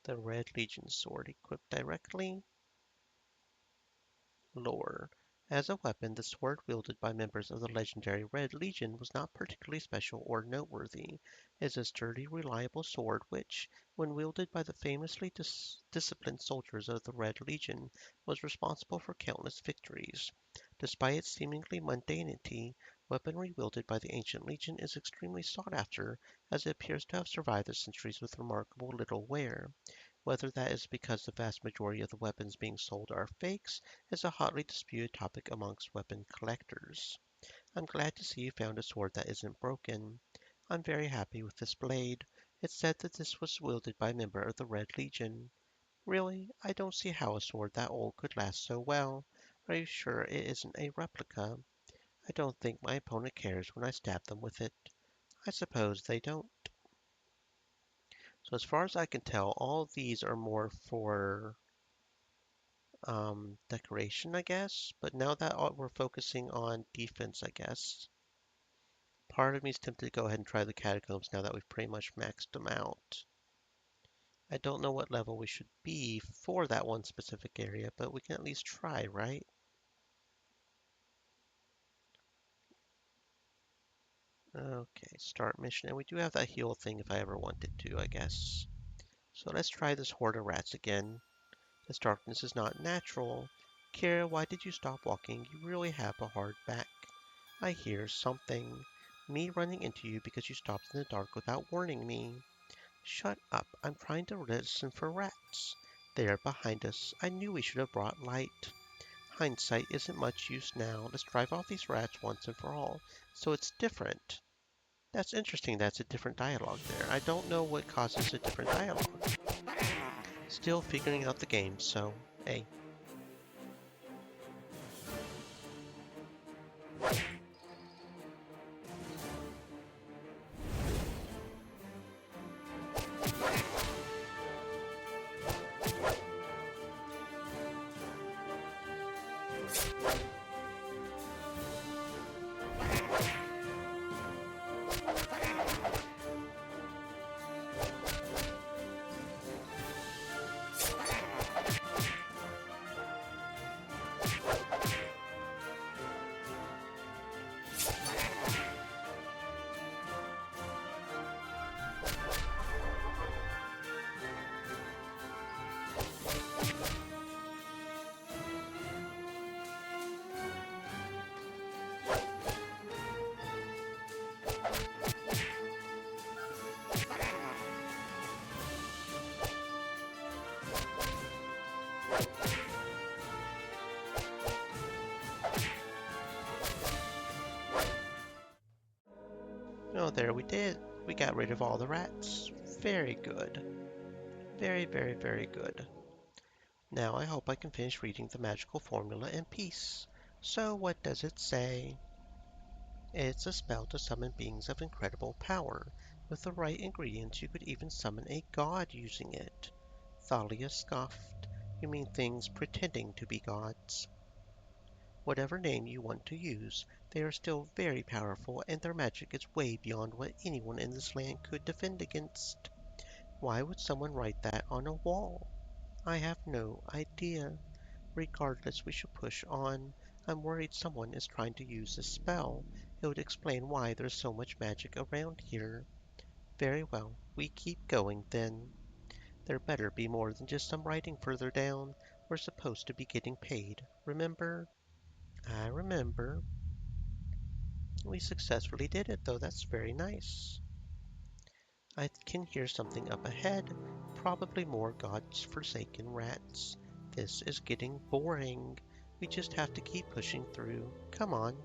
the Red Legion sword equipped directly. Lore. As a weapon, the sword wielded by members of the legendary Red Legion was not particularly special or noteworthy. It is a sturdy, reliable sword which, when wielded by the famously disciplined soldiers of the Red Legion, was responsible for countless victories. Despite its seemingly mundanity, weaponry wielded by the ancient Legion is extremely sought after, as it appears to have survived the centuries with remarkable little wear. Whether that is because the vast majority of the weapons being sold are fakes is a hotly disputed topic amongst weapon collectors. I'm glad to see you found a sword that isn't broken. I'm very happy with this blade. It's said that this was wielded by a member of the Red Legion. Really, I don't see how a sword that old could last so well. Are you sure it isn't a replica? I don't think my opponent cares when I stab them with it. I suppose they don't. So as far as I can tell, all of these are more for decoration, I guess. But now that we're focusing on defense, I guess, part of me is tempted to go ahead and try the catacombs now that we've pretty much maxed them out. I don't know what level we should be for that one specific area, but we can at least try, right? Okay, start mission. And we do have that heal thing if I ever wanted to, I guess. So let's try this horde of rats again. This darkness is not natural. Kira, why did you stop walking? You really have a hard back. I hear something. Me running into you because you stopped in the dark without warning me. Shut up. I'm trying to listen for rats. They are behind us. I knew we should have brought light. Hindsight isn't much use now. Let's drive off these rats once and for all. So it's different. That's interesting. That's a different dialogue there. I don't know what causes a different dialogue. Still figuring out the game, so hey. Oh, there we did. We got rid of all the rats. Very good. Very, very, very good. Now I hope I can finish reading the magical formula in peace. So what does it say? It's a spell to summon beings of incredible power. With the right ingredients, you could even summon a god using it. Thalia scoffed. You mean things pretending to be gods. Whatever name you want to use, they are still very powerful and their magic is way beyond what anyone in this land could defend against. Why would someone write that on a wall? I have no idea. Regardless, we should push on. I'm worried someone is trying to use this spell. It would explain why there's so much magic around here. Very well, we keep going then. There better be more than just some writing further down. We're supposed to be getting paid, remember? I remember. We successfully did it, though. That's very nice. I can hear something up ahead. Probably more god's-forsaken rats. This is getting boring. We just have to keep pushing through. Come on.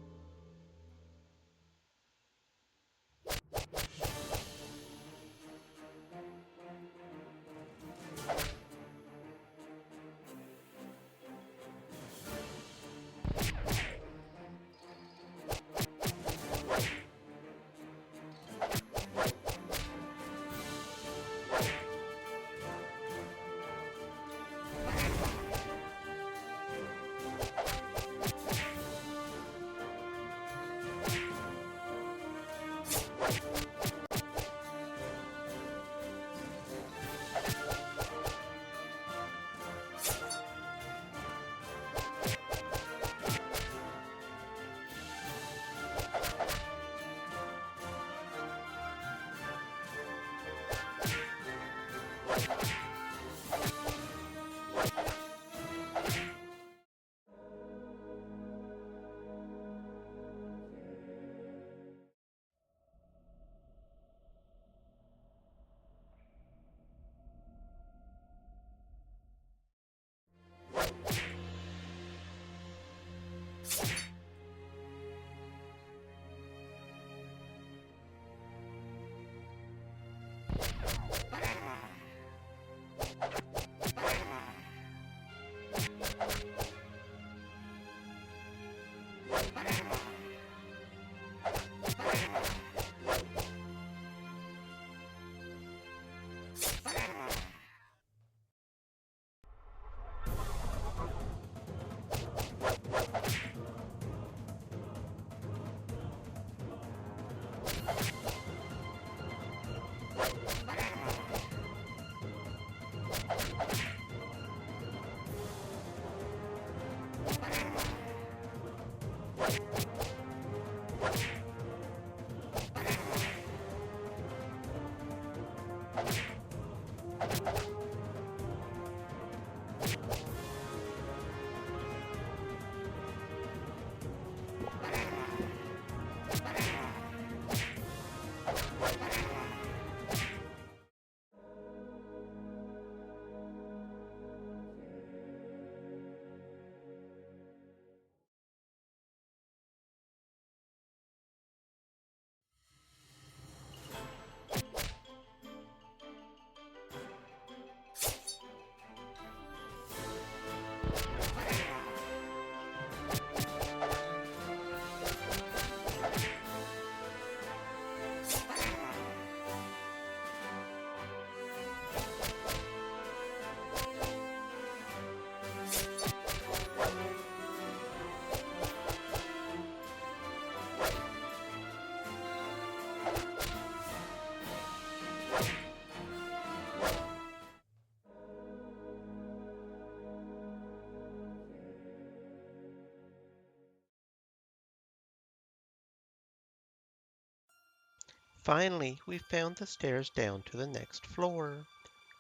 Finally, we've found the stairs down to the next floor.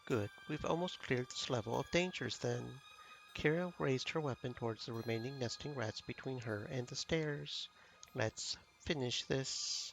Good, we've almost cleared this level of dangers then. Kira raised her weapon towards the remaining nesting rats between her and the stairs. Let's finish this.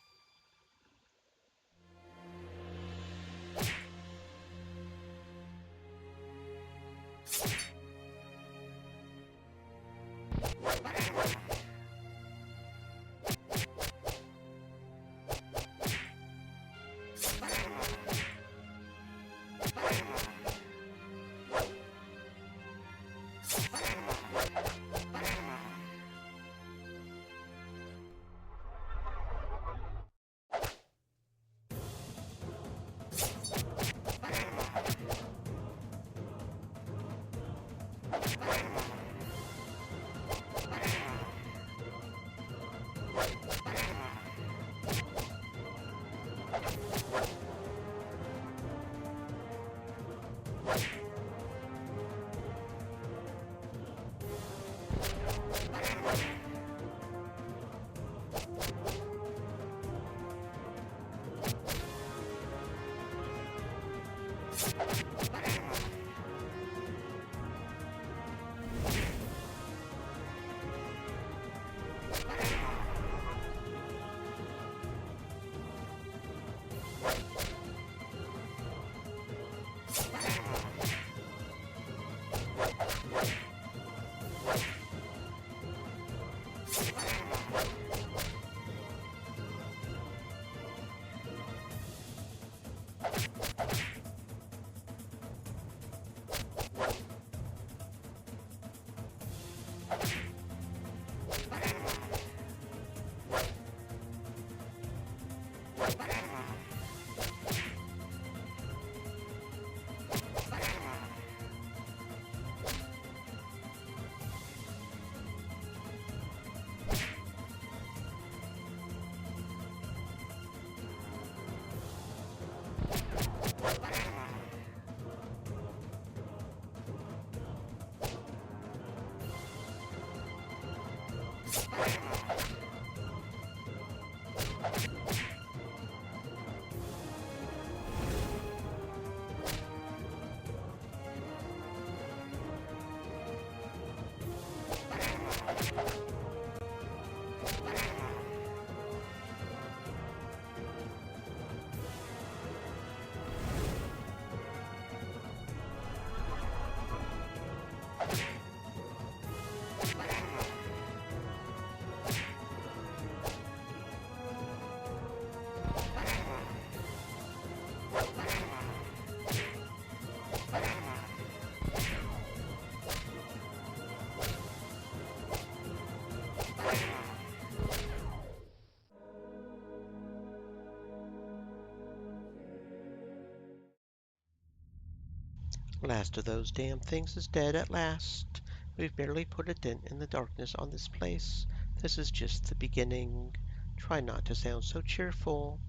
Last of those damn things is dead at last. We've barely put a dent in the darkness on this place. This is just the beginning. Try not to sound so cheerful.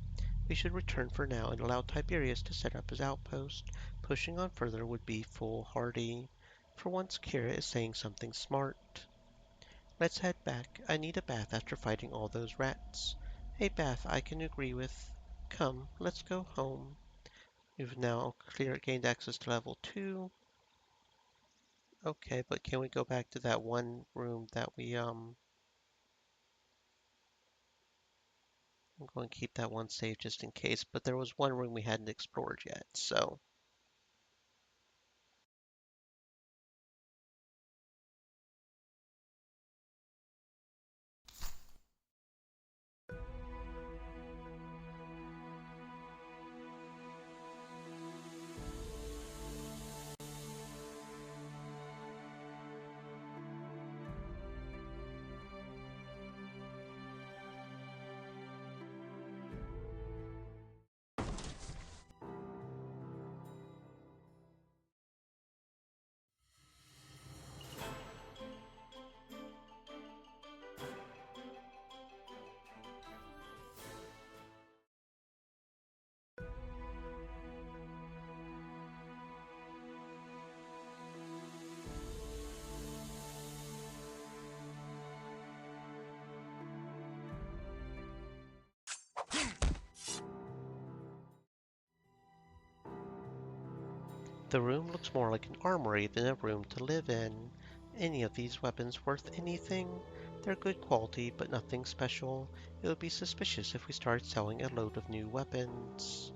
We should return for now and allow Tiberius to set up his outpost. Pushing on further would be foolhardy. For once, Kira is saying something smart. Let's head back. I need a bath after fighting all those rats. A bath I can agree with. Come, let's go home. We've now gained access to level 2. Okay, but can we go back to that one room that I'm going to keep that one saved just in case, but there was one room we hadn't explored yet, so. The room looks more like an armory than a room to live in. Any of these weapons worth anything? They're good quality, but nothing special. It would be suspicious if we started selling a load of new weapons.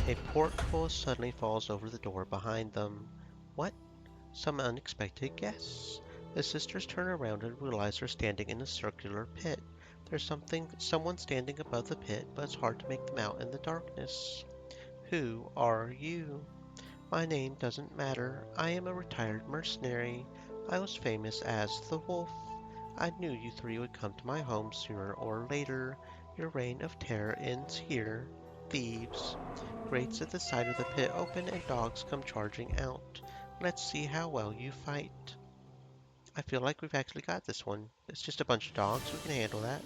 A porthole suddenly falls over the door behind them. What? Some unexpected guests. The sisters turn around and realize they're standing in a circular pit. There's someone standing above the pit, but it's hard to make them out in the darkness. Who are you? My name doesn't matter. I am a retired mercenary. I was famous as the Wolf. I knew you three would come to my home sooner or later. Your reign of terror ends here. Thieves. Grates at the side of the pit open and dogs come charging out. Let's see how well you fight. I feel like we've actually got this one. It's just a bunch of dogs. We can handle that.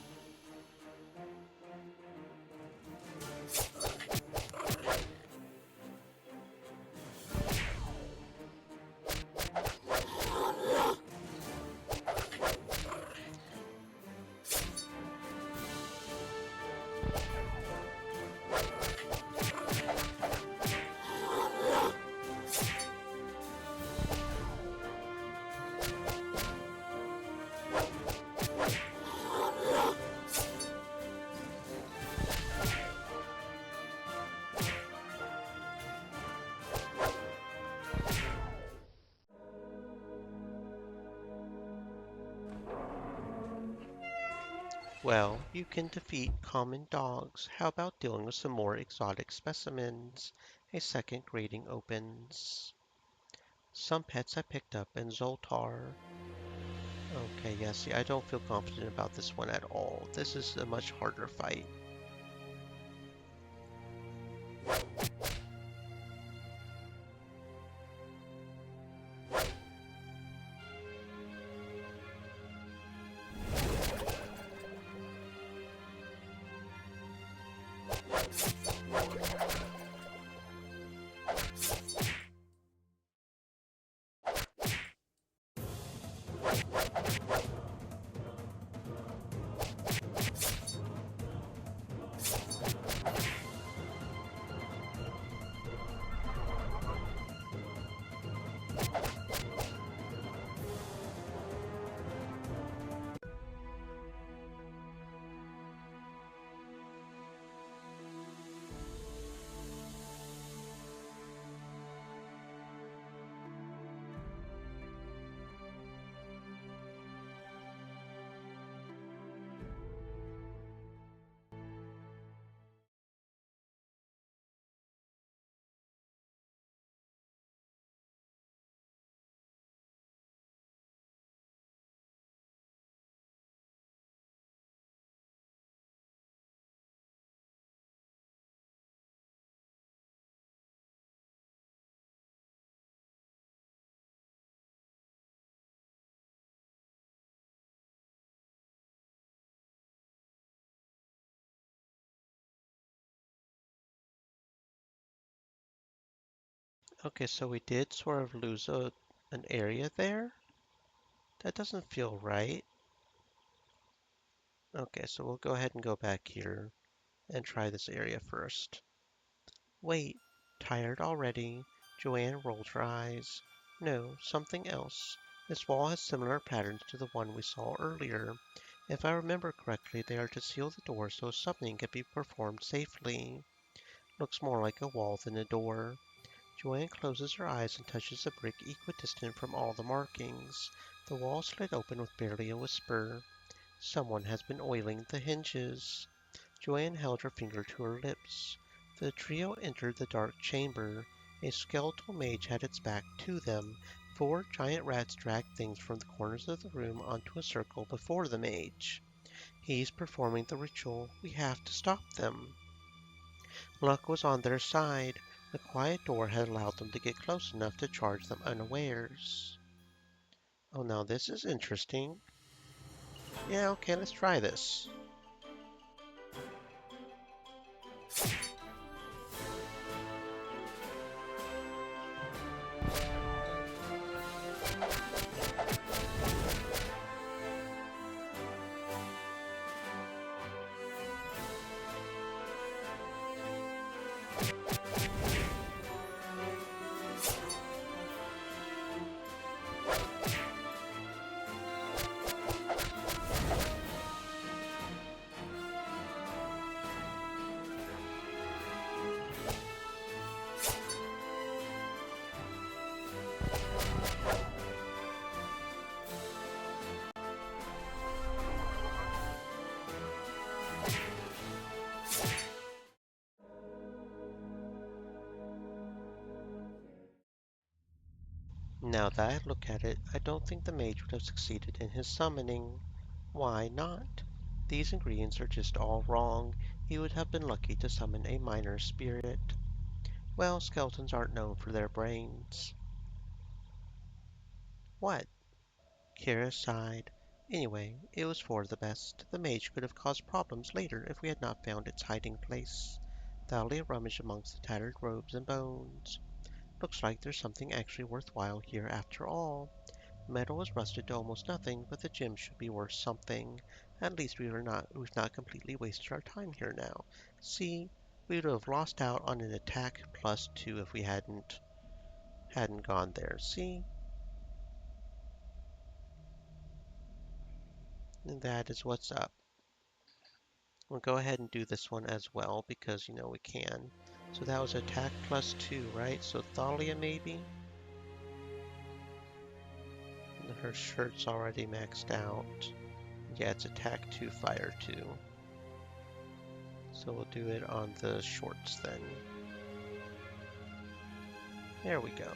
Well, you can defeat common dogs. How about dealing with some more exotic specimens? A second grading opens. Some pets I picked up in Zoltar. Okay, yeah, see, I don't feel confident about this one at all. This is a much harder fight. Okay, so we did sort of lose an area there. That doesn't feel right. Okay, so we'll go ahead and go back here and try this area first. Wait, tired already? Joanne rolled her eyes. No, something else. This wall has similar patterns to the one we saw earlier. If I remember correctly, they are to seal the door so summoning can be performed safely. Looks more like a wall than a door. Joanne closes her eyes and touches a brick equidistant from all the markings. The wall slid open with barely a whisper. Someone has been oiling the hinges. Joanne held her finger to her lips. The trio entered the dark chamber. A skeletal mage had its back to them. 4 giant rats dragged things from the corners of the room onto a circle before the mage. He's performing the ritual. We have to stop them. Luck was on their side. The quiet door had allowed them to get close enough to charge them unawares. Oh, now this is interesting. Yeah, okay, let's try this. Now that I look at it, I don't think the mage would have succeeded in his summoning. Why not? These ingredients are just all wrong. He would have been lucky to summon a minor spirit. Well, skeletons aren't known for their brains. What? Kira sighed. Anyway, it was for the best. The mage could have caused problems later if we had not found its hiding place. Thalia rummaged amongst the tattered robes and bones. Looks like there's something actually worthwhile here after all. Metal was rusted to almost nothing, but the gem should be worth something. At least we've not completely wasted our time here now. See, we would have lost out on an attack +2 if we hadn't gone there. See? And that is what's up. We'll go ahead and do this one as well because we can. So that was attack +2, right? So Thalia maybe? Her shirt's already maxed out. Yeah, it's attack 2, fire 2. So we'll do it on the shorts then. There we go.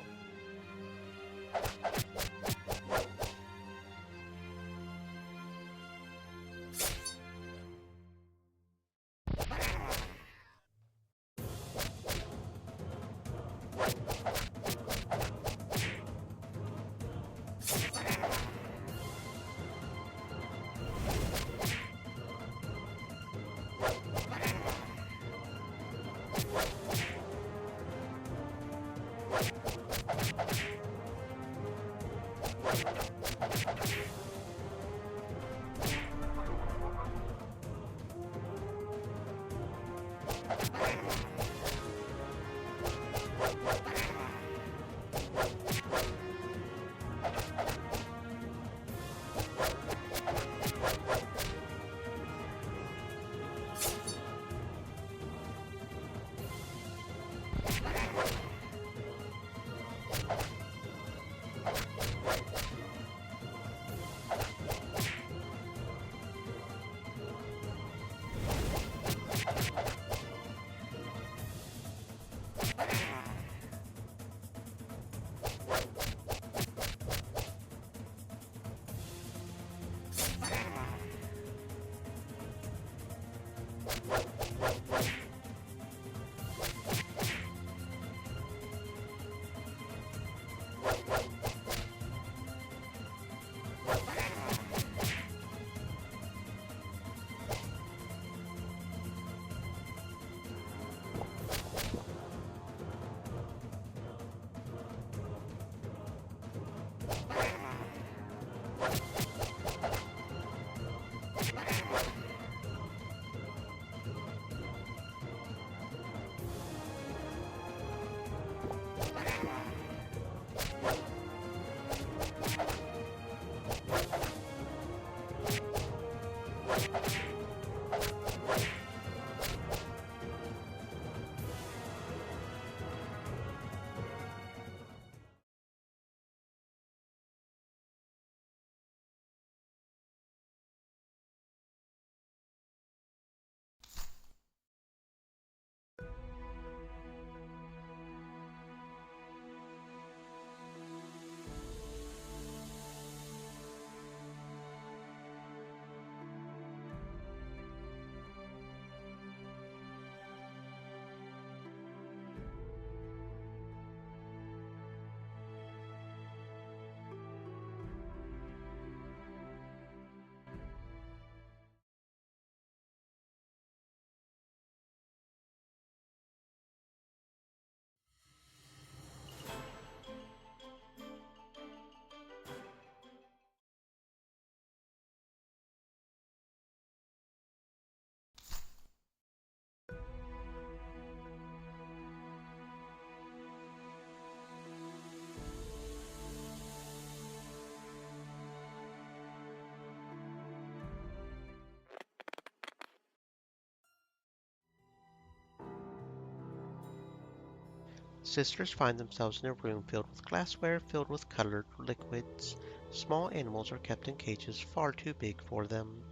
Sisters find themselves in a room filled with glassware filled with colored liquids. Small animals are kept in cages far too big for them.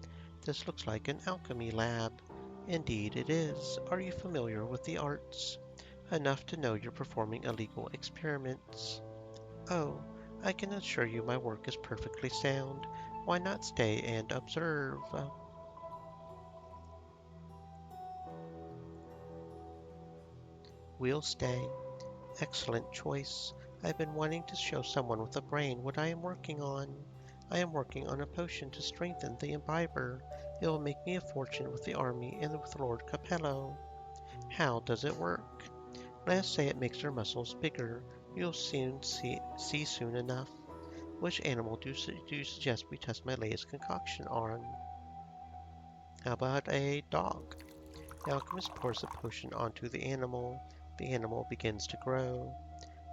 This looks like an alchemy lab. Indeed it is. Are you familiar with the arts? Enough to know you're performing illegal experiments. Oh, I can assure you my work is perfectly sound. Why not stay and observe? We'll stay. Excellent choice. I've been wanting to show someone with a brain what I am working on. I am working on a potion to strengthen the imbiber. It will make me a fortune with the army and with Lord Capello. How does it work? Let us say it makes their muscles bigger. You'll soon see soon enough. Which animal do you suggest we test my latest concoction on? How about a dog? The alchemist pours the potion onto the animal. The animal begins to grow.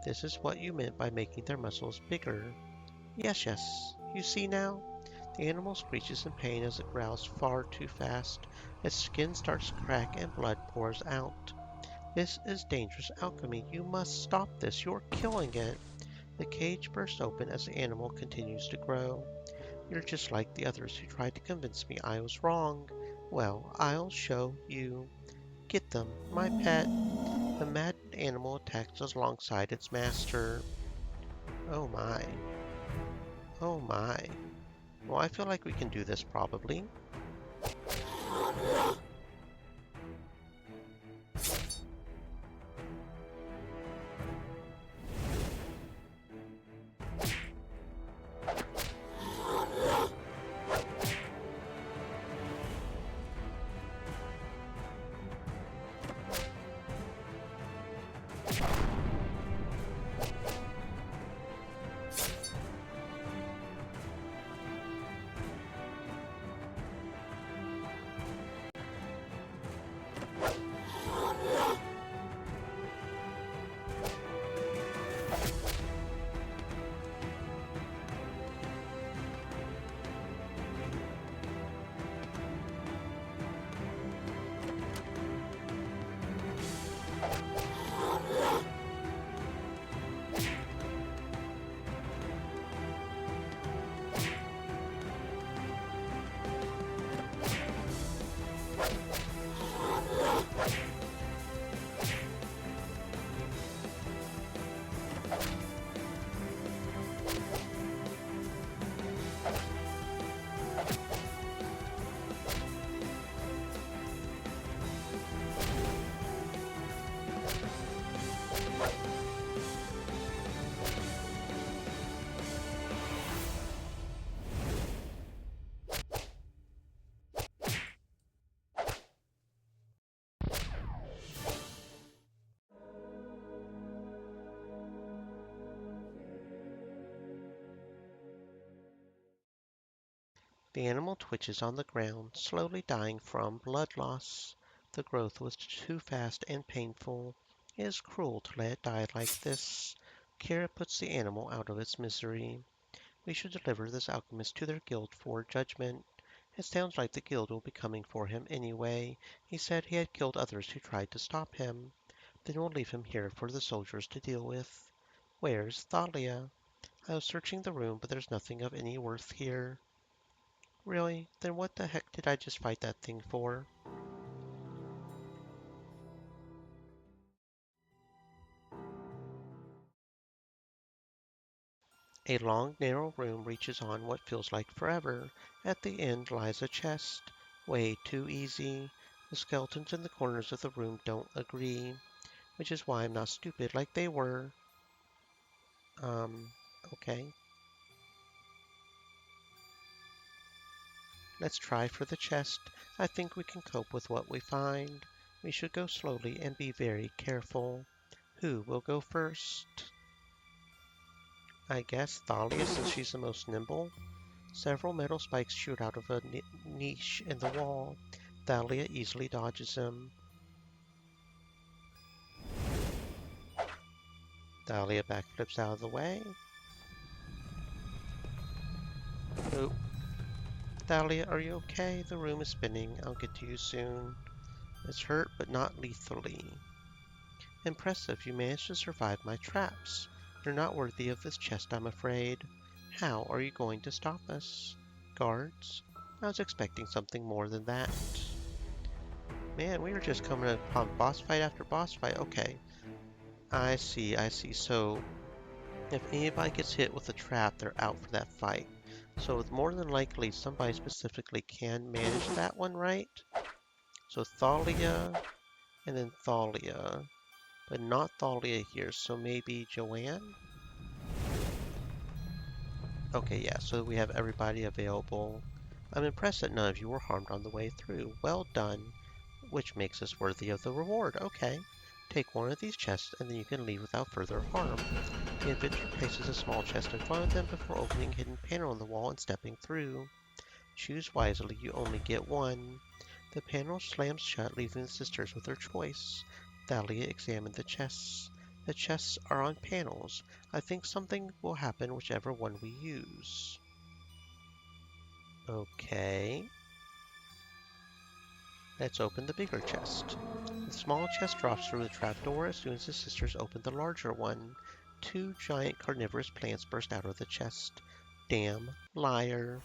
This is what you meant by making their muscles bigger. Yes, yes. You see now? The animal screeches in pain as it growls far too fast. Its skin starts to crack and blood pours out. This is dangerous alchemy. You must stop this. You're killing it. The cage bursts open as the animal continues to grow. You're just like the others who tried to convince me I was wrong. Well, I'll show you. Get them, my pet. The maddened animal attacks alongside its master. Oh my. Oh my. Well, I feel like we can do this probably. The animal twitches on the ground, slowly dying from blood loss. The growth was too fast and painful. It is cruel to let it die like this. Kira puts the animal out of its misery. We should deliver this alchemist to their guild for judgment. It sounds like the guild will be coming for him anyway. He said he had killed others who tried to stop him. Then we'll leave him here for the soldiers to deal with. Where's Thalia? I was searching the room, but there's nothing of any worth here. Really? Then what the heck did I just fight that thing for? A long, narrow room reaches on what feels like forever. At the end lies a chest. Way too easy. The skeletons in the corners of the room don't agree, which is why I'm not stupid like they were. Um, okay. Let's try for the chest. I think we can cope with what we find. We should go slowly and be very careful. Who will go first? I guess Thalia, since she's the most nimble. Several metal spikes shoot out of a niche in the wall. Thalia easily dodges them. Thalia backflips out of the way. Oh. Thalia, are you okay? The room is spinning. I'll get to you soon. It's hurt, but not lethally. Impressive, you managed to survive my traps. You're not worthy of this chest, I'm afraid. How are you going to stop us? Guards? I was expecting something more than that. Man, we are just coming upon boss fight after boss fight. Okay, I see. So, if anybody gets hit with a trap, they're out for that fight. So, more than likely, somebody specifically can manage that one, right? So, Thalia, and then Thalia. But not Thalia here, so maybe Joanne? Okay, yeah, so we have everybody available. I'm impressed that none of you were harmed on the way through. Well done, which makes us worthy of the reward. Okay, take one of these chests and then you can leave without further harm. The inventor places a small chest in front of them before opening a hidden panel on the wall and stepping through. Choose wisely, you only get one. The panel slams shut, leaving the sisters with their choice. Thalia examined the chests. The chests are on panels. I think something will happen whichever one we use. Okay. Let's open the bigger chest. The small chest drops through the trapdoor as soon as the sisters open the larger one. Two giant carnivorous plants burst out of the chest. Damn liar.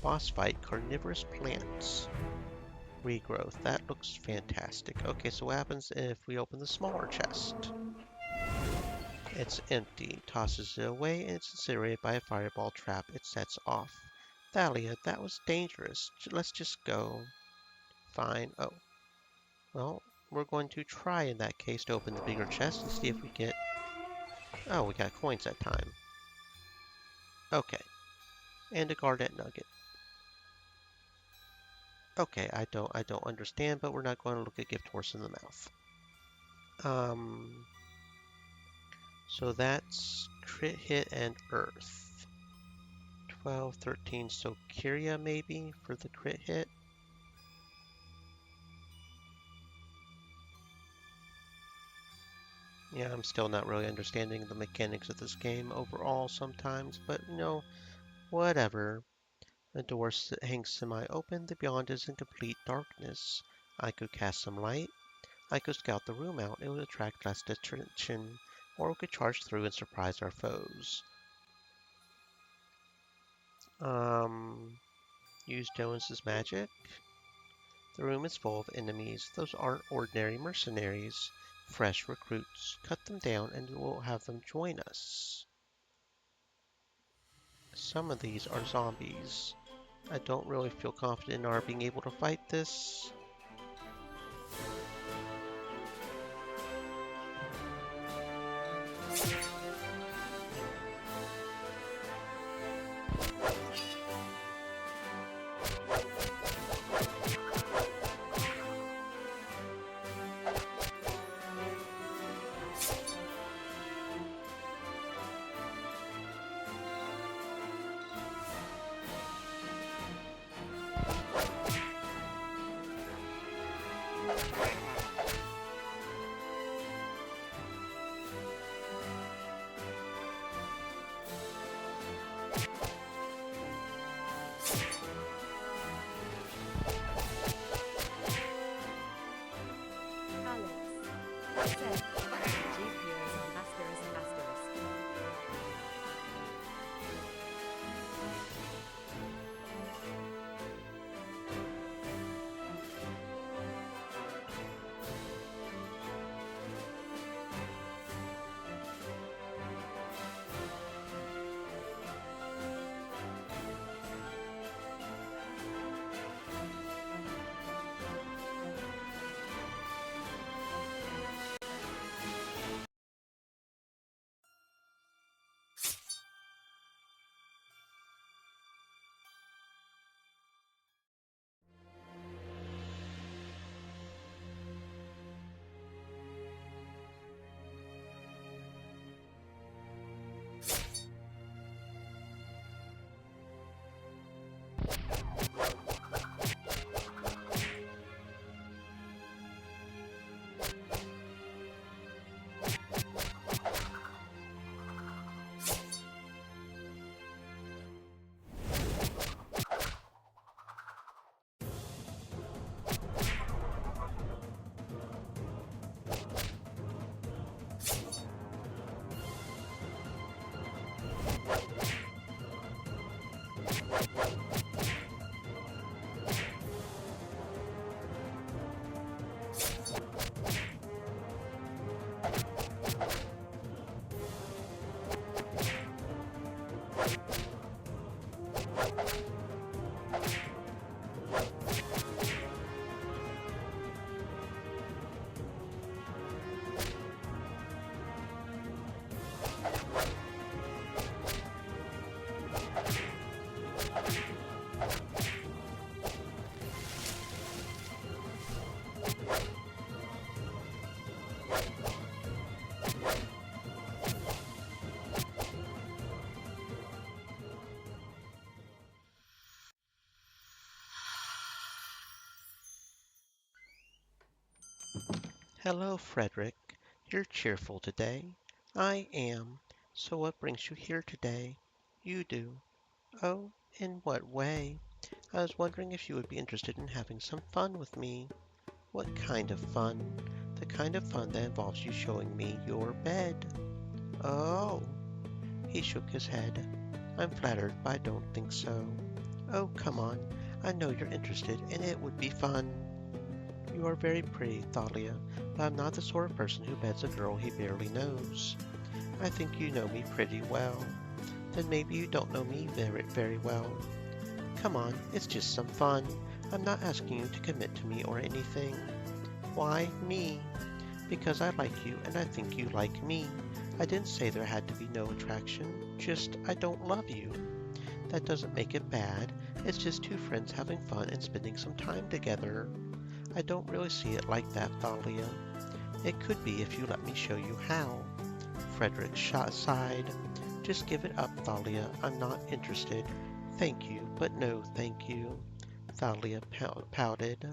Boss fight carnivorous plants. Regrowth. That looks fantastic. Okay, so what happens if we open the smaller chest? It's empty. Tosses it away and it's incinerated by a fireball trap it sets off. Thalia, that was dangerous. Let's just go. Fine. Oh, well, we're going to try in that case to open the bigger chest and see if we get... Oh, we got coins that time. Okay. And a Garnet Nugget. Okay, I don't understand, but we're not going to look a gift horse in the mouth. So that's crit hit and earth. 12, 13, so Kyria maybe for the crit hit. Yeah, I'm still not really understanding the mechanics of this game overall sometimes, but whatever. The door hangs semi-open, the beyond is in complete darkness. I could cast some light. I could scout the room out, it would attract less attention, or we could charge through and surprise our foes. Use Jones's magic. The room is full of enemies. Those aren't ordinary mercenaries. Fresh recruits. Cut them down and we'll have them join us. Some of these are zombies. I don't really feel confident in our being able to fight this. Alex said. Hello, Frederick. You're cheerful today. I am. So what brings you here today? You do. Oh, in what way? I was wondering if you would be interested in having some fun with me. What kind of fun? The kind of fun that involves you showing me your bed. Oh. He shook his head. I'm flattered, but I don't think so. Oh, come on. I know you're interested, and it would be fun. You are very pretty, Thalia, but I'm not the sort of person who beds a girl he barely knows. I think you know me pretty well. Then maybe you don't know me very well. Come on, it's just some fun. I'm not asking you to commit to me or anything. Why me? Because I like you and I think you like me. I didn't say there had to be no attraction, just I don't love you. That doesn't make it bad. It's just two friends having fun and spending some time together. I don't really see it like that, Thalia. It could be if you let me show you how. Frederick sighed. Just give it up, Thalia. I'm not interested. Thank you, but no thank you. Thalia pouted.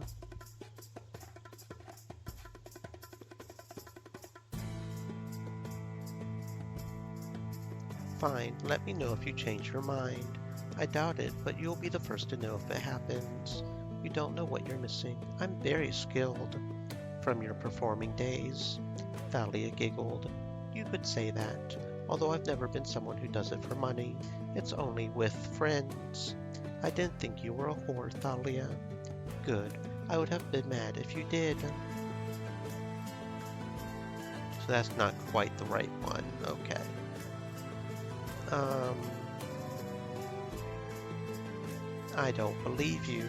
Fine, let me know if you change your mind. I doubt it, but you'll be the first to know if it happens. You don't know what you're missing. I'm very skilled. From your performing days. Thalia giggled. You could say that, although I've never been someone who does it for money. It's only with friends. I didn't think you were a whore, Thalia. Good. I would have been mad if you did. So that's not quite the right one. Okay. I don't believe you.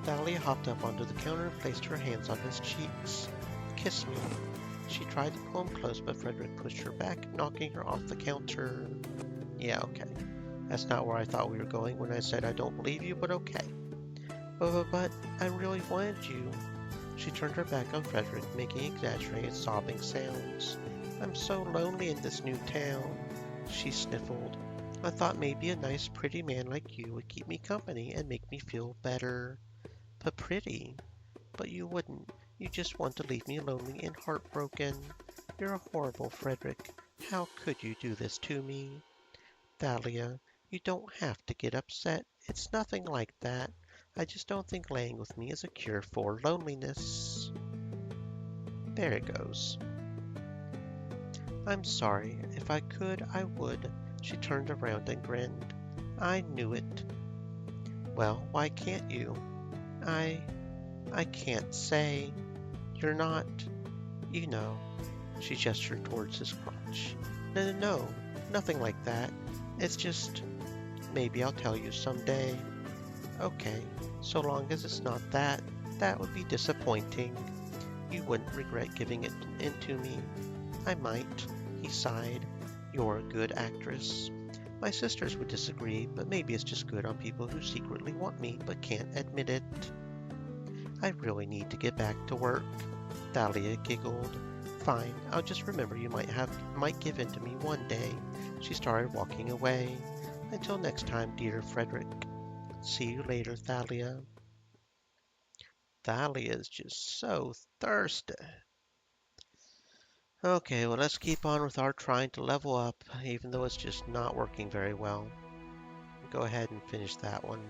Thalia hopped up onto the counter and placed her hands on his cheeks. Kiss me. She tried to pull him close, but Frederick pushed her back, knocking her off the counter. Yeah, okay. That's not where I thought we were going when I said I don't believe you, but okay. But I really wanted you. She turned her back on Frederick, making exaggerated sobbing sounds. I'm so lonely in this new town, she sniffled. I thought maybe a nice, pretty man like you would keep me company and make me feel better. But pretty? But you wouldn't. You just want to leave me lonely and heartbroken. You're horrible, Frederick. How could you do this to me? Thalia, you don't have to get upset. It's nothing like that. I just don't think laying with me is a cure for loneliness. There it goes. I'm sorry. If I could, I would. She turned around and grinned. I knew it. Well, why can't you? I can't say. You're not, you know. She gestured towards his crotch. No, nothing like that. It's just, maybe I'll tell you someday. Okay, so long as it's not that, that would be disappointing. You wouldn't regret giving it into me. I might, he sighed. You're a good actress. My sisters would disagree, but maybe it's just good on people who secretly want me but can't admit it. I really need to get back to work. Thalia giggled. Fine, I'll just remember you might give in to me one day. She started walking away. Until next time, dear Frederick. See you later, Thalia. Thalia's just so thirsty. Okay, well, let's keep on with our trying to level up, even though it's just not working very well. Go ahead and finish that one.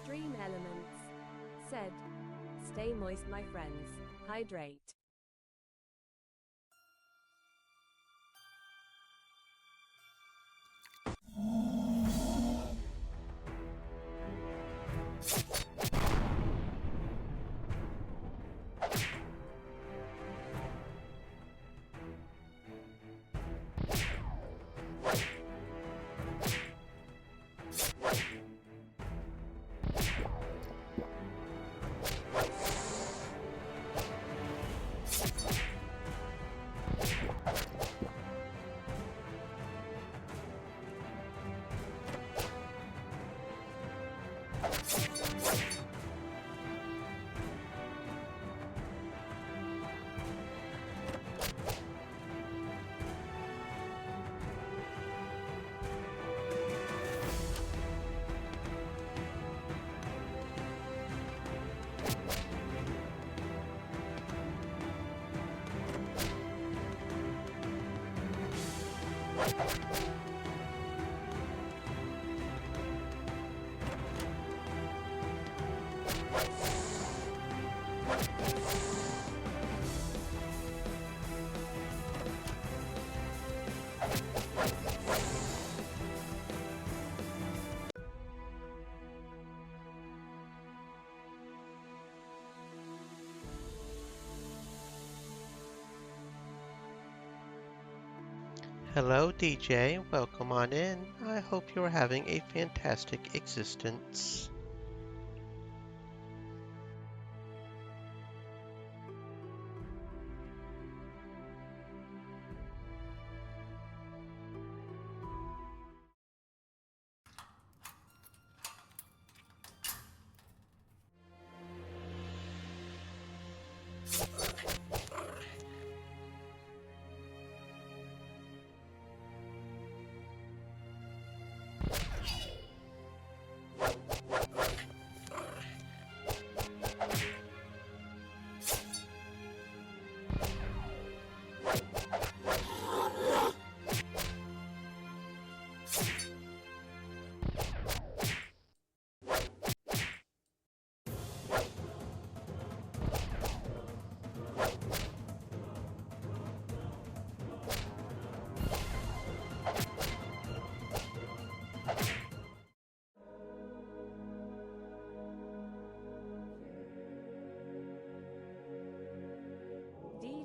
Stream Elements said, "Stay moist, my friends. Hydrate." Hello, DJ. Welcome on in. I hope you're having a fantastic existence.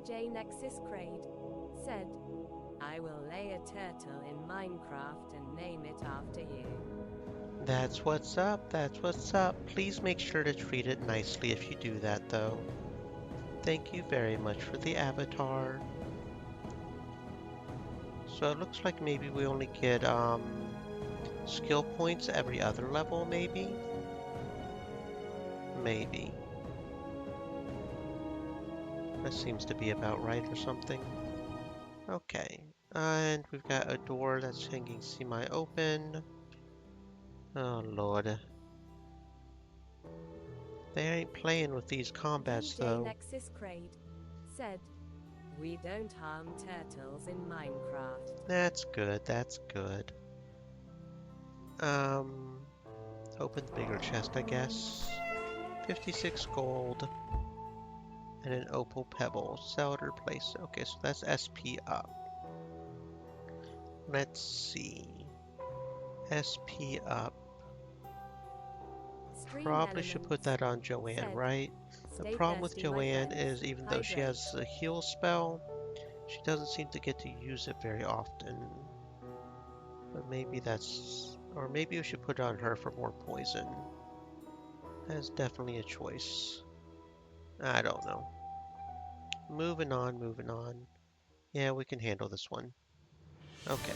DJ Nexus Crade said, I will lay a turtle in Minecraft and name it after you. That's what's up, that's what's up. Please make sure to treat it nicely if you do that, though. Thank you very much for the avatar. So it looks like maybe we only get, skill points every other level, maybe? Maybe. That seems to be about right or something. Okay, and we've got a door that's hanging semi-open. Oh lord. They ain't playing with these combats DJ though. Nexus Crade said, We don't harm turtles in Minecraft. That's good, that's good. Um, open the bigger chest, I guess. 56 gold. And an opal pebble. Sell it or place. Okay, so that's SP up. Let's see. SP up. Stream Probably should put Elements that on Joanne, said, right? The "Stay problem with thirsty, my Joanne friends. is even though she Hydrate." has a heal spell, she doesn't seem to get to use it very often. But maybe that's... Or maybe we should put it on her for more poison. That's definitely a choice. I don't know. Moving on, moving on. Yeah, we can handle this one. Okay.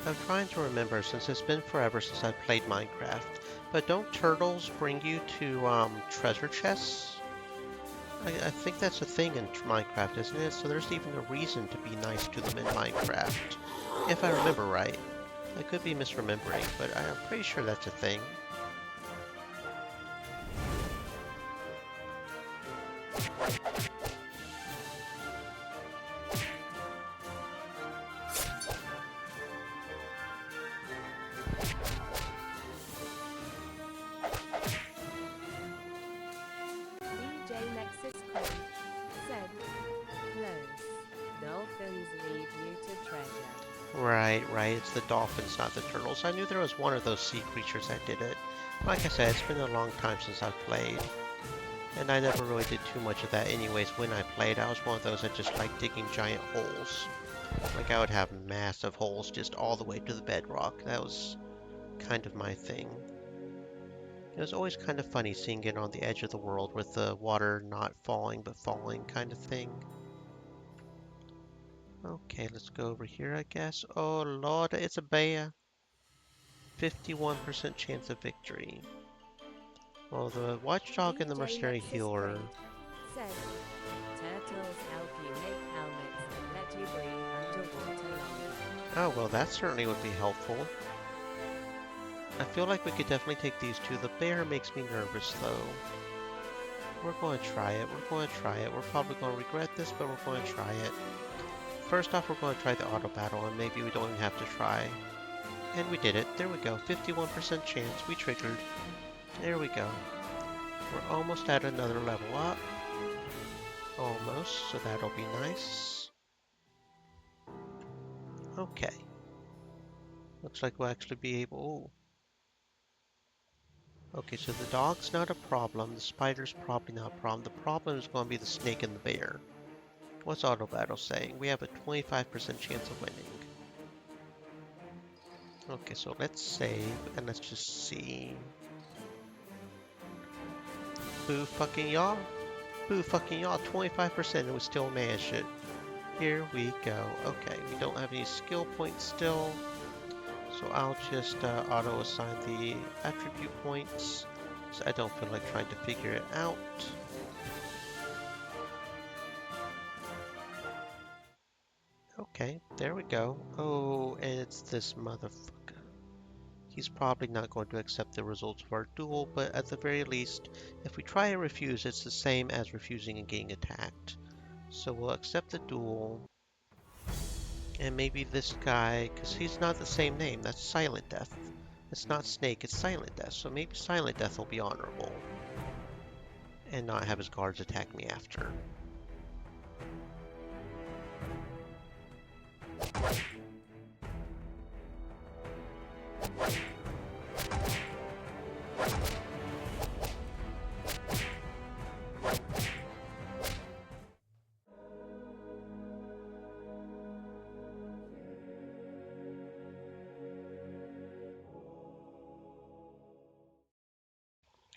I'm trying to remember since it's been forever since I've played Minecraft. But don't turtles bring you to treasure chests? I think that's a thing in Minecraft, isn't it? So there's even a reason to be nice to them in Minecraft. If I remember right. I could be misremembering, but I'm pretty sure that's a thing. Right, right. It's the dolphins, not the turtles. I knew there was one of those sea creatures that did it. Like I said, it's been a long time since I've played. And I never really did too much of that anyways. When I played, I was one of those that just liked digging giant holes. Like I would have massive holes just all the way to the bedrock. That was kind of my thing. It was always kind of funny seeing it on the edge of the world with the water not falling but falling kind of thing. Okay, let's go over here, I guess. Oh lord, it's a bear. 51% chance of victory. Well, the watchdog and the DJ mercenary Nexus healer. Braid said, Turtles help you make helmets that let you breathe underwater longer. Oh, well, that certainly would be helpful. I feel like we could definitely take these two. The bear makes me nervous, though. We're going to try it. We're going to try it. We're probably going to regret this, but we're going to try it. First off, we're going to try the auto battle, and maybe we don't even have to try. And we did it. There we go. 51% chance. We triggered. There we go. We're almost at another level up. Almost, so that'll be nice. Okay. Looks like we'll actually be able... Ooh. Okay, so the dog's not a problem. The spider's probably not a problem. The problem is going to be the snake and the bear. What's auto battle saying? We have a 25% chance of winning. Okay, so let's save and let's just see. Boo fucking y'all. Boo fucking y'all. 25% and we still managed it. Here we go. Okay, we don't have any skill points still. So I'll just auto assign the attribute points. So I don't feel like trying to figure it out. Okay, there we go. Oh, and it's this motherfucker. He's probably not going to accept the results of our duel, but at the very least, if we try and refuse, it's the same as refusing and getting attacked. So we'll accept the duel. And maybe this guy, because he's not the same name, that's Silent Death. It's not Snake, it's Silent Death, so maybe Silent Death will be honorable. And not have his guards attack me after.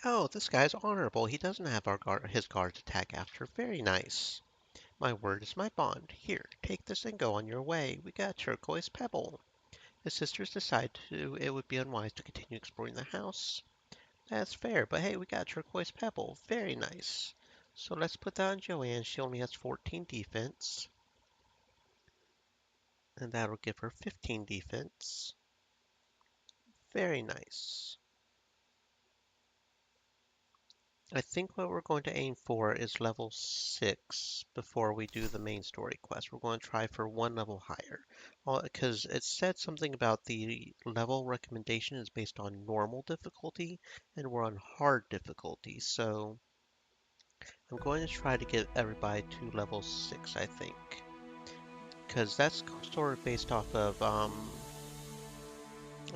Oh, this guy's honorable. He doesn't have his guards attack after. Very nice. My word is my bond. Here, take this and go on your way. We got a turquoise pebble. The sisters decide it would be unwise to continue exploring the house. That's fair, but hey, we got a turquoise pebble. Very nice. So let's put that on Joanne. She only has 14 defense. And that'll give her 15 defense. Very nice. I think what we're going to aim for is level 6 before we do the main story quest. We're going to try for one level higher. Because it said something about the level recommendation is based on normal difficulty, and we're on hard difficulty. So I'm going to try to get everybody to level 6, I think. Because that's sort of based off of, I'm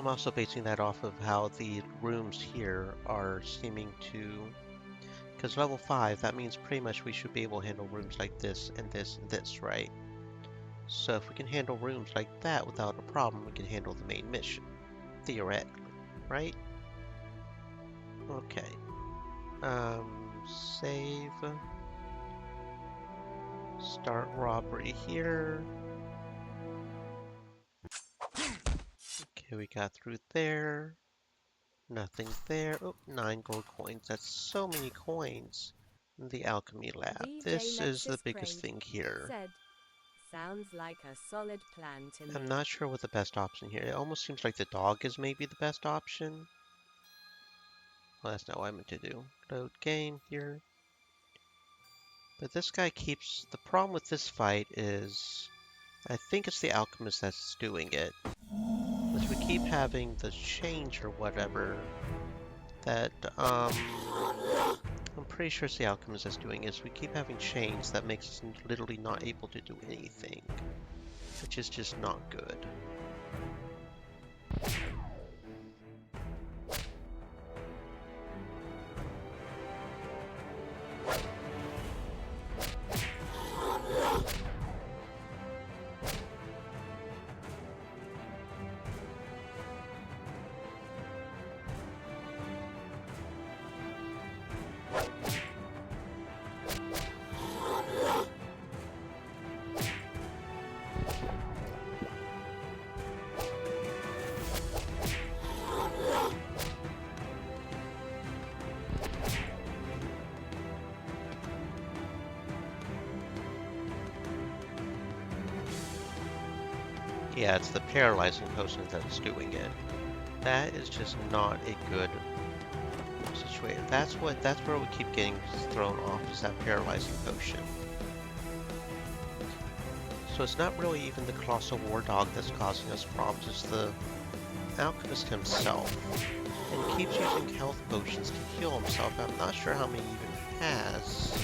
also basing that off of how the rooms here are seeming to... Because level 5, that means pretty much we should be able to handle rooms like this and this and this, right? So if we can handle rooms like that without a problem, we can handle the main mission. Theoretically, right? Okay. Save. Start robbery here. Okay, we got through there. Nothing there. Oh, 9 gold coins. That's so many coins. The alchemy lab. DJ This is the Nexus biggest Braid thing here. said, Sounds like a solid plan to me. I'm not sure what the best option here. It almost seems like the dog is maybe the best option. Well, that's not what I meant to do. Load game here. But this guy keeps... The problem with this fight is... I think it's the alchemist that's doing it. Because we keep having the change or whatever that, I'm pretty sure it's the alchemist that's doing it. We keep having chains that makes us literally not able to do anything. Which is just not good. Yeah, it's the paralyzing potion that's doing it. That is just not a good situation. That's where we keep getting thrown off, is that paralyzing potion. So it's not really even the Colossal War Dog that's causing us problems, it's the Alchemist himself. And he keeps using health potions to heal himself. I'm not sure how many he even has.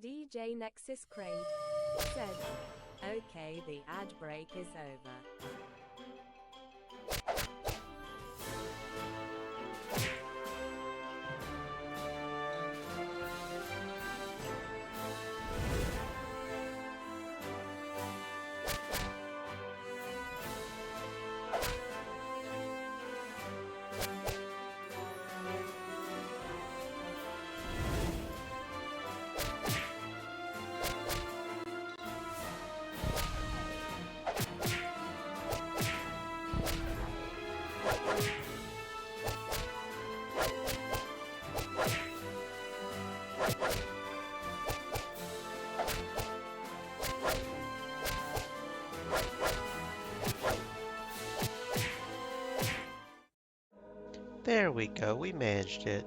DJ Nexus Crade said, Okay, the ad break is over. There we go, we managed it.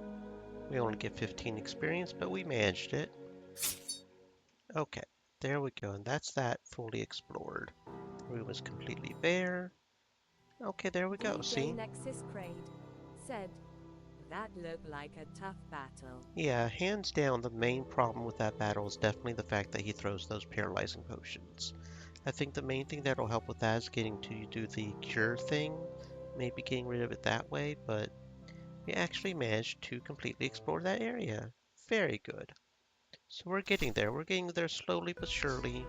We only get 15 experience, but we managed it. Okay, there we go, and that's that fully explored. The room is completely bare. Okay, there we go, see? DJ Nexus Crade said, That looked like a tough battle. Yeah, hands down, the main problem with that battle is definitely the fact that he throws those paralyzing potions. I think the main thing that'll help with that is getting to do the cure thing, maybe getting rid of it that way, but we actually managed to completely explore that area. Very good. So we're getting there. We're getting there slowly but surely.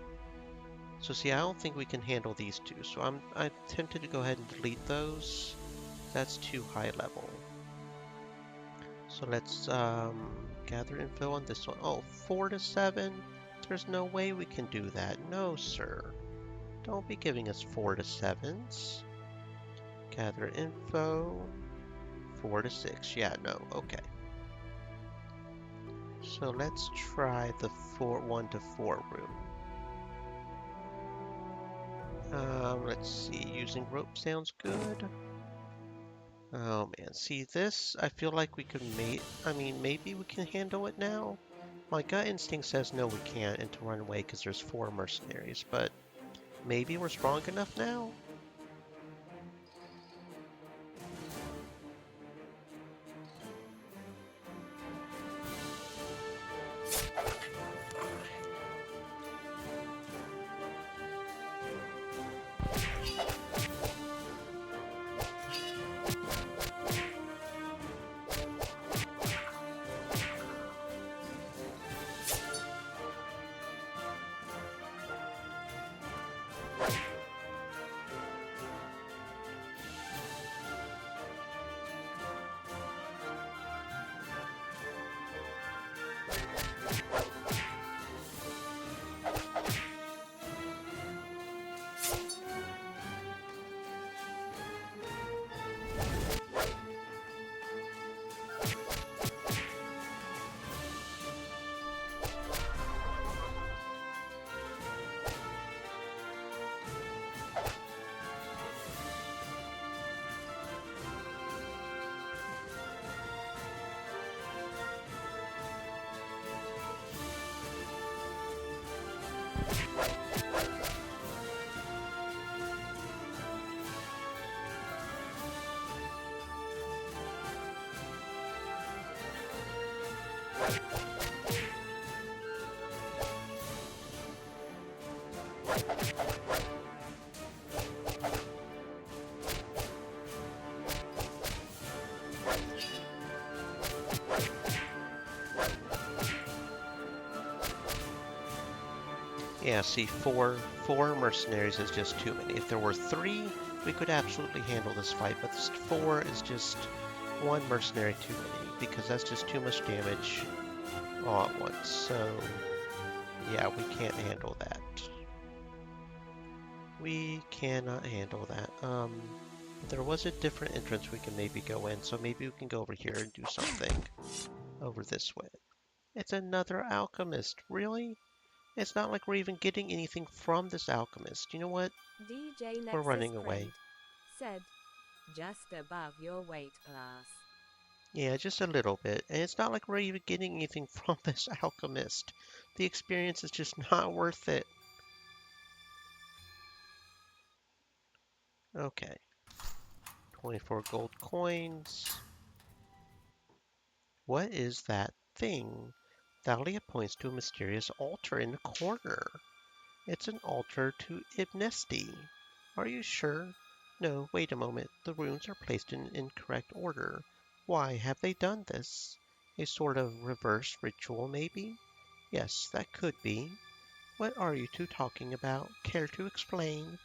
So see, I don't think we can handle these two, so I'm tempted to go ahead and delete those. That's too high level. So let's gather info on this one. Oh, 4 to 7? There's no way we can do that. No, sir. Don't be giving us 4 to 7s. Gather info. 4 to 6. Yeah, no. Okay. So let's try the 1 to 4 room. Let's see. Using rope sounds good. Oh man, see this? I feel like we could maybe we can handle it now? My gut instinct says no we can't and to run away because there's 4 mercenaries, but maybe we're strong enough now? Yeah, see, four mercenaries is just too many. If there were three, we could absolutely handle this fight, but this four is just one mercenary too many, because that's just too much damage all at once. So, yeah, we can't handle that. We cannot handle that. There was a different entrance we can maybe go in, so maybe we can go over here and do something over this way. It's another alchemist, really? It's not like we're even getting anything from this alchemist. You know what? DJ We're Nexus running away. Crate said, Just above your weight class. Yeah, just a little bit. And it's not like we're even getting anything from this alchemist. The experience is just not worth it. Okay. 24 gold coins. What is that thing? Thalia points to a mysterious altar in the corner. It's an altar to Ibnesti. Are you sure? No, wait a moment. The runes are placed in incorrect order. Why have they done this? A sort of reverse ritual, maybe? Yes, that could be. What are you two talking about? Care to explain?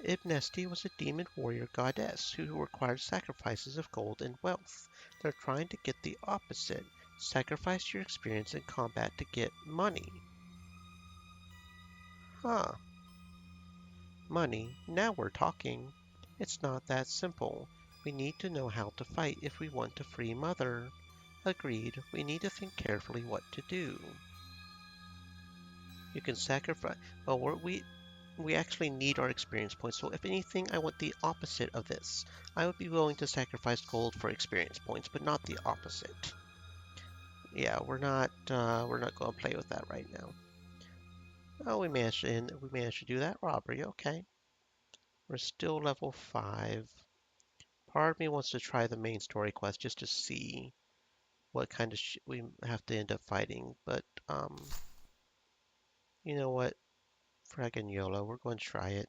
Ibnesti was a demon warrior goddess who required sacrifices of gold and wealth. They're trying to get the opposite. Sacrifice your experience in combat to get money. Huh. Money. Now we're talking. It's not that simple. We need to know how to fight if we want to free Mother. Agreed. We need to think carefully what to do. You can sacrifice. Well, we actually need our experience points. So if anything, I want the opposite of this. I would be willing to sacrifice gold for experience points, but not the opposite. Yeah, we're not going to play with that right now. Oh, we managed to do that robbery. Okay, we're still level 5. Part of me wants to try the main story quest just to see what kind of we have to end up fighting. But you know what? Fraggin' YOLO, we're going to try it.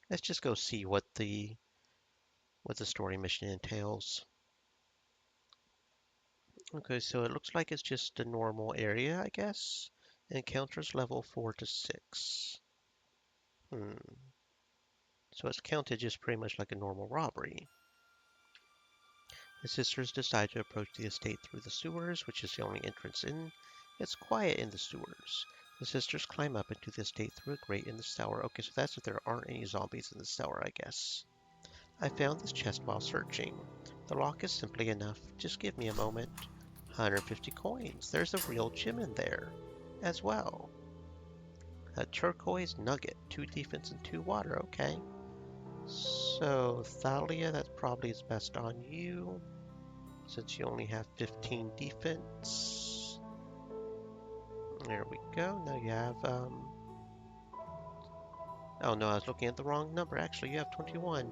Let's just go see what the story mission entails. Okay, so it looks like it's just a normal area, I guess. Encounters level 4 to 6. Hmm. So it's counted just pretty much like a normal robbery. The sisters decide to approach the estate through the sewers, which is the only entrance in. It's quiet in the sewers. The sisters climb up into the estate through a grate in the cellar. Okay, so that's if there aren't any zombies in the cellar, I guess. I found this chest while searching. The lock is simply enough. Just give me a moment. 150 coins. There's a real gem in there as well. A turquoise nugget. 2 defense and 2 water. Okay. So, Thalia, that probably is best on you, since you only have 15 defense. There we go. Now you have, oh no, I was looking at the wrong number. Actually, you have 21.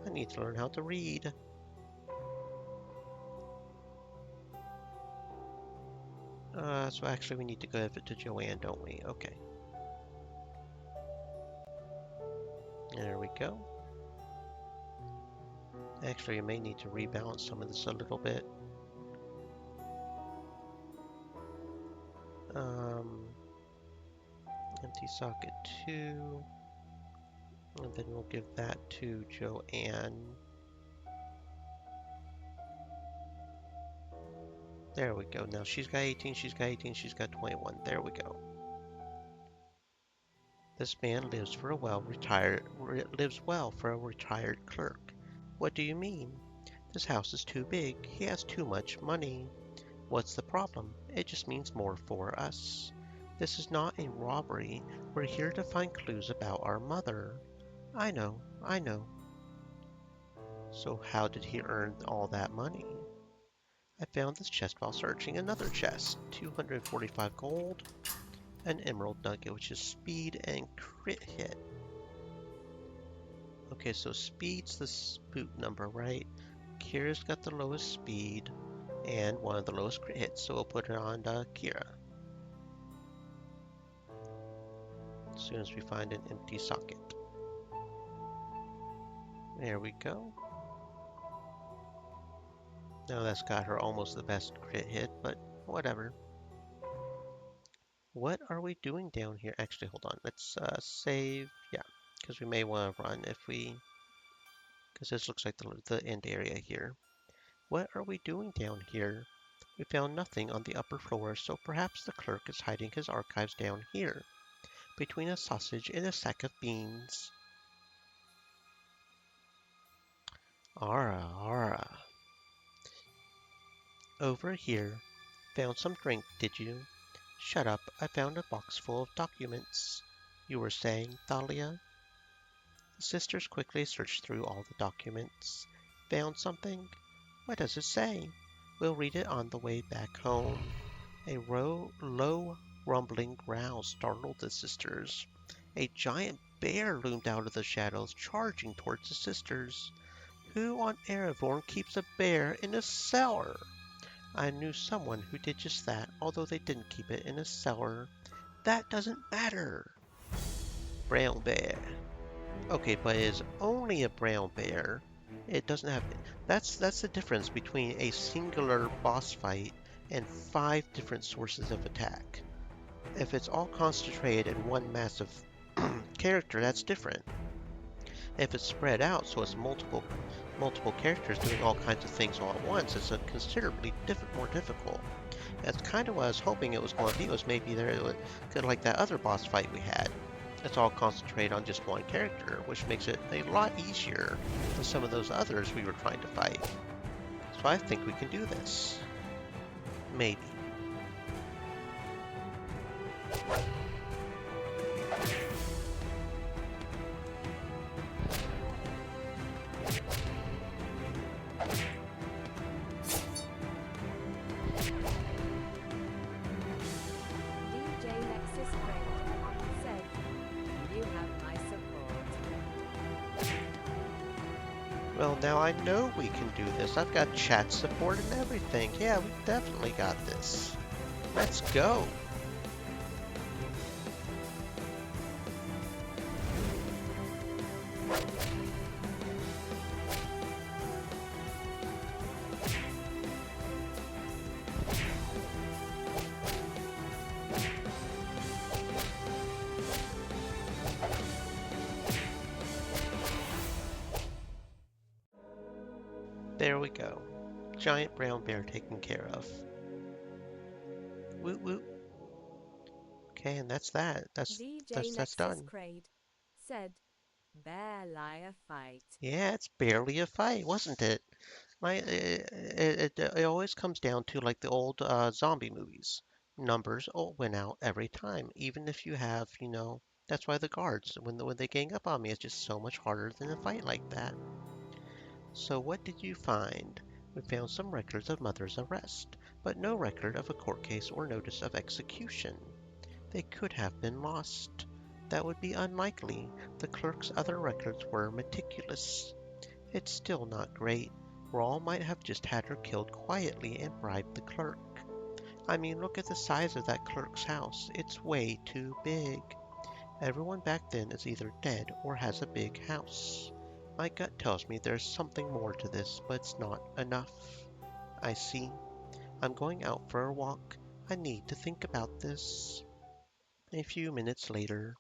I need to learn how to read. So actually we need to give it to Joanne, don't we? Okay. There we go. Actually, I may need to rebalance some of this a little bit. Um, Empty socket 2. And then we'll give that to Joanne. There we go. Now she's got 18, she's got 18, she's got 21. There we go. This man lives well for a retired clerk. What do you mean? This house is too big. He has too much money. What's the problem? It just means more for us. This is not a robbery. We're here to find clues about our mother. I know, I know. So how did he earn all that money? I found this chest while searching another chest. 245 gold, an emerald nugget, which is speed and crit hit. Okay, so speed's the boot number, right? Kira's got the lowest speed. and one of the lowest crit hits, so we'll put it on Kira. As soon as we find an empty socket. There we go. Now that's got her almost the best crit hit, but whatever. What are we doing down here? Actually, hold on. Let's save. Yeah, because we may want to run if we... Because this looks like the end area here. What are we doing down here? We found nothing on the upper floor, so perhaps the clerk is hiding his archives down here, between a sausage and a sack of beans. Ara, ara. Over here. Found some drink, did you? Shut up, I found a box full of documents. You were saying, Thalia? The sisters quickly searched through all the documents. Found something? What does it say? We'll read it on the way back home. A low, rumbling growl startled the sisters. A giant bear loomed out of the shadows, charging towards the sisters. Who on Erevorn keeps a bear in a cellar? I knew someone who did just that, although they didn't keep it in a cellar. That doesn't matter. Brown bear. Okay, but it is only a brown bear. It doesn't have... That's the difference between a singular boss fight and 5 different sources of attack. If it's all concentrated in one massive character, that's different. If it's spread out, so it's multiple characters doing all kinds of things all at once, it's a considerably more difficult. That's kind of what I was hoping it was going to be, was maybe there could like that other boss fight we had. It's all concentrated on just one character, which makes it a lot easier than some of those others we were trying to fight. So I think we can do this. Maybe. Well, now I know we can do this. I've got chat support and everything. Yeah, we definitely got this. Let's go. There we go. Giant brown bear taken care of. Woot woot. Okay, and that's that. VJ That's Nexus done. Crade said, Bear liar fight. Yeah, it's barely a fight, wasn't it? It always comes down to like the old zombie movies. Numbers all win out every time, even if you have, that's why the guards, when they gang up on me, it's just so much harder than a fight like that. So what did you find? We found some records of Mother's arrest, but no record of a court case or notice of execution. They could have been lost. That would be unlikely. The clerk's other records were meticulous. It's still not great. Rawl might have just had her killed quietly and bribed the clerk. I mean, look at the size of that clerk's house. It's way too big. Everyone back then is either dead or has a big house. My gut tells me there's something more to this, but it's not enough. I see. I'm going out for a walk. I need to think about this. A few minutes later.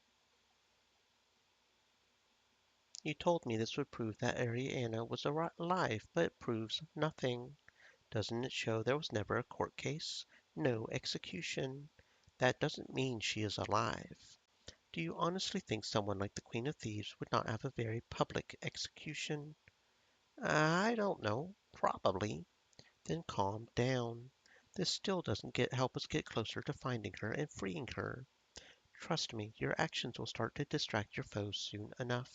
You told me this would prove that Ariana was alive, but it proves nothing. Doesn't it show there was never a court case? No execution. That doesn't mean she is alive. Do you honestly think someone like the Queen of Thieves would not have a very public execution? I don't know. Probably. Then calm down. This still doesn't help us get closer to finding her and freeing her. Trust me, your actions will start to distract your foes soon enough.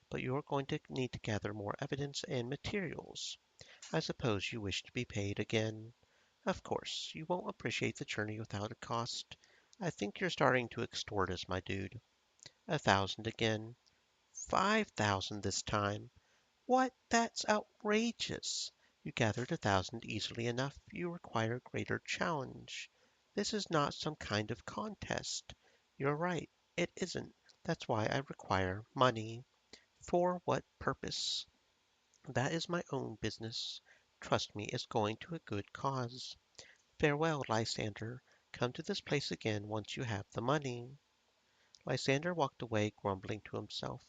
But you're going to need to gather more evidence and materials. I suppose you wish to be paid again. Of course, you won't appreciate the journey without a cost. I think you're starting to extort us, my dude. 1,000 again. 5,000 this time. What? That's outrageous. You gathered 1,000 easily enough. You require greater challenge. This is not some kind of contest. You're right, it isn't. That's why I require money. For what purpose? That is my own business. Trust me, it's going to a good cause. Farewell, Lysander. Come to this place again once you have the money. Lysander walked away, grumbling to himself.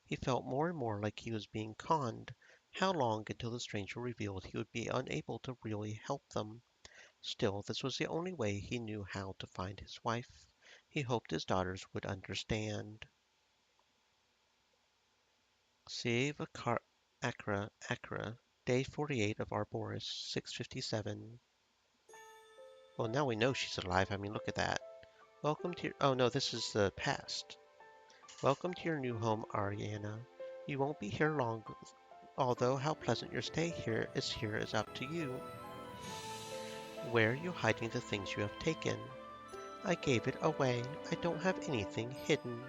He felt more and more like he was being conned. How long until the stranger revealed he would be unable to really help them? Still, this was the only way he knew how to find his wife. He hoped his daughters would understand. Save Accra, day 48 of Arboris, 657. Well, now we know she's alive. I mean, look at that. Welcome to your... Oh, no, this is the past. Welcome to your new home, Ariana. You won't be here long, although how pleasant your stay here is up to you. Where are you hiding the things you have taken? I gave it away. I don't have anything hidden.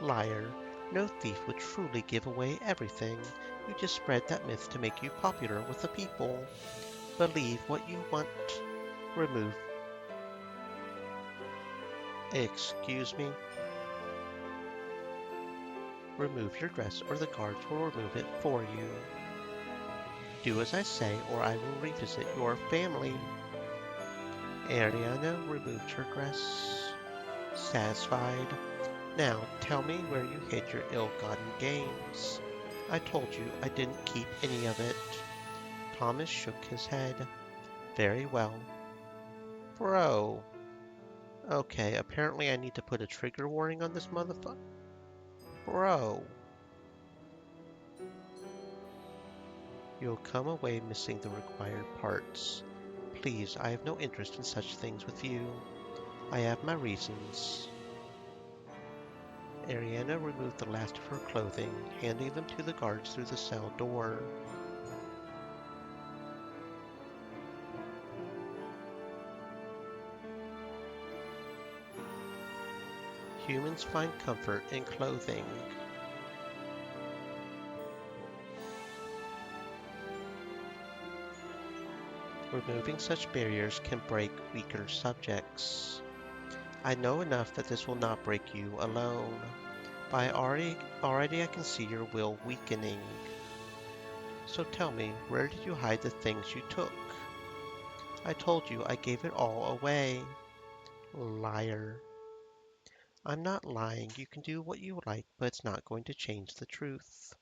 Liar. No thief would truly give away everything. You just spread that myth to make you popular with the people. Believe what you want. Remove. Excuse me? Remove your dress or the guards will remove it for you. Do as I say or I will revisit your family. Ariana removed her dress. Satisfied? Now tell me where you hid your ill-gotten gains. I told you I didn't keep any of it. Thomas shook his head. Very well. Bro. Okay, apparently I need to put a trigger warning on this motherfucker. Bro. You'll come away missing the required parts. Please, I have no interest in such things with you. I have my reasons. Ariana removed the last of her clothing, handing them to the guards through the cell door. Humans find comfort in clothing. Removing such barriers can break weaker subjects. I know enough that this will not break you alone. But already I can see your will weakening. So tell me, where did you hide the things you took? I told you I gave it all away. Liar. I'm not lying. You can do what you like, but it's not going to change the truth.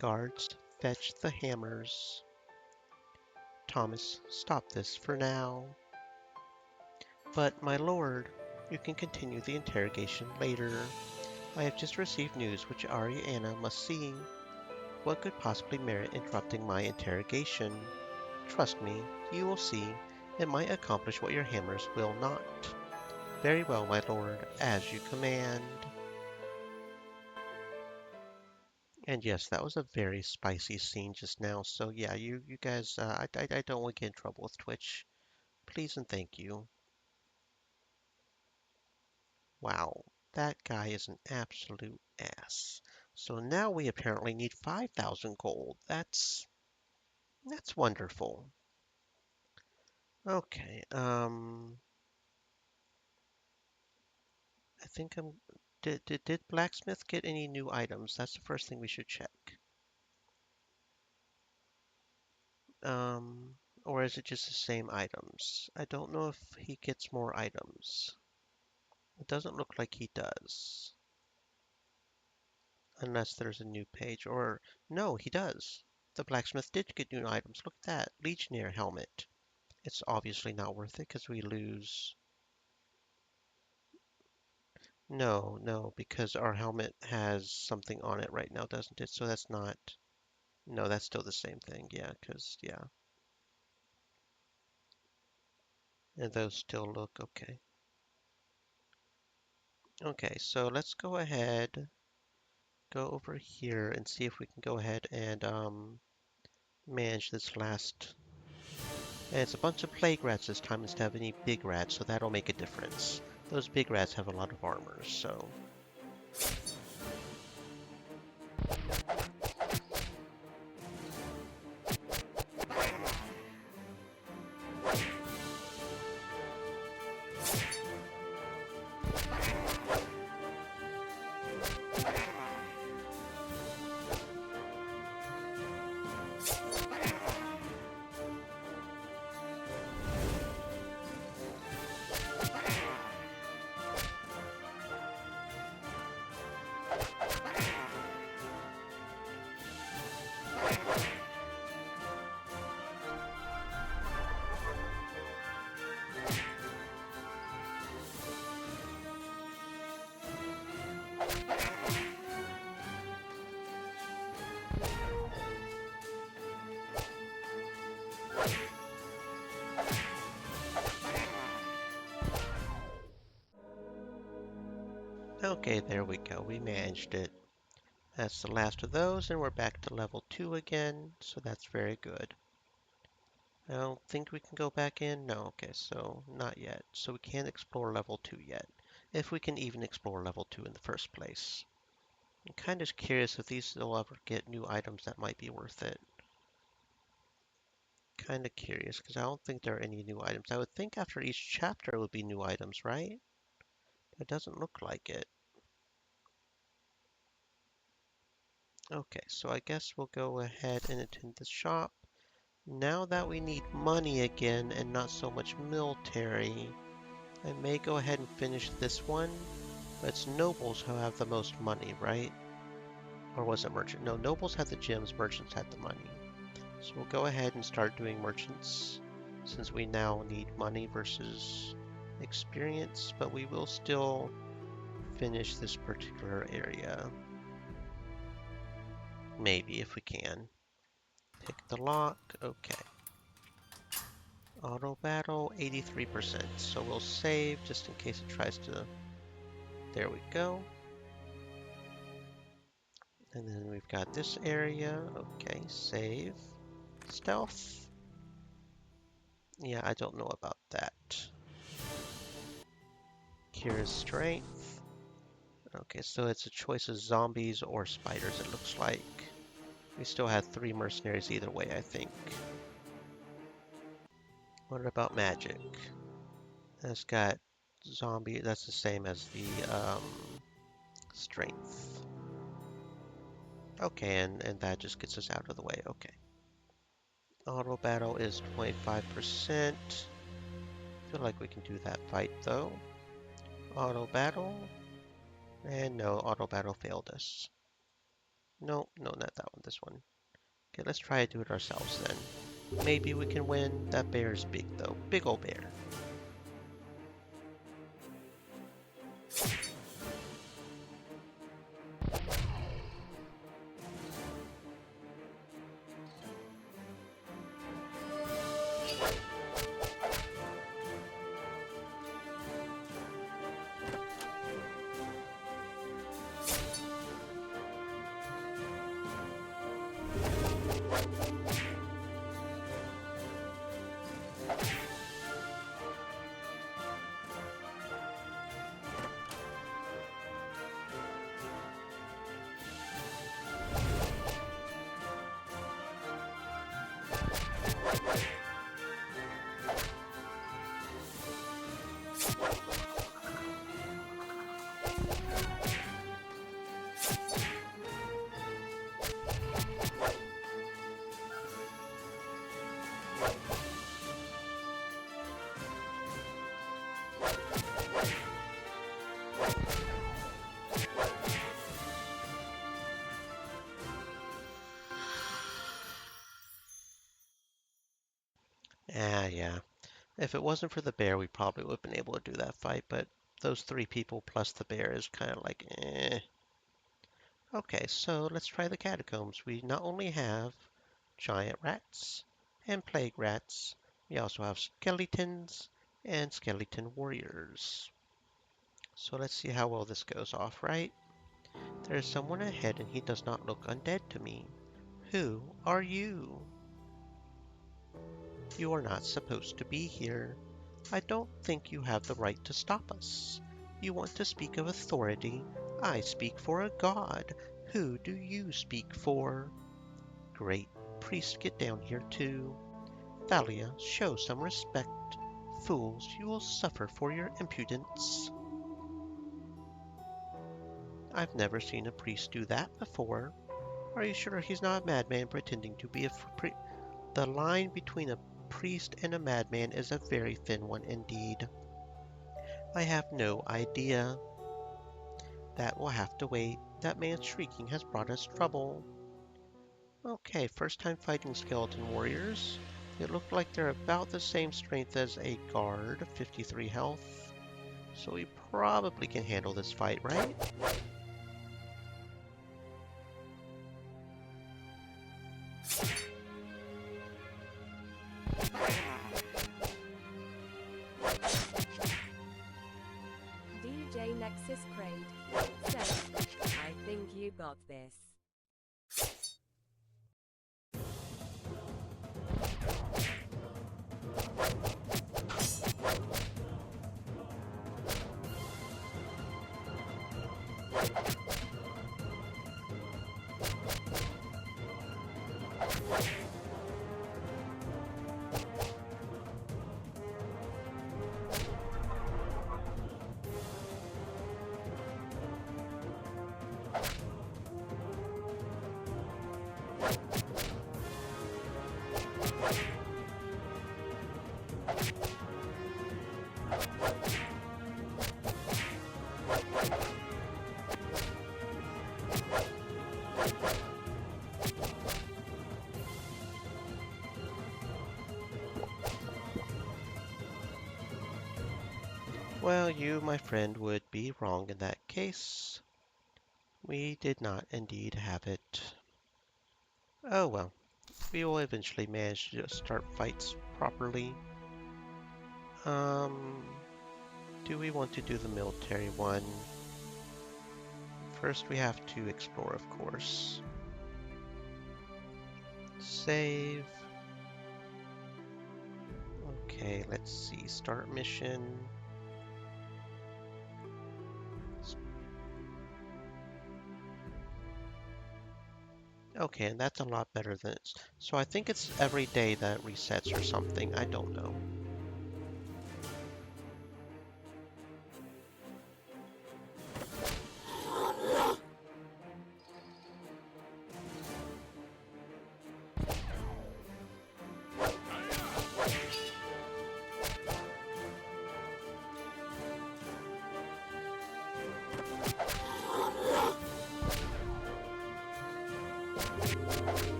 Guards, fetch the hammers. Thomas, stop this for now. But, my lord, you can continue the interrogation later. I have just received news which Ariana must see. What could possibly merit interrupting my interrogation? Trust me, you will see. It might accomplish what your hammers will not. Very well, my lord, as you command. And yes, that was a very spicy scene just now. So yeah, you guys, I don't want to get in trouble with Twitch. Please and thank you. Wow, that guy is an absolute ass. So now we apparently need 5,000 gold. That's wonderful. Okay, I think I'm. Did Blacksmith get any new items? That's the first thing we should check. Um, or is it just the same items? I don't know if he gets more items. It doesn't look like he does. Unless there's a new page. Or, no, he does. The blacksmith did get new items. Look at that. Legionnaire helmet. It's obviously not worth it because we lose. No, no, because our helmet has something on it right now, doesn't it? So that's not. No, that's still the same thing. Yeah, because, yeah. And those still look okay. Okay, so let's go ahead, go over here and see if we can go ahead and manage this last. And it's a bunch of plague rats this time instead of any big rats, so that'll make a difference. Those big rats have a lot of armor, so. Okay, there we go. We managed it. That's the last of those, and we're back to level 2 again, so that's very good. I don't think we can go back in. No, okay, so not yet. So we can't explore level 2 yet, if we can even explore level 2 in the first place. I'm kind of curious if these will ever get new items that might be worth it. Kind of curious, because I don't think there are any new items. I would think after each chapter would be new items, right? It doesn't look like it. Okay, so I guess we'll go ahead and attend the shop. Now that we need money again and not so much military, I may go ahead and finish this one. But it's nobles who have the most money, right? Or was it merchant? No, nobles had the gems, merchants had the money. So we'll go ahead and start doing merchants since we now need money versus experience, but we will still finish this particular area. Maybe if we can. Pick the lock. Okay. Auto battle 83%. So we'll save just in case it tries to. There we go. And then we've got this area. Okay, save. Stealth. Yeah, I don't know about that. Kira's strength. Okay, so it's a choice of zombies or spiders, it looks like. We still had 3 mercenaries either way, I think. What about magic? That's got zombie, that's the same as the strength. Okay, and that just gets us out of the way, okay. Auto battle is 25%. Feel like we can do that fight though. Auto battle. And no, auto battle failed us. No, no, not that one, this one. Okay, let's try to do it ourselves then. Maybe we can win. That bear is big though. Big old bear. Ah, yeah. If it wasn't for the bear, we probably would have been able to do that fight, but those 3 people plus the bear is kind of like, eh. Okay, so let's try the catacombs. We not only have giant rats and plague rats, we also have skeletons and skeleton warriors. So let's see how well this goes off, right? There is someone ahead and he does not look undead to me. Who are you? You are not supposed to be here. I don't think you have the right to stop us. You want to speak of authority. I speak for a god. Who do you speak for? Great. Priest, get down here too. Thalia, show some respect. Fools, you will suffer for your impudence. I've never seen a priest do that before. Are you sure he's not a madman pretending to be a priest? The line between a priest and a madman is a very thin one indeed. I have no idea. That will have to wait. That man's shrieking has brought us trouble. Okay, first time fighting skeleton warriors. It looked like they're about the same strength as a guard, 53 health. So we probably can handle this fight, right? DJ Nexus Crade. You got this. Well, you, my friend, would be wrong in that case. We did not indeed have it. Oh well, we will eventually manage to start fights properly. Um, do we want to do the military one? First, we have to explore, of course. Save. Okay, let's see. Start mission. Okay, and that's a lot better than it's. So I think it's every day that resets or something. I don't know.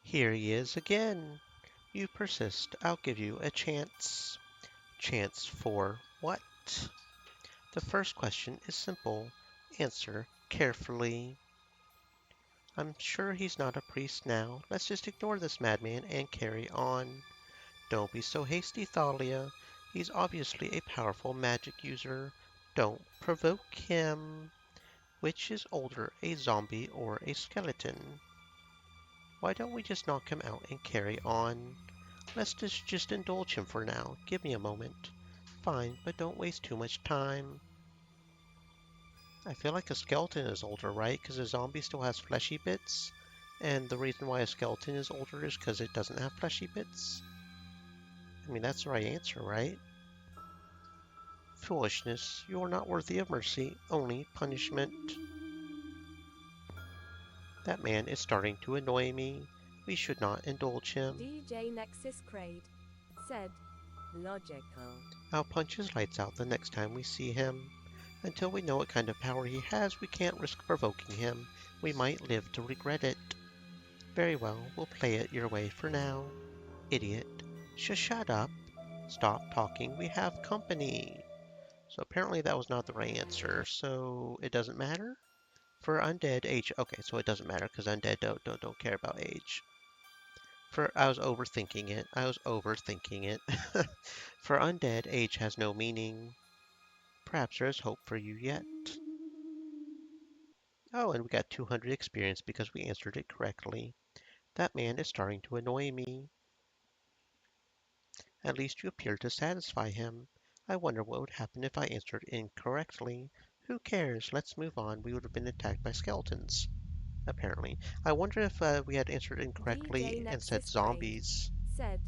Here he is again. You persist. I'll give you a chance. Chance for what? The first question is simple. Answer carefully. I'm sure he's not a priest now. Let's just ignore this madman and carry on. Don't be so hasty, Thalia. He's obviously a powerful magic user. Don't provoke him. Which is older, a zombie or a skeleton? Why don't we just knock him out and carry on? Let's just indulge him for now. Give me a moment. Fine, but don't waste too much time. I feel like a skeleton is older, right? Because a zombie still has fleshy bits. And the reason why a skeleton is older is because it doesn't have fleshy bits. I mean, that's the right answer, right? Foolishness. You are not worthy of mercy, only punishment. That man is starting to annoy me. We should not indulge him. DJ Nexus Crade said, Logical. I'll punch his lights out the next time we see him. Until we know what kind of power he has, we can't risk provoking him. We might live to regret it. Very well, we'll play it your way for now. Idiot. Shut up. Stop talking, we have company. So apparently that was not the right answer, so it doesn't matter? For undead age, okay, so it doesn't matter because undead don't care about age. I was overthinking it. For undead, age has no meaning. Perhaps there is hope for you yet. Oh, and we got 200 experience because we answered it correctly. That man is starting to annoy me. At least you appear to satisfy him. I wonder what would happen if I answered incorrectly. Who cares? Let's move on. We would have been attacked by skeletons, apparently. I wonder if we had answered DJ incorrectly and said Nexus Crade zombies. said,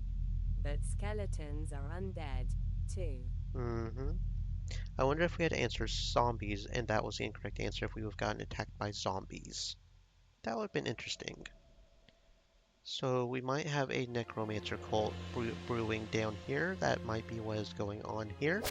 But skeletons are undead, too. Mm-hmm. I wonder if we had answered zombies and that was the incorrect answer, if we would have gotten attacked by zombies. That would have been interesting. So we might have a necromancer cult brewing down here. That might be what is going on here.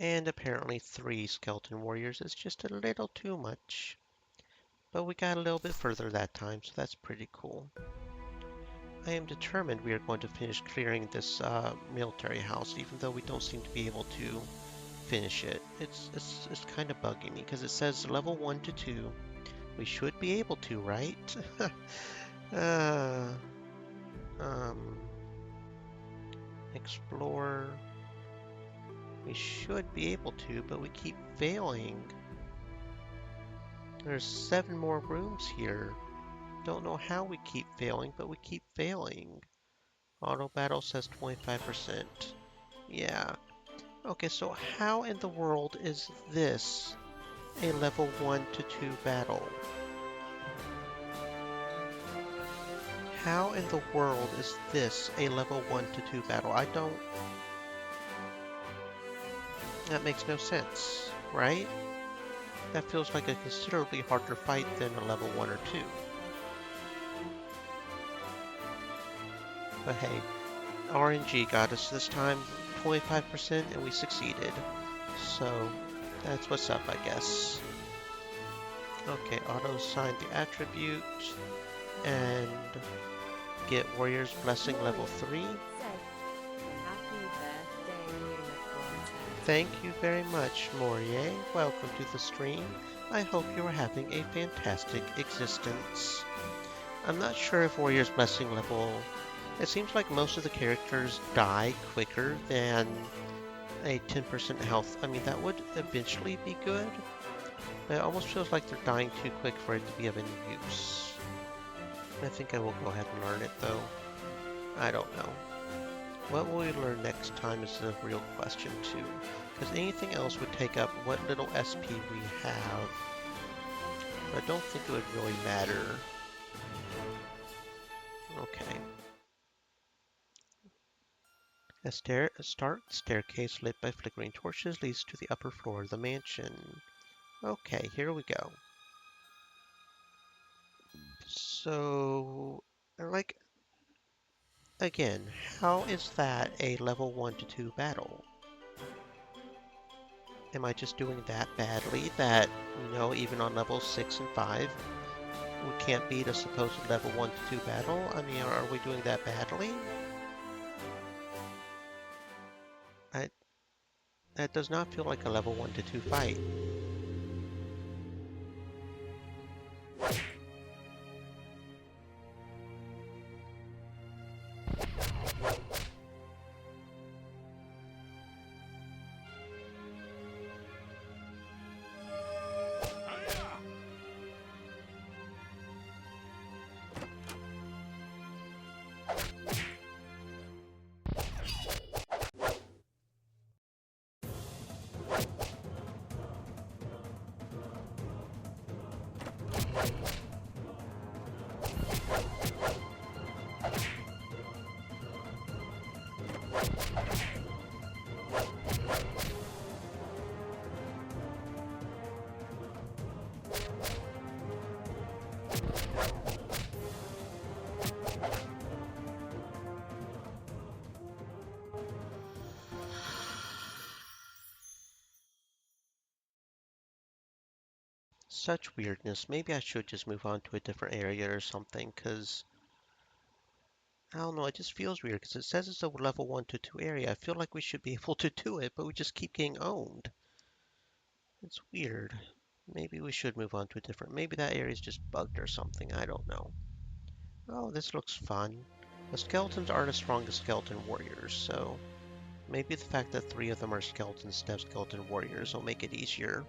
And apparently 3 skeleton warriors is just a little too much. But we got a little bit further that time, so that's pretty cool. I am determined we are going to finish clearing this military house, even though we don't seem to be able to finish it. It's kind of bugging me, because it says level 1 to 2. We should be able to, right? uh, um, explore. We should be able to, but we keep failing. There's 7 more rooms here. Don't know how we keep failing, but we keep failing. Auto battle says 25%. Yeah. Okay, so how in the world is this a level 1 to 2 battle? How in the world is this a level 1 to 2 battle? I don't... That makes no sense, right? That feels like a considerably harder fight than a level 1 or 2. But hey, RNG got us this time 25% and we succeeded. So that's what's up, I guess. Okay, auto assign the attribute and get Warrior's Blessing level 3. Said, Happy birthday, unicorn. Thank you very much, Morier. Welcome to the stream. I hope you are having a fantastic existence. I'm not sure if Warrior's Blessing level... It seems like most of the characters die quicker than a 10% health. I mean, that would eventually be good, but it almost feels like they're dying too quick for it to be of any use. I think I will go ahead and learn it, though. I don't know. What will we learn next time is the real question, too. Because anything else would take up what little SP we have. But I don't think it would really matter. Okay. A stark staircase lit by flickering torches leads to the upper floor of the mansion. Okay, here we go. So, like, again, how is that a level 1 to 2 battle? Am I just doing that badly that, you know, even on levels 6 and 5, we can't beat a supposed level 1 to 2 battle? I mean, are we doing that badly? That does not feel like a level 1 to 2 fight. Such weirdness. Maybe I should just move on to a different area or something, because I don't know, it just feels weird, because it says it's a level 1 to 2 area. I feel like we should be able to do it, but we just keep getting owned. It's weird. Maybe we should move on to a different... Maybe that area is just bugged or something. I don't know. Oh, this looks fun. The skeletons aren't as strong as skeleton warriors, so maybe the fact that 3 of them are skeletons instead of skeleton warriors will make it easier.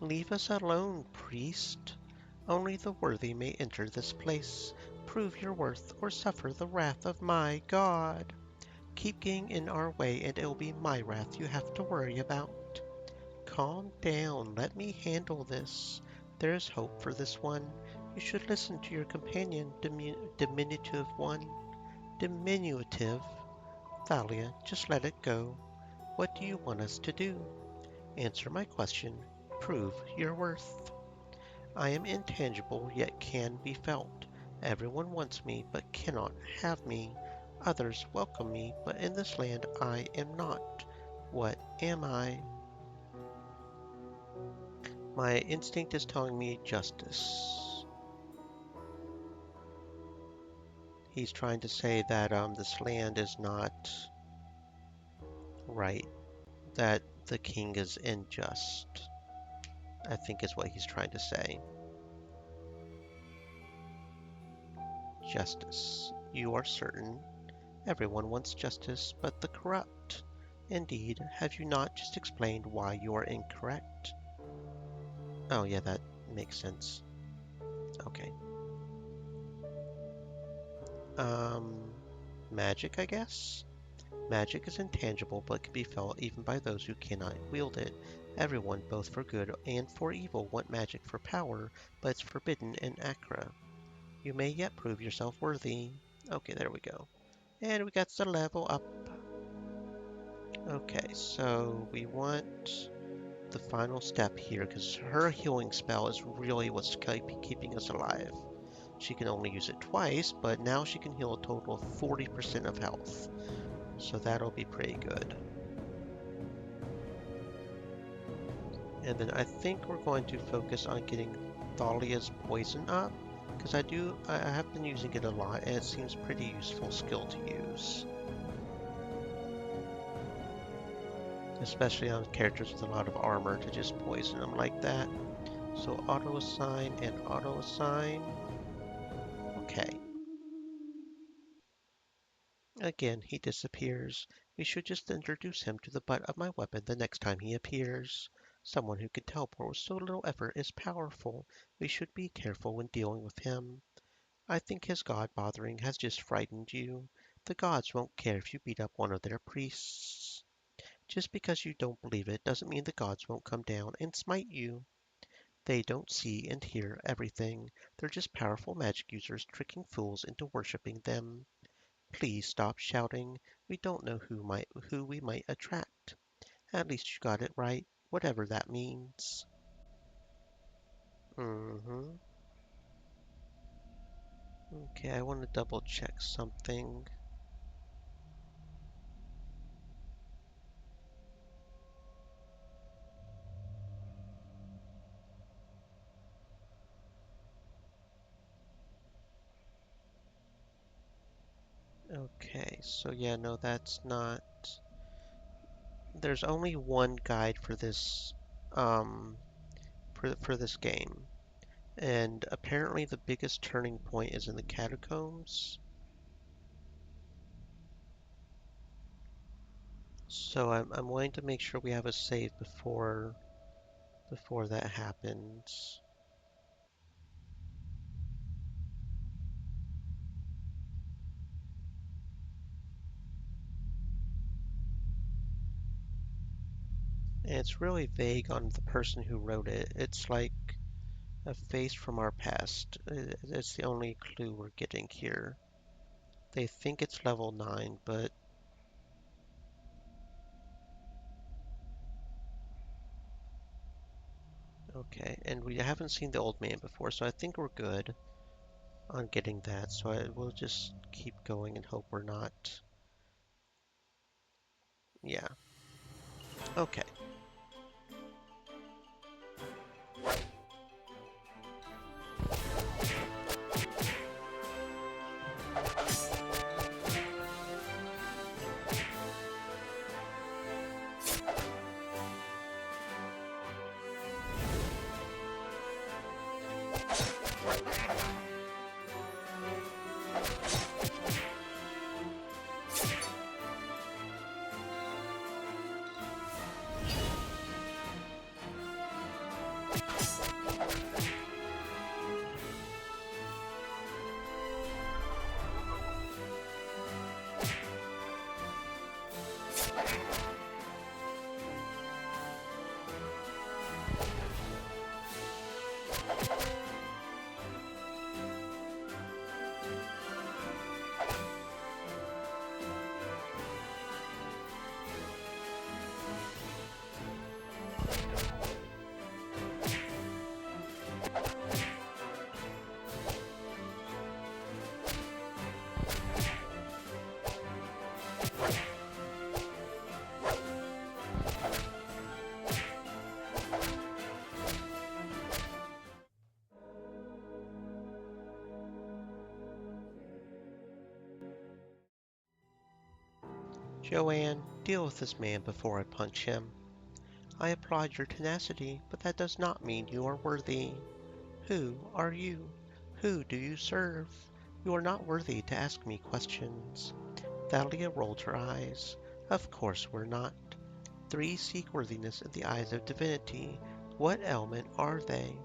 Leave us alone, priest. Only the worthy may enter this place. Prove your worth or suffer the wrath of my God. Keep getting in our way and it'll be my wrath you have to worry about. Calm down, let me handle this. There is hope for this one. You should listen to your companion, diminutive one. Diminutive. Thalia, just let it go. What do you want us to do? Answer my question. Prove your worth. I am intangible, yet can be felt. Everyone wants me, but cannot have me. Others welcome me, but in this land I am not. What am I? My instinct is telling me justice. He's trying to say that this land is not right, that the king is unjust, I think is what he's trying to say. Justice. You are certain. Everyone wants justice, but the corrupt. Indeed, have you not just explained why you are incorrect? Oh, yeah, that makes sense. Okay. Um, Magic, I guess? Magic is intangible, but can be felt even by those who cannot wield it. Everyone, both for good and for evil, want magic for power, but it's forbidden in Acra. You may yet prove yourself worthy. Okay, there we go. And we got the level up. Okay, so we want the final step here because her healing spell is really what's keeping us alive. She can only use it twice, but now she can heal a total of 40% of health. So that'll be pretty good. And then I think we're going to focus on getting Thalia's poison up because I have been using it a lot and it seems pretty useful skill to use. Especially on characters with a lot of armor to just poison them like that. So auto assign and auto assign. Okay. Again, he disappears. We should just introduce him to the butt of my weapon the next time he appears. Someone who can teleport with so little effort is powerful. We should be careful when dealing with him. I think his god bothering has just frightened you. The gods won't care if you beat up one of their priests. Just because you don't believe it doesn't mean the gods won't come down and smite you. They don't see and hear everything. They're just powerful magic users tricking fools into worshipping them. Please stop shouting. We don't know who we might attract. At least you got it right, whatever that means. Mm-hmm. Okay, I want to double check something. Okay, so yeah, no, that's not. There's only one guide for this, um, for this game, and apparently the biggest turning point is in the catacombs. So I'm wanting to make sure we have a save before that happens. And it's really vague on the person who wrote it. It's like a face from our past. It's the only clue we're getting here. They think it's level 9, but okay. And we haven't seen the old man before, so I think we're good on getting that. So we'll just keep going and hope we're not. Yeah. Okay. Joanne, deal with this man before I punch him. I applaud your tenacity, but that does not mean you are worthy. Who are you? Who do you serve? You are not worthy to ask me questions. Thalia rolled her eyes. Of course we're not. Three seek worthiness in the eyes of divinity. What element are they?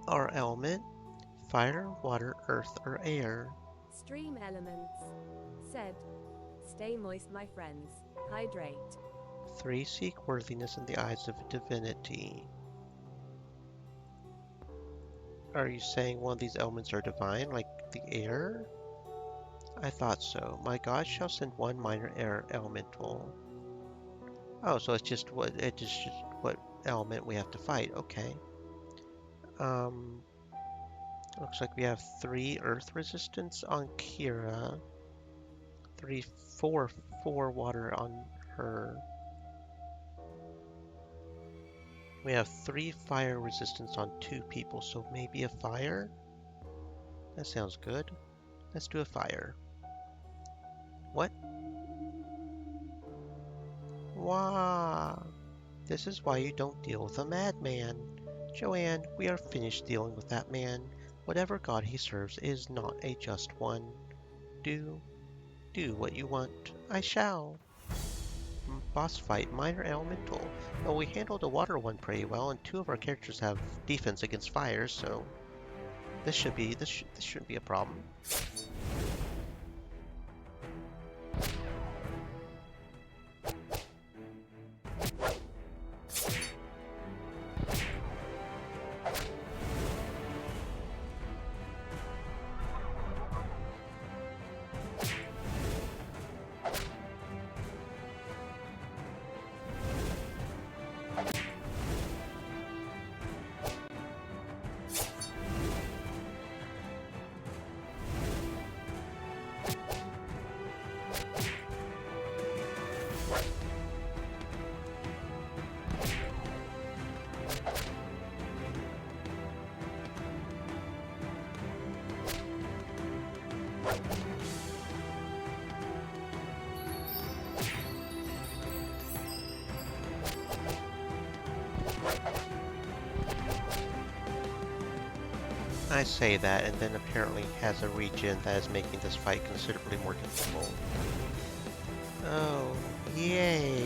Our element? Fire, water, earth, or air? Stream elements. Said. Stay moist, my friends. Hydrate. Three seek worthiness in the eyes of divinity. Are you saying one of these elements are divine, like the air? I thought so. My god shall send one minor air elemental. Oh, so it's just what element we have to fight. Okay. Um, looks like we have 3 earth resistance on Kira, 3, 4, 4 water on her. We have 3 fire resistance on 2 people, so maybe a fire? That sounds good. Let's do a fire. What? Wah! This is why you don't deal with a madman. Joanne, we are finished dealing with that man. Whatever god he serves is not a just one. Do, do what you want. I shall. Boss fight, minor elemental. Well, we handled the water one pretty well, and 2 of our characters have defense against fire, so this shouldn't be a problem. I say that, and then apparently has a regen that is making this fight considerably more difficult. Oh, yay!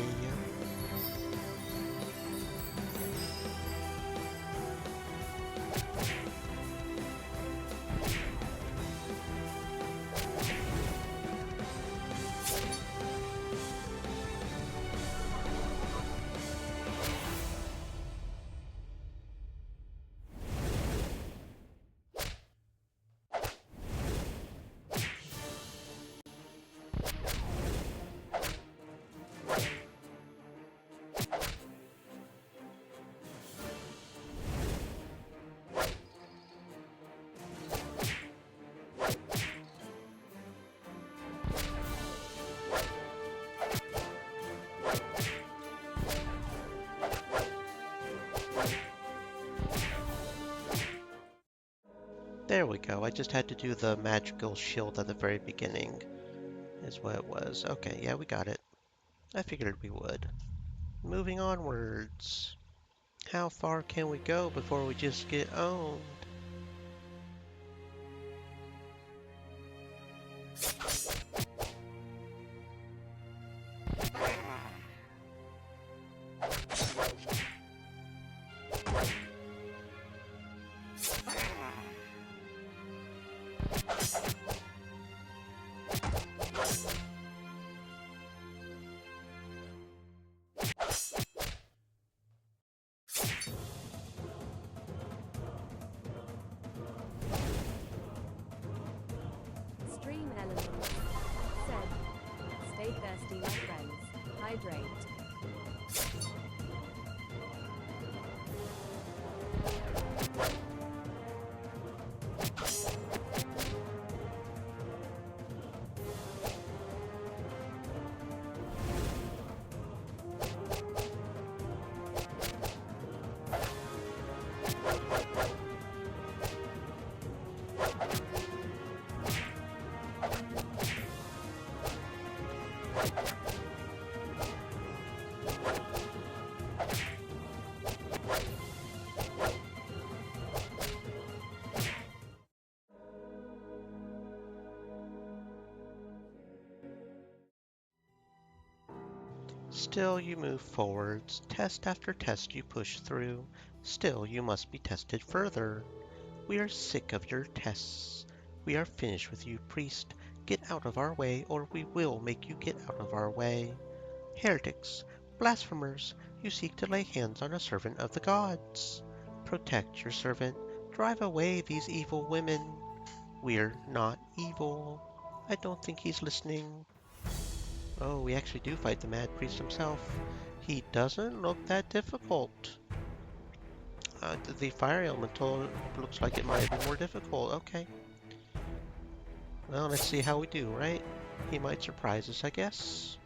There we go. I just had to do the magical shield at the very beginning, is what it was. Okay, yeah, we got it. I figured we would. Moving onwards. How far can we go before we just get owned? Stream elements. Said. Stay thirsty, my friends. Hydrate. Still you move forwards, test after test you push through. Still you must be tested further. We are sick of your tests. We are finished with you, priest. Get out of our way, or we will make you get out of our way. Heretics, blasphemers, you seek to lay hands on a servant of the gods. Protect your servant. Drive away these evil women. We're not evil. I don't think he's listening. Oh, we actually do fight the Mad Priest himself. He doesn't look that difficult. The Fire Elemental looks like it might have been more difficult. Okay. Well, let's see how we do, right? He might surprise us, I guess.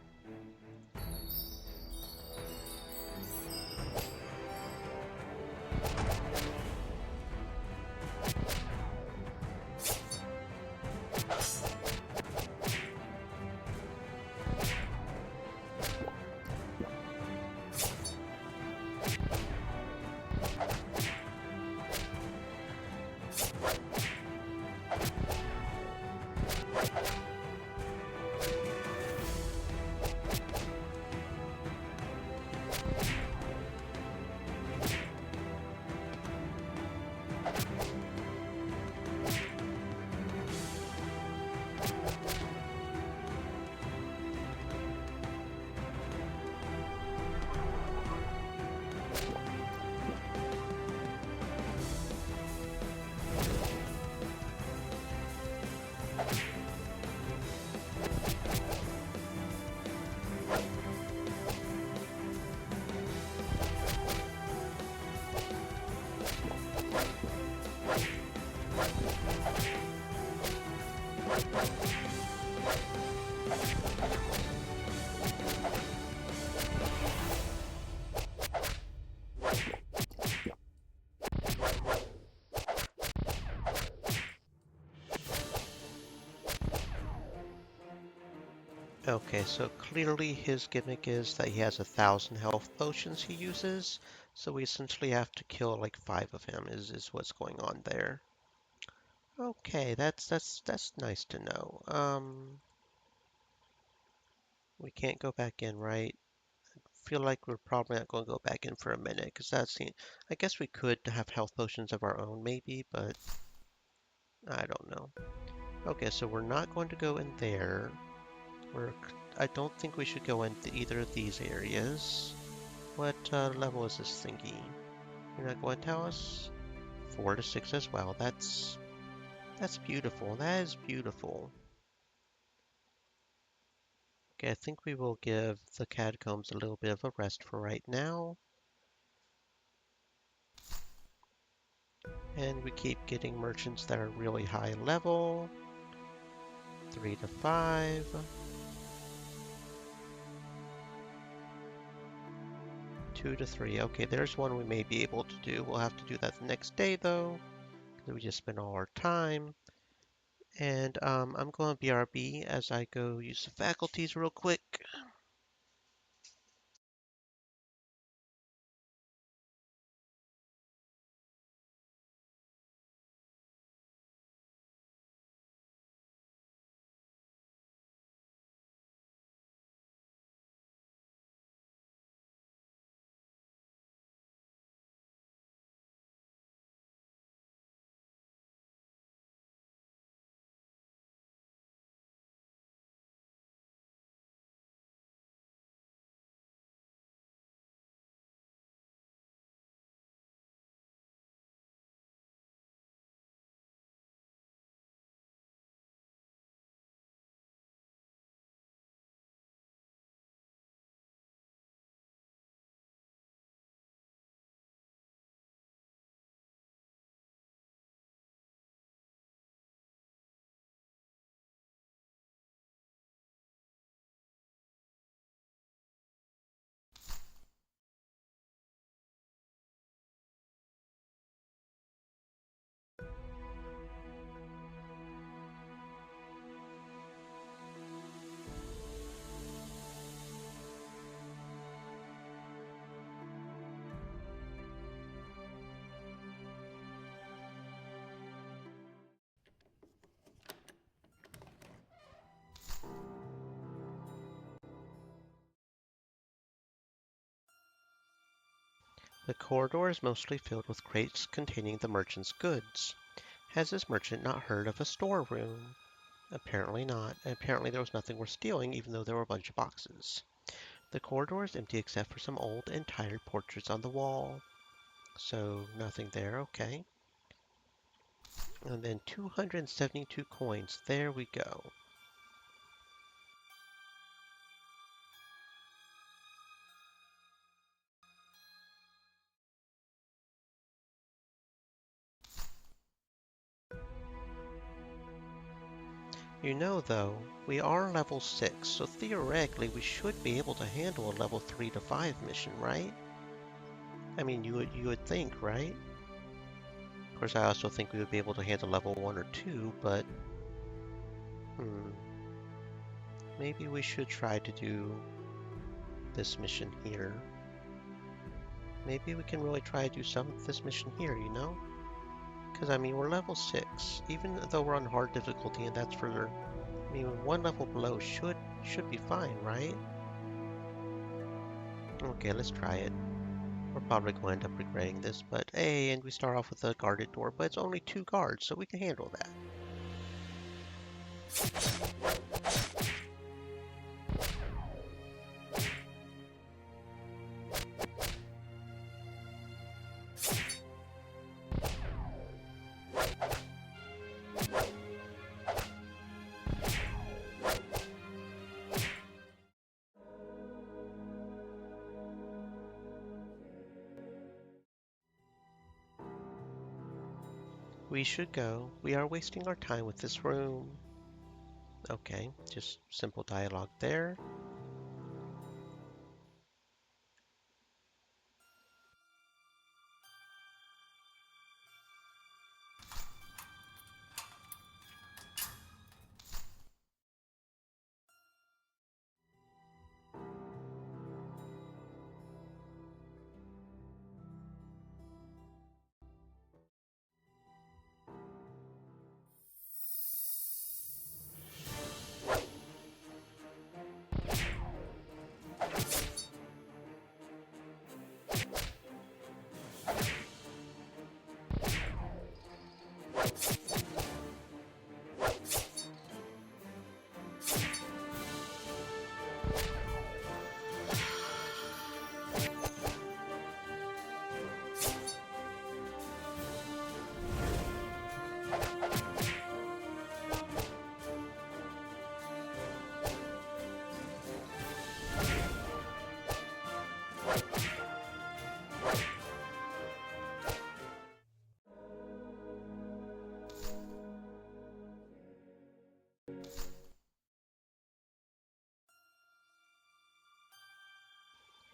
Okay, so clearly his gimmick is that he has 1,000 health potions he uses, so we essentially have to kill like 5 of him is what's going on there. Okay, that's nice to know. We can't go back in, right? Feel like we're probably not going to go back in for a minute, because I guess we could have health potions of our own, maybe, but I don't know. Okay, so we're not going to go in there. We're, I don't think we should go into either of these areas. What level is this thingy? You're not going to tell us? 4 to 6 as well. That's beautiful. That is beautiful. Okay, I think we will give the catacombs a little bit of a rest for right now. And we keep getting merchants that are really high level. 3 to 5. 2 to 3. Okay, there's one we may be able to do. We'll have to do that the next day, though. We just spent all our time. And I'm going to BRB as I go use the faculties real quick. The corridor is mostly filled with crates containing the merchant's goods. Has this merchant not heard of a storeroom? Apparently not. Apparently there was nothing worth stealing, even though there were a bunch of boxes. The corridor is empty except for some old and tired portraits on the wall. So nothing there, okay. And then 272 coins. There we go. You know, though, we are level 6, so theoretically we should be able to handle a level 3 to 5 mission, right? I mean, you would think, right? Of course, I also think we would be able to handle level 1 or 2, but hmm, maybe we should try to do this mission here. Maybe we can really try to do some of this mission here, you know? Because, I mean, we're level 6, even though we're on hard difficulty, and that's for, I mean, one level below should be fine, right? Okay, let's try it. We're probably going to end up regretting this, but hey, and we start off with a guarded door, but it's only 2 guards, so we can handle that. We should go. We are wasting our time with this room. Okay, just simple dialogue there.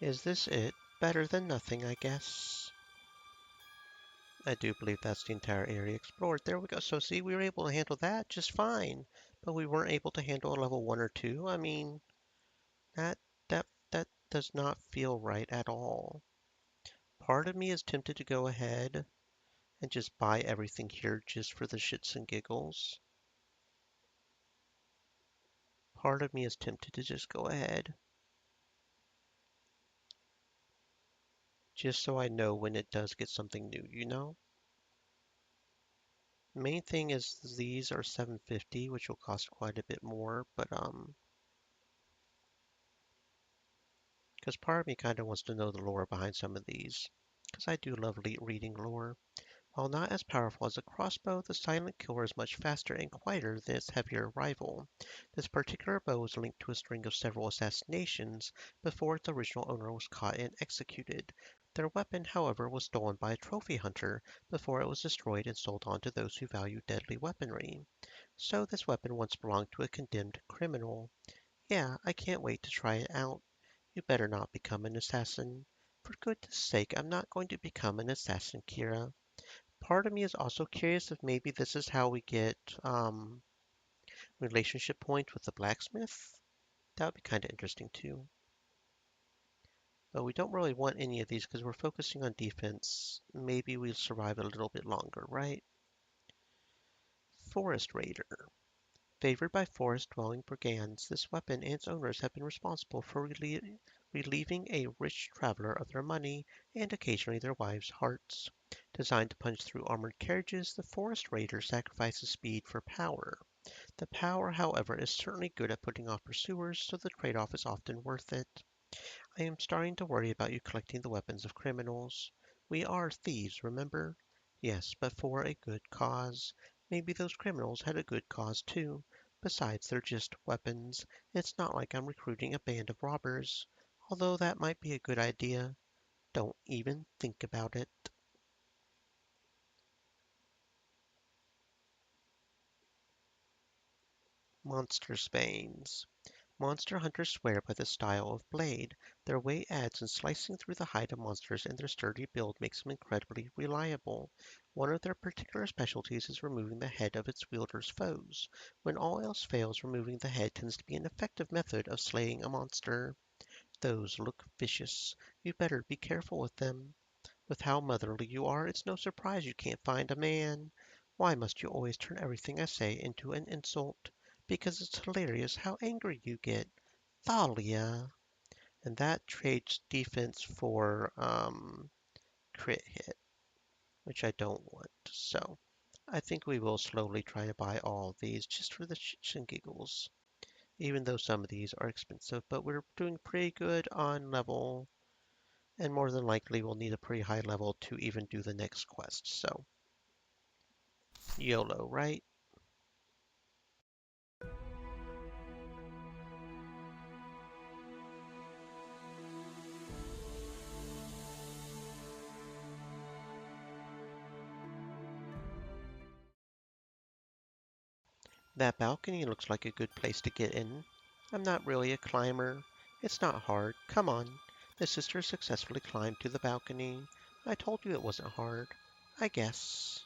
Is this it? Better than nothing, I guess. I do believe that's the entire area explored. There we go. So see, we were able to handle that just fine, but we weren't able to handle a level 1 or 2. I mean, that that does not feel right at all. Part of me is tempted to go ahead and just buy everything here just for the shits and giggles. Part of me is tempted to just go ahead, just so I know when it does get something new, you know? Main thing is these are 750, which will cost quite a bit more, but because part of me kind of wants to know the lore behind some of these, because I do love reading lore. While not as powerful as a crossbow, the silent killer is much faster and quieter than its heavier rival. This particular bow was linked to a string of several assassinations before its original owner was caught and executed. Their weapon, however, was stolen by a trophy hunter before it was destroyed and sold on to those who value deadly weaponry. So this weapon once belonged to a condemned criminal. Yeah, I can't wait to try it out. You better not become an assassin. For goodness sake, I'm not going to become an assassin, Kira. Part of me is also curious if maybe this is how we get relationship points with the blacksmith. That would be kind of interesting too. But we don't really want any of these because we're focusing on defense. Maybe we'll survive a little bit longer, right? Forest Raider. Favored by forest-dwelling brigands, this weapon and its owners have been responsible for relieving a rich traveler of their money and occasionally their wives' hearts. Designed to punch through armored carriages, the Forest Raider sacrifices speed for power. The power, however, is certainly good at putting off pursuers, so the trade-off is often worth it. I am starting to worry about you collecting the weapons of criminals. We are thieves, remember? Yes, but for a good cause. Maybe those criminals had a good cause too. Besides, they're just weapons. It's not like I'm recruiting a band of robbers. Although that might be a good idea. Don't even think about it. Monster Spains. Monster hunters swear by the style of blade. Their weight adds in slicing through the hide of monsters, and their sturdy build makes them incredibly reliable. One of their particular specialties is removing the head of its wielder's foes. When all else fails, removing the head tends to be an effective method of slaying a monster. Those look vicious. You better be careful with them. With how motherly you are, it's no surprise you can't find a man. Why must you always turn everything I say into an insult? Because it's hilarious how angry you get. Thalia. And that trades defense for crit hit, which I don't want. So I think we will slowly try to buy all of these just for the shits and giggles. Even though some of these are expensive, but we're doing pretty good on level, and more than likely we'll need a pretty high level to even do the next quest. So YOLO, right? That balcony looks like a good place to get in. I'm not really a climber. It's not hard. Come on. The sisters successfully climbed to the balcony. I told you it wasn't hard. I guess.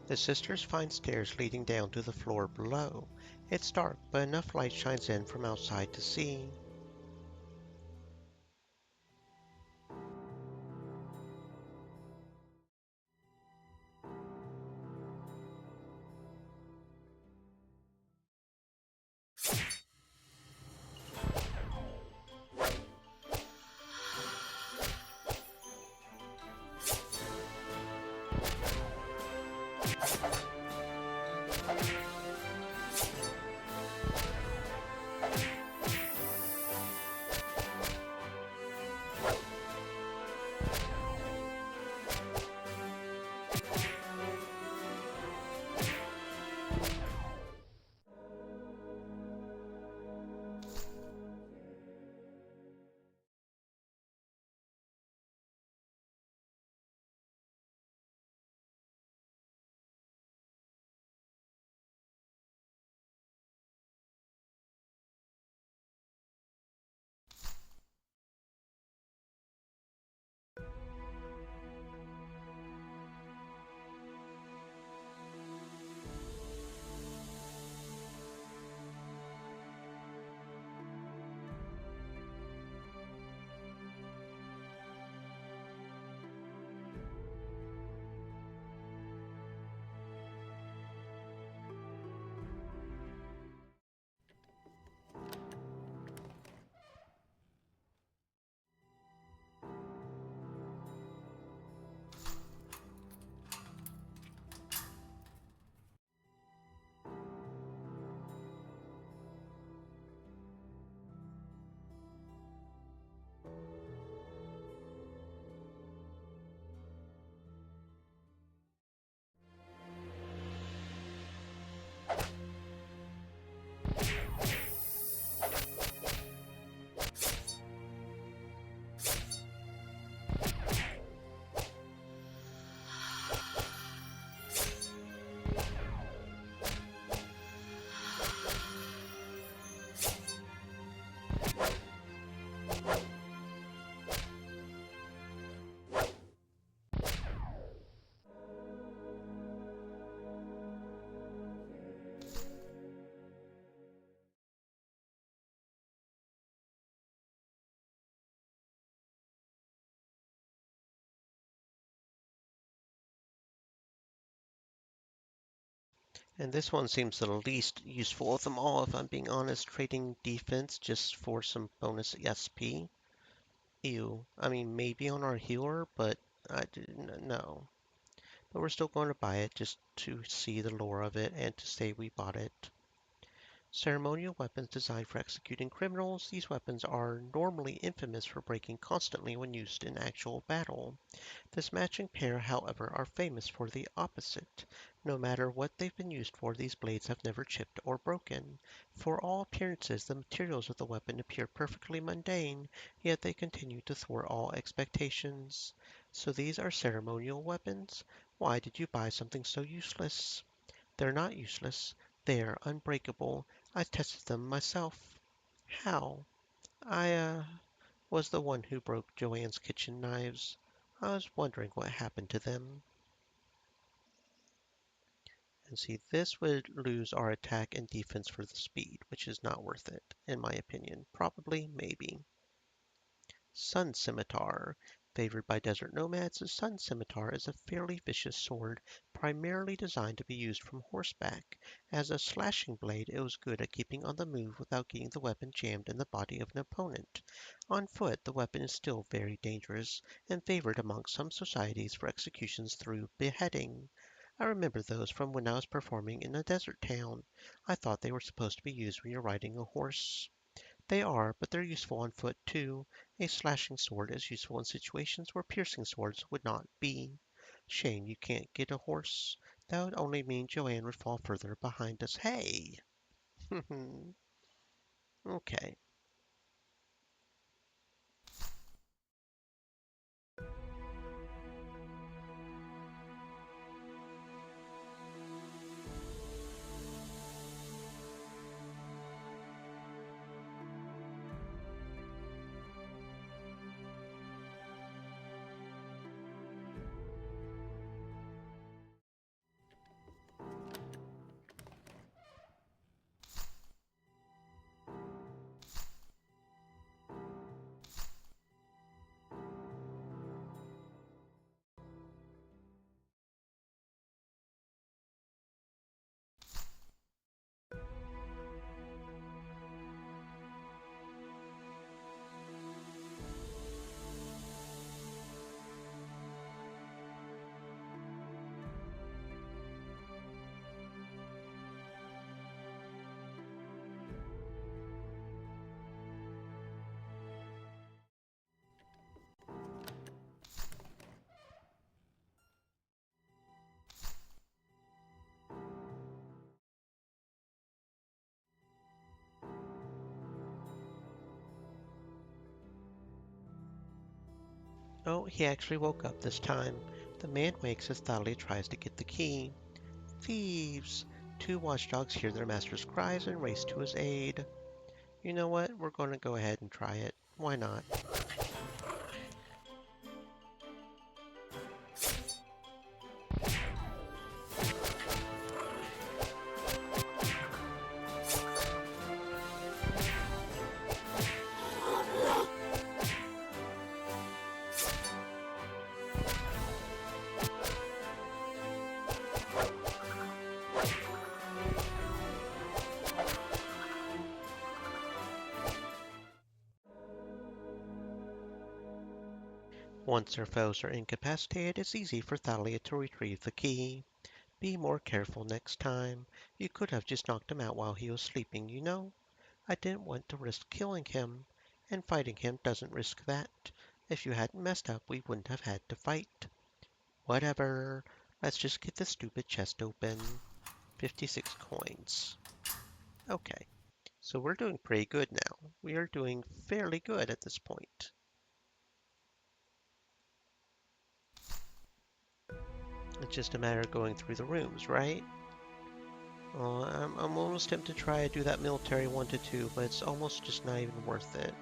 The sisters find stairs leading down to the floor below. It's dark, but enough light shines in from outside to see. And this one seems the least useful of them all, if I'm being honest. Trading defense just for some bonus SP. Ew. I mean, maybe on our healer, but I didn't know. But we're still going to buy it just to see the lore of it and to say we bought it. Ceremonial weapons designed for executing criminals. These weapons are normally infamous for breaking constantly when used in actual battle. This matching pair, however, are famous for the opposite. No matter what they've been used for, these blades have never chipped or broken. For all appearances, the materials of the weapon appear perfectly mundane, yet they continue to thwart all expectations. So these are ceremonial weapons? Why did you buy something so useless? They're not useless. They're unbreakable. I tested them myself. How? I was the one who broke Joanne's kitchen knives. I was wondering what happened to them. And see, this would lose our attack and defense for the speed, which is not worth it, in my opinion. Probably, maybe. Sun Scimitar. Favored by desert nomads, the Sun Scimitar is a fairly vicious sword, primarily designed to be used from horseback. As a slashing blade, it was good at keeping on the move without getting the weapon jammed in the body of an opponent. On foot, the weapon is still very dangerous and favored among some societies for executions through beheading. I remember those from when I was performing in a desert town. I thought they were supposed to be used when you're riding a horse. They are, but they're useful on foot too. A slashing sword is useful in situations where piercing swords would not be. Shame you can't get a horse. That would only mean Joanne would fall further behind us. Hey! Okay. Oh, he actually woke up this time. The man wakes as Thalia tries to get the key. Thieves! Two watchdogs hear their master's cries and race to his aid. You know what? We're going to go ahead and try it. Why not? Once their foes are incapacitated, it's easy for Thalia to retrieve the key. Be more careful next time. You could have just knocked him out while he was sleeping, you know? I didn't want to risk killing him, and fighting him doesn't risk that. If you hadn't messed up, we wouldn't have had to fight. Whatever. Let's just get the stupid chest open. 56 coins. Okay, so we're doing pretty good now. We are doing fairly good at this point. It's just a matter of going through the rooms, right? I'm almost tempted to try to do that military 1 to 2, but it's almost just not even worth it.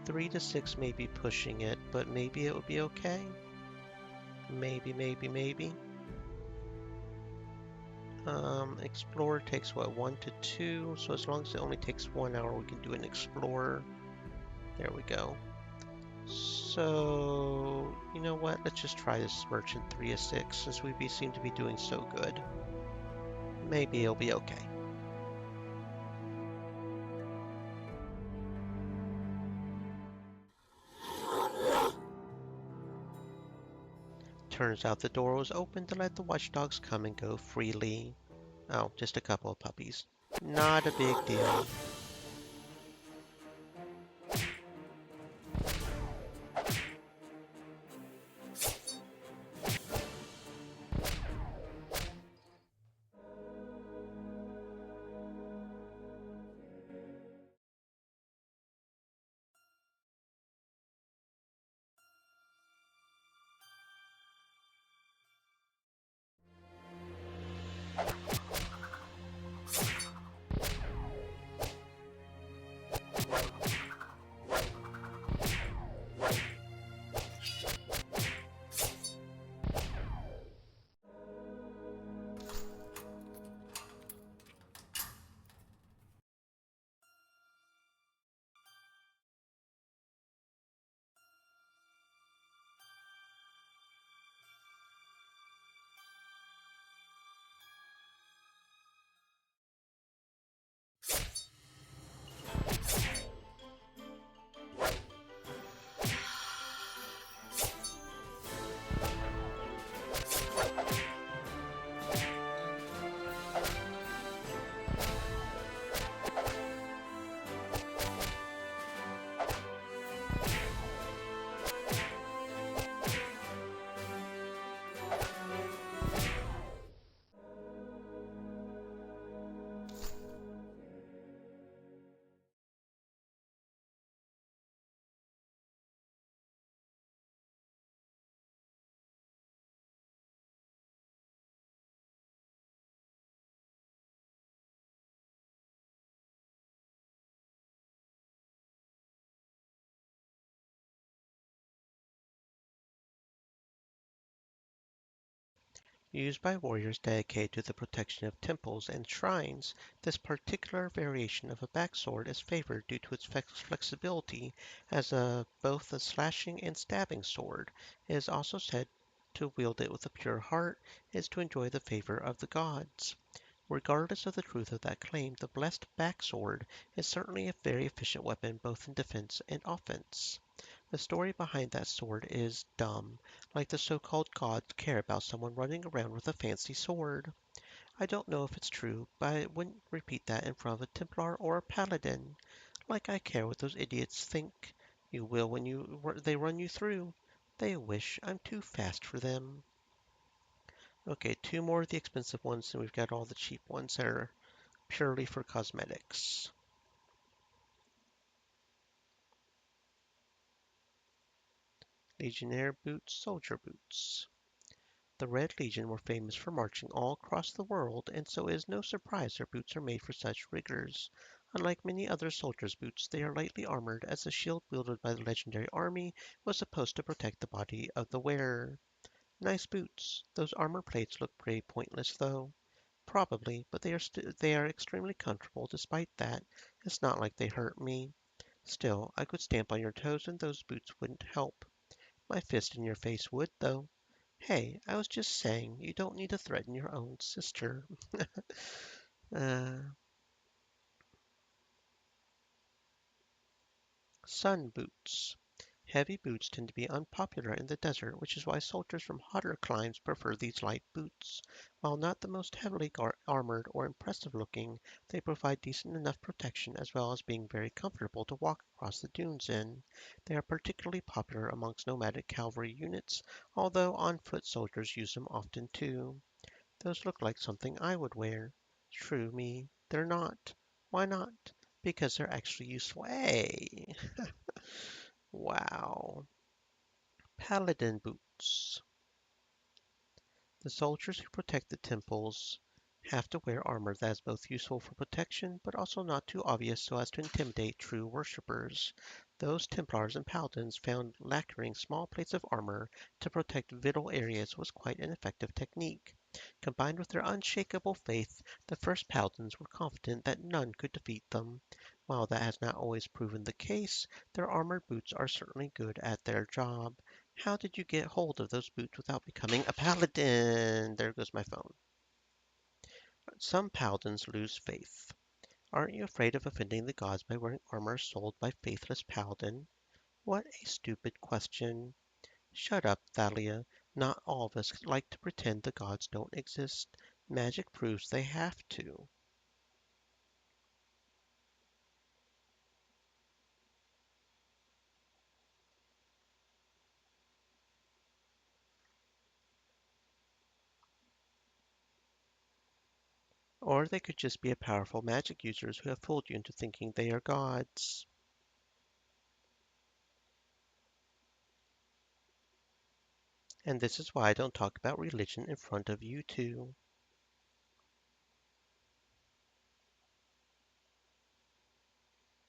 3 to 6 may be pushing it, but maybe it would be okay. Maybe. Explorer takes what, 1 to 2, so as long as it only takes 1 hour, we can do an Explorer. There we go. So, you know what? Let's just try this Merchant 3 to 6, since we seem to be doing so good. Maybe it'll be okay. Turns out the door was open to let the watchdogs come and go freely. Oh, just a couple of puppies. Not a big deal. Used by warriors dedicated to the protection of temples and shrines, this particular variation of a backsword is favored due to its flexibility as both a slashing and stabbing sword. It is also said to wield it with a pure heart is to enjoy the favor of the gods. Regardless of the truth of that claim, the blessed backsword is certainly a very efficient weapon both in defense and offense. The story behind that sword is dumb, like the so-called gods care about someone running around with a fancy sword. I don't know if it's true, but I wouldn't repeat that in front of a Templar or a Paladin. Like I care what those idiots think. You will when they run you through. They wish I'm too fast for them. Okay, two more of the expensive ones, and we've got all the cheap ones that are purely for cosmetics. Legionnaire boots, soldier boots. The Red Legion were famous for marching all across the world, and so it is no surprise their boots are made for such rigors. Unlike many other soldiers' boots, they are lightly armored, as the shield wielded by the legendary army was supposed to protect the body of the wearer. Nice boots. Those armor plates look pretty pointless, though. Probably, but they are extremely comfortable despite that. It's not like they hurt me. Still, I could stamp on your toes and those boots wouldn't help. My fist in your face would, though. Hey, I was just saying, you don't need to threaten your own sister. uh, Sun boots. Heavy boots tend to be unpopular in the desert, which is why soldiers from hotter climes prefer these light boots. While not the most heavily armored or impressive looking, they provide decent enough protection as well as being very comfortable to walk across the dunes in. They are particularly popular amongst nomadic cavalry units, although on-foot soldiers use them often too. Those look like something I would wear. True me, they're not. Why not? Because they're actually useful. Hey! Wow. Paladin boots. The soldiers who protect the temples have to wear armor that is both useful for protection but also not too obvious so as to intimidate true worshippers. Those Templars and Paladins found lacquering small plates of armor to protect vital areas was quite an effective technique. Combined with their unshakable faith, the first Paladins were confident that none could defeat them. While that has not always proven the case, their armored boots are certainly good at their job. How did you get hold of those boots without becoming a paladin? There goes my phone. Some paladins lose faith. Aren't you afraid of offending the gods by wearing armor sold by faithless paladin? What a stupid question. Shut up, Thalia. Not all of us like to pretend the gods don't exist. Magic proves they have to. Or they could just be powerful magic users who have fooled you into thinking they are gods. And this is why I don't talk about religion in front of you two.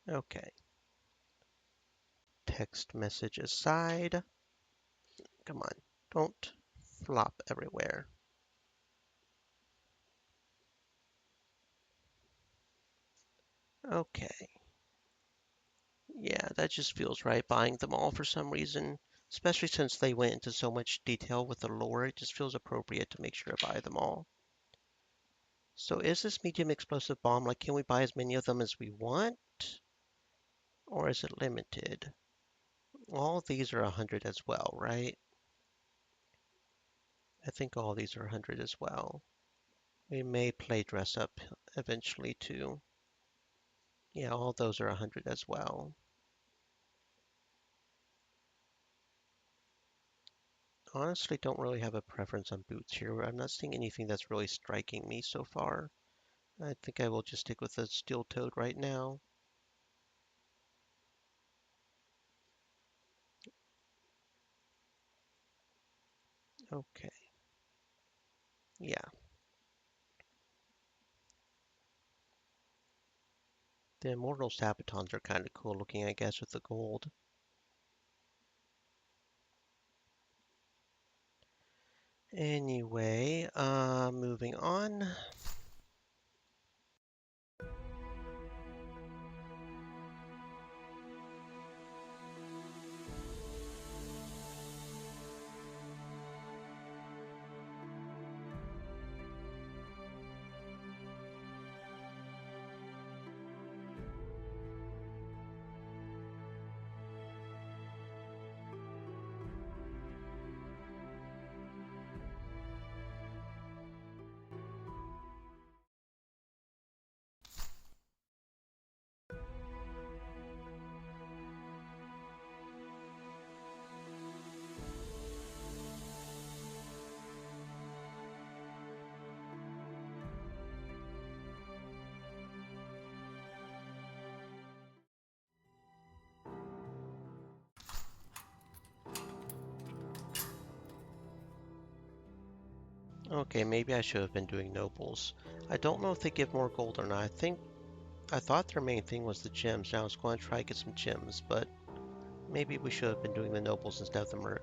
Okay. Text message aside. Come on. Don't flop everywhere. Okay. Yeah, that just feels right buying them all for some reason. Especially since they went into so much detail with the lore, it just feels appropriate to make sure to buy them all. So is this medium explosive bomb like can we buy as many of them as we want? Or is it limited? All of these are 100 as well, right? I think all these are 100 as well. We may play dress up eventually too. Yeah, all those are 100 as well. Honestly, don't really have a preference on boots here. I'm not seeing anything that's really striking me so far. I think I will just stick with the steel-toed right now. Okay, yeah. The immortal Sabbatons are kind of cool looking, I guess, with the gold. Anyway, moving on. Okay, maybe I should have been doing nobles. I don't know if they give more gold or not. I thought their main thing was the gems. Now I was going to try to get some gems, but maybe we should have been doing the nobles instead of the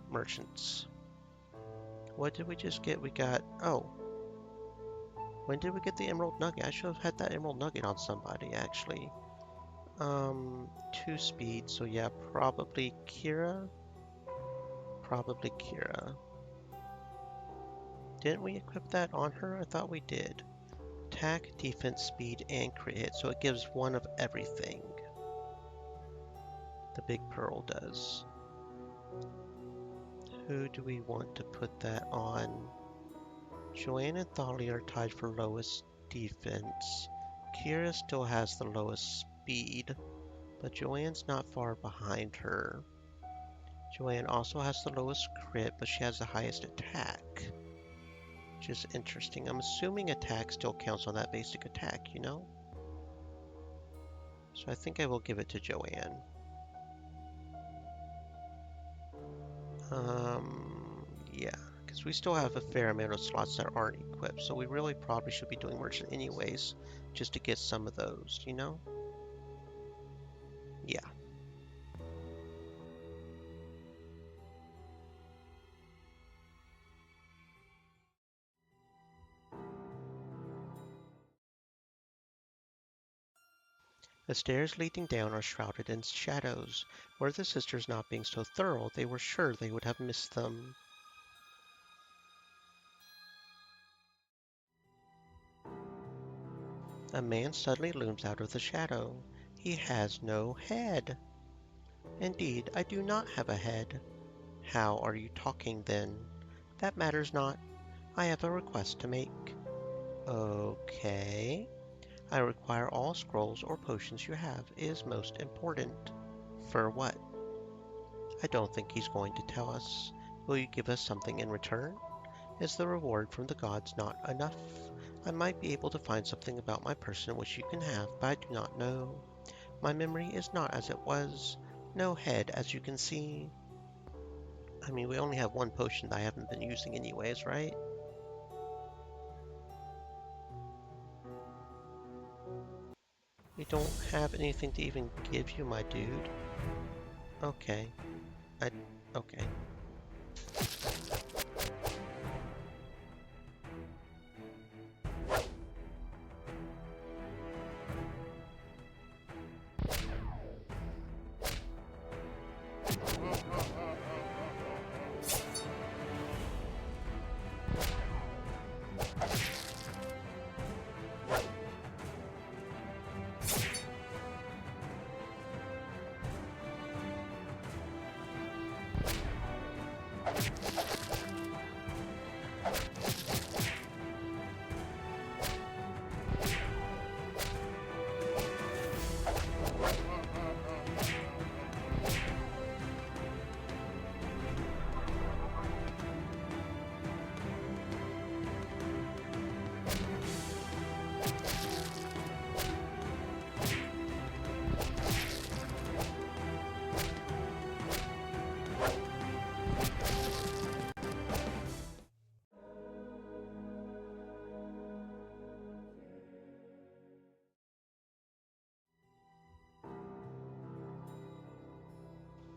merchants. What did we just get? We got, oh, when did we get the emerald nugget? I should have had that emerald nugget on somebody, actually. 2 speed, so yeah, probably Kira. Probably Kira. Didn't we equip that on her? I thought we did. Attack, defense, speed, and crit hit, so it gives one of everything. The big pearl does. Who do we want to put that on? Joanne and Thalia are tied for lowest defense. Kira still has the lowest speed, but Joanne's not far behind her. Joanne also has the lowest crit, but she has the highest attack, which is interesting. I'm assuming attack still counts on that basic attack, you know? So I think I will give it to Joanne. Yeah, because we still have a fair amount of slots that aren't equipped, so we really probably should be doing merchant anyways, just to get some of those, you know? Yeah. The stairs leading down are shrouded in shadows. Were the sisters not being so thorough, they were sure they would have missed them. A man suddenly looms out of the shadow. He has no head. Indeed, I do not have a head. How are you talking then? That matters not. I have a request to make. Okay. I require all scrolls or potions you have. It is most important. For what? I don't think he's going to tell us. Will you give us something in return? Is the reward from the gods not enough? I might be able to find something about my person which you can have, but I do not know. My memory is not as it was. No head, as you can see. I mean, we only have one potion that I haven't been using anyways, right? We don't have anything to even give you, my dude. Okay. I... Okay.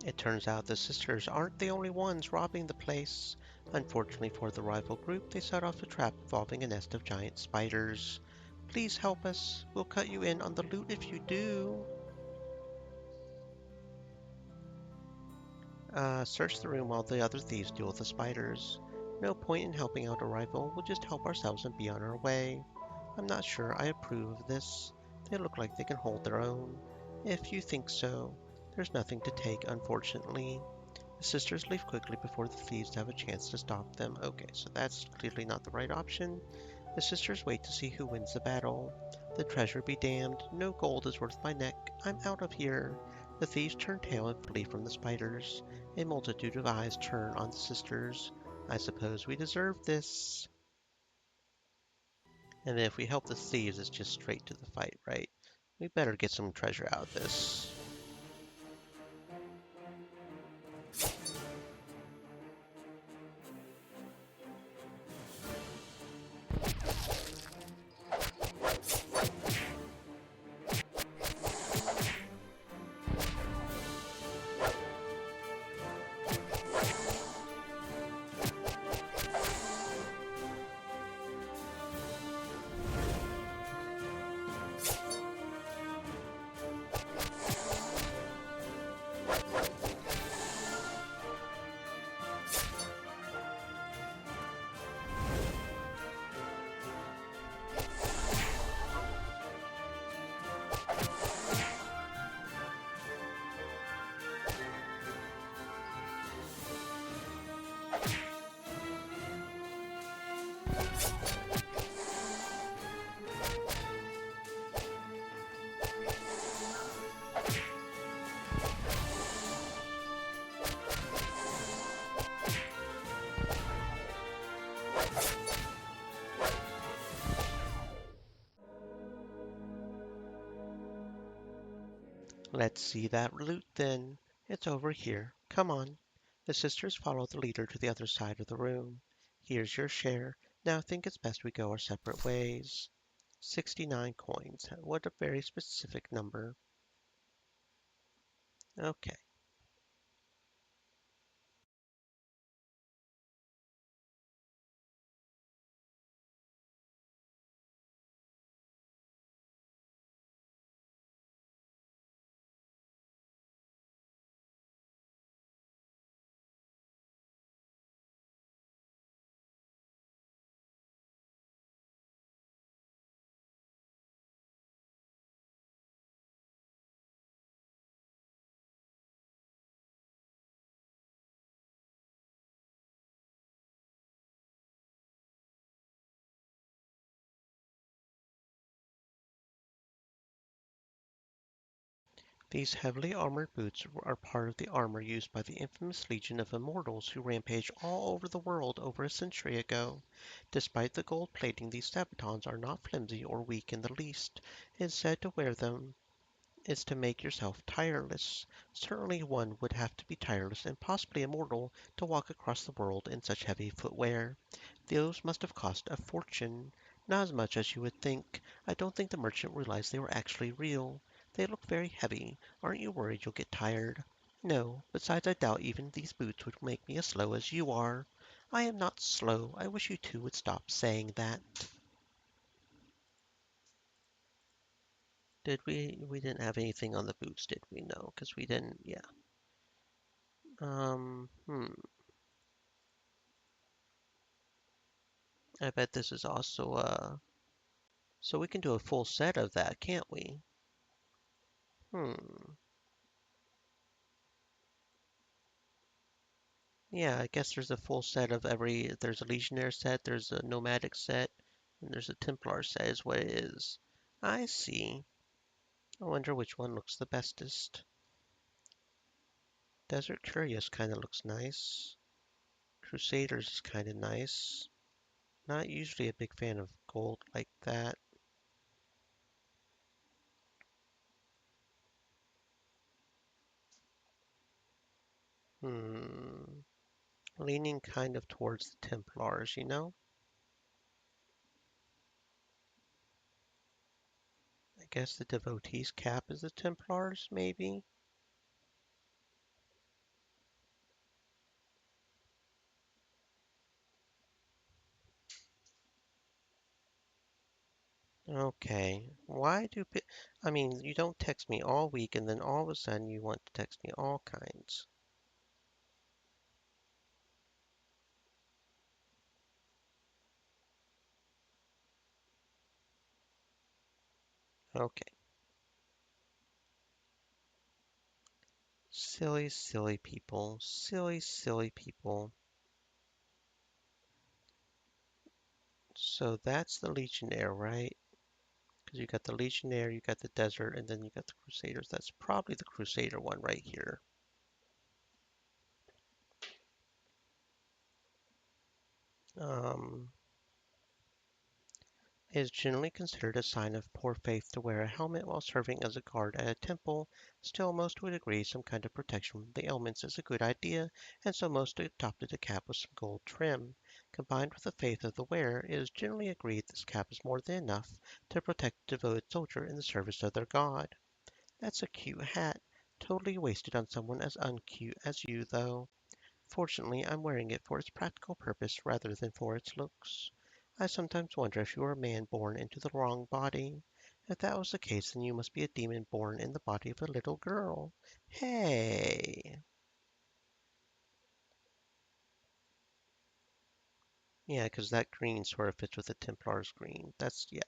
It turns out the sisters aren't the only ones robbing the place. Unfortunately for the rival group, they set off a trap involving a nest of giant spiders. Please help us. We'll cut you in on the loot if you do. Search the room while the other thieves deal with the spiders. No point in helping out a rival. We'll just help ourselves and be on our way. I'm not sure I approve of this. They look like they can hold their own. If you think so, there's nothing to take, unfortunately. The sisters leave quickly before the thieves have a chance to stop them. Okay, so that's clearly not the right option. The sisters wait to see who wins the battle. The treasure be damned. No gold is worth my neck. I'm out of here. The thieves turn tail and flee from the spiders. A multitude of eyes turn on the sisters. I suppose we deserve this. And then if we help the thieves, it's just straight to the fight, right? We better get some treasure out of this. Let's see that loot then. It's over here. Come on. The sisters follow the leader to the other side of the room. Here's your share. Now I think it's best we go our separate ways. 69 coins. What a very specific number. Okay. These heavily armored boots are part of the armor used by the infamous legion of immortals who rampaged all over the world over a century ago. Despite the gold plating, these sabatons are not flimsy or weak in the least. It is said to wear them is to make yourself tireless. Certainly one would have to be tireless and possibly immortal to walk across the world in such heavy footwear. Those must have cost a fortune. Not as much as you would think. I don't think the merchant realized they were actually real. They look very heavy. Aren't you worried you'll get tired? No. Besides, I doubt even these boots would make me as slow as you are. I am not slow. I wish you two would stop saying that. Did we? We didn't have anything on the boots, did we? No, because we didn't. Yeah. Hmm. I bet this is also so we can do a full set of that, can't we? Hmm. Yeah, I guess there's a full set of every, there's a Legionnaire set, there's a Nomadic set, and there's a Templar set is what it is. I see. I wonder which one looks the bestest. Desert Curious kind of looks nice. Crusaders is kind of nice. Not usually a big fan of gold like that. Hmm. Leaning kind of towards the Templars, you know? I guess the Devotee's cap is the Templars, maybe? Okay. Why do I mean, you don't text me all week and then all of a sudden you want to text me all kinds. Okay. Silly, silly people. Silly, silly people. So that's the Legionnaire, right? Because you got the Legionnaire, you got the Desert, and then you got the Crusaders. That's probably the Crusader one right here. Um, It is generally considered a sign of poor faith to wear a helmet while serving as a guard at a temple. Still, most would agree some kind of protection from the elements is a good idea, and so most adopted a cap with some gold trim. Combined with the faith of the wearer, it is generally agreed this cap is more than enough to protect a devoted soldier in the service of their god. That's a cute hat. Totally wasted on someone as uncute as you, though. Fortunately, I'm wearing it for its practical purpose rather than for its looks. I sometimes wonder if you are a man born into the wrong body. If that was the case, then you must be a demon born in the body of a little girl. Hey! Yeah, 'cause that green sort of fits with the Templar's green. That's, yeah.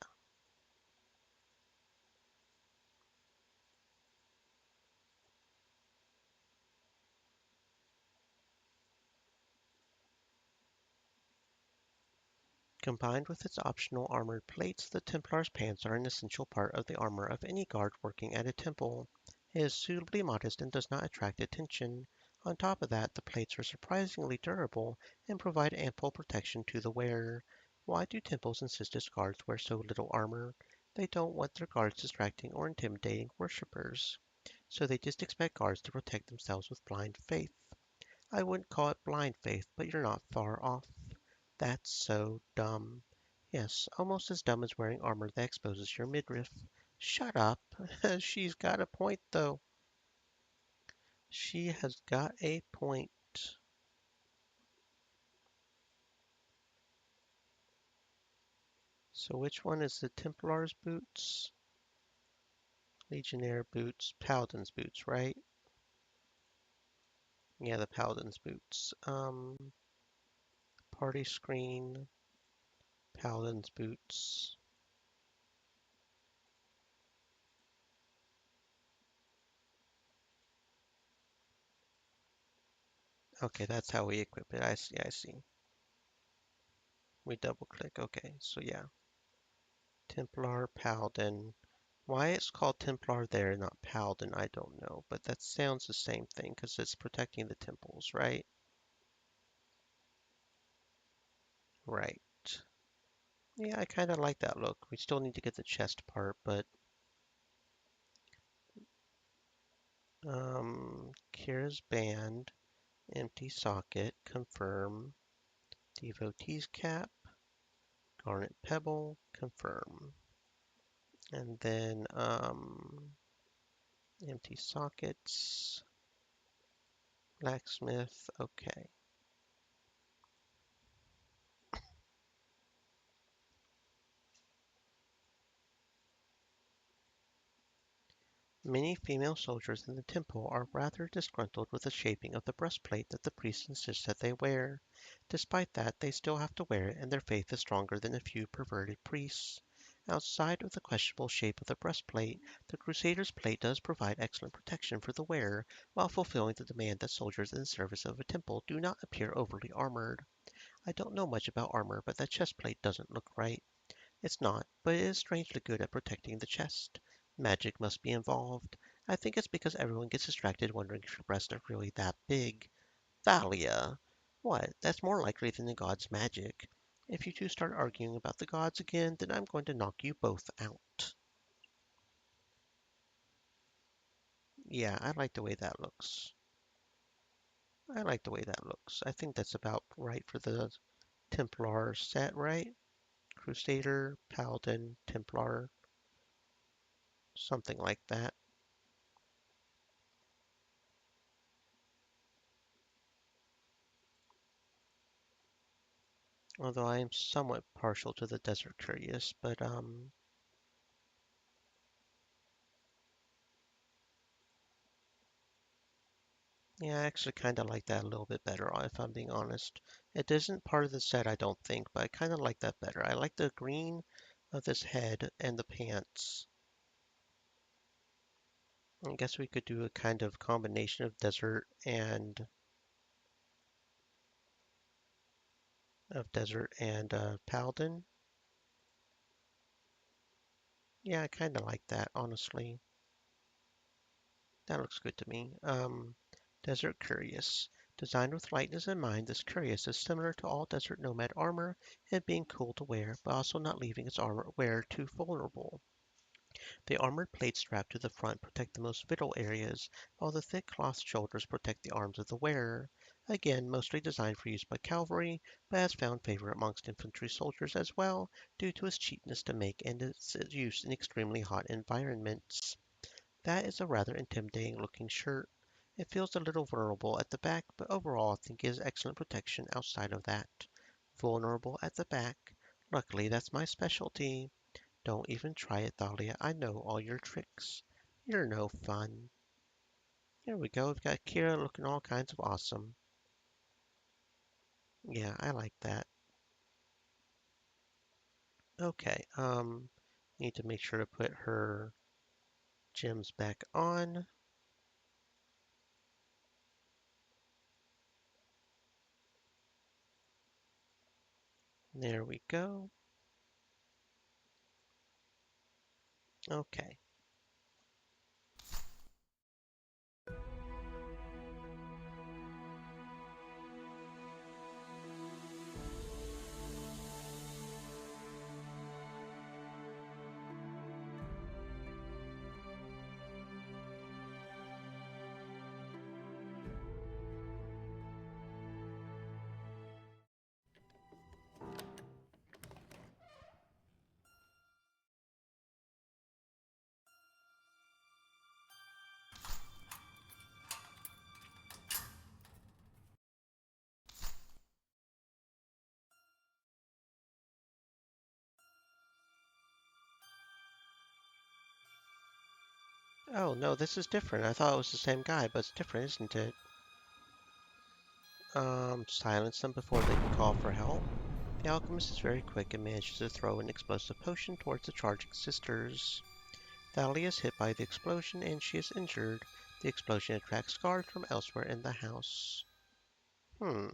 Combined with its optional armored plates, the Templar's pants are an essential part of the armor of any guard working at a temple. It is suitably modest and does not attract attention. On top of that, the plates are surprisingly durable and provide ample protection to the wearer. Why do temples insist its guards wear so little armor? They don't want their guards distracting or intimidating worshippers, so they just expect guards to protect themselves with blind faith. I wouldn't call it blind faith, but you're not far off. That's so dumb. Yes, almost as dumb as wearing armor that exposes your midriff. Shut up. She's got a point, though. She has got a point. So which one is the Templar's boots? Legionnaire boots, Paladin's boots, right? Yeah, the Paladin's boots. Party screen, Paladin's boots. Okay, that's how we equip it. I see, I see. We double click. Okay, so yeah. Templar, Paladin. Why it's called Templar there, not Paladin, I don't know. But that sounds the same thing because it's protecting the temples, right? Right. Yeah, I kind of like that look. We still need to get the chest part, but Kira's band, empty socket, confirm. Devotee's cap, garnet pebble, confirm. And then empty sockets, blacksmith, okay. Many female soldiers in the temple are rather disgruntled with the shaping of the breastplate that the priests insist that they wear. Despite that, they still have to wear it, and their faith is stronger than a few perverted priests. Outside of the questionable shape of the breastplate, the Crusader's plate does provide excellent protection for the wearer, while fulfilling the demand that soldiers in the service of a temple do not appear overly armored. I don't know much about armor, but that chest plate doesn't look right. It's not, but it is strangely good at protecting the chest. Magic must be involved. I think it's because everyone gets distracted wondering if your breasts are really that big. Thalia! What? That's more likely than the gods' magic. If you two start arguing about the gods again, then I'm going to knock you both out. Yeah, I like the way that looks. I like the way that looks. I think that's about right for the Templar set, right? Crusader, Paladin, Templar, something like that. Although I am somewhat partial to the Desert Curious, but yeah, I actually kind of like that a little bit better, if I'm being honest. It isn't part of the set, I don't think, but I kind of like that better. I like the green of this head and the pants. I guess we could do a kind of combination of desert and paladin. Yeah, I kind of like that, honestly. That looks good to me. Desert Curious. Designed with lightness in mind, this Curious is similar to all Desert Nomad armor in being cool to wear, but also not leaving its armor wearer too vulnerable. The armored plates strapped to the front protect the most vital areas, while the thick cloth shoulders protect the arms of the wearer. Again, mostly designed for use by cavalry, but has found favor amongst infantry soldiers as well, due to its cheapness to make and its use in extremely hot environments. That is a rather intimidating looking shirt. It feels a little vulnerable at the back, but overall I think it is excellent protection outside of that. Vulnerable at the back. Luckily, that's my specialty. Don't even try it, Thalia. I know all your tricks. You're no fun. Here we go. We've got Kira looking all kinds of awesome. Yeah, I like that. Okay, need to make sure to put her gems back on. There we go. Okay. Oh, no, this is different. I thought it was the same guy, but it's different, isn't it? Silence them before they can call for help. The alchemist is very quick and manages to throw an explosive potion towards the charging sisters. Thalia is hit by the explosion and she is injured. The explosion attracts guards from elsewhere in the house. Hmm.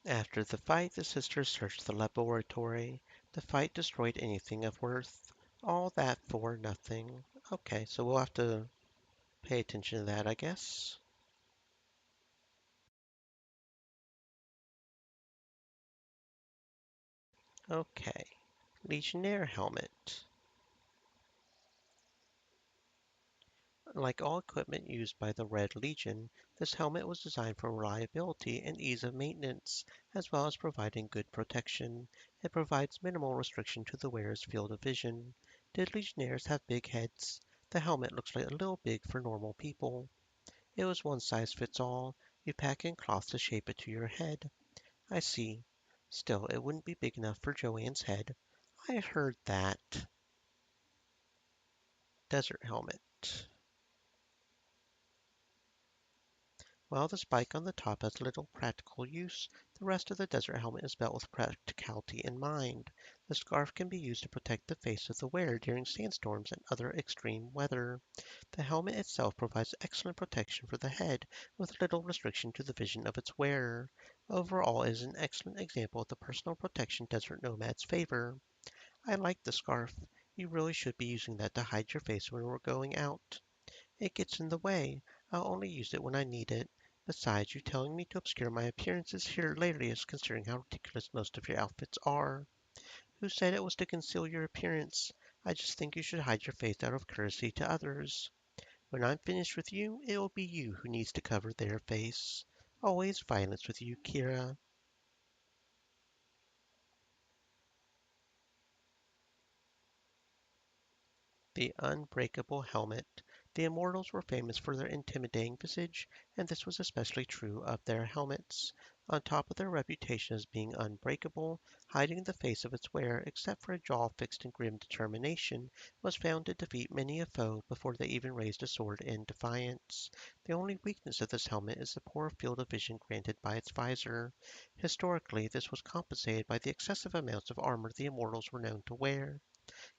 After the fight, the sisters searched the laboratory. The fight destroyed anything of worth. All that for nothing. Okay, so we'll have to pay attention to that, I guess. Okay. Legionnaire helmet. Like all equipment used by the Red Legion, this helmet was designed for reliability and ease of maintenance, as well as providing good protection. It provides minimal restriction to the wearer's field of vision. Did Legionnaires have big heads? The helmet looks like a little big for normal people. It was one size fits all. You pack in cloth to shape it to your head. I see. Still, it wouldn't be big enough for Joanne's head. I heard that. Desert helmet. While the spike on the top has little practical use, the rest of the desert helmet is built with practicality in mind. The scarf can be used to protect the face of the wearer during sandstorms and other extreme weather. The helmet itself provides excellent protection for the head, with little restriction to the vision of its wearer. Overall, it is an excellent example of the personal protection desert nomads favor. I like the scarf. You really should be using that to hide your face when we're going out. It gets in the way. I'll only use it when I need it. Besides, you telling me to obscure my appearance is hilarious considering how ridiculous most of your outfits are. Who said it was to conceal your appearance? I just think you should hide your face out of courtesy to others. When I'm finished with you, it will be you who needs to cover their face. Always violence with you, Kira. The unbreakable helmet. The immortals were famous for their intimidating visage, and this was especially true of their helmets. On top of their reputation as being unbreakable, hiding the face of its wearer, except for a jaw fixed in grim determination, was found to defeat many a foe before they even raised a sword in defiance. The only weakness of this helmet is the poor field of vision granted by its visor. Historically, this was compensated by the excessive amounts of armor the immortals were known to wear.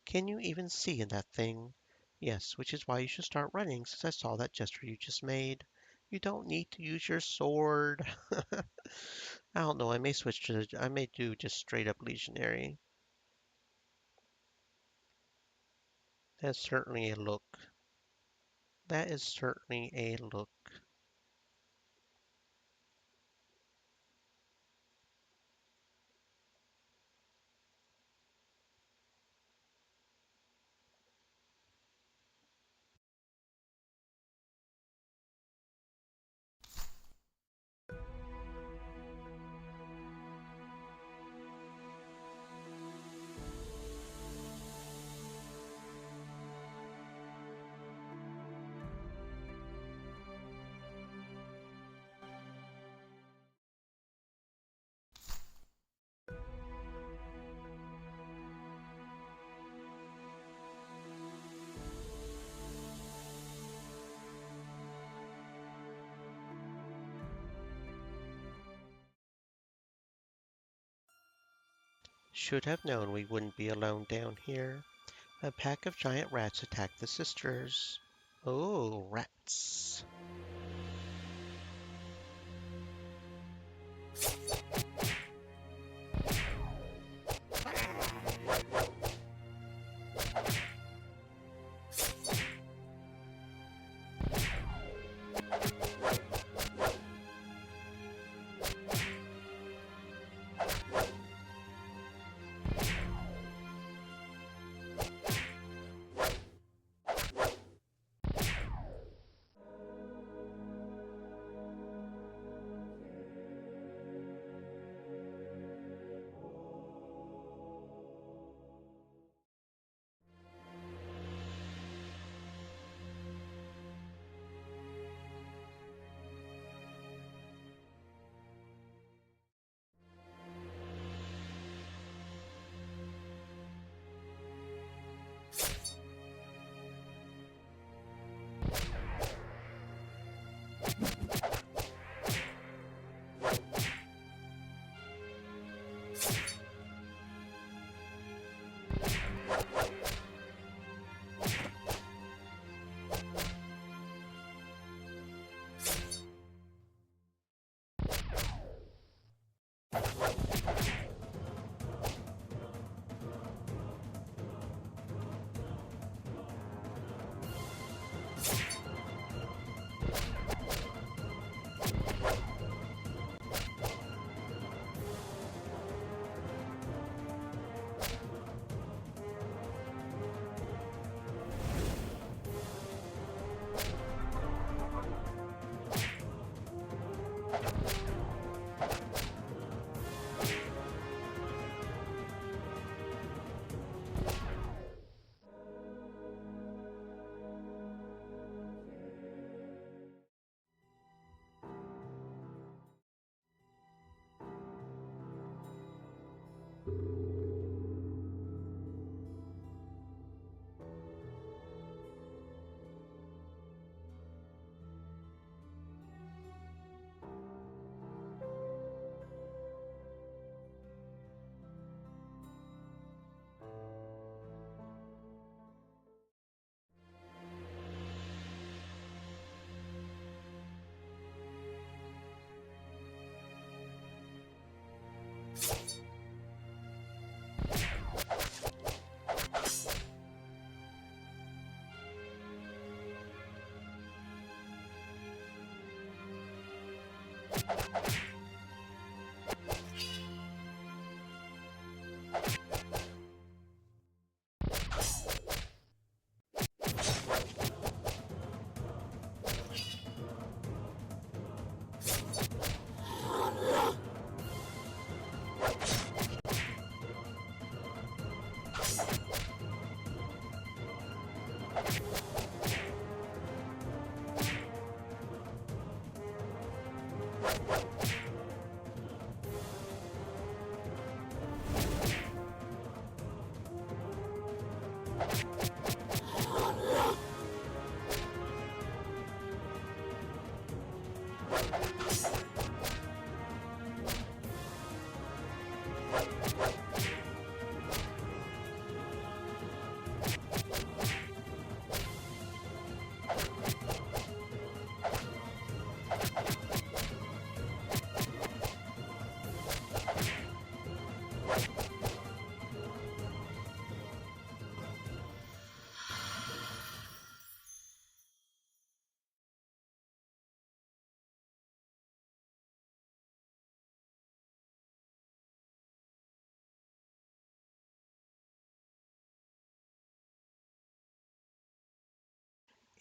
Can you even see in that thing? Yes, which is why you should start running since I saw that gesture you just made. You don't need to use your sword. I don't know, I may do just straight up legionary. That's certainly a look. That is certainly a look. Should have known we wouldn't be alone down here. A pack of giant rats attacked the sisters. Oh, rats.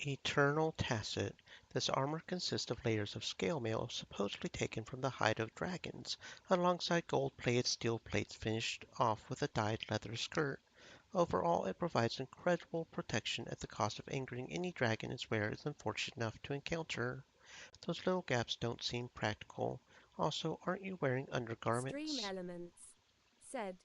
Eternal Tacit. This armor consists of layers of scale mail supposedly taken from the hide of dragons, alongside gold-plated steel plates finished off with a dyed leather skirt. Overall, it provides incredible protection at the cost of angering any dragon its wearer is unfortunate enough to encounter. Those little gaps don't seem practical. Also, aren't you wearing Stream undergarments? Elements said,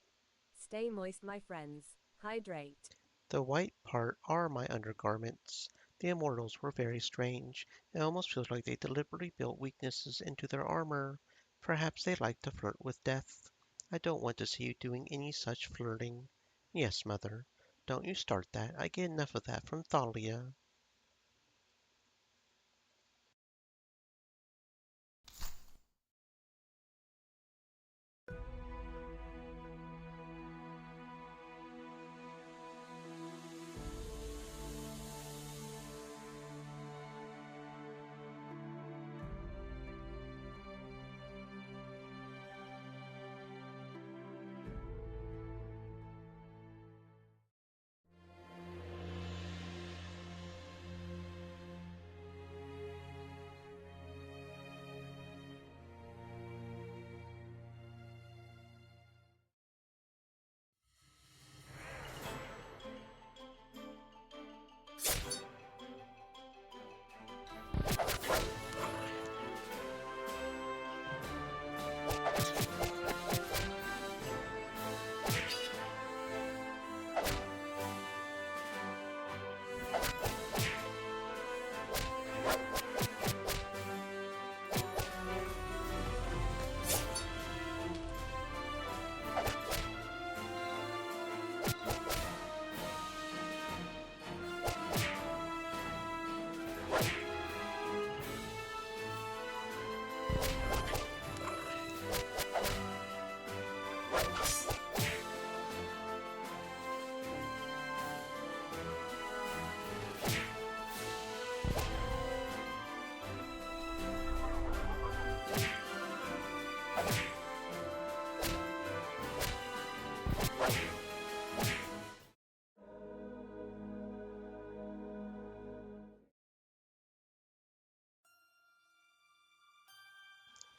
"Stay moist, my friends. Hydrate." The white part are my undergarments. The immortals were very strange. It almost feels like they deliberately built weaknesses into their armor. Perhaps they like to flirt with death. I don't want to see you doing any such flirting. Yes, mother. Don't you start that. I get enough of that from Thalia.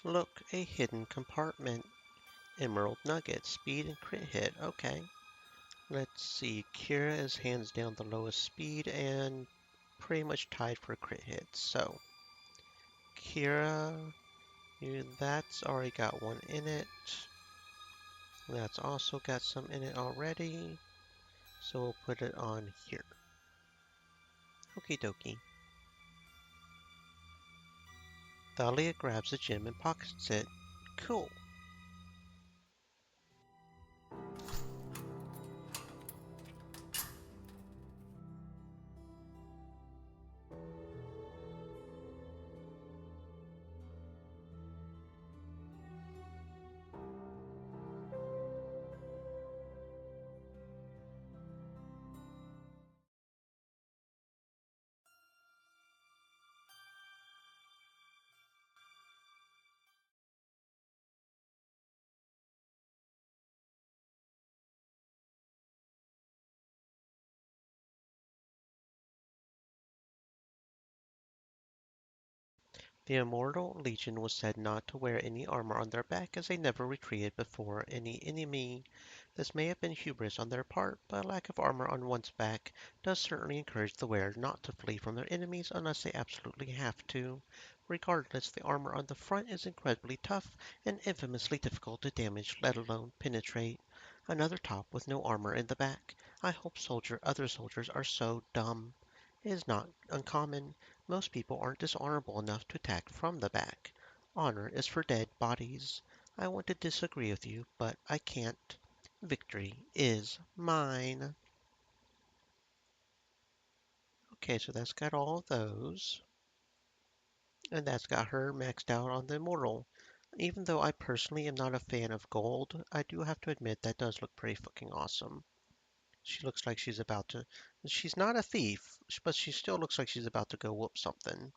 Look, a hidden compartment. Emerald nugget, speed and crit hit. Okay. Let's see. Kira is hands down the lowest speed and pretty much tied for crit hits. So, Kira, that's already got one in it. That's also got some in it already. So we'll put it on here. Okie dokie. Thalia grabs a gem and pockets it. Cool. The Immortal Legion was said not to wear any armor on their back as they never retreated before any enemy. This may have been hubris on their part, but a lack of armor on one's back does certainly encourage the wearer not to flee from their enemies unless they absolutely have to. Regardless, the armor on the front is incredibly tough and infamously difficult to damage, let alone penetrate. Another top with no armor in the back. I hope other soldiers are so dumb. It is not uncommon. Most people aren't dishonorable enough to attack from the back. Honor is for dead bodies. I want to disagree with you, but I can't. Victory is mine. Okay, so that's got all of those. And that's got her maxed out on the Immortal. Even though I personally am not a fan of gold, I do have to admit that does look pretty fucking awesome. She looks like she's about to. She's not a thief, but she still looks like she's about to go whoop something.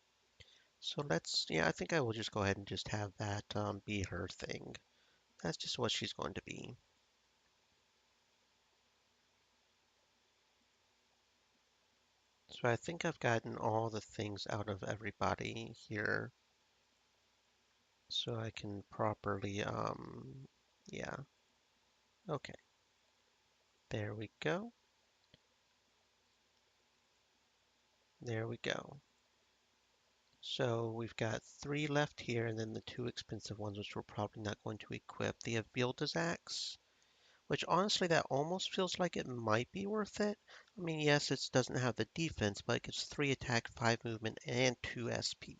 So yeah, I think I will just go ahead and just have that be her thing. That's just what she's going to be. So I think I've gotten all the things out of everybody here. So I can properly, yeah. Okay, there we go. There we go. So we've got 3 left here, and then the 2 expensive ones, which we're probably not going to equip. The Avilda's Axe, which honestly, that almost feels like it might be worth it. I mean, yes, it doesn't have the defense, but it gets 3 attack, 5 movement, and 2 SP.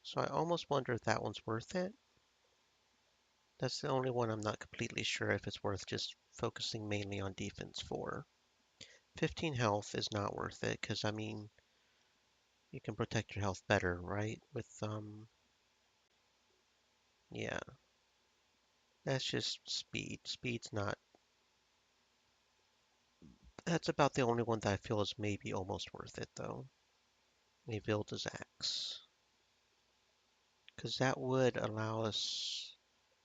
So I almost wonder if that one's worth it. That's the only one I'm not completely sure if it's worth just focusing mainly on defense for. 15 health is not worth it, because I mean, you can protect your health better, right? Yeah, that's just speed. Speed's not, that's about the only one that I feel is maybe almost worth it, though. Avilda's Axe. Because that would allow us,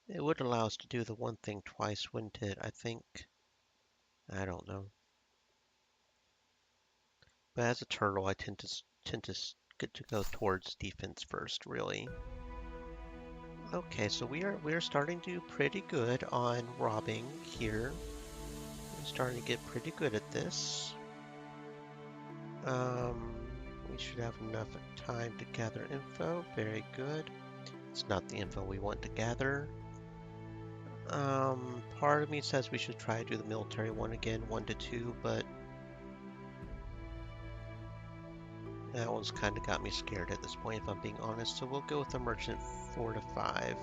it would allow us to do the one thing twice, wouldn't it? I think. I don't know. But as a turtle, I tend to get to go towards defense first, really. Okay, so we are starting to do pretty good on robbing here. We're starting to get pretty good at this. Um, we should have enough time to gather info. Very good. It's not the info we want to gather. Part of me says we should try to do the military one again, 1 to 2, but that one's kind of got me scared at this point, if I'm being honest. So we'll go with the merchant 4 to 5.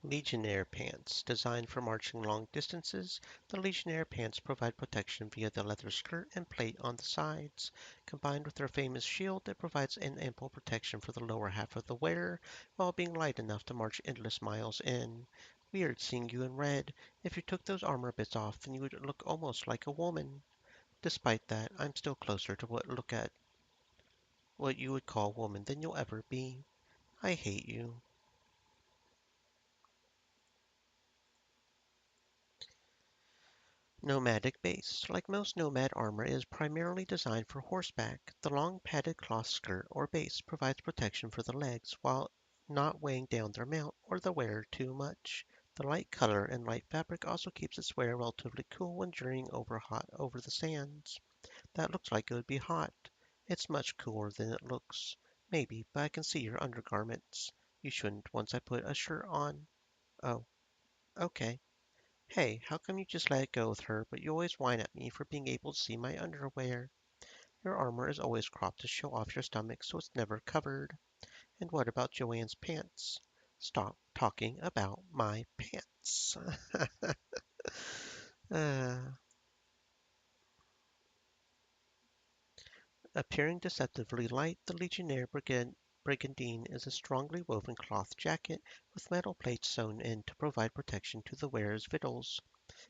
Legionnaire pants. Designed for marching long distances, the Legionnaire pants provide protection via the leather skirt and plate on the sides. Combined with their famous shield, it provides an ample protection for the lower half of the wearer while being light enough to march endless miles in. Weird seeing you in red. If you took those armor bits off, then you would look almost like a woman. Despite that, I'm still closer to what you would call woman than you'll ever be. I hate you. Nomadic base. Like most nomad armor, it is primarily designed for horseback. The long padded cloth skirt or base provides protection for the legs while not weighing down their mount or the wearer too much. The light color and light fabric also keeps its wearer relatively cool when journeying over the sands. That looks like it would be hot. It's much cooler than it looks. Maybe, but I can see your undergarments. You shouldn't once I put a shirt on. Oh, okay. Hey, how come you just let it go with her, but you always whine at me for being able to see my underwear? Your armor is always cropped to show off your stomach, so it's never covered. And what about Joanne's pants? Stop talking about my pants. uh, Appearing deceptively light, the Legionnaire Brigandine is a strongly woven cloth jacket with metal plates sewn in to provide protection to the wearer's vitals.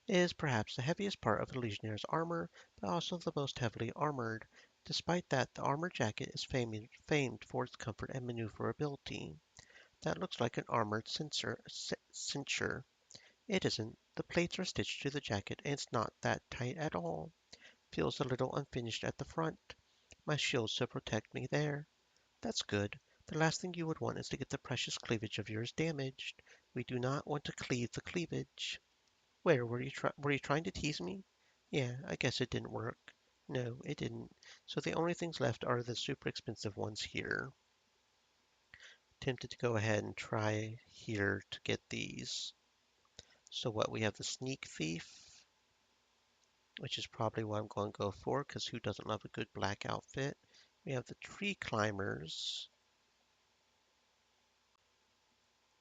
It is perhaps the heaviest part of a Legionnaire's armor, but also the most heavily armored. Despite that, the armor jacket is famed for its comfort and maneuverability. That looks like an armored cincture. It isn't. The plates are stitched to the jacket, and it's not that tight at all. Feels a little unfinished at the front. My shields to protect me there. That's good. The last thing you would want is to get the precious cleavage of yours damaged. We do not want to cleave the cleavage. Where were you trying to tease me? Yeah, I guess it didn't work. No, it didn't. So the only things left are the super expensive ones here. Tempted to go ahead and try here to get these. So what, we have the Sneak Thief, which is probably what I'm going to go for, because who doesn't love a good black outfit? We have the Tree Climbers,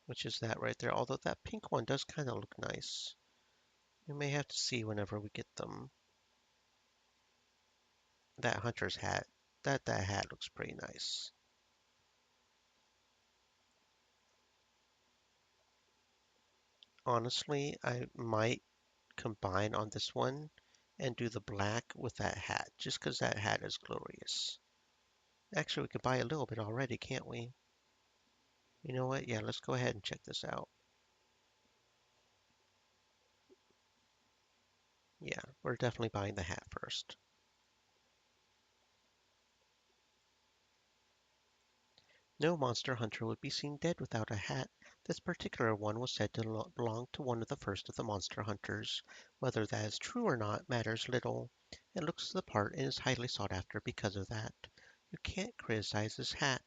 which is that right there, although that pink one does kind of look nice. We may have to see whenever we get them. That hunter's hat, that hat looks pretty nice. Honestly, I might combine on this one and do the black with that hat, just because that hat is glorious. Actually, we could buy a little bit already, can't we? You know what? Yeah, let's go ahead and check this out. Yeah, we're definitely buying the hat first. No monster hunter would be seen dead without a hat. This particular one was said to belong to one of the first of the monster hunters. Whether that is true or not matters little. It looks the part and is highly sought after because of that. You can't criticize this hat.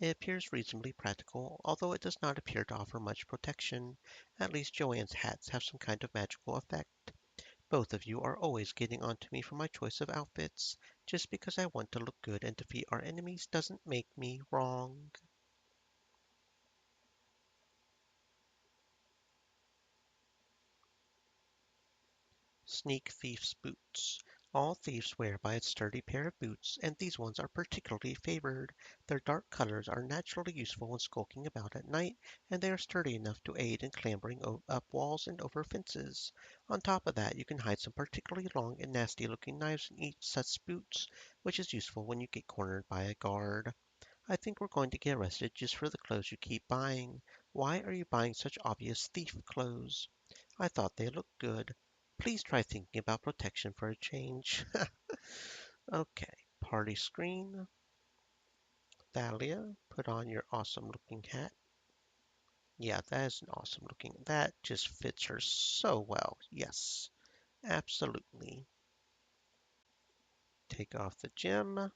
It appears reasonably practical, although it does not appear to offer much protection. At least Joanne's hats have some kind of magical effect. Both of you are always getting on to me for my choice of outfits. Just because I want to look good and defeat our enemies doesn't make me wrong. Sneak Thief's Boots. All thieves swear by a sturdy pair of boots, and these ones are particularly favored. Their dark colors are naturally useful when skulking about at night, and they are sturdy enough to aid in clambering up walls and over fences. On top of that, you can hide some particularly long and nasty-looking knives in each such boots, which is useful when you get cornered by a guard. I think we're going to get arrested just for the clothes you keep buying. Why are you buying such obvious thief clothes? I thought they looked good. Please try thinking about protection for a change. Okay, party screen. Thalia, put on your awesome looking hat. Yeah, that is an awesome looking. That just fits her so well. Yes, absolutely. Take off the gem,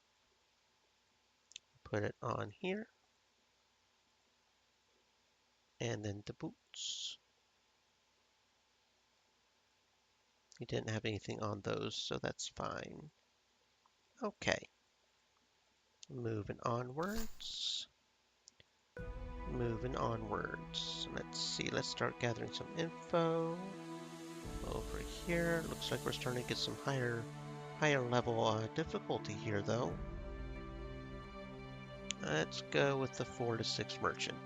put it on here, and then the boots. You didn't have anything on those, so that's fine. Okay, moving onwards. Moving onwards. Let's see. Let's start gathering some info. Over here, looks like we're starting to get some higher level difficulty here, though. Let's go with the 4 to 6 merchant.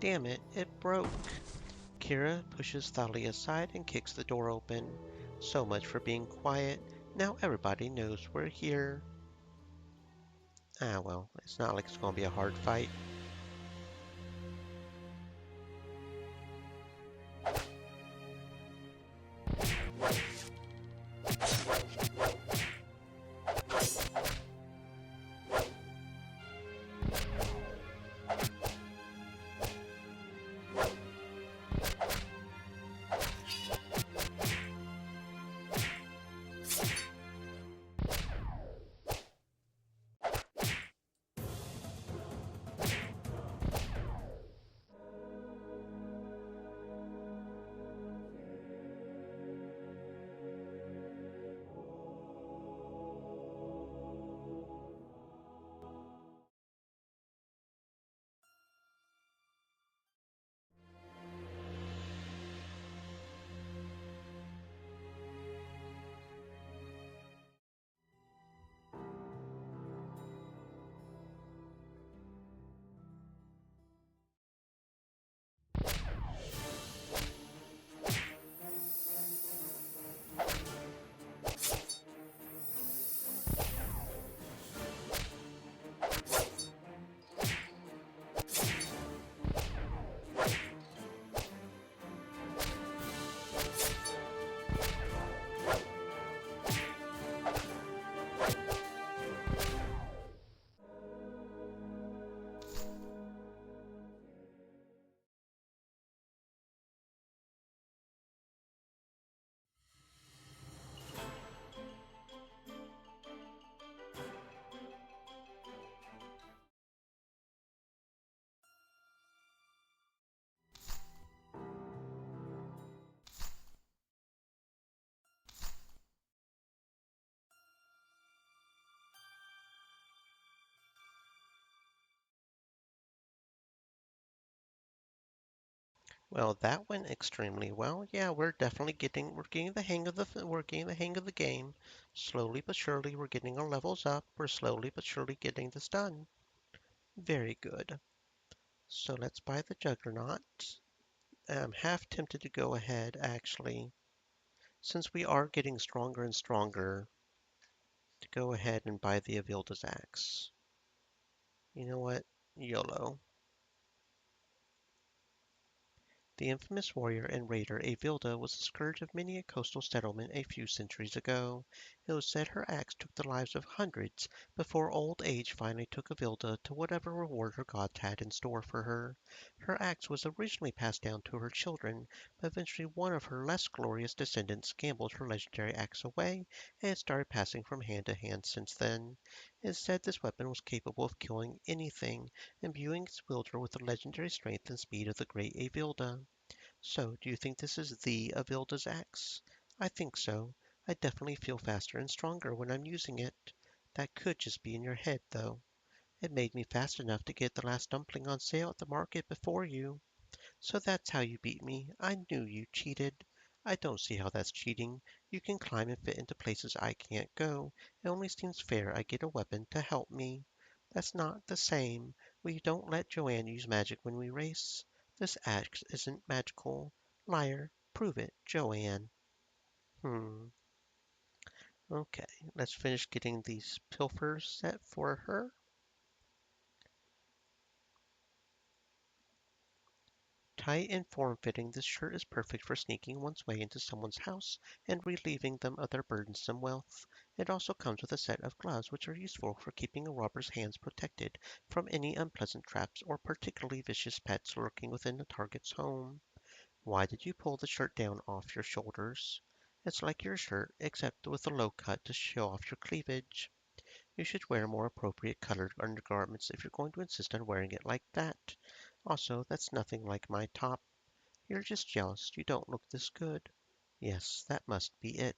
Damn it, it broke. Kira pushes Thalia aside and kicks the door open. So much for being quiet. Now everybody knows we're here. Ah, well, it's not like it's going to be a hard fight. Well, that went extremely well. Yeah, we're getting the hang of the game. Slowly but surely we're getting our levels up. We're slowly but surely getting this done. Very good. So let's buy the Juggernaut. I'm half tempted to go ahead actually, since we are getting stronger and stronger, to go ahead and buy the Avilda's axe. You know what? YOLO. The infamous warrior and raider Avilda was the scourge of many a coastal settlement a few centuries ago. It was said her axe took the lives of hundreds before old age finally took Avilda to whatever reward her gods had in store for her. Her axe was originally passed down to her children, but eventually one of her less glorious descendants gambled her legendary axe away, and it started passing from hand to hand since then. It is said this weapon was capable of killing anything, imbuing its wielder with the legendary strength and speed of the great Avilda. So, do you think this is the Avilda's axe? I think so. I definitely feel faster and stronger when I'm using it. That could just be in your head, though. It made me fast enough to get the last dumpling on sale at the market before you. So that's how you beat me. I knew you cheated. I don't see how that's cheating. You can climb and fit into places I can't go. It only seems fair I get a weapon to help me. That's not the same. We don't let Joanne use magic when we race. This axe isn't magical. Liar, prove it, Joanne. Hmm. Okay, let's finish getting these pilfers set for her. Tight and form-fitting, this shirt is perfect for sneaking one's way into someone's house and relieving them of their burdensome wealth. It also comes with a set of gloves which are useful for keeping a robber's hands protected from any unpleasant traps or particularly vicious pets lurking within the target's home. Why did you pull the shirt down off your shoulders? It's like your shirt, except with a low cut to show off your cleavage. You should wear more appropriate colored undergarments if you're going to insist on wearing it like that. Also, that's nothing like my top. You're just jealous you don't look this good. Yes, that must be it.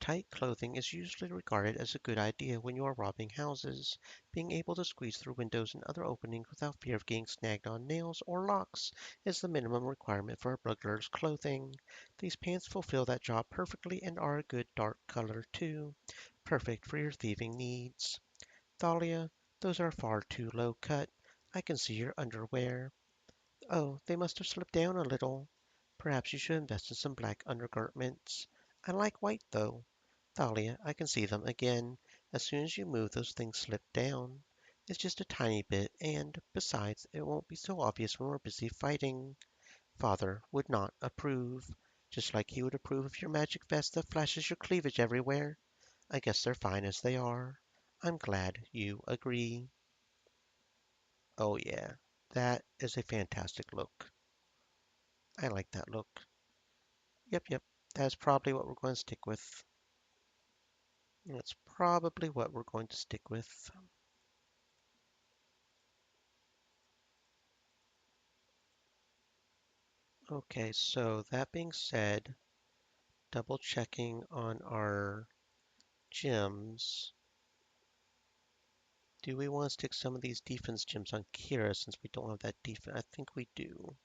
Tight clothing is usually regarded as a good idea when you are robbing houses. Being able to squeeze through windows and other openings without fear of getting snagged on nails or locks is the minimum requirement for a burglar's clothing. These pants fulfill that job perfectly and are a good dark color too. Perfect for your thieving needs. Thalia, those are far too low cut. I can see your underwear. Oh, they must have slipped down a little. Perhaps you should invest in some black undergarments. I like white, though. Thalia, I can see them again. As soon as you move, those things slip down. It's just a tiny bit, and, besides, it won't be so obvious when we're busy fighting. Father would not approve, just like he would approve of your magic vest that flashes your cleavage everywhere. I guess they're fine as they are. I'm glad you agree. Oh, yeah, that is a fantastic look. I like that look. Yep, yep. That's probably what we're going to stick with. That's probably what we're going to stick with. Okay, so that being said, double checking on our gems. Do we want to stick some of these defense gems on Kira since we don't have that defense? I think we do.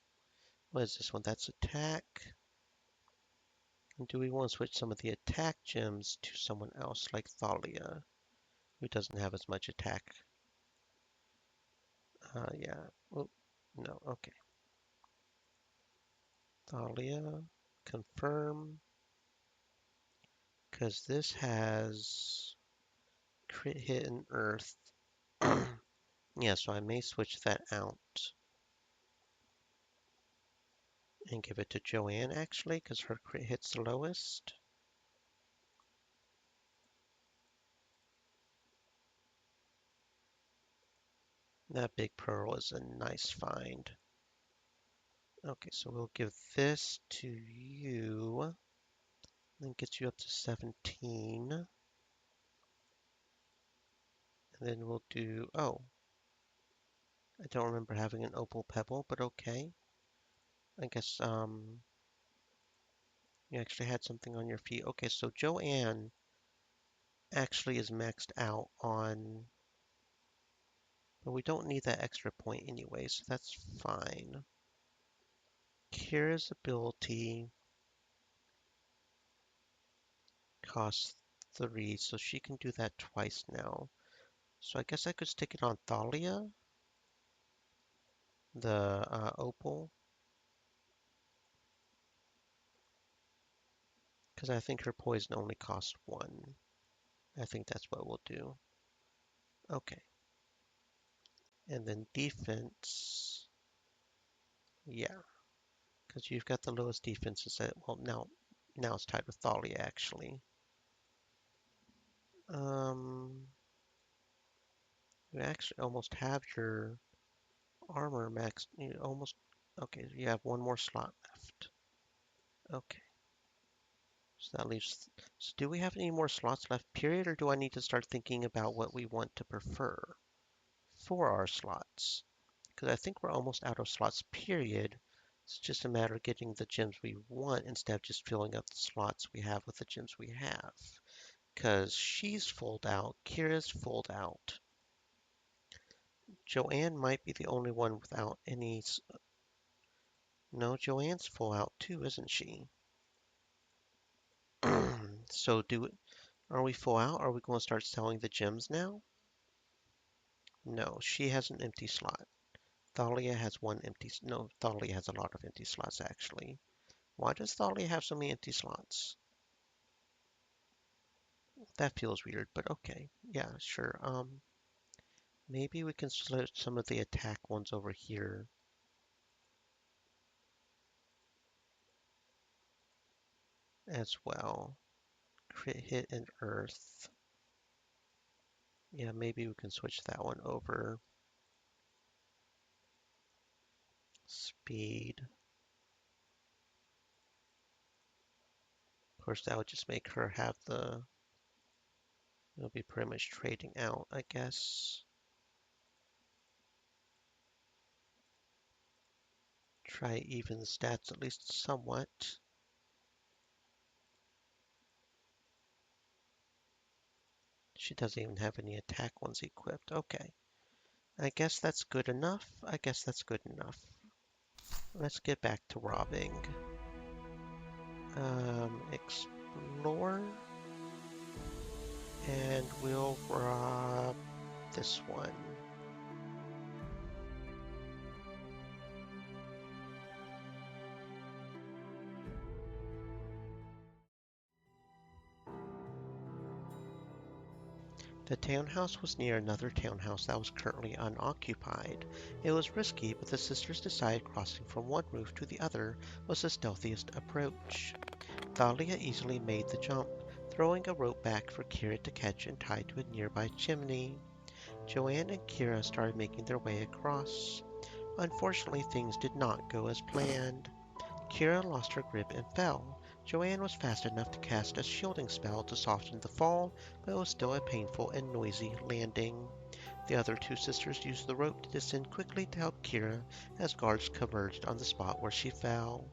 What is this one? That's attack. And do we want to switch some of the attack gems to someone else like Thalia, who doesn't have as much attack? Yeah. Oh, no. Okay. Thalia, confirm. Because this has crit hit and earth. Yeah, so I may switch that out and give it to Joanne actually, because her crit hit's the lowest. That big pearl is a nice find. Okay, so we'll give this to you. Then gets you up to 17. And then we'll do, oh, I don't remember having an opal pebble, but okay. I guess you actually had something on your feet. Okay, so Joanne actually is maxed out on, but we don't need that extra point anyway, so that's fine. Kira's ability costs 3, so she can do that twice now. So I guess I could stick it on Thalia, the opal, because I think her poison only costs 1. I think that's what we'll do. Okay, and then defense, yeah, because you've got the lowest defenses. Well, now it's tied with Thalia actually. Um, you actually almost have your armor max. You almost okay. You have one more slot left. Okay, so that leaves. So do we have any more slots left, period, or do I need to start thinking about what we want to prefer for our slots? Because I think we're almost out of slots, period. It's just a matter of getting the gems we want instead of just filling up the slots we have with the gems we have. Because she's fulled out, Kira's fulled out. Joanne might be the only one without any. No, Joanne's full out too, isn't she? So are we full out? Are we going to start selling the gems now? No, she has an empty slot. Thalia has one empty. No, Thalia has a lot of empty slots actually. Why does Thalia have so many empty slots? That feels weird, but okay. Yeah, sure. Maybe we can switch some of the attack ones over here as well. Crit hit and earth. Yeah, maybe we can switch that one over. Speed. Of course, that would just make her have the. It'll be pretty much trading out, I guess. Try even the stats at least somewhat. She doesn't even have any attack ones equipped. Okay. I guess that's good enough. I guess that's good enough. Let's get back to robbing. Explore. And we'll rob this one. The townhouse was near another townhouse that was currently unoccupied. It was risky, but the sisters decided crossing from one roof to the other was the stealthiest approach. Thalia easily made the jump, throwing a rope back for Kira to catch and tie to a nearby chimney. Joanne and Kira started making their way across. Unfortunately, things did not go as planned. Kira lost her grip and fell. Joanne was fast enough to cast a shielding spell to soften the fall, but it was still a painful and noisy landing. The other two sisters used the rope to descend quickly to help Kira as guards converged on the spot where she fell.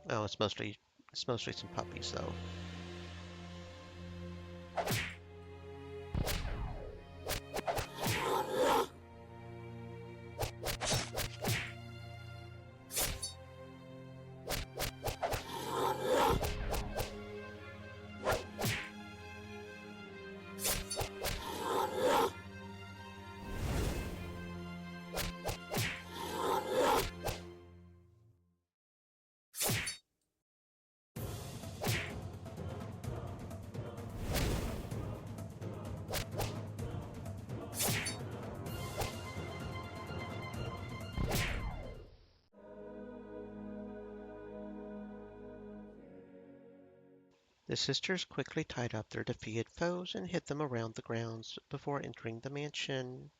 Oh, it's mostly some puppies though. The sisters quickly tied up their defeated foes and hid them around the grounds before entering the mansion.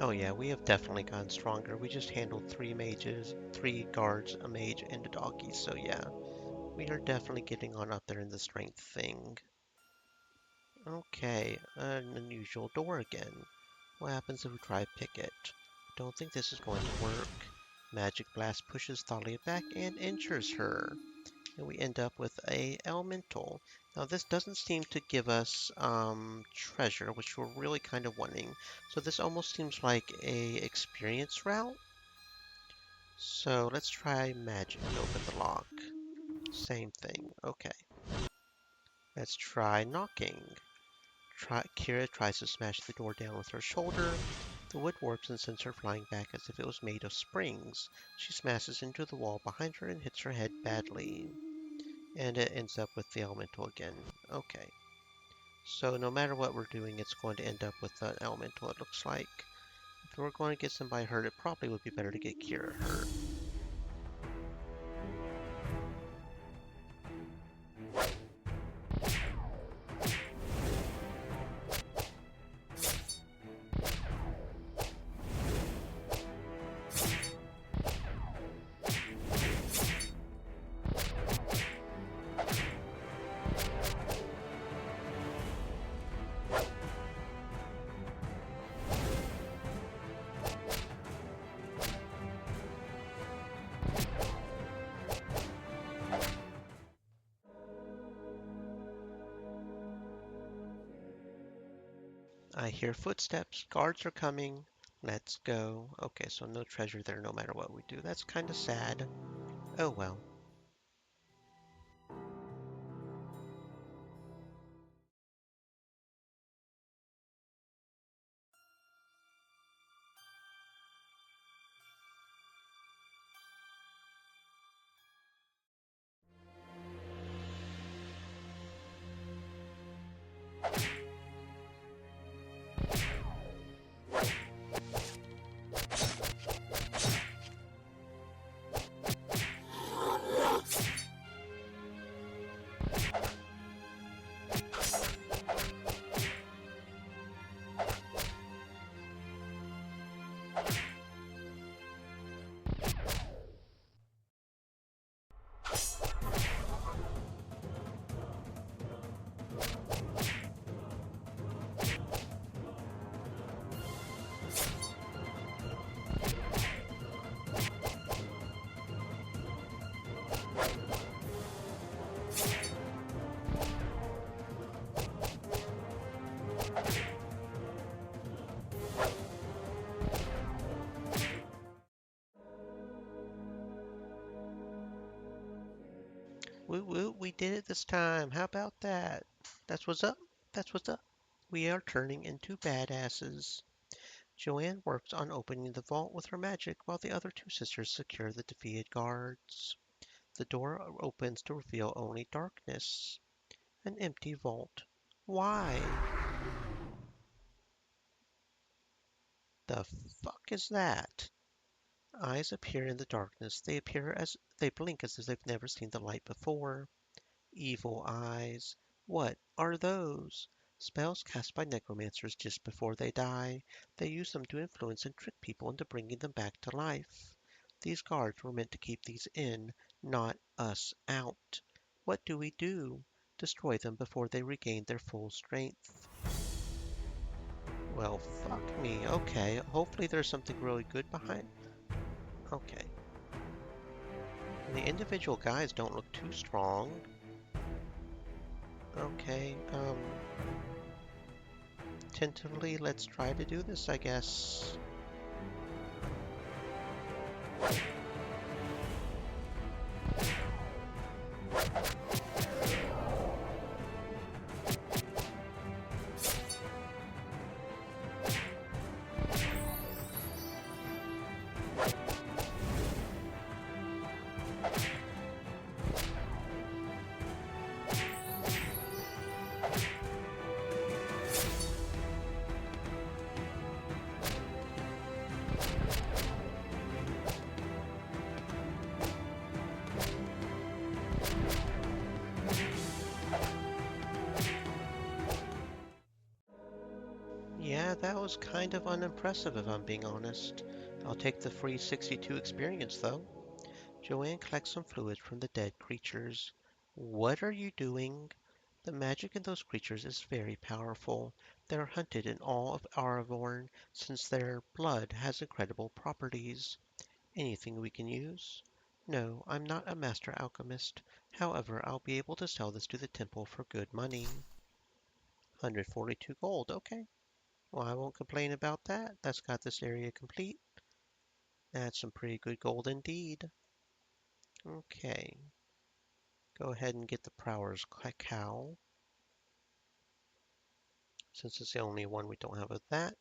Oh yeah, we have definitely gotten stronger. We just handled three mages, three guards, a mage, and a doggy, so yeah. We are definitely getting on up there in the strength thing. Okay, an unusual door again. What happens if we try to pick it? Don't think this is going to work. Magic Blast pushes Thalia back and injures her. And we end up with a elemental. Now this doesn't seem to give us treasure, which we're really kind of wanting. So this almost seems like a experience route. So let's try magic to open the lock. Same thing. Okay. Let's try knocking. Kira tries to smash the door down with her shoulder. The wood warps and sends her flying back as if it was made of springs. She smashes into the wall behind her and hits her head badly. And it ends up with the elemental again. Okay. So no matter what we're doing, it's going to end up with an elemental, it looks like. If we're going to get somebody hurt, it probably would be better to get Kira hurt. I hear footsteps. Guards are coming. Let's go. Okay, so no treasure there no matter what we do. That's kind of sad. Oh well. Woo woo, we did it this time. How about that? That's what's up. That's what's up. We are turning into badasses. Joanne works on opening the vault with her magic while the other two sisters secure the defeated guards. The door opens to reveal only darkness. An empty vault. Why? The fuck is that? Eyes appear in the darkness. They blink as if they've never seen the light before. Evil eyes. What are those? Spells cast by necromancers just before they die. They use them to influence and trick people into bringing them back to life. These guards were meant to keep these in, not us out. What do we do? Destroy them before they regain their full strength. Well, fuck me. Okay, hopefully there's something really good behind. Okay. The individual guys don't look too strong. Okay, tentatively, let's try to do this, I guess. Yeah, that was kind of unimpressive if I'm being honest. I'll take the free 62 experience though. Joanne collects some fluids from the dead creatures. What are you doing? The magic in those creatures is very powerful. They're hunted in all of Aravorn since their blood has incredible properties. Anything we can use? No, I'm not a master alchemist. However, I'll be able to sell this to the temple for good money. 142 gold, okay. Well, I won't complain about that. That's got this area complete. That's some pretty good gold indeed. Okay, go ahead and get the Prowler's Cow, since it's the only one we don't have of that.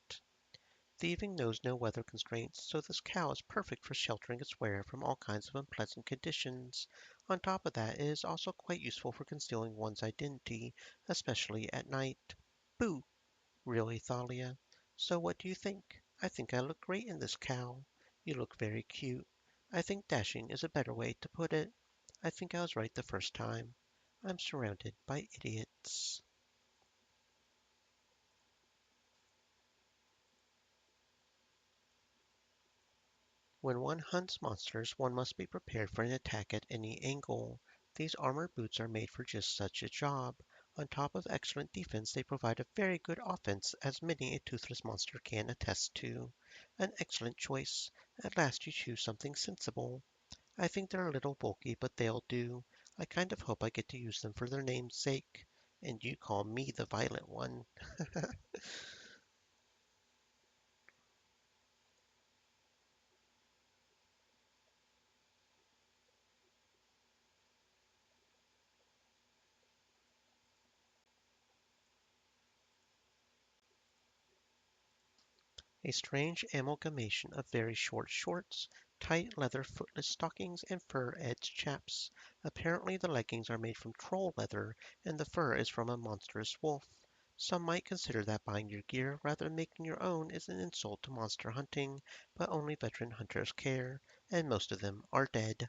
Thieving knows no weather constraints, so this cow is perfect for sheltering its wearer from all kinds of unpleasant conditions. On top of that, it is also quite useful for concealing one's identity, especially at night. Boo! Really, Thalia? So what do you think? I think I look great in this cowl. You look very cute. I think dashing is a better way to put it. I think I was right the first time. I'm surrounded by idiots. When one hunts monsters, one must be prepared for an attack at any angle. These armored boots are made for just such a job. On top of excellent defense, they provide a very good offense, as many a toothless monster can attest to. An excellent choice. At last you choose something sensible. I think they're a little bulky, but they'll do. I kind of hope I get to use them for their name's sake. And you call me the violent one. A strange amalgamation of very short shorts, tight leather footless stockings, and fur-edged chaps. Apparently the leggings are made from troll leather, and the fur is from a monstrous wolf. Some might consider that buying your gear rather than making your own is an insult to monster hunting, but only veteran hunters care, and most of them are dead.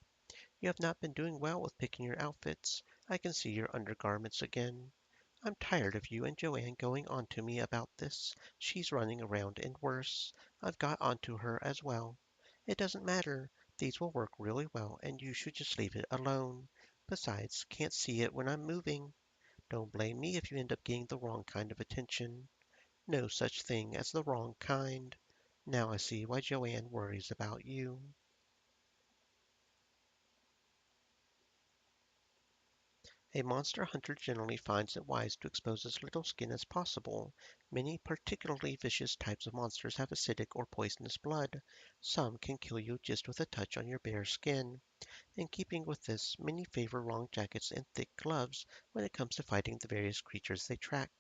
You have not been doing well with picking your outfits. I can see your undergarments again. I'm tired of you and Joanne going on to me about this. She's running around and worse. I've got onto her as well. It doesn't matter. These will work really well, and you should just leave it alone. Besides, can't see it when I'm moving. Don't blame me if you end up getting the wrong kind of attention. No such thing as the wrong kind. Now I see why Joanne worries about you. A monster hunter generally finds it wise to expose as little skin as possible. Many particularly vicious types of monsters have acidic or poisonous blood. Some can kill you just with a touch on your bare skin. In keeping with this, many favor long jackets and thick gloves when it comes to fighting the various creatures they track.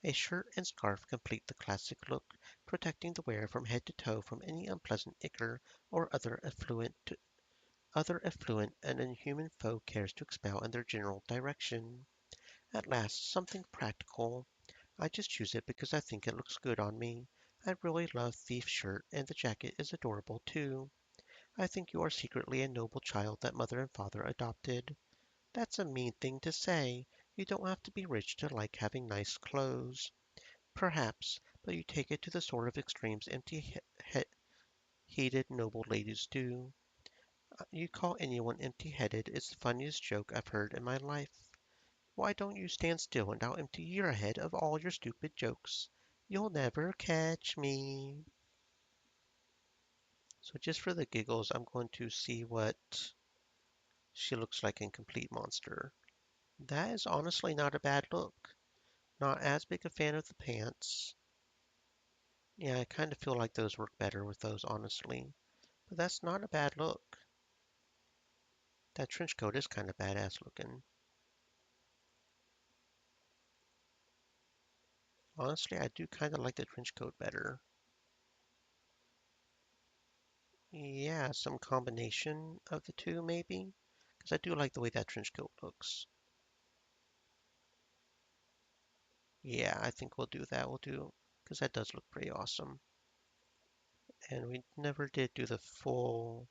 A shirt and scarf complete the classic look, protecting the wearer from head to toe from any unpleasant ichor or other effluent an inhuman foe cares to expel in their general direction. At last, something practical. I just choose it because I think it looks good on me. I really love Thief's shirt, and the jacket is adorable too. I think you are secretly a noble child that mother and father adopted. That's a mean thing to say. You don't have to be rich to like having nice clothes. Perhaps, but you take it to the sort of extremes empty-headed noble ladies do. You call anyone empty-headed is the funniest joke I've heard in my life. Why don't you stand still and I'll empty your head of all your stupid jokes? You'll never catch me. So just for the giggles, I'm going to see what she looks like in Complete Monster. That is honestly not a bad look. Not as big a fan of the pants. Yeah, I kind of feel like those work better with those, honestly. But that's not a bad look. That trench coat is kind of badass looking. Honestly, I do kind of like the trench coat better. Yeah, some combination of the two, maybe. Because I do like the way that trench coat looks. Yeah, I think we'll do that. We'll do, because that does look pretty awesome. And we never did do the full,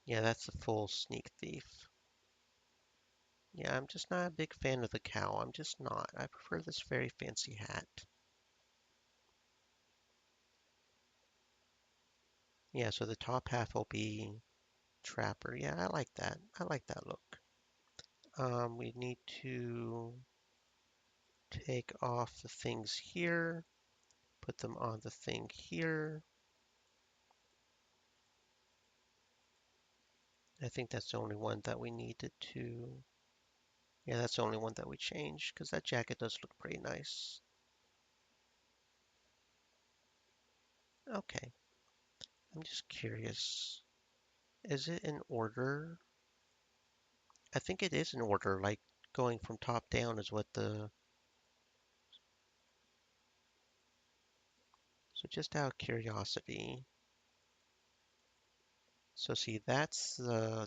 yeah, that's the full sneak thief. Yeah, I'm just not a big fan of the cow. I'm just not. I prefer this very fancy hat. Yeah, so the top half will be trapper. Yeah, I like that. I like that look. We need to take off the things here, put them on the thing here. I think that's the only one that we needed to. Yeah, that's the only one that we changed because that jacket does look pretty nice. Okay, I'm just curious. Is it in order? I think it is in order, like going from top down is what the. So just out of curiosity. So see, that's the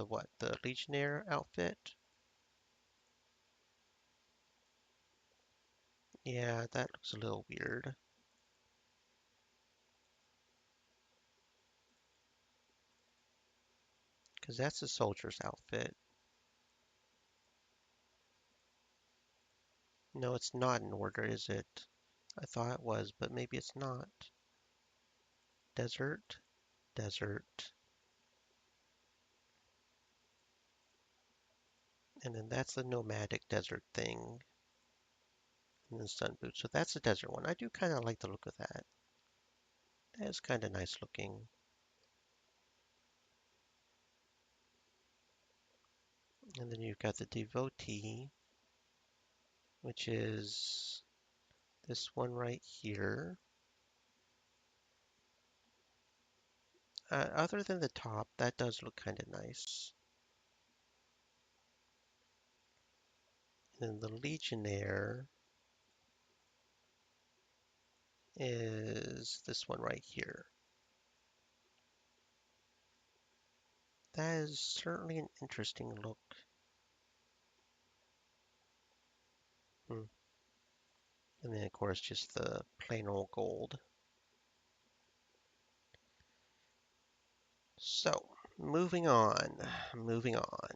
what? The Legionnaire outfit? Yeah, that looks a little weird. Because that's the soldier's outfit. No, it's not in order, is it? I thought it was, but maybe it's not. Desert, desert. And then that's the nomadic desert thing. And then sun boots. So that's the desert one. I do kind of like the look of that. That is kind of nice looking. And then you've got the devotee, which is this one right here. Other than the top, that does look kind of nice. And then the legionnaire. is this one right here. That is certainly an interesting look. Hmm. And then, of course, just the plain old gold. So, moving on, moving on.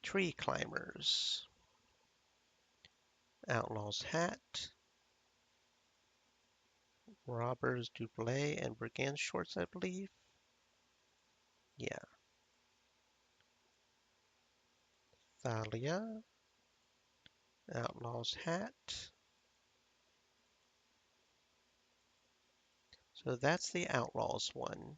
Tree climbers. Outlaw's hat. Robbers Dublé and Brigand shorts, I believe. Yeah. Thalia. Outlaw's hat. So that's the Outlaws one.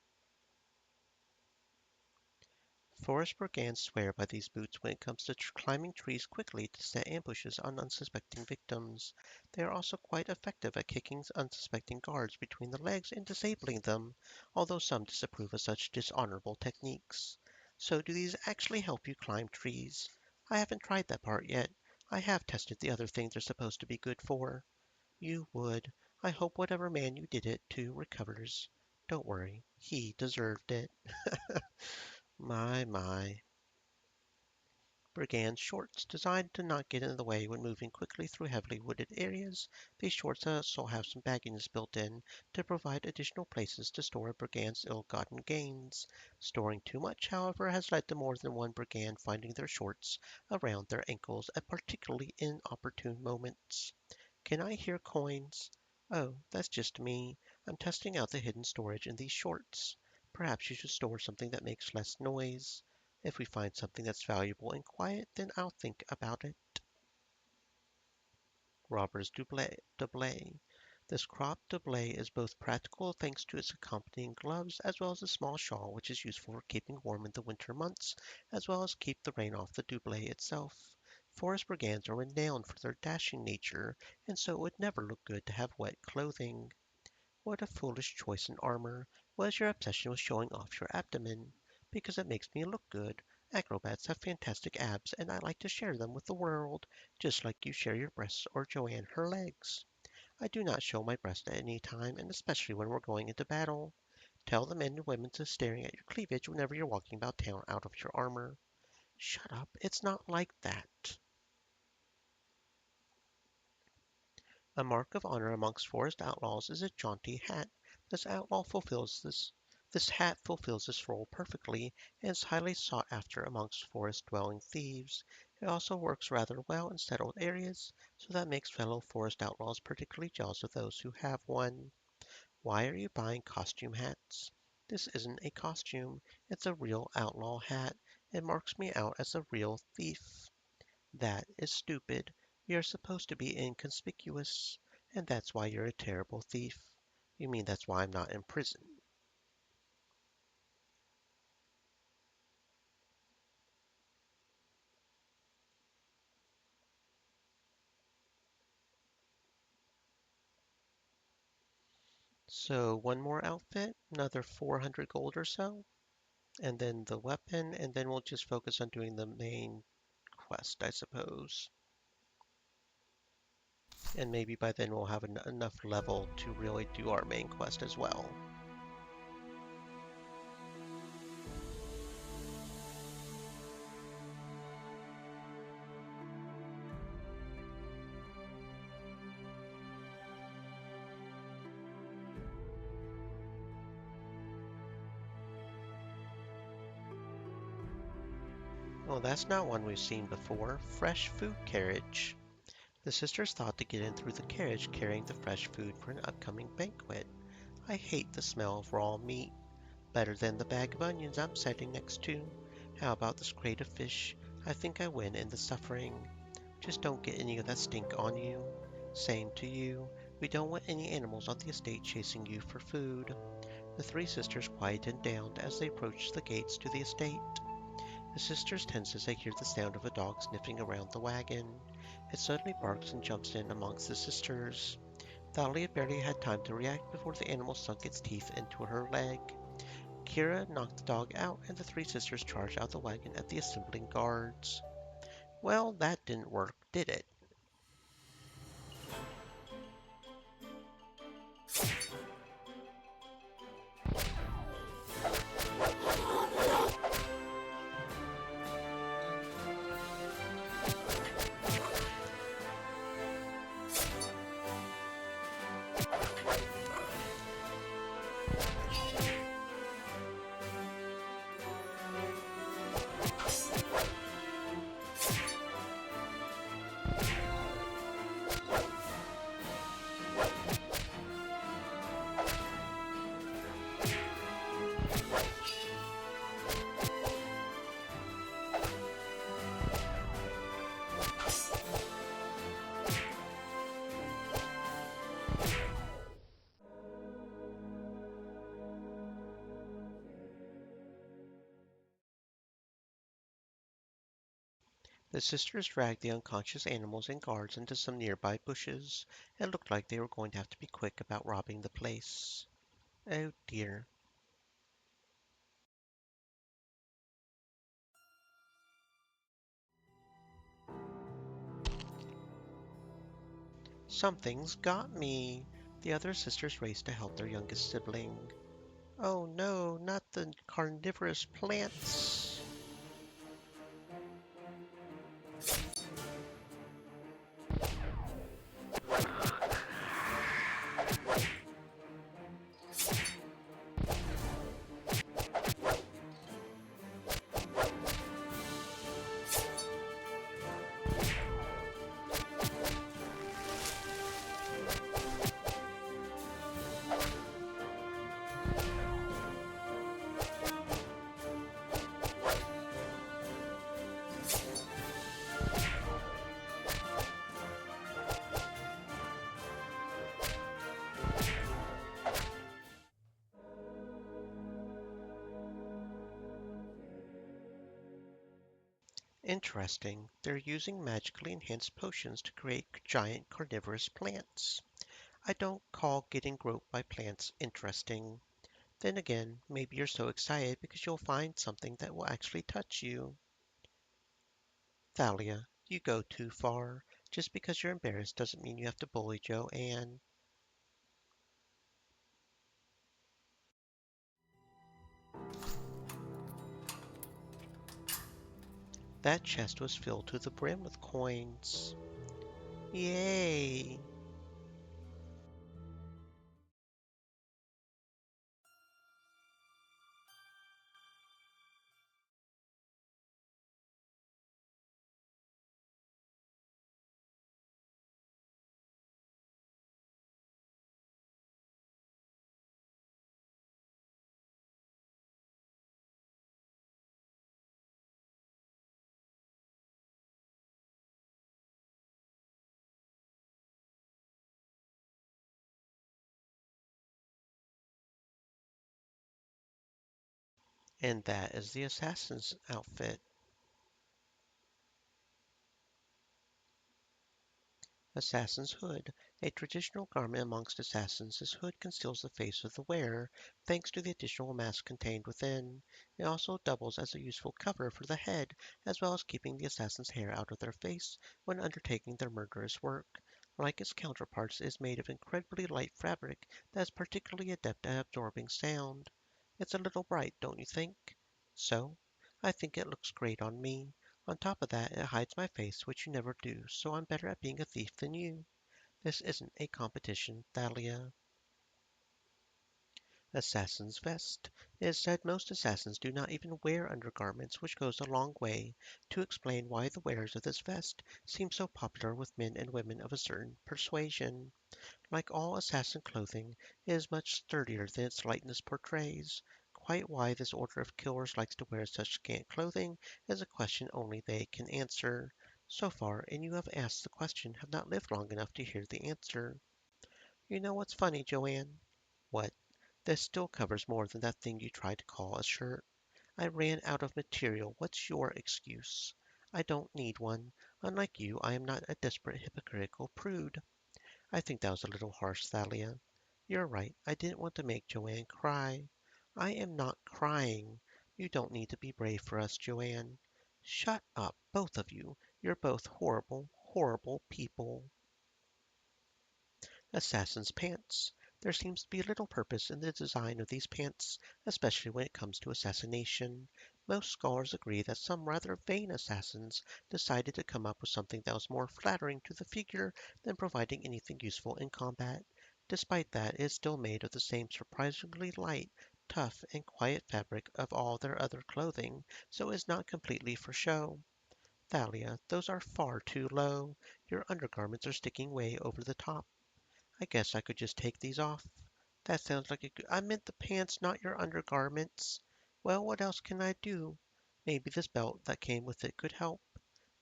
Forest brigands swear by these boots when it comes to climbing trees quickly to set ambushes on unsuspecting victims. They are also quite effective at kicking unsuspecting guards between the legs and disabling them, although some disapprove of such dishonorable techniques. So do these actually help you climb trees? I haven't tried that part yet. I have tested the other things they're supposed to be good for. You would. I hope whatever man you did it to recovers. Don't worry, he deserved it. My. Brigand shorts, designed to not get in the way when moving quickly through heavily wooded areas. These shorts also have some bagginess built in to provide additional places to store a brigand's ill-gotten gains. Storing too much, however, has led to more than one brigand finding their shorts around their ankles at particularly inopportune moments. Can I hear coins? Oh, that's just me. I'm testing out the hidden storage in these shorts. Perhaps you should store something that makes less noise. If we find something that's valuable and quiet, then I'll think about it. Robbers Doublet. This crop doublet is both practical thanks to its accompanying gloves, as well as a small shawl which is useful for keeping warm in the winter months, as well as keep the rain off the doublet itself. Forest brigands are renowned for their dashing nature, and so it would never look good to have wet clothing. What a foolish choice in armor. What is your obsession with showing off your abdomen? Because it makes me look good. Acrobats have fantastic abs, and I like to share them with the world, just like you share your breasts or Joanne her legs. I do not show my breast at any time, and especially when we're going into battle. Tell the men and women to staring at your cleavage whenever you're walking about town out of your armor. Shut up, it's not like that. A mark of honor amongst forest outlaws is a jaunty hat. This hat fulfills this role perfectly and is highly sought after amongst forest-dwelling thieves. It also works rather well in settled areas, so that makes fellow forest outlaws particularly jealous of those who have one. Why are you buying costume hats? This isn't a costume, it's a real outlaw hat. It marks me out as a real thief. That is stupid. You're supposed to be inconspicuous, and that's why you're a terrible thief. You mean that's why I'm not in prison? So one more outfit, another 400 gold or so, and then the weapon, and then we'll just focus on doing the main quest, I suppose. And maybe by then we'll have enough level to really do our main quest as well. Well, that's not one we've seen before. Fresh food carriage. The sisters thought to get in through the carriage carrying the fresh food for an upcoming banquet. I hate the smell of raw meat. Better than the bag of onions I'm sitting next to. How about this crate of fish? I think I win in the suffering. Just don't get any of that stink on you. Same to you. We don't want any animals on the estate chasing you for food. The three sisters quieted down as they approached the gates to the estate. The sisters tense as they hear the sound of a dog sniffing around the wagon. It suddenly barks and jumps in amongst the sisters. Thalia barely had time to react before the animal sunk its teeth into her leg. Kira knocked the dog out, and the three sisters charged out the wagon at the assembling guards. Well, that didn't work, did it? The sisters dragged the unconscious animals and guards into some nearby bushes. It looked like they were going to have to be quick about robbing the place. Oh dear. Something's got me. The other sisters raced to help their youngest sibling. Oh no, not the carnivorous plants. Interesting. They're using magically enhanced potions to create giant carnivorous plants. I don't call getting groped by plants interesting. Then again, maybe you're so excited because you'll find something that will actually touch you. Thalia, you go too far. Just because you're embarrassed doesn't mean you have to bully Joanne. That chest was filled to the brim with coins. Yay! And that is the assassin's outfit. Assassin's hood. A traditional garment amongst assassins, this hood conceals the face of the wearer, thanks to the additional mask contained within. It also doubles as a useful cover for the head, as well as keeping the assassin's hair out of their face when undertaking their murderous work. Like its counterparts, it is made of incredibly light fabric that is particularly adept at absorbing sound. It's a little bright, don't you think? So, I think it looks great on me. On top of that, it hides my face, which you never do, so I'm better at being a thief than you. This isn't a competition, Thalia. Assassin's vest. It is said most assassins do not even wear undergarments, which goes a long way to explain why the wearers of this vest seem so popular with men and women of a certain persuasion. Like all assassin clothing, it is much sturdier than its lightness portrays. Quite why this order of killers likes to wear such scant clothing is a question only they can answer. So far, and you have asked the question, have not lived long enough to hear the answer. You know what's funny, Joanne? What? This still covers more than that thing you tried to call a shirt. I ran out of material. What's your excuse? I don't need one. Unlike you, I am not a desperate hypocritical prude. I think that was a little harsh, Thalia. You're right. I didn't want to make Joanne cry. I am not crying. You don't need to be brave for us, Joanne. Shut up, both of you. You're both horrible, horrible people. Assassin's pants. There seems to be little purpose in the design of these pants, especially when it comes to assassination. Most scholars agree that some rather vain assassins decided to come up with something that was more flattering to the figure than providing anything useful in combat. Despite that, it is still made of the same surprisingly light, tough, and quiet fabric of all their other clothing, so it is not completely for show. Thalia, those are far too low. Your undergarments are sticking way over the top. I guess I could just take these off. That sounds like a good. I meant the pants, not your undergarments. Well, what else can I do? Maybe this belt that came with it could help.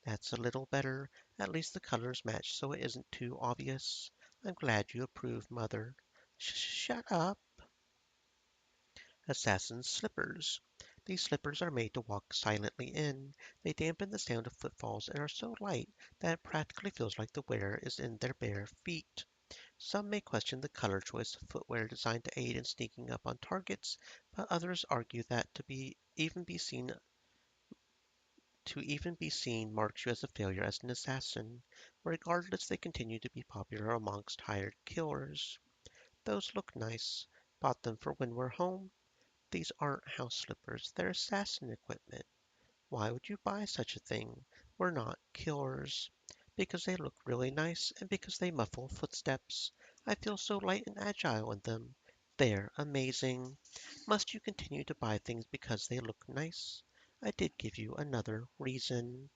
That's a little better. At least the colors match so it isn't too obvious. I'm glad you approve, Mother. Shut up. Assassin's slippers. These slippers are made to walk silently in. They dampen the sound of footfalls and are so light that it practically feels like the wearer is in their bare feet. Some may question the color choice of footwear designed to aid in sneaking up on targets, but others argue that to even be seen marks you as a failure as an assassin. Regardless, they continue to be popular amongst hired killers. Those look nice. Bought them for when we're home. These aren't house slippers, they're assassin equipment. Why would you buy such a thing? We're not killers. Because they look really nice and because they muffle footsteps. I feel so light and agile in them. They're amazing. Must you continue to buy things because they look nice? I did give you another reason.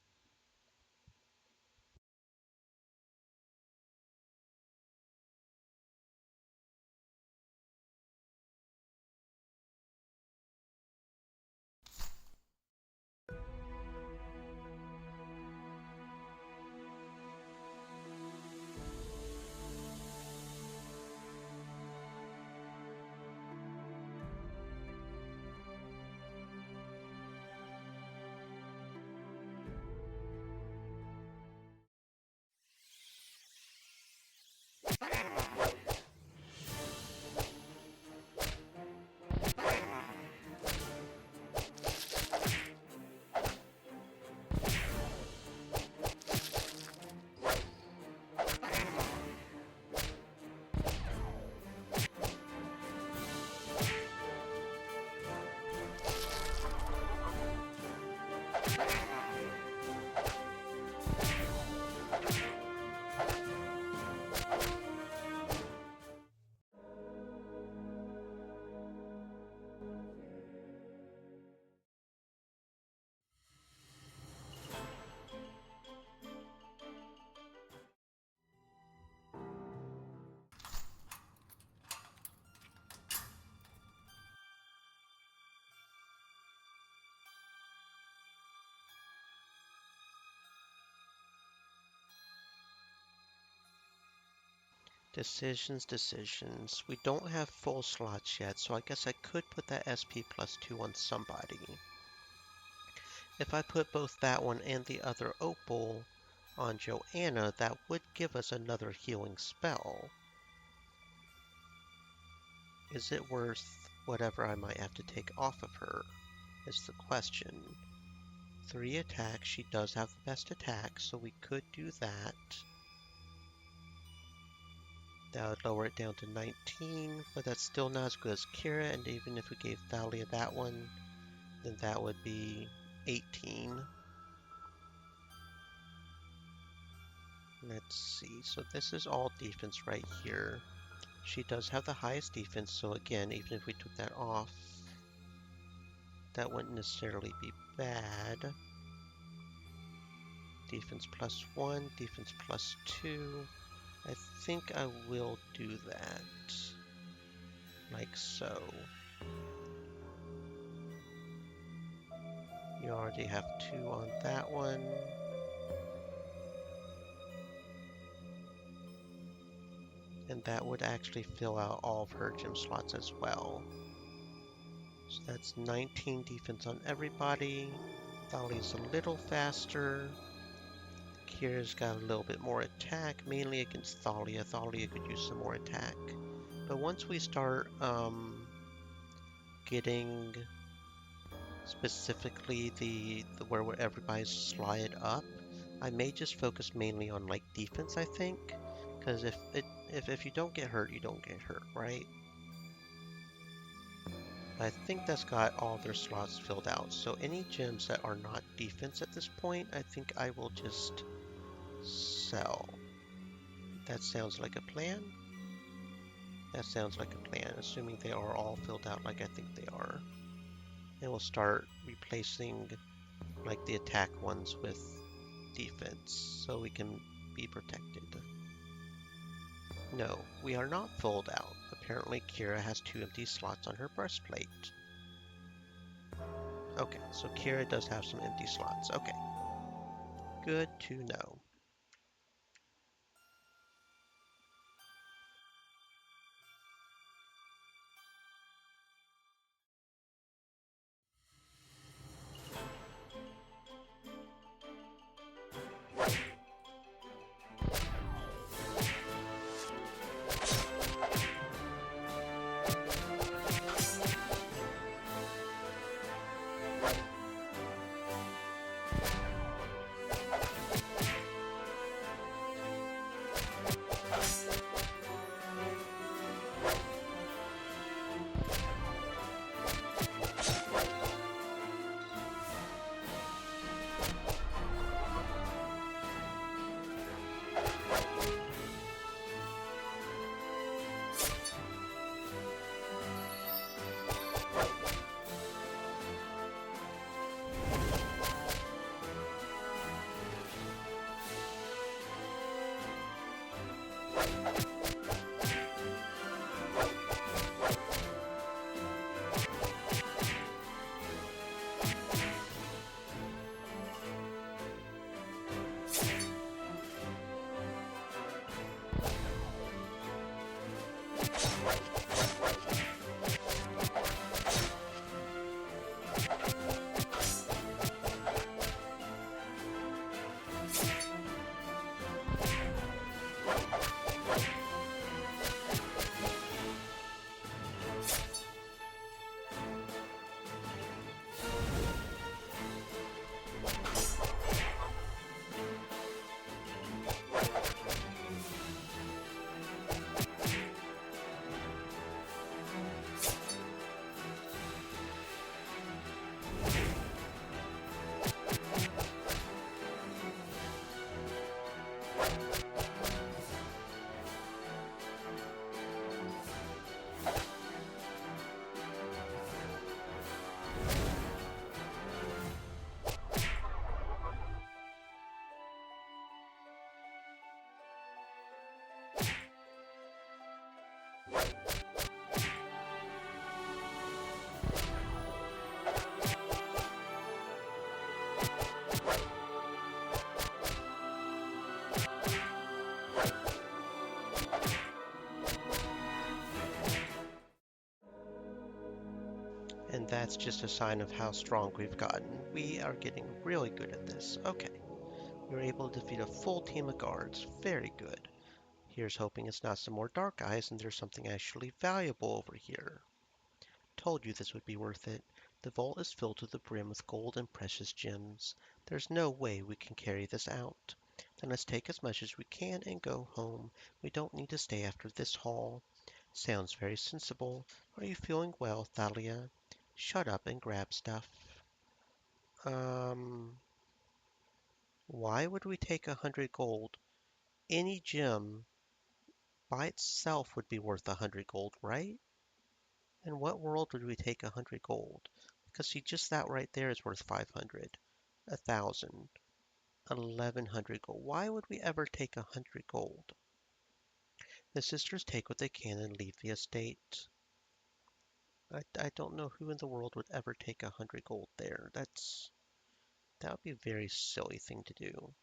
Decisions, decisions. We don't have full slots yet, so I guess I could put that SP plus 2 on somebody. If I put both that one and the other opal on Joanna, that would give us another healing spell. Is it worth whatever I might have to take off of her? Is the question. 3 attacks, she does have the best attack, so we could do that. That would lower it down to 19, but that's still not as good as Kira, and even if we gave Thalia that one, then that would be 18. Let's see, so this is all defense right here. She does have the highest defense, so again, even if we took that off, that wouldn't necessarily be bad. Defense plus 1, defense plus 2. I think I will do that. Like so. You already have 2 on that one. And that would actually fill out all of her gym slots as well. So that's 19 defense on everybody. Thalia's a little faster. Kira's got a little bit more attack, mainly against Thalia. Thalia could use some more attack. But once we start getting specifically the where everybody's slide up, I may just focus mainly on like defense, I think. Because if you don't get hurt, you don't get hurt, right? I think that's got all their slots filled out. So any gems that are not defense at this point, I think I will just sell. That sounds like a plan. That sounds like a plan, assuming they are all filled out like I think they are. And we'll start replacing like the attack ones with defense so we can be protected. No, we are not filled out. Apparently Kira has 2 empty slots on her breastplate. Okay, so Kira does have some empty slots. Okay, good to know. And that's just a sign of how strong we've gotten. We are getting really good at this. Okay, we were able to defeat a full team of guards. Very good. Here's hoping it's not some more dark eyes and there's something actually valuable over here. Told you this would be worth it. The vault is filled to the brim with gold and precious gems. There's no way we can carry this out. Then let's take as much as we can and go home. We don't need to stay after this haul. Sounds very sensible. Are you feeling well, Thalia? Shut up and grab stuff. Um, why would we take 100 gold? Any gem by itself would be worth 100 gold, right? In what world would we take 100 gold? Because see, just that right there is worth 500, 1,000, 1,100 gold. Why would we ever take 100 gold? The sisters take what they can and leave the estate. I don't know who in the world would ever take 100 gold there. That would be a very silly thing to do.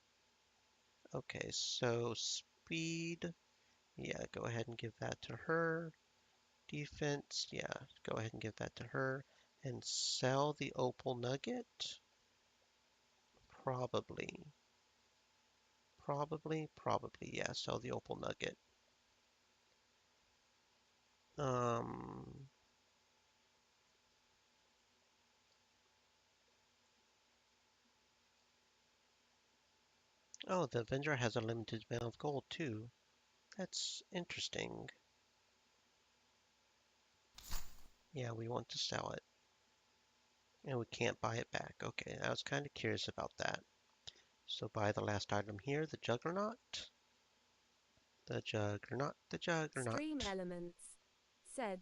Okay, so speed. Yeah, go ahead and give that to her. Defense. Yeah, go ahead and give that to her. And sell the opal nugget? Probably. Probably. Yeah, sell the opal nugget. Um, oh, the vendor has a limited amount of gold too. That's interesting. Yeah, we want to sell it. And we can't buy it back. Okay, I was kind of curious about that. So buy the last item here, the Juggernaut. The Juggernaut, the Stream Juggernaut. Elements said,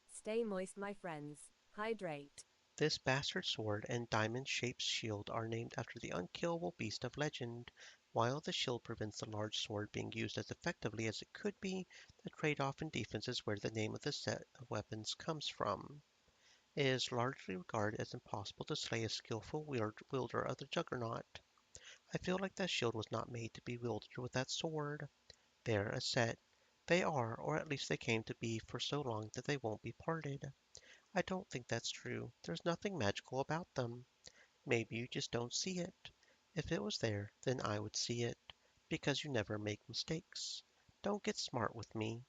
Stay moist, my friends. Hydrate. This bastard sword and diamond-shaped shield are named after the unkillable beast of legend. While the shield prevents the large sword being used as effectively as it could be, the trade-off in defense is where the name of the set of weapons comes from. It is largely regarded as impossible to slay a skillful wielder of the Juggernaut. I feel like that shield was not made to be wielded with that sword. They're a set. They are, or at least they came to be for so long that they won't be parted. I don't think that's true. There's nothing magical about them. Maybe you just don't see it. If it was there, then I would see it. Because you never make mistakes. Don't get smart with me.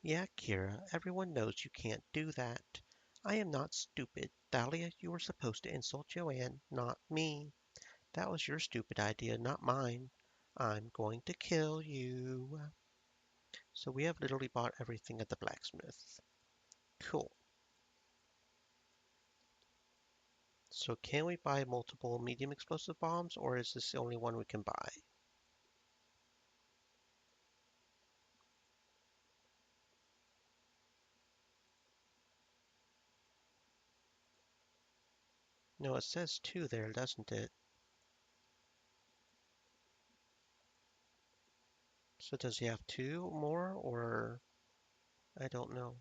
Yeah, Kira, everyone knows you can't do that. I am not stupid. Thalia, you were supposed to insult Joanne, not me. That was your stupid idea, not mine. I'm going to kill you. So we have literally bought everything at the blacksmith. Cool. So can we buy multiple medium explosive bombs, or is this the only one we can buy? No, it says two there, doesn't it? So does he have two more, or I don't know.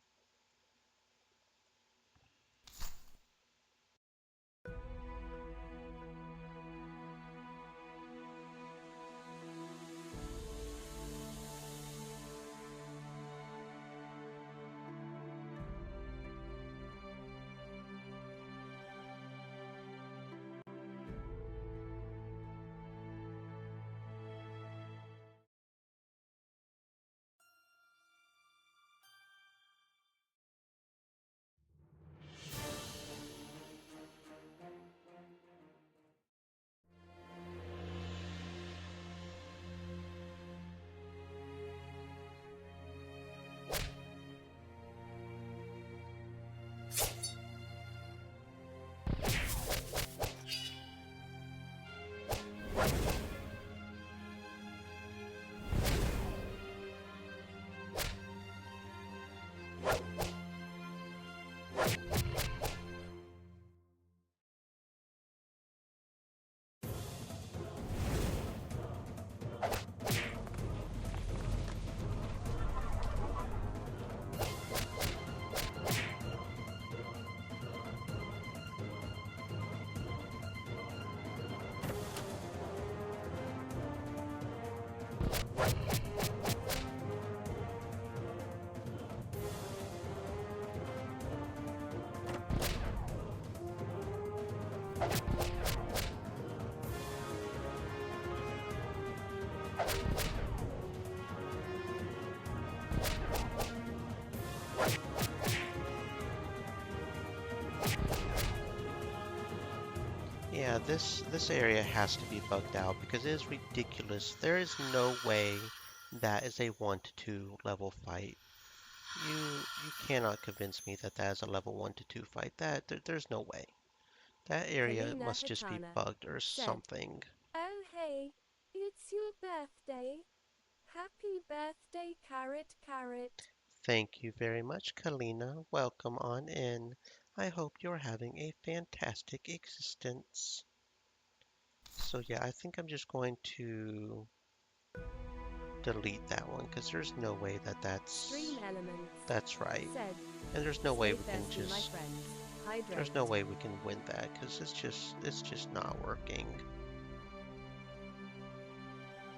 Yeah, this area has to be bugged out because it is ridiculous. There is no way that is a 1 to 2 level fight. You cannot convince me that that is a level 1 to 2 fight. There's no way. That area Kalina must just be Hatana bugged or said, something. "Oh hey, it's your birthday. Happy birthday, Carrot Carrot. Thank you very much, Kalina. Welcome on in. I hope you're having a fantastic existence. So yeah, I think I'm just going to delete that one because there's no way that Stream elements. that's right. Said. And there's no way Stay we can thirsty, my just friends. there's Hydrate. no way we can win that because it's just not working.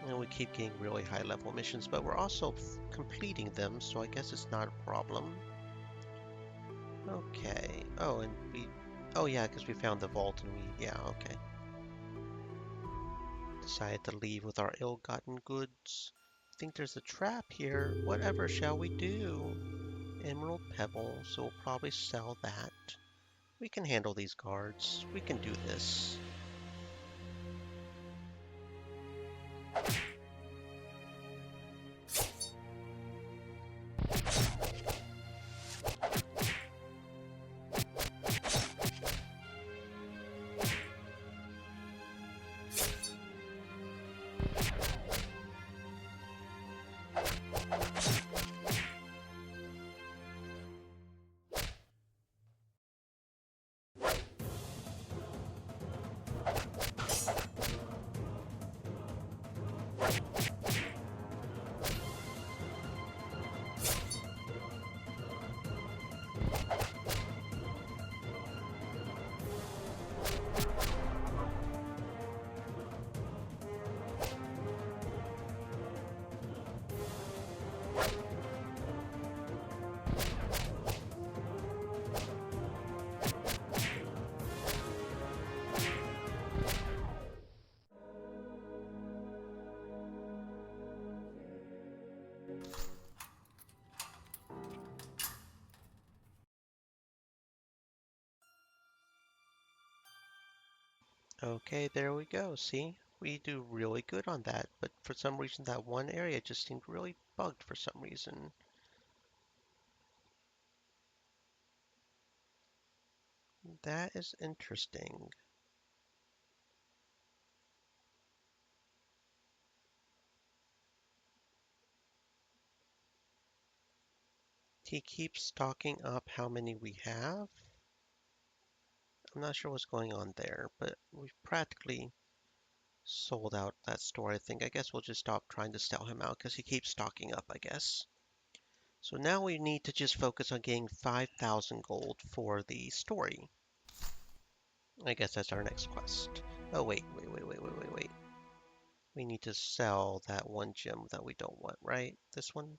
And we keep getting really high level missions, but we're also completing them, so I guess it's not a problem. Okay. Oh, and oh yeah, because we found the vault and yeah, okay. Decided to leave with our ill-gotten goods. I think there's a trap here. Whatever shall we do? Emerald Pebble, so we'll probably sell that. We can handle these guards. We can do this. Okay, there we go. See? We do really good on that, but for some reason that one area just seemed really bugged for some reason. That is interesting. He keeps stocking up how many we have. I'm not sure what's going on there, but we've practically sold out that store, I think. I guess we'll just stop trying to sell him out because he keeps stocking up, I guess. So now we need to just focus on getting 5,000 gold for the story. I guess that's our next quest. Oh, wait. We need to sell that one gem that we don't want, right? This one?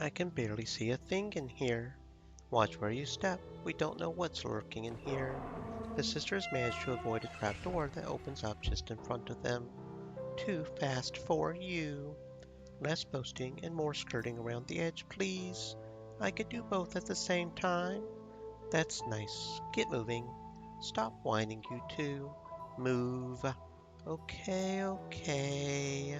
I can barely see a thing in here. Watch where you step. We don't know what's lurking in here. The sisters manage to avoid a trap door that opens up just in front of them. Too fast for you. Less boasting and more skirting around the edge, please. I could do both at the same time. That's nice. Get moving. Stop whining, you two. Move. Okay, okay.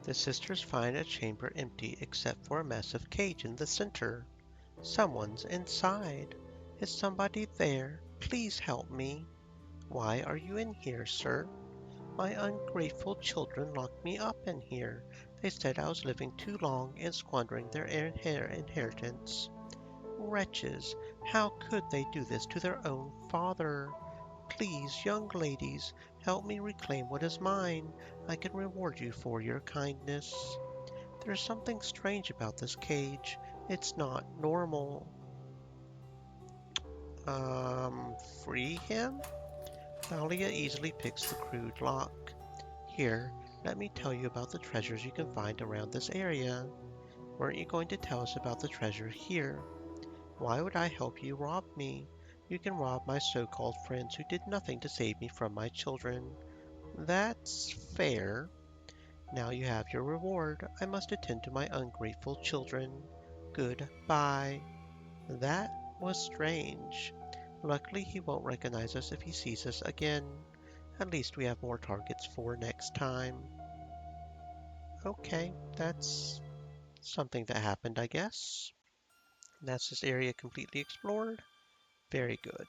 The sisters find a chamber empty except for a massive cage in the center. Someone's inside. Is somebody there? Please help me. Why are you in here, sir? My ungrateful children locked me up in here. They said I was living too long and squandering their inheritance. Wretches, how could they do this to their own father? Please, young ladies, help me reclaim what is mine. I can reward you for your kindness. There's something strange about this cage. It's not normal. Um, Free him? Thalia easily picks the crude lock. Here, let me tell you about the treasures you can find around this area. Weren't you going to tell us about the treasure here? Why would I help you rob me? You can rob my so-called friends who did nothing to save me from my children. That's fair. Now you have your reward. I must attend to my ungrateful children. Goodbye. That was strange. Luckily, he won't recognize us if he sees us again. At least we have more targets for next time. Okay, that's something that happened, I guess. That's this area completely explored. Very good.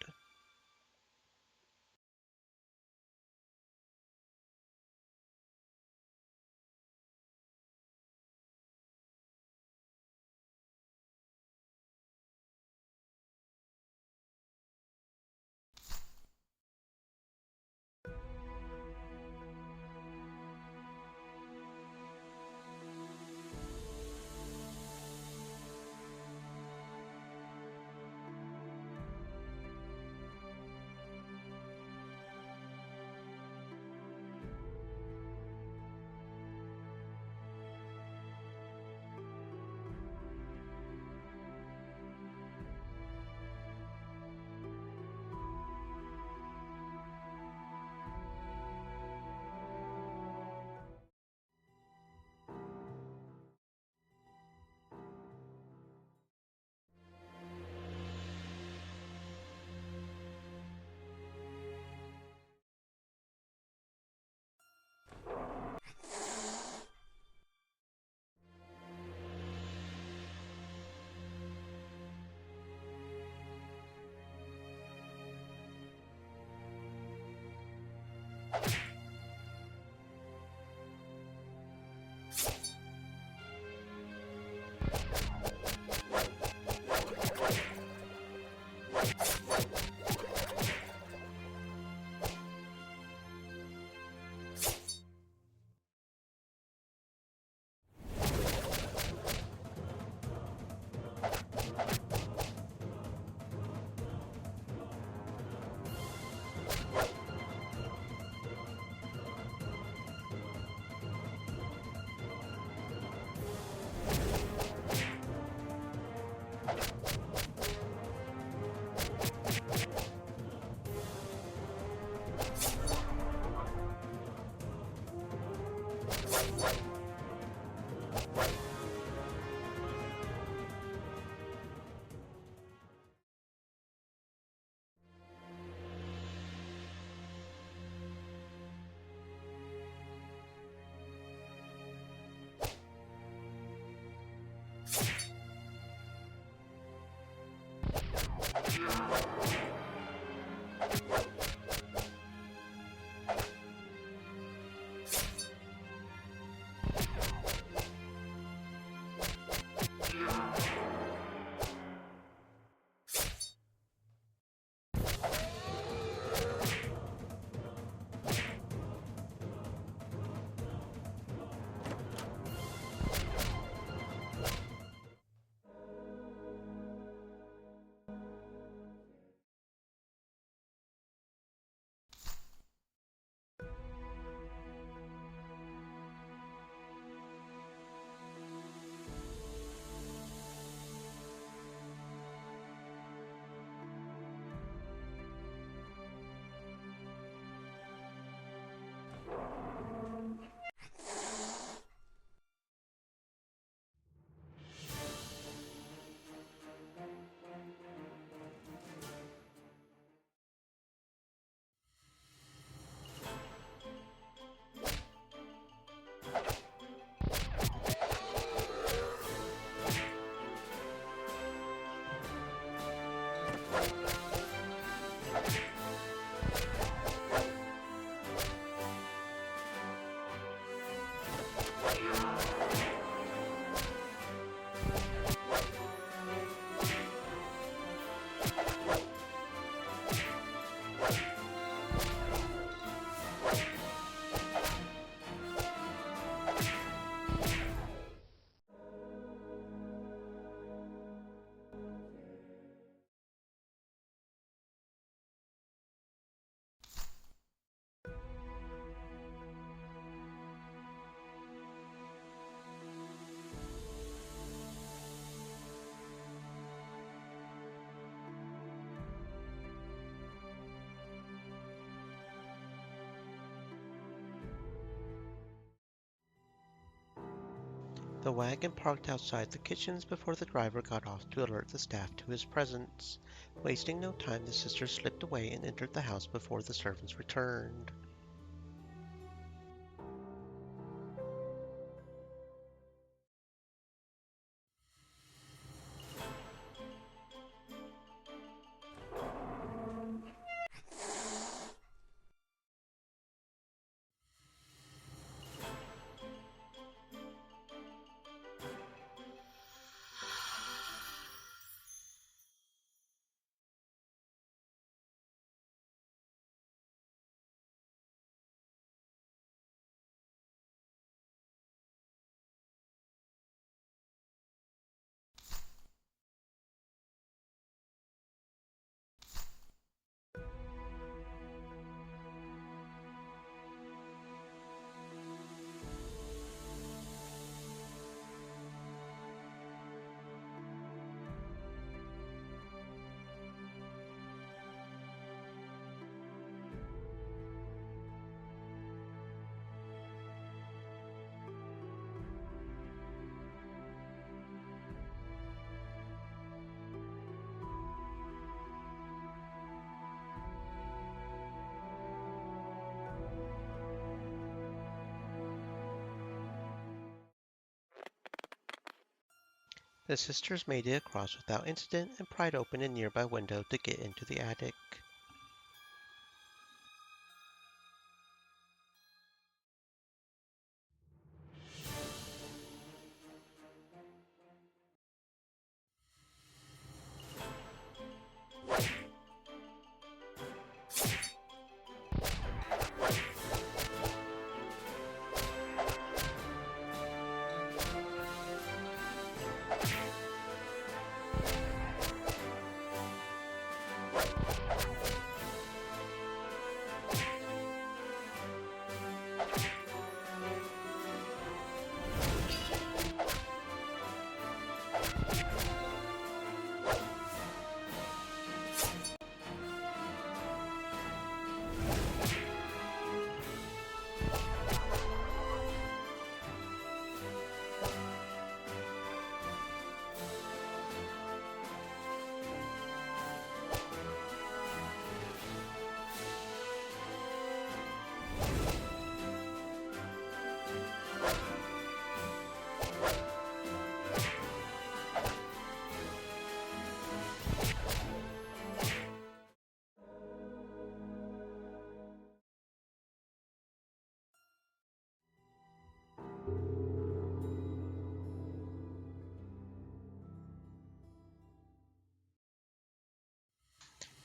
The wagon parked outside the kitchens before the driver got off to alert the staff to his presence. Wasting no time, the sisters slipped away and entered the house before the servants returned. The sisters made it across without incident and pried open a nearby window to get into the attic.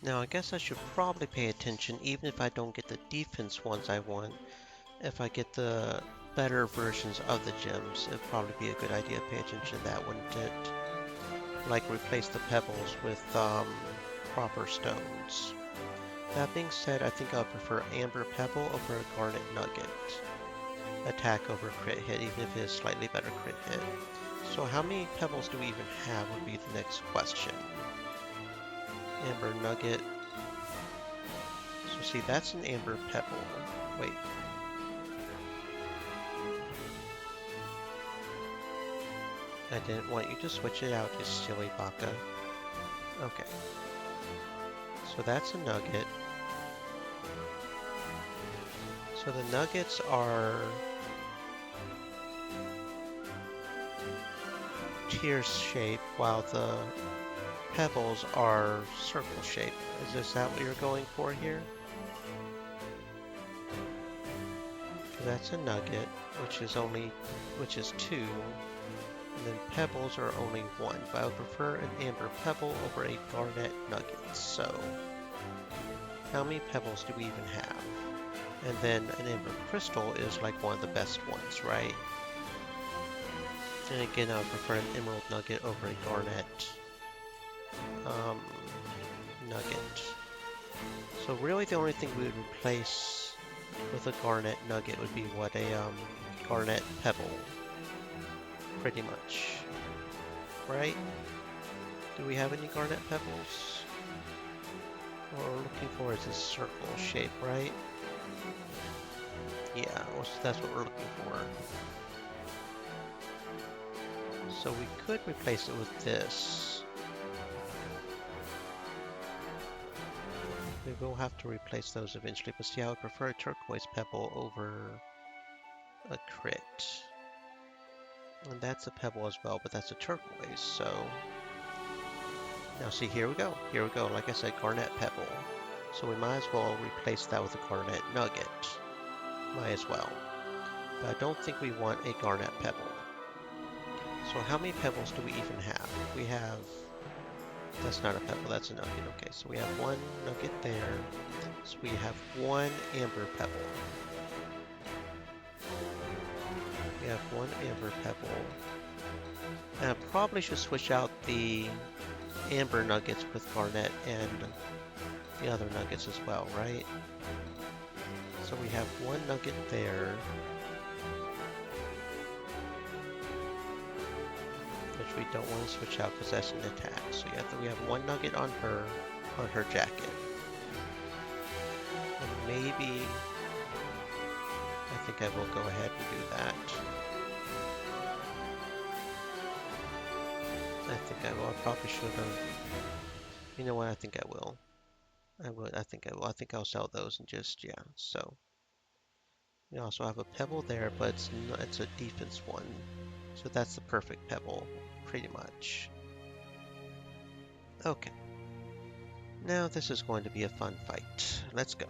Now I guess I should probably pay attention even if I don't get the defense ones I want. If I get the better versions of the gems, it'd probably be a good idea to pay attention to that, wouldn't it? Like replace the pebbles with proper stones. That being said, I think I'll prefer Amber Pebble over a Garnet Nugget. Attack over crit hit, even if it is slightly better crit hit. So how many pebbles do we even have would be the next question. Amber Nugget. So see, that's an Amber Pebble. Wait. I didn't want you to switch it out, you silly baka. Okay. So that's a nugget. So the nuggets are tear shape, while the pebbles are circle shape. Is that what you're going for here? That's a nugget, which is 2, and then pebbles are only 1. But I would prefer an amber pebble over a garnet nugget. So, how many pebbles do we even have? And then an amber crystal is like one of the best ones, right? And again, I would prefer an emerald nugget over a garnet nugget. So really the only thing we would replace with a garnet nugget would be what, a garnet pebble. Pretty much. Right? Do we have any garnet pebbles? What we're looking for is this circle shape, right? Yeah, that's what we're looking for. So we could replace it with this. We will have to replace those eventually, but see, I would prefer a turquoise pebble over a crit. And that's a pebble as well, but that's a turquoise, so... Now see, here we go. Here we go. Like I said, garnet pebble. So we might as well replace that with a garnet nugget. Might as well. But I don't think we want a garnet pebble. So how many pebbles do we even have? We have... That's not a pebble, that's a nugget. Okay, so we have 1 nugget there. So we have 1 amber pebble. We have 1 amber pebble. And I probably should switch out the amber nuggets with garnet and the other nuggets as well, right? So we have 1 nugget there. Which we don't want to switch out because that's an attack. So we have 1 nugget on her jacket. And maybe I think I will go ahead and do that. I think I will. I probably should have. You know what? I think I will. I think I will. I think I'll sell those and just, yeah. So we also have a pebble there, but it's a defense one. So that's the perfect pebble, pretty much. Okay. Now this is going to be a fun fight. Let's go.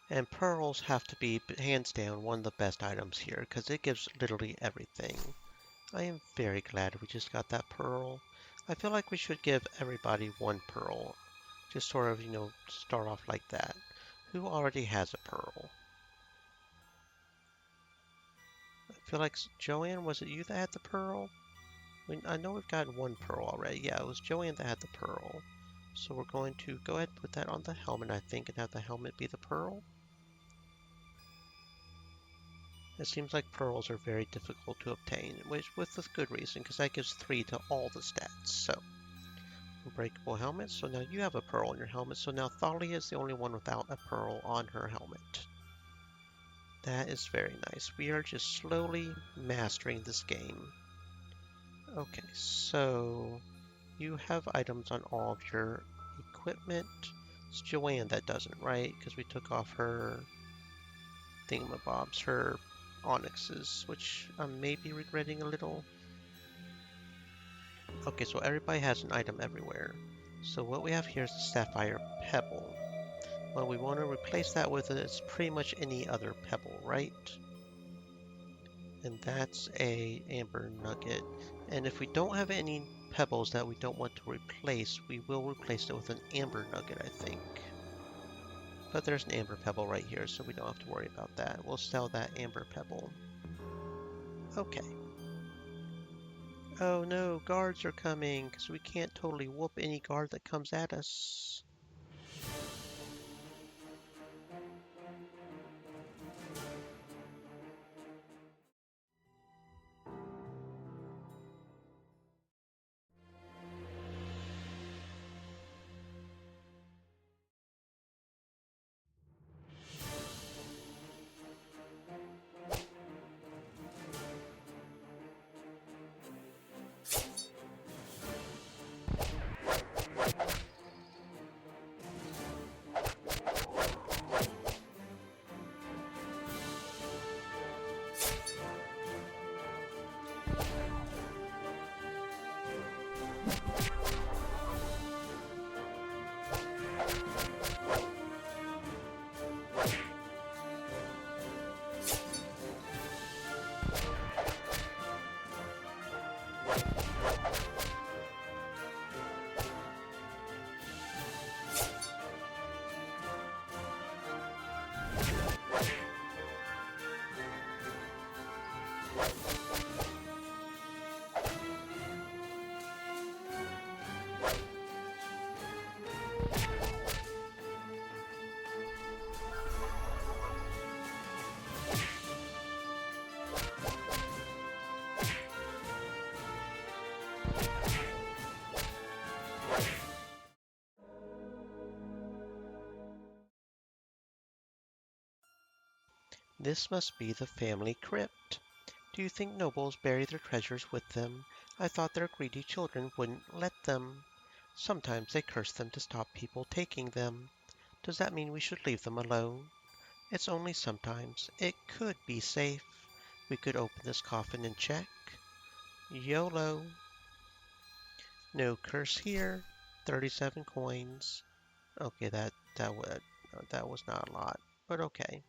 And pearls have to be, hands down, one of the best items here, because it gives literally everything. I am very glad we just got that pearl. I feel like we should give everybody one pearl. Just sort of, start off like that. Who already has a pearl? I feel like Joanne, was it you that had the pearl? I know we've got one pearl already. Yeah, it was Joanne that had the pearl. So we're going to go ahead and put that on the helmet, I think, and have the helmet be the pearl. It seems like pearls are very difficult to obtain, which with good reason, because that gives 3 to all the stats. So, unbreakable helmet. So now you have a pearl on your helmet. So now Thalia is the only one without a pearl on her helmet. That is very nice. We are just slowly mastering this game. Okay, so you have items on all of your equipment. It's Joanne that doesn't, right? Because we took off her thingamabobs, her onyxes, which I'm maybe regretting a little. Okay, so everybody has an item everywhere. So what we have here is the sapphire pebble. What we want to replace that with is pretty much any other pebble, right? And that's a amber nugget. And if we don't have any pebbles that we don't want to replace, we will replace it with an amber nugget, I think. But there's an amber pebble right here, so we don't have to worry about that. We'll sell that amber pebble. Okay. Oh no, guards are coming, because we can't totally whoop any guard that comes at us. This must be the family crypt. Do you think nobles bury their treasures with them? I thought their greedy children wouldn't let them. Sometimes they curse them to stop people taking them. Does that mean we should leave them alone? It's only sometimes. It could be safe. We could open this coffin and check. YOLO. No curse here. 37 coins. Okay, that was not a lot, but okay.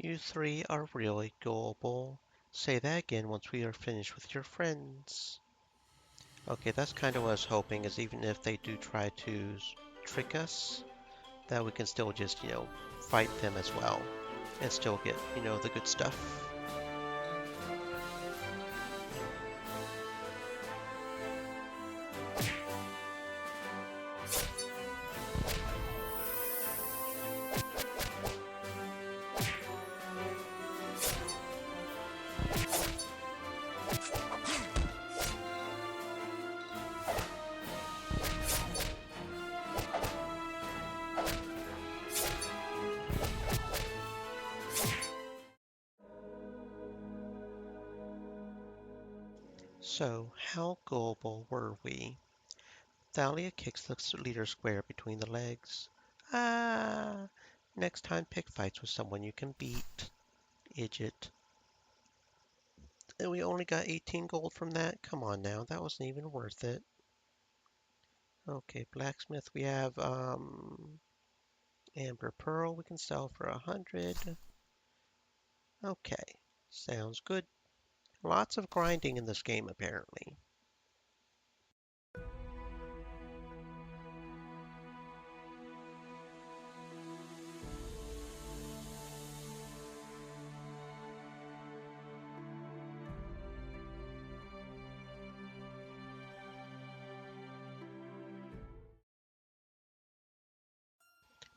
You three are really gullible. Say that again once we are finished with your friends. Okay, that's kind of what I was hoping, is even if they do try to trick us, that we can still just, fight them as well and still get, the good stuff. So, how gullible were we? Thalia kicks the leader square between the legs. Ah! Next time pick fights with someone you can beat, idiot. And we only got 18 gold from that? Come on now, that wasn't even worth it. Okay, blacksmith, we have amber pearl we can sell for 100. Okay, sounds good. Lots of grinding in this game apparently.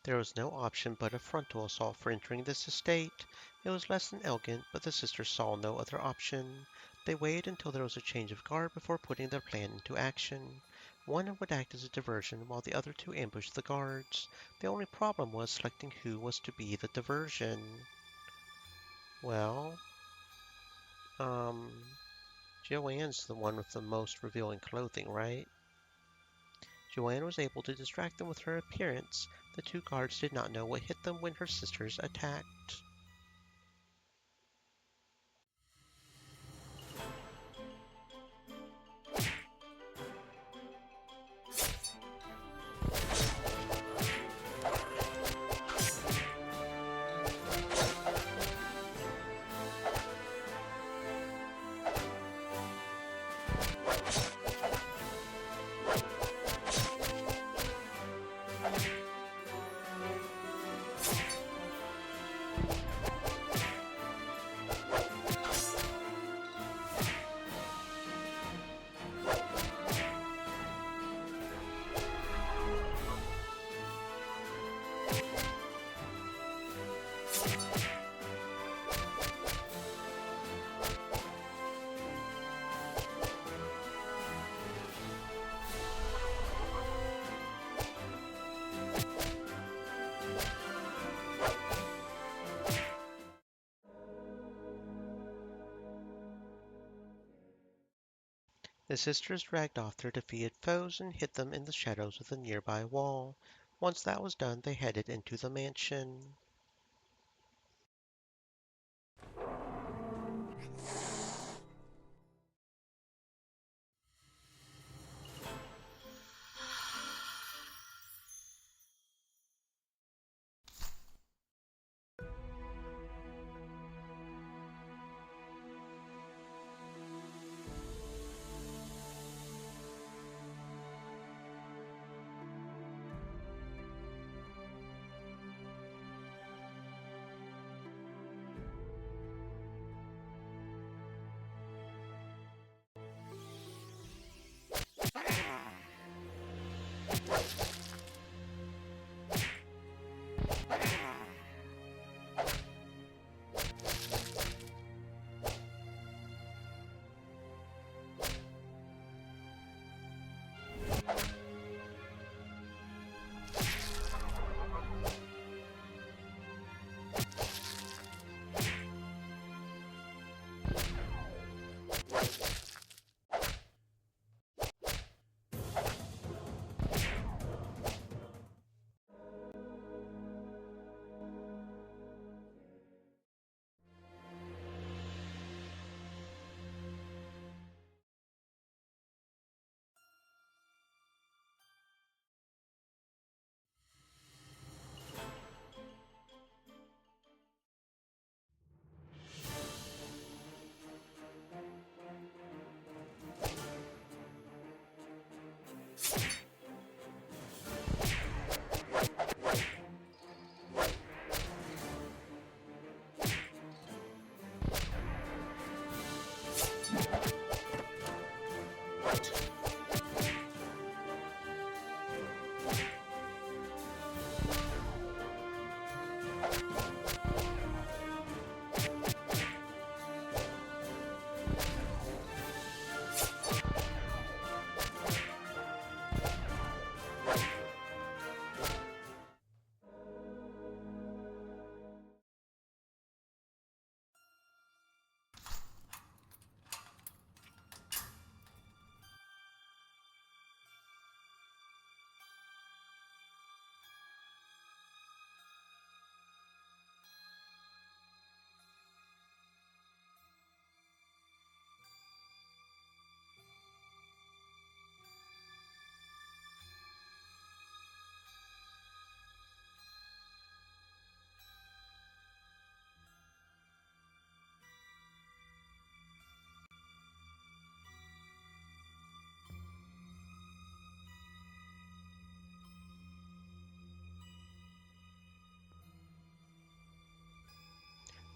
There was no option but a frontal assault for entering this estate. It was less than elegant, but the sisters saw no other option. They waited until there was a change of guard before putting their plan into action. One would act as a diversion, while the other two ambushed the guards. The only problem was selecting who was to be the diversion. Well, um, Joanne's the one with the most revealing clothing, right? Joanne was able to distract them with her appearance. The two guards did not know what hit them when her sisters attacked. The sisters dragged off their defeated foes and hid them in the shadows of the nearby wall. Once that was done, they headed into the mansion.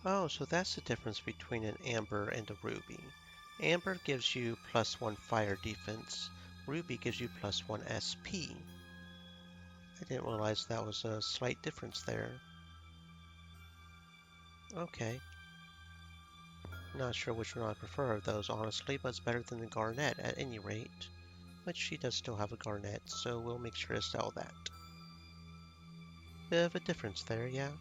Oh, so that's the difference between an amber and a ruby. Amber gives you +1 fire defense. Ruby gives you +1 SP. I didn't realize that was a slight difference there. Okay. Not sure which one I prefer of those, honestly, but it's better than the garnet at any rate. But she does still have a garnet, so we'll make sure to sell that. Bit of a difference there, yeah.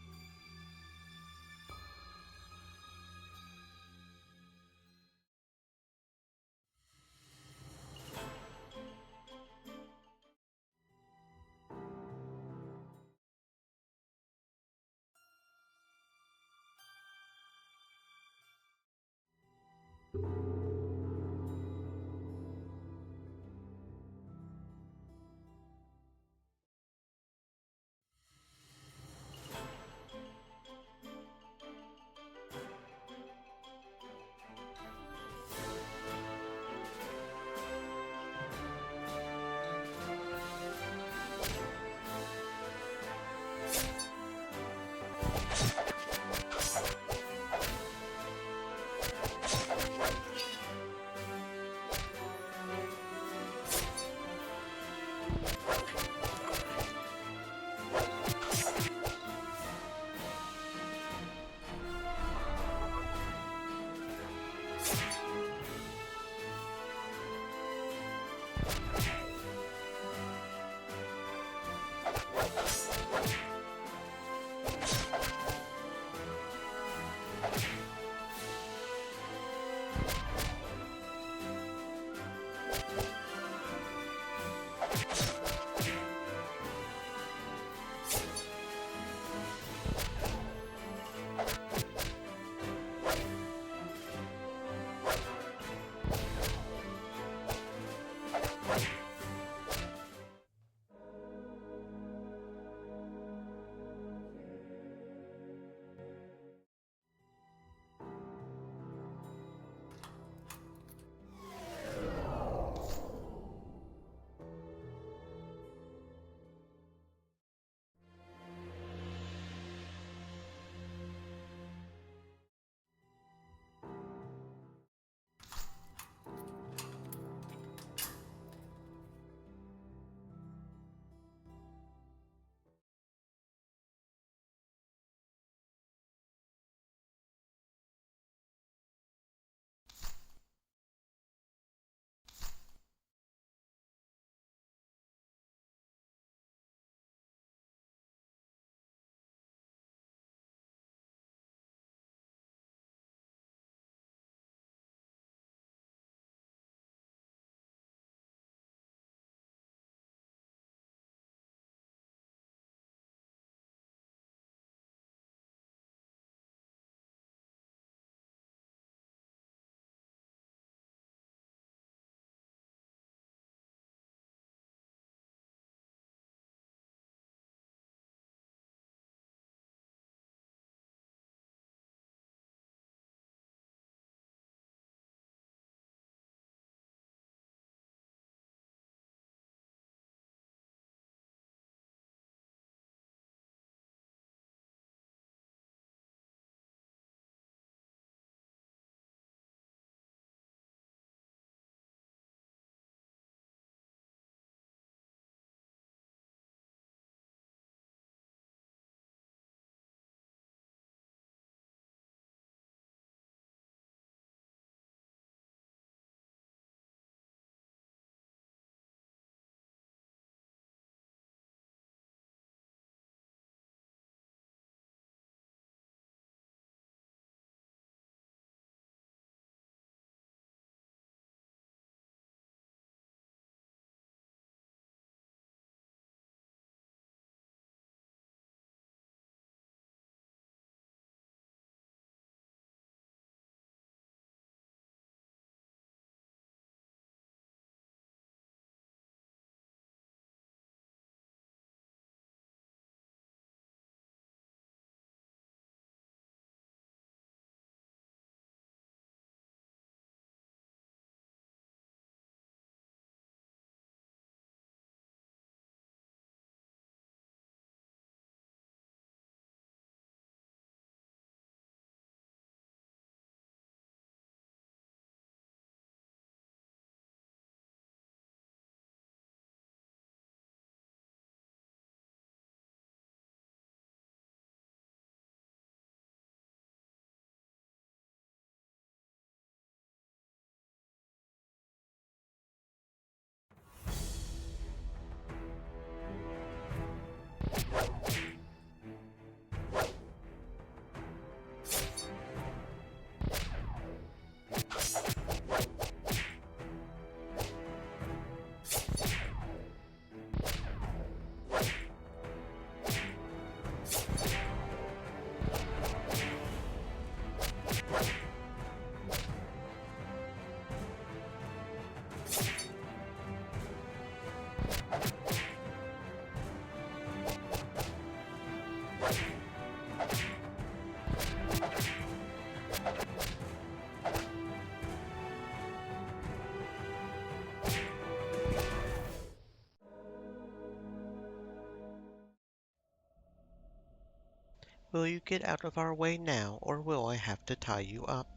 Will you get out of our way now, or will I have to tie you up?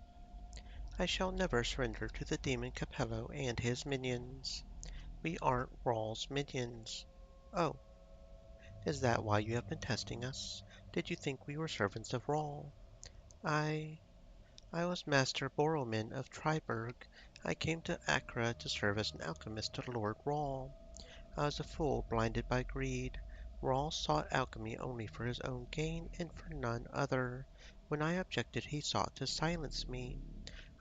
I shall never surrender to the demon Capello and his minions. We aren't Rawl's minions. Oh, is that why you have been testing us? Did you think we were servants of Rawl? I I was Master Borroman of Triberg. I came to Acre to serve as an alchemist to Lord Rawl. I was a fool blinded by greed. Rawl sought alchemy only for his own gain and for none other. When I objected, he sought to silence me.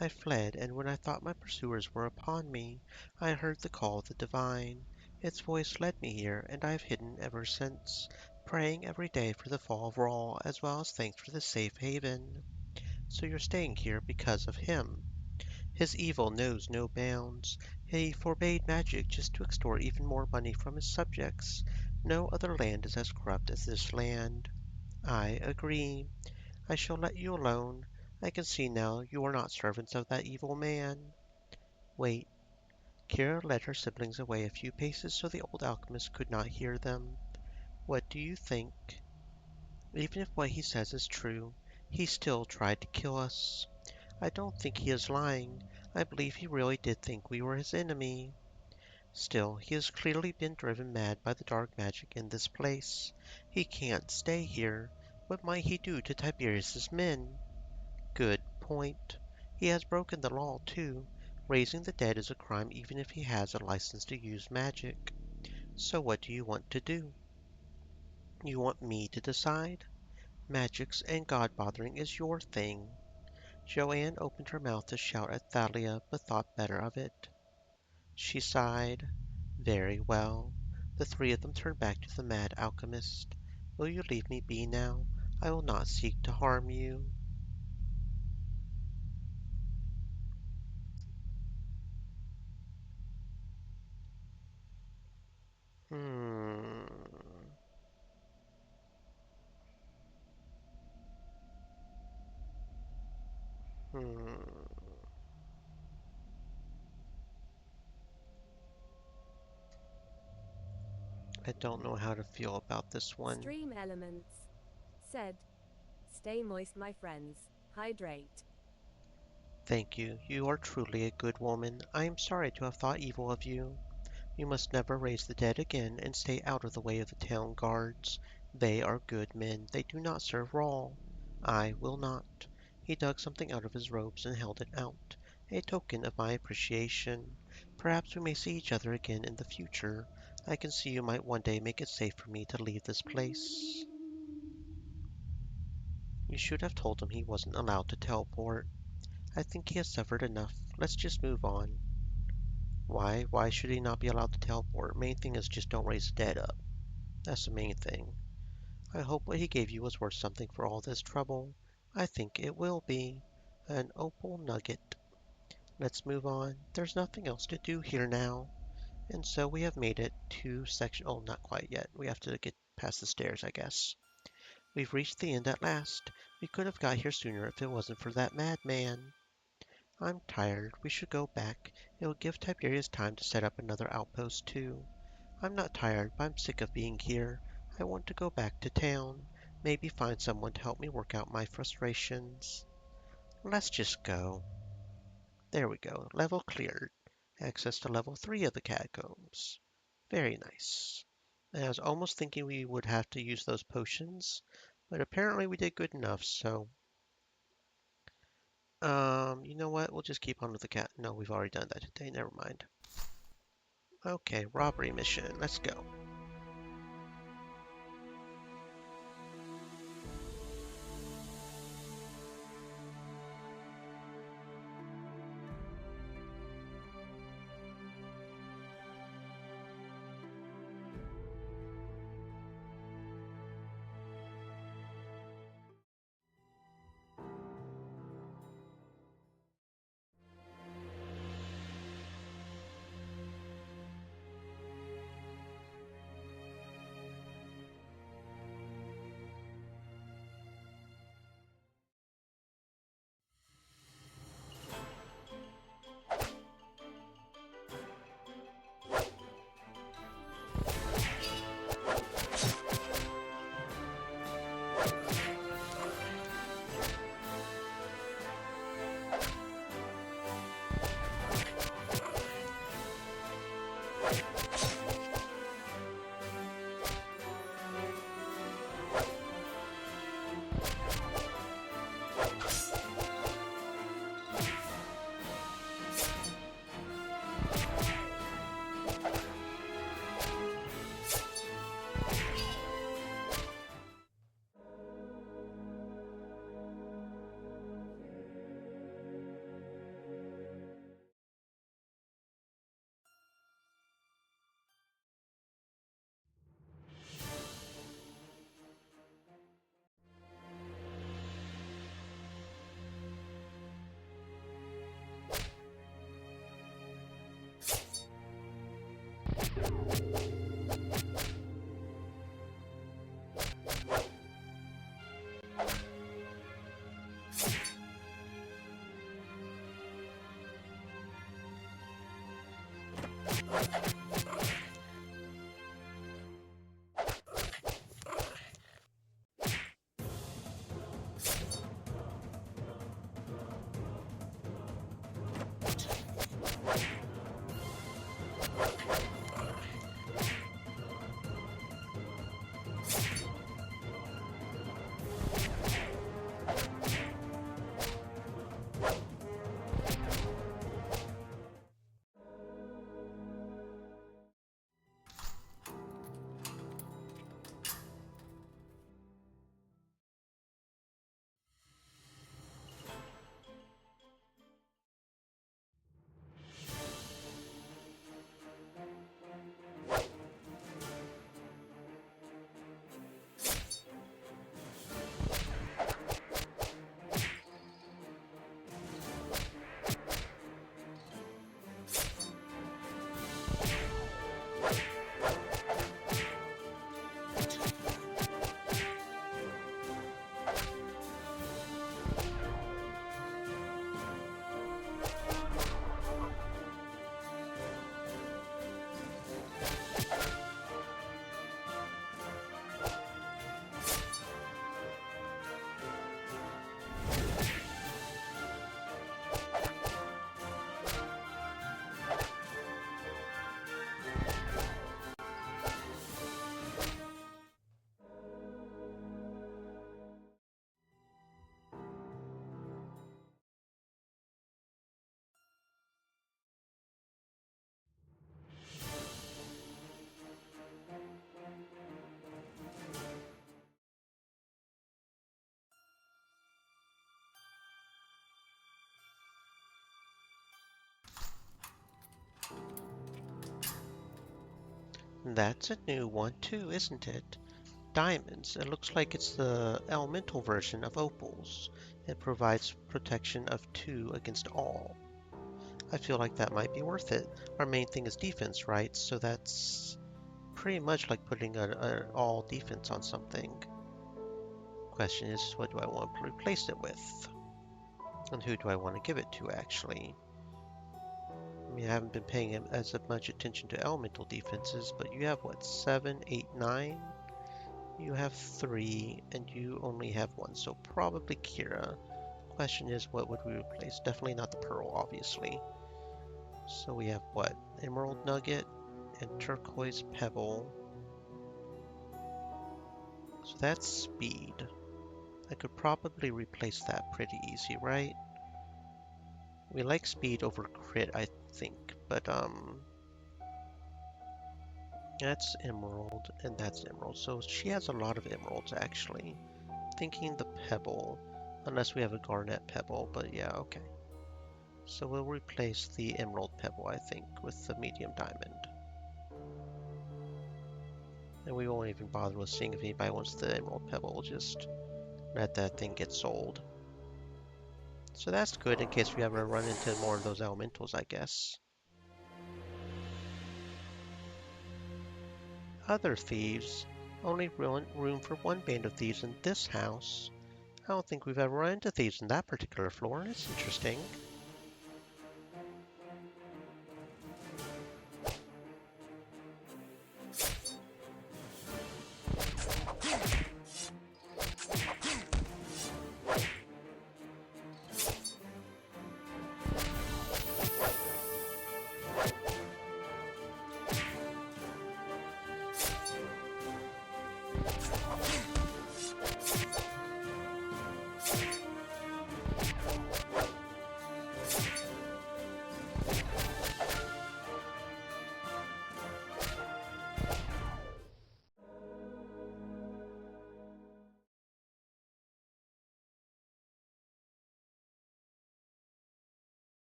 I fled, and when I thought my pursuers were upon me, I heard the call of the divine. Its voice led me here, and I have hidden ever since, praying every day for the fall of Rawl, as well as thanks for the safe haven. So you're staying here because of him. His evil knows no bounds. He forbade magic just to extort even more money from his subjects. No other land is as corrupt as this land. I agree. I shall let you alone. I can see now you are not servants of that evil man. Wait. Kira led her siblings away a few paces so the old alchemist could not hear them. What do you think? Even if what he says is true, he still tried to kill us. I don't think he is lying. I believe he really did think we were his enemy. Still, he has clearly been driven mad by the dark magic in this place. He can't stay here. What might he do to Tiberius's men? Good point. He has broken the law, too. Raising the dead is a crime even if he has a license to use magic. So what do you want to do? You want me to decide? Magics and god-bothering is your thing. Joanne opened her mouth to shout at Thalia, but thought better of it. She sighed. Very well. The three of them turned back to the mad alchemist. Will you leave me be now? I will not seek to harm you. Hmm. Hmm. I don't know how to feel about this one. Stream Elements said, "Stay moist, my friends. Hydrate." Thank you. You are truly a good woman. I am sorry to have thought evil of you. You must never raise the dead again, and stay out of the way of the town guards. They are good men. They do not serve Rawl. I will not. He dug something out of his robes and held it out, a token of my appreciation. Perhaps we may see each other again in the future. I can see you might one day make it safe for me to leave this place. You should have told him he wasn't allowed to teleport. I think he has suffered enough. Let's just move on. Why? Why should he not be allowed to teleport? Main thing is just don't raise the dead up. That's the main thing. I hope what he gave you was worth something for all this trouble. I think it will be. An opal nugget. Let's move on. There's nothing else to do here now. And so we have made it to section. Oh, not quite yet. We have to get past the stairs, I guess. We've reached the end at last. We could have got here sooner if it wasn't for that madman. I'm tired. We should go back. It will give Tiberius time to set up another outpost, too. I'm not tired, but I'm sick of being here. I want to go back to town. Maybe find someone to help me work out my frustrations. Let's just go. There we go. Level cleared. Access to level 3 of the catacombs. Very nice. And I was almost thinking we would have to use those potions, but apparently we did good enough, so you know what? We'll just keep on with the cat. No, we've already done that today. Never mind. Okay, robbery mission. Let's go. That's a new one too, isn't it? Diamonds. It looks like it's the elemental version of opals. It provides protection of 2 against all. I feel like that might be worth it. Our main thing is defense, right? So that's pretty much like putting an all defense on something. Question is, what do I want to replace it with? And who do I want to give it to, actually? I mean, I haven't been paying as much attention to elemental defenses, but you have what, 7, 8, 9? You have 3, and you only have 1, so probably Kira. Question is, what would we replace? Definitely not the Pearl, obviously. So we have what? Emerald Nugget and Turquoise Pebble. So that's speed. I could probably replace that pretty easy, right? We like speed over crit, I think, but that's emerald and that's emerald. So she has a lot of emeralds actually. Thinking the pebble, unless we have a garnet pebble, but yeah, okay. So we'll replace the emerald pebble, I think, with the medium diamond. And we won't even bother with seeing if anybody wants the emerald pebble, we'll just let that thing get sold. So that's good in case we ever run into more of those elementals, I guess. Other thieves. Only room for one band of thieves in this house. I don't think we've ever run into thieves in that particular floor. It's interesting.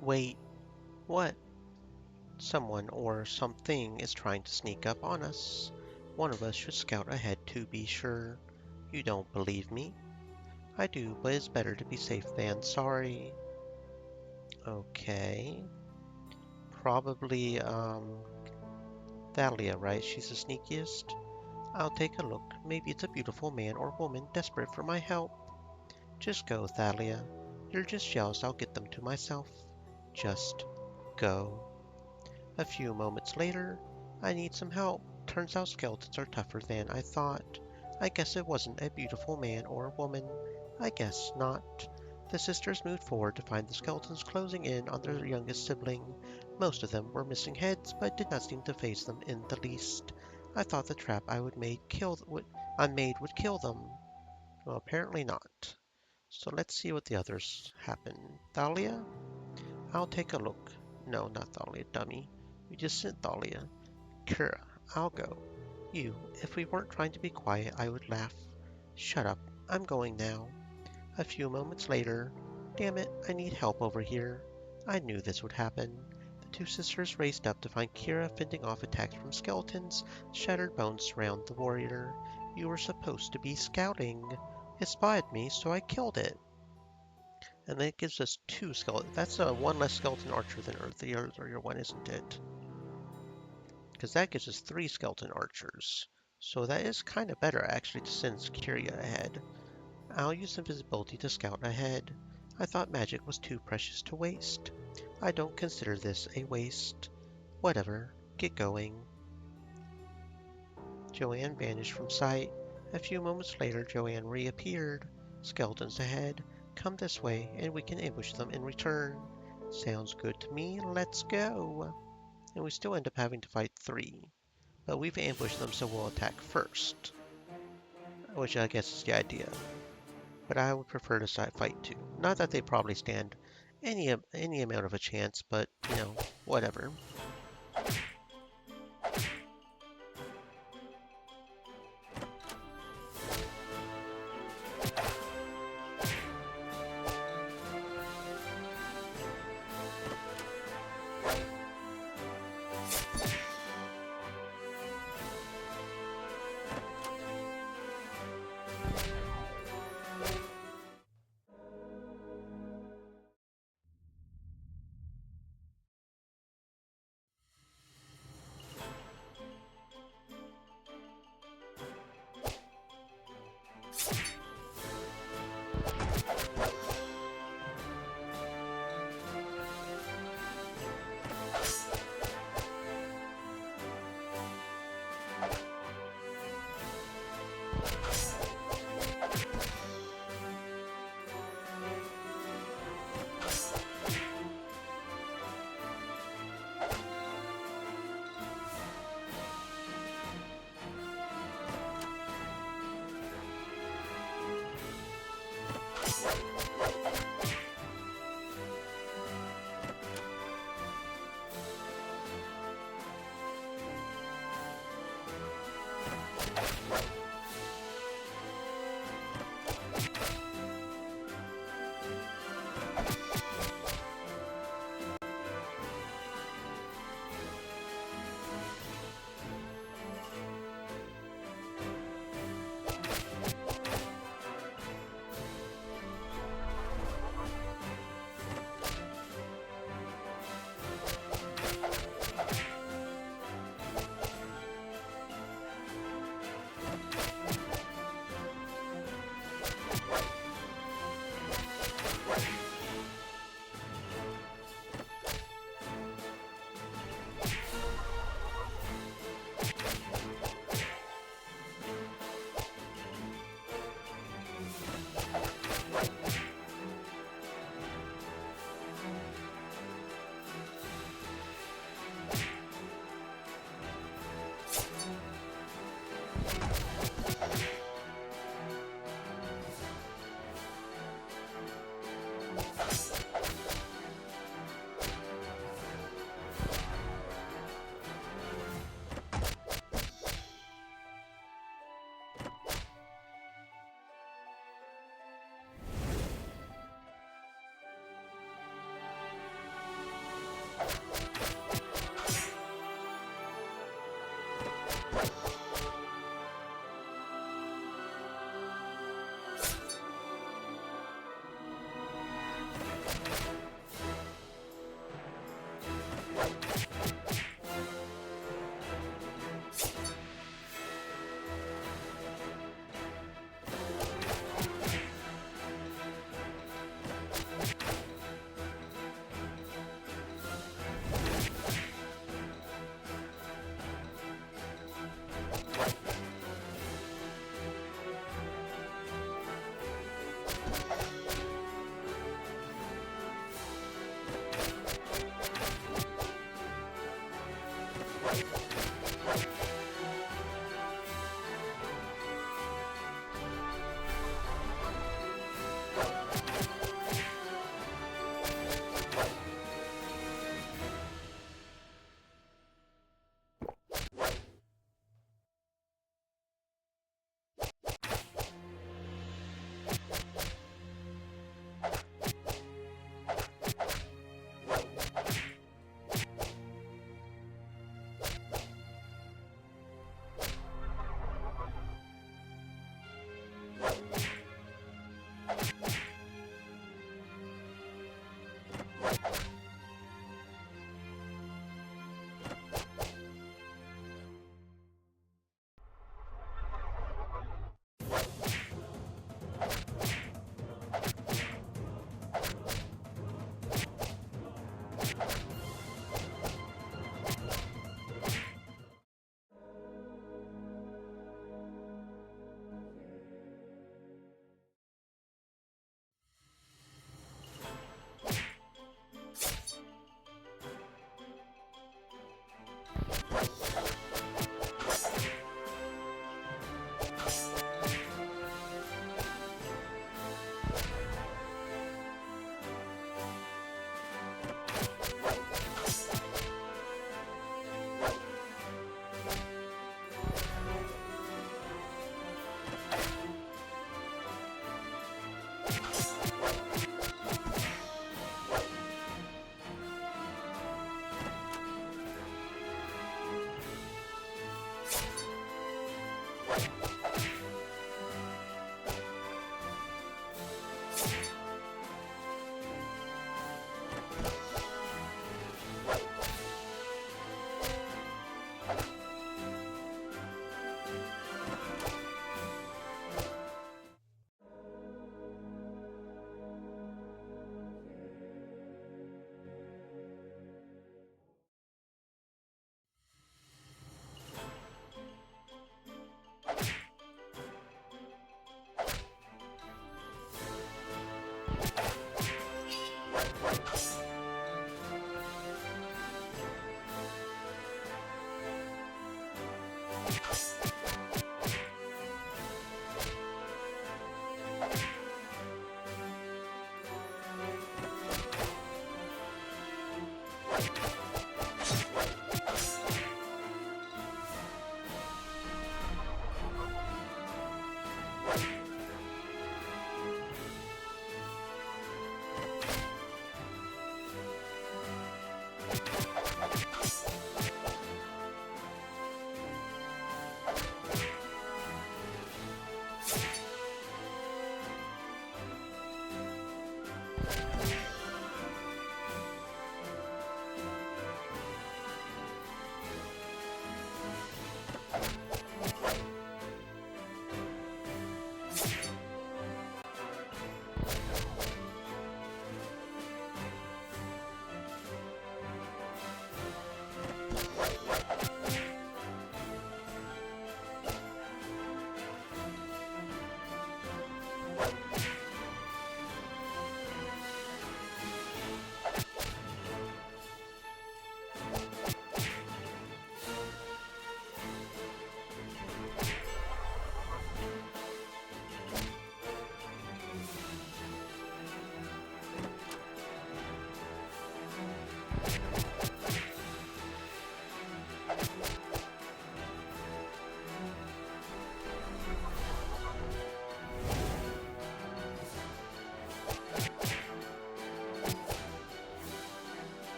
Wait, what? Someone or something is trying to sneak up on us. One of us should scout ahead to be sure. You don't believe me? I do, but it's better to be safe than sorry. Okay. Probably, Thalia, right? She's the sneakiest? I'll take a look. Maybe it's a beautiful man or woman desperate for my help. Just go, Thalia. You're just jealous I'll get them to myself. Just go. A few moments later, I need some help. Turns out skeletons are tougher than I thought. I guess it wasn't a beautiful man or woman. I guess not. The sisters moved forward to find the skeletons closing in on their youngest sibling. Most of them were missing heads, but did not seem to faze them in the least. I thought the trap I made would kill them. Well, apparently not. So let's see what the others happen. Thalia? I'll take a look. No, not Thalia, dummy. We just sent Thalia. Kira, I'll go. You, if we weren't trying to be quiet, I would laugh. Shut up. I'm going now. A few moments later, damn it, I need help over here. I knew this would happen. The two sisters raced up to find Kira fending off attacks from skeletons. Shattered bones surround the warrior. You were supposed to be scouting. It spotted me, so I killed it. And that gives us 2 skeletons. That's one less skeleton archer than the earlier one, isn't it? Because that gives us 3 skeleton archers. So that is kind of better, actually, to send Kyria ahead. I'll use invisibility to scout ahead. I thought magic was too precious to waste. I don't consider this a waste. Whatever, get going. Joanne vanished from sight. A few moments later, Joanne reappeared. Skeletons ahead. Come this way, and we can ambush them in return. Sounds good to me. Let's go. And we still end up having to fight 3. But we've ambushed them, so we'll attack first. Which I guess is the idea. but I would prefer to fight too. Not that they probably stand any amount of a chance, but whatever.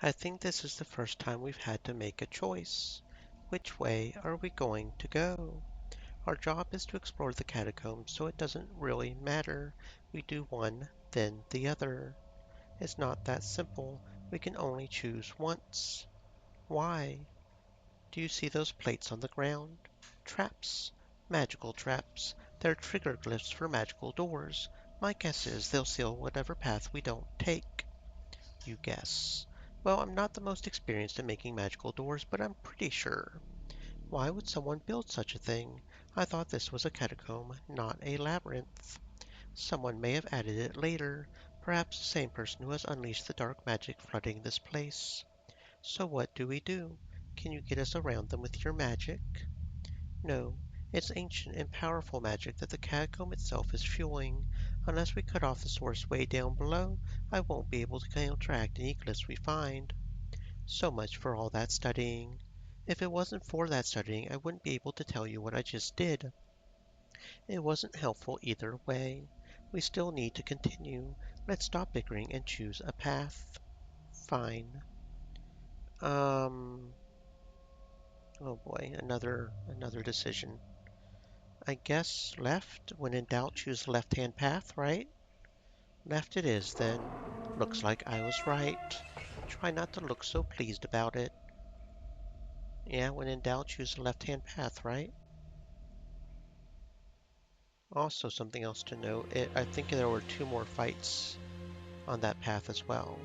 I think this is the first time we've had to make a choice. Which way are we going to go? Our job is to explore the catacombs, so it doesn't really matter. We do one, then the other. It's not that simple. We can only choose once. Why? Do you see those plates on the ground? Traps. Magical traps. They're trigger glyphs for magical doors. My guess is they'll seal whatever path we don't take. You guess. Well, I'm not the most experienced at making magical doors, but I'm pretty sure. Why would someone build such a thing? I thought this was a catacomb, not a labyrinth. Someone may have added it later, perhaps the same person who has unleashed the dark magic flooding this place. So what do we do? Can you get us around them with your magic? No, it's ancient and powerful magic that the catacomb itself is fueling. Unless we cut off the source way down below, I won't be able to counteract any glyphs we find. So much for all that studying. If it wasn't for that studying, I wouldn't be able to tell you what I just did. It wasn't helpful either way. We still need to continue. Let's stop bickering and choose a path. Fine. Um, oh boy, another decision. I guess left. When in doubt, choose the left-hand path, right? Left it is, then. Looks like I was right. Try not to look so pleased about it. Yeah, when in doubt, choose the left-hand path, right? Also, something else to note, I think there were two more fights on that path as well.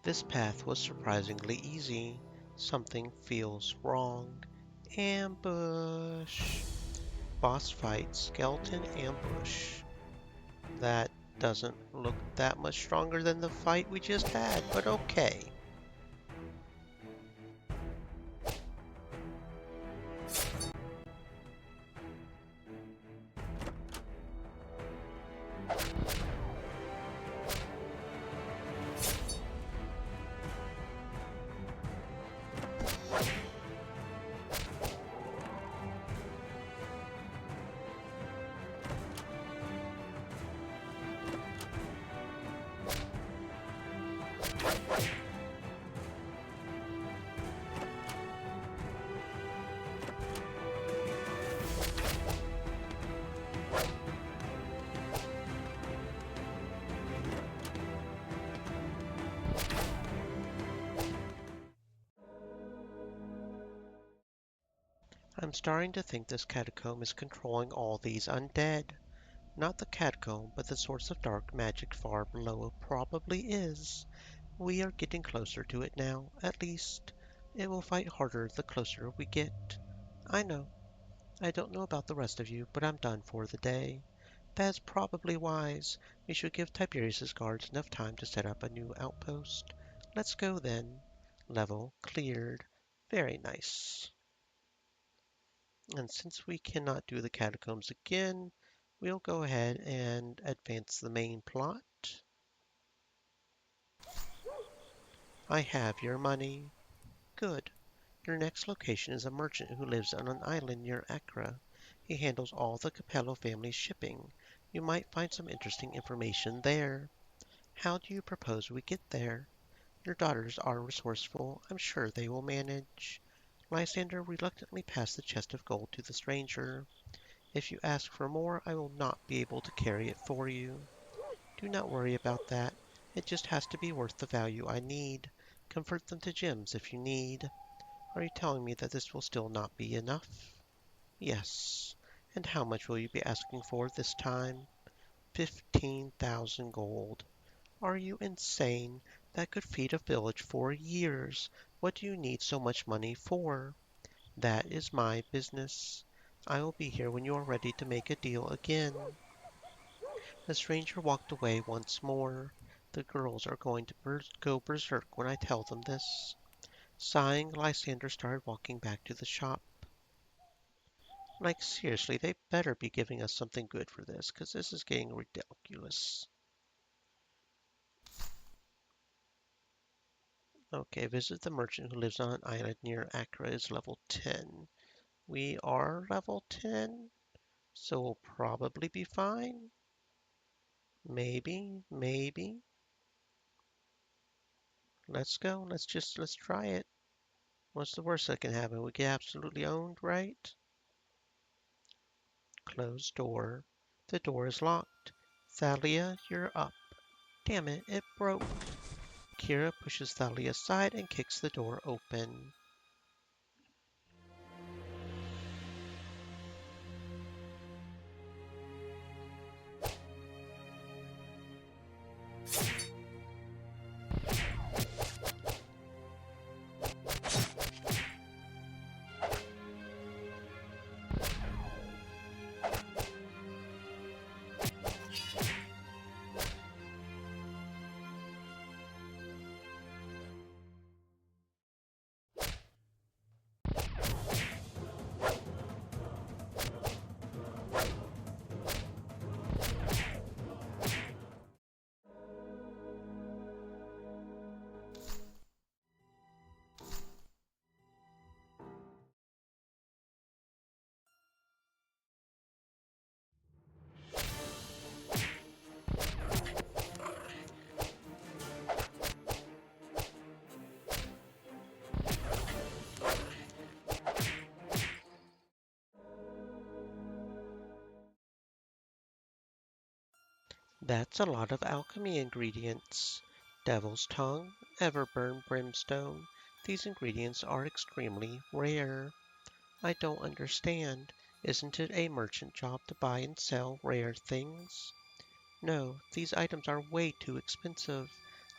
This path was surprisingly easy. Something feels wrong. Ambush. Boss fight, skeleton ambush. That doesn't look that much stronger than the fight we just had, but okay. I'm starting to think this catacomb is controlling all these undead. Not the catacomb, but the source of dark magic far below probably is. We are getting closer to it now, at least. It will fight harder the closer we get. I know. I don't know about the rest of you, but I'm done for the day. That's probably wise. We should give Tiberius's guards enough time to set up a new outpost. Let's go then. Level cleared. Very nice. And since we cannot do the catacombs again, we'll go ahead and advance the main plot. I have your money. Good. Your next location is a merchant who lives on an island near Accra. He handles all the Capello family's shipping. You might find some interesting information there. How do you propose we get there? Your daughters are resourceful. I'm sure they will manage. Lysander reluctantly passed the chest of gold to the stranger. If you ask for more, I will not be able to carry it for you. Do not worry about that. It just has to be worth the value I need. Convert them to gems if you need. Are you telling me that this will still not be enough? Yes. And how much will you be asking for this time? 15,000 gold. Are you insane? That could feed a village for years. What do you need so much money for? That is my business. I will be here when you are ready to make a deal again. The stranger walked away once more. The girls are going to go berserk when I tell them this. Sighing, Lysander started walking back to the shop. Like, seriously, they better be giving us something good for this, because this is getting ridiculous. Okay, visit the merchant who lives on an island near Accra is level 10. We are level 10, so we'll probably be fine. Maybe, maybe. Let's go. Let's try it. What's the worst that can happen? We get absolutely owned, right? Closed door. The door is locked. Thalia, you're up. Damn it, it broke. Kira pushes Thalia aside and kicks the door open. That's a lot of alchemy ingredients. Devil's Tongue, Everburn Brimstone. These ingredients are extremely rare. I don't understand. Isn't it a merchant job to buy and sell rare things? No, these items are way too expensive.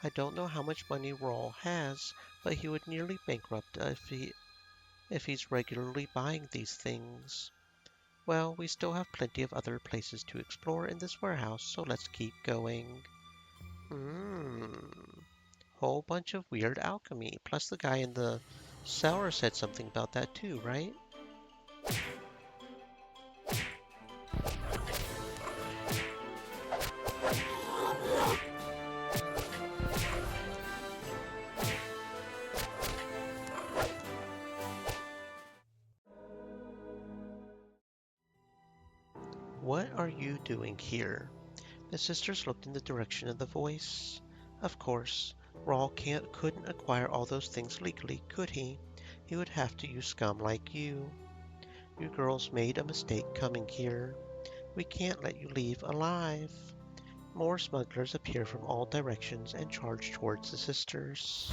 I don't know how much money Rawl has, but he would nearly bankrupt if he's regularly buying these things. Well, we still have plenty of other places to explore in this warehouse, so let's keep going. Hmm. Whole bunch of weird alchemy. Plus the guy in the cellar said something about that too, right? What are you doing here? The sisters looked in the direction of the voice. Of course, Rawl couldn't acquire all those things legally, could he? He would have to use scum like you. You girls made a mistake coming here. We can't let you leave alive. More smugglers appear from all directions and charge towards the sisters.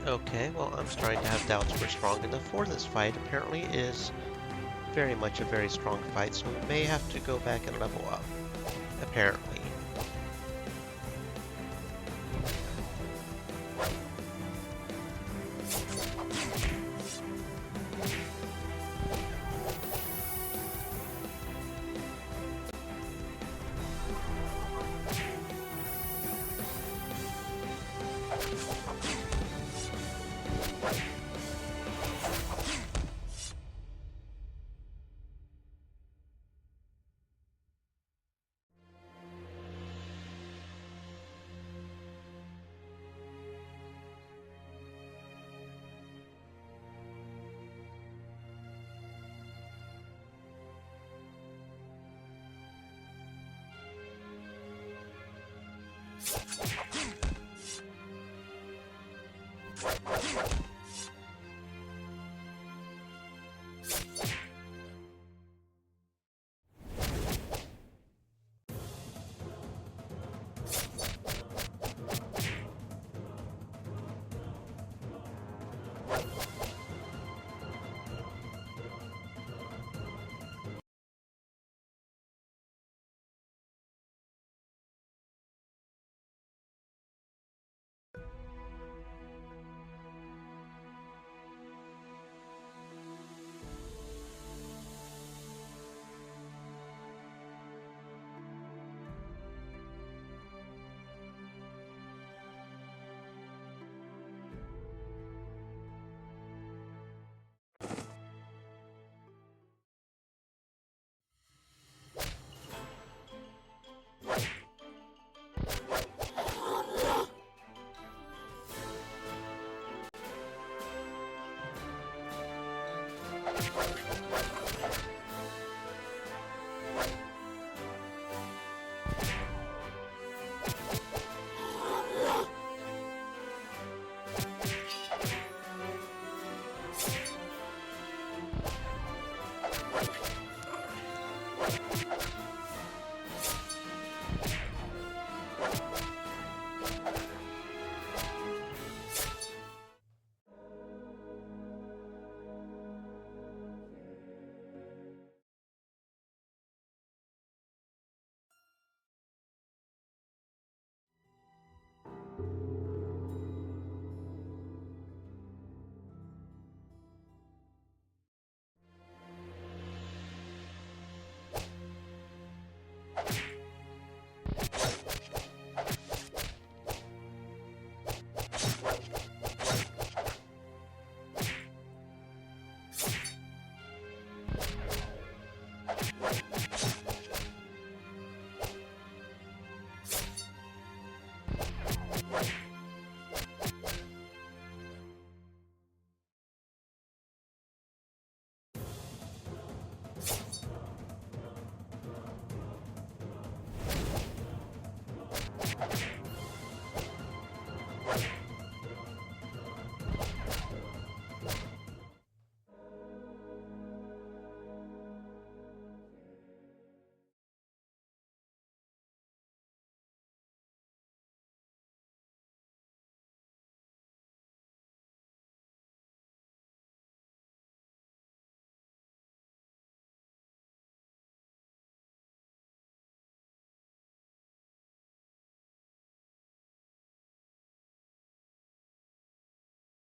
Okay, well, I'm starting to have doubts we're strong enough for this fight. Apparently it is very much a very strong fight, so we may have to go back and level up. Apparently.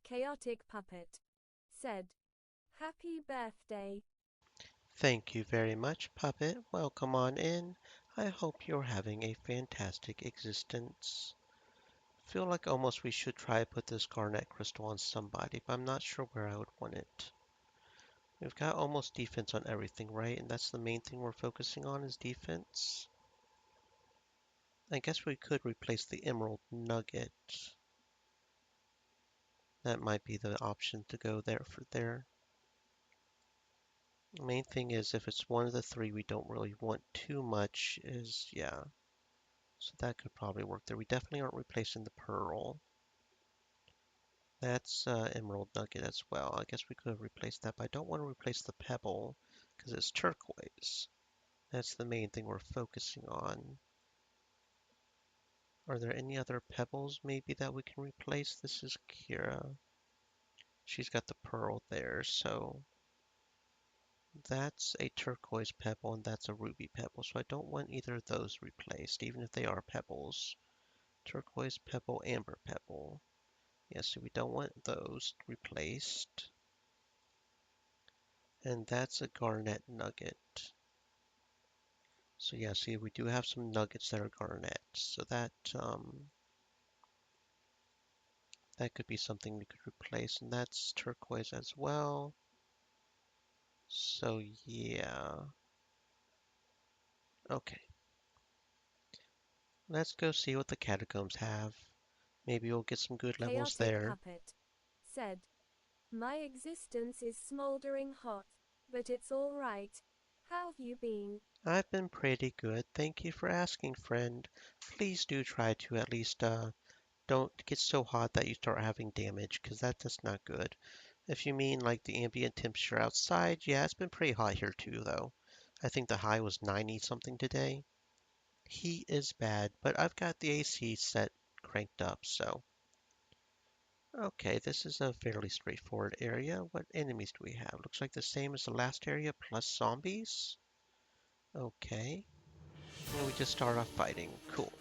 Chaotic Puppet said, "Happy birthday." Thank you very much, Puppet. Welcome on in. I hope you're having a fantastic existence. Feel like almost we should try to put this garnet crystal on somebody, but I'm not sure where I would want it. We've got almost defense on everything, right? And that's the main thing we're focusing on is defense. I guess we could replace the emerald nugget. That might be the option to go there for there. The main thing is if it's one of the three we don't really want too much is, yeah. So that could probably work there. We definitely aren't replacing the pearl. That's emerald nugget as well. I guess we could replace that, but I don't want to replace the pebble because it's turquoise. That's the main thing we're focusing on. Are there any other pebbles maybe that we can replace? This is Kira. She's got the pearl there, so that's a turquoise pebble and that's a ruby pebble. So I don't want either of those replaced, even if they are pebbles. Turquoise pebble, amber pebble. Yes, so we don't want those replaced. And that's a garnet nugget. So yeah, see, we do have some nuggets that are garnet. So that could be something we could replace, and that's turquoise as well. So yeah, okay. Let's go see what the catacombs have. Maybe we'll get some good levels Chaotic there. Puppet said, "My existence is smoldering hot, but it's all right. How have you been?" I've been pretty good. Thank you for asking, friend. Please do try to at least don't get so hot that you start having damage, because that's not good. If you mean like the ambient temperature outside, yeah, it's been pretty hot here too, though. I think the high was 90 something today. Heat is bad, but I've got the AC set cranked up, so. Okay, this is a fairly straightforward area. What enemies do we have? Looks like the same as the last area, plus zombies. Okay. And we just start off fighting. Cool.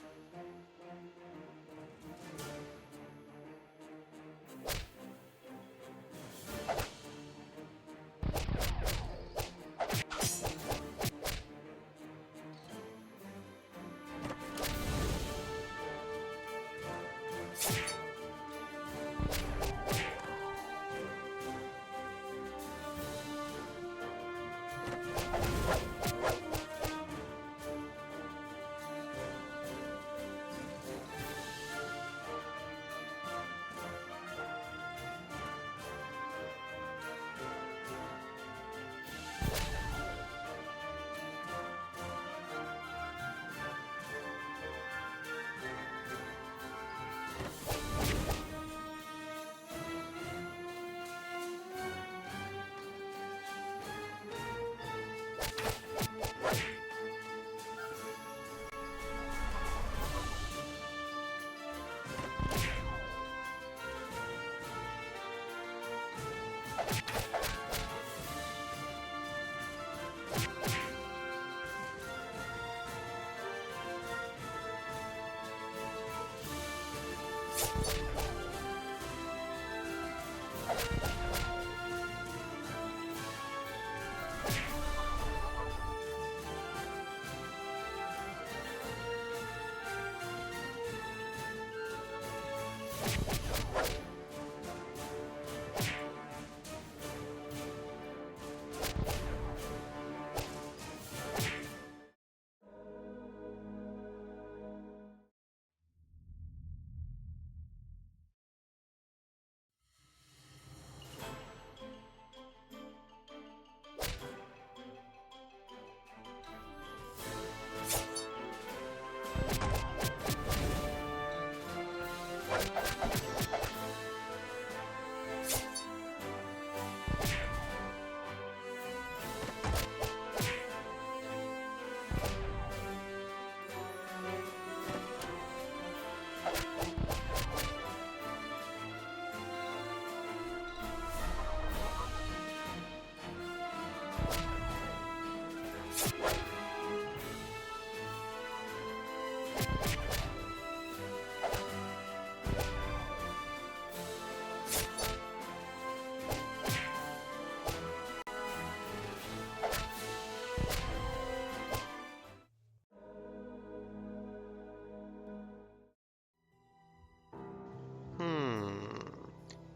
Hmm.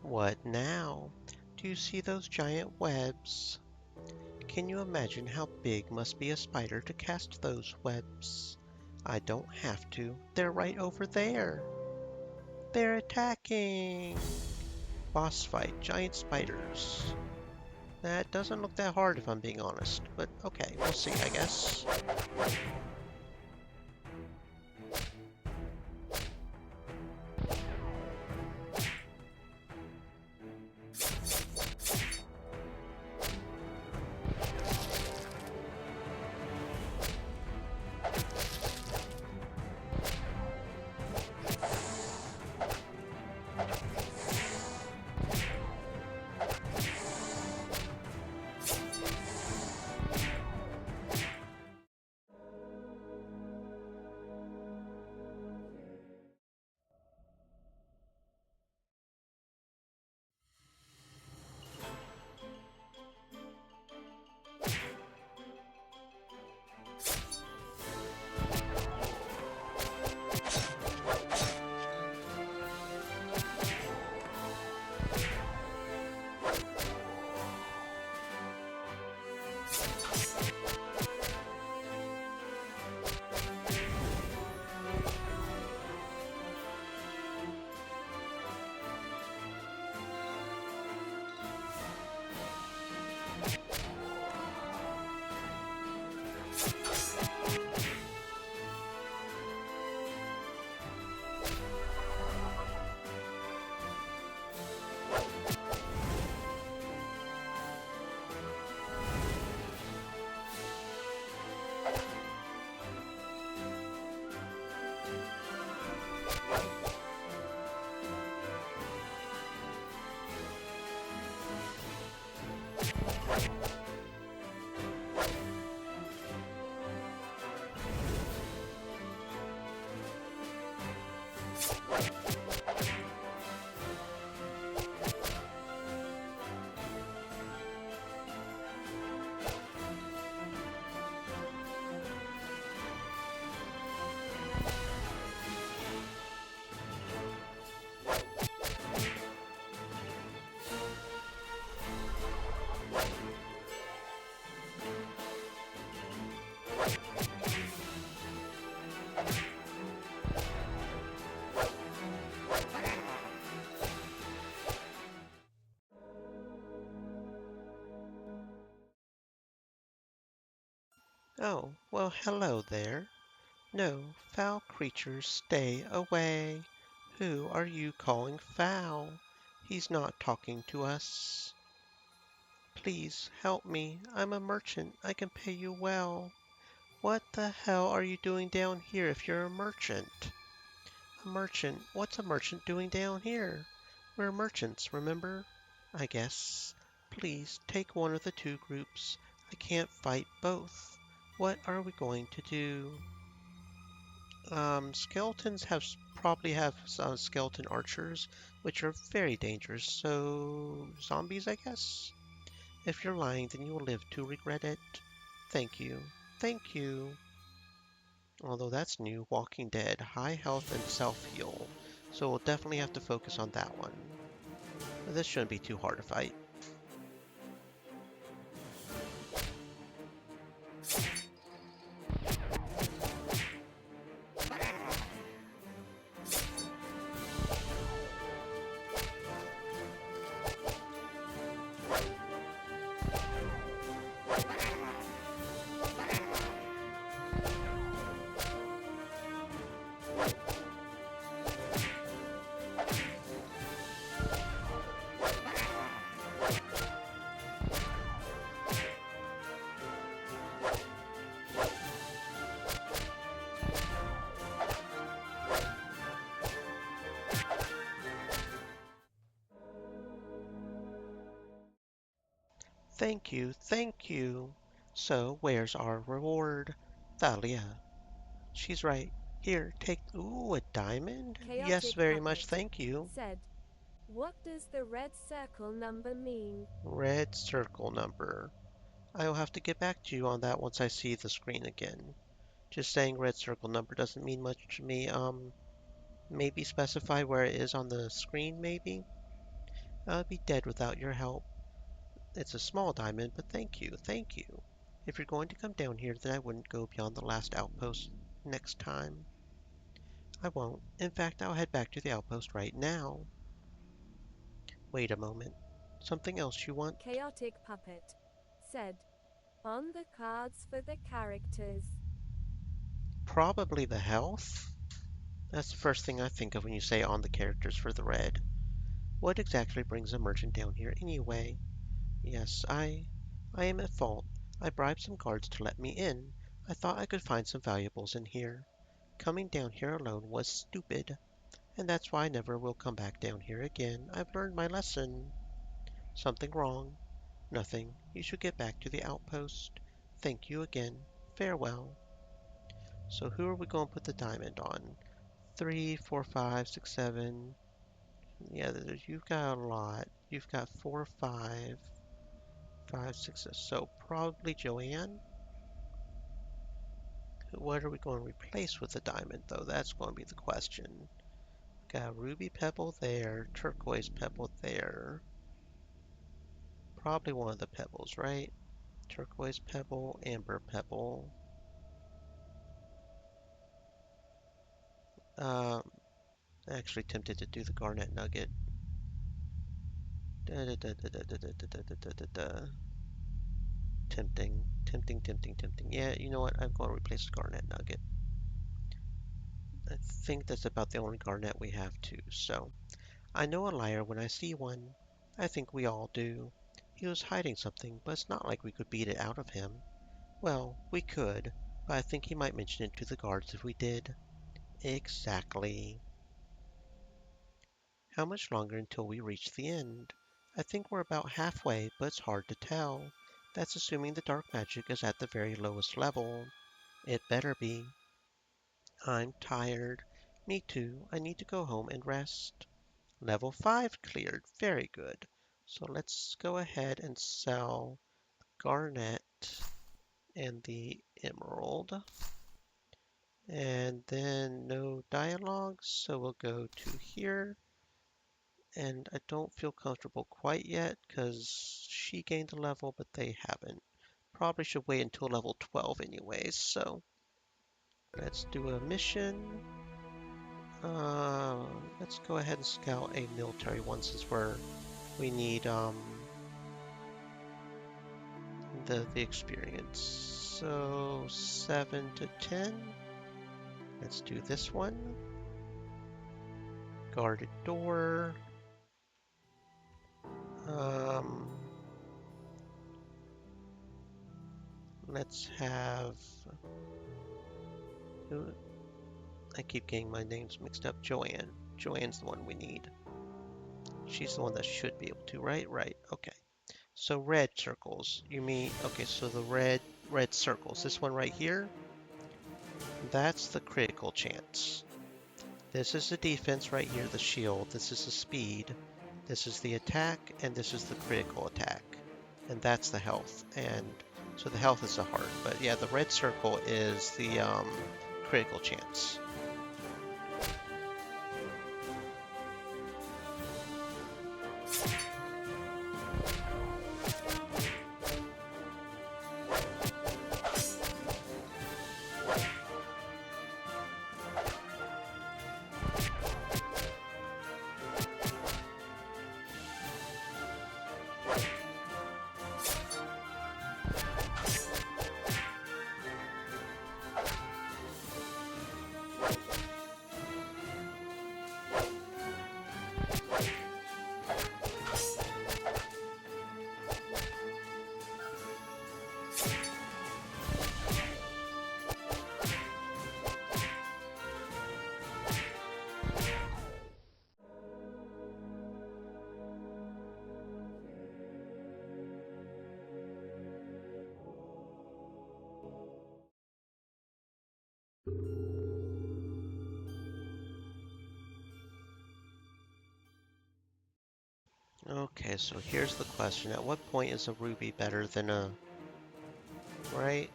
What now? Do you see those giant webs? Can you imagine how big must be a spider to cast those webs? I don't have to. They're right over there. They're attacking! Boss fight, giant spiders. That doesn't look that hard if I'm being honest, but okay, we'll see, I guess. Oh, well, hello there. No, foul creatures, stay away. Who are you calling foul? He's not talking to us. Please help me. I'm a merchant. I can pay you well. What the hell are you doing down here if you're a merchant? A merchant? What's a merchant doing down here? We're merchants, remember? I guess. Please take one of the two groups. I can't fight both. What are we going to do? Skeletons probably have skeleton archers, which are very dangerous. So zombies, I guess. If you're lying, then you will live to regret it. Thank you. Thank you. Although that's new, Walking Dead, high health and self-heal. So we'll definitely have to focus on that one. But this shouldn't be too hard to fight. Thank you, thank you. So where's our reward? Thalia. She's right. Here, take... Ooh, a diamond? Yes, Chaotic very much, Puppet thank you. said, "What does the red circle number mean?" Red circle number. I'll have to get back to you on that once I see the screen again. Just saying red circle number doesn't mean much to me. Maybe specify where it is on the screen, maybe? I'll be dead without your help. It's a small diamond, but thank you, thank you. If you're going to come down here, then I wouldn't go beyond the last outpost next time. I won't. In fact, I'll head back to the outpost right now. Wait a moment. Something else you want? Chaotic Puppet said, "On the cards for the characters." Probably the health? That's the first thing I think of when you say on the characters for the red. What exactly brings a merchant down here anyway? Yes, I am at fault. I bribed some guards to let me in. I thought I could find some valuables in here. Coming down here alone was stupid, and that's why I never will come back down here again. I've learned my lesson. Something wrong? Nothing. You should get back to the outpost. Thank you again. Farewell. So who are we going to put the diamond on? 3, 4, 5, 6, 7. Yeah, you've got a lot. You've got 4, 5, 5, 6. So probably Joanne. What are we going to replace with the diamond, though? That's going to be the question. Got ruby pebble there, turquoise pebble there. Probably one of the pebbles, right? Turquoise pebble, amber pebble. Um, Actually tempted to do the garnet nugget. Da, da, da, da, da, da, da, da, da, da, da, da. Tempting, tempting, tempting, tempting. Yeah, you know what? I'm going to replace the garnet nugget. I think that's about the only garnet we have too, so. I know a liar when I see one. I think we all do. He was hiding something, but it's not like we could beat it out of him. Well, we could, but I think he might mention it to the guards if we did. Exactly. How much longer until we reach the end? I think we're about halfway, but it's hard to tell. That's assuming the dark magic is at the very lowest level. It better be. I'm tired. Me too. I need to go home and rest. Level 5 cleared. Very good. So let's go ahead and sell Garnet and the Emerald. And then no dialogue, so we'll go to here. And I don't feel comfortable quite yet because she gained a level, but they haven't. Probably should wait until level 12 anyways, so let's do a mission. Uh, let's go ahead and scout a military one since we need the experience. So 7 to 10. Let's do this one. Guarded door. Um, let's have. I keep getting my names mixed up. Joanne. Joanne's the one we need. She's the one that should be able to, right? Right. Okay. So red circles. You mean okay? So the red circles. This one right here. That's the critical chance. This is the defense right here, the shield. This is the speed. This is the attack, and this is the critical attack. And that's the health. And so the health is the heart. But yeah, the red circle is the critical chance. Okay, so here's the question. At what point is a ruby better than a... Right?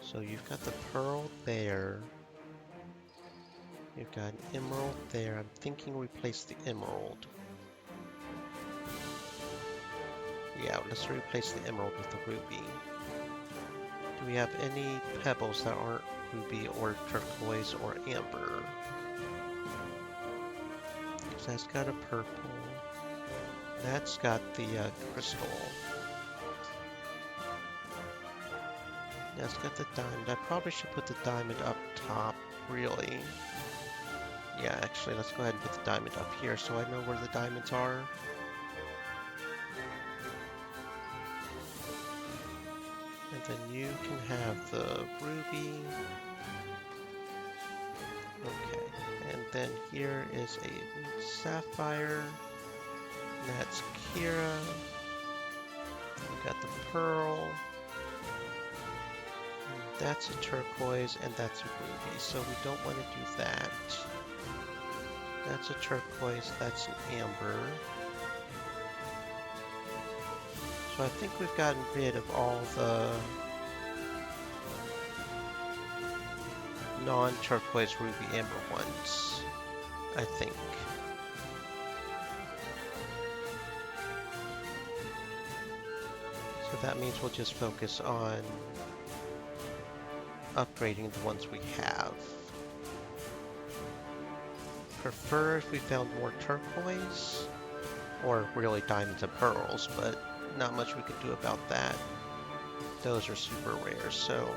So you've got the pearl there. You've got an emerald there. I'm thinking replace the emerald. Yeah, let's replace the emerald with the ruby. Do we have any pebbles that aren't ruby or turquoise or amber? Because that's got a purple. That's got the crystal. That's got the diamond. I probably should put the diamond up top, really. Yeah, actually, let's go ahead and put the diamond up here so I know where the diamonds are. And then you can have the ruby. Okay, and then here is a sapphire. And that's Kira. We got the pearl. And that's a turquoise, and that's a ruby. So we don't want to do that. That's a turquoise, that's an amber. So I think we've gotten rid of all the non-turquoise ruby amber ones, I think. So that means we'll just focus on upgrading the ones we have. Prefer if we found more turquoise, or really diamonds and pearls, but not much we could do about that. Those are super rare, so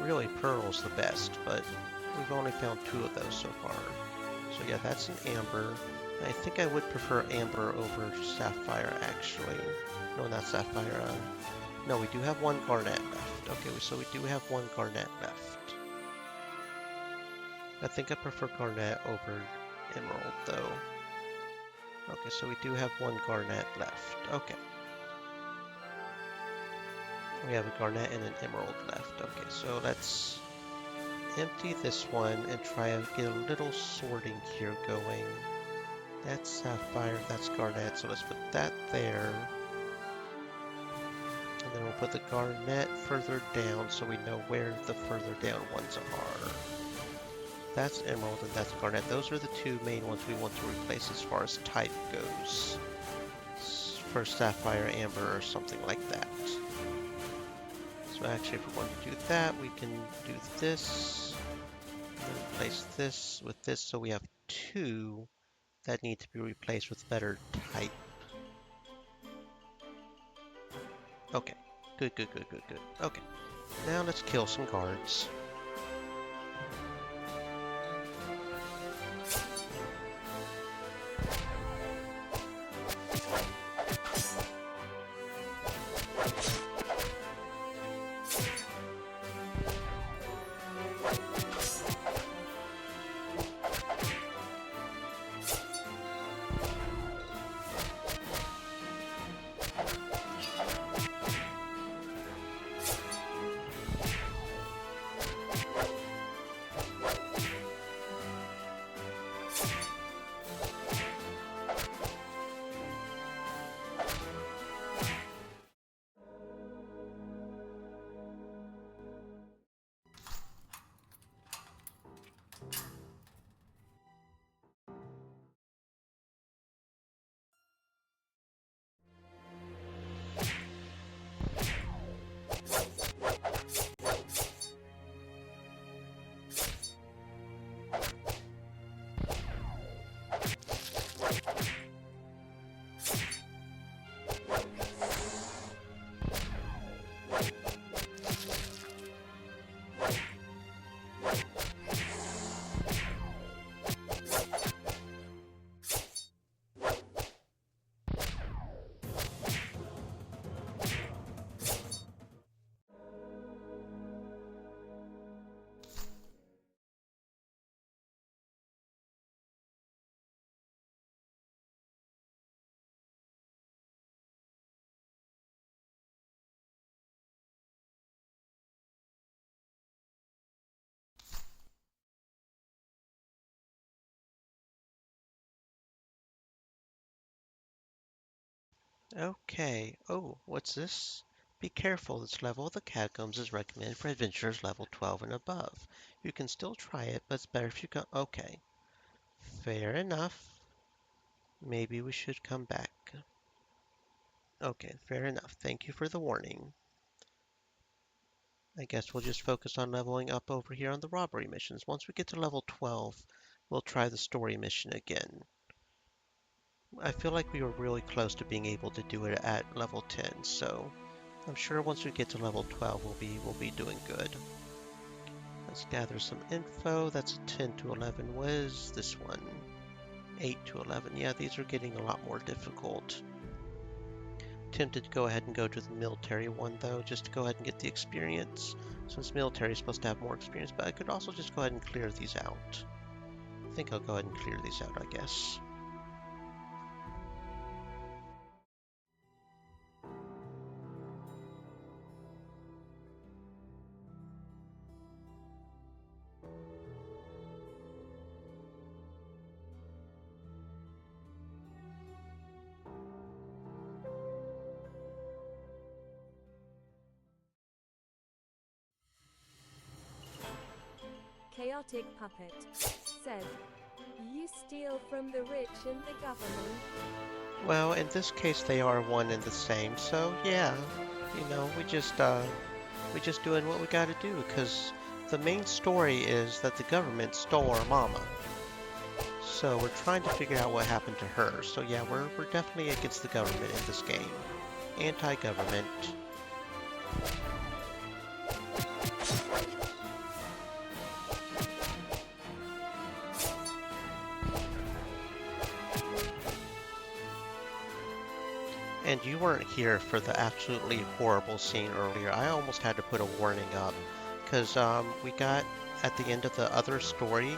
really pearl's the best, but we've only found 2 of those so far. So yeah, that's an amber. I think I would prefer amber over sapphire, actually. No, not sapphire. No, we do have 1 garnet left. Okay, so we do have 1 garnet left. I think I prefer garnet over emerald, though. Okay, so we do have 1 garnet left. Okay. We have a garnet and an emerald left. Okay, so let's empty this one and try to get a little sorting here going. That's sapphire, that's garnet, so let's put that there. And then we'll put the garnet further down so we know where the further down ones are. That's emerald and that's garnet. Those are the 2 main ones we want to replace as far as type goes. For sapphire, amber, or something like that. So actually, if we're going to do that, we can do this. And replace this with this, so we have 2 that need to be replaced with better type. Okay. Good, good, good, good, good. Okay. Now let's kill some guards. Okay. Oh, what's this? Be careful, this level of the catacombs is recommended for adventurers level 12 and above. You can still try it, but it's better if you come. Okay. Fair enough. Maybe we should come back. Okay, fair enough. Thank you for the warning. I guess we'll just focus on leveling up over here on the robbery missions. Once we get to level 12, we'll try the story mission again. I feel like we were really close to being able to do it at level 10, so I'm sure once we get to level 12, we'll be doing good. Let's gather some info. That's a 10 to 11 whiz. This one, 8 to 11. Yeah, these are getting a lot more difficult. Tempted to go ahead and go to the military one though, just to go ahead and get the experience, since military is supposed to have more experience, but I could also just go ahead and clear these out. I think I'll go ahead and clear these out, I guess. Chaotic Puppet said, "You steal from the rich and the government." Well, in this case they are one and the same, so yeah, you know, we just doing what we gotta do, because the main story is that the government stole our mama. So we're trying to figure out what happened to her. So yeah, we're definitely against the government in this game. Anti-government. And you weren't here for the absolutely horrible scene earlier. I almost had to put a warning up because we got at the end of the other story,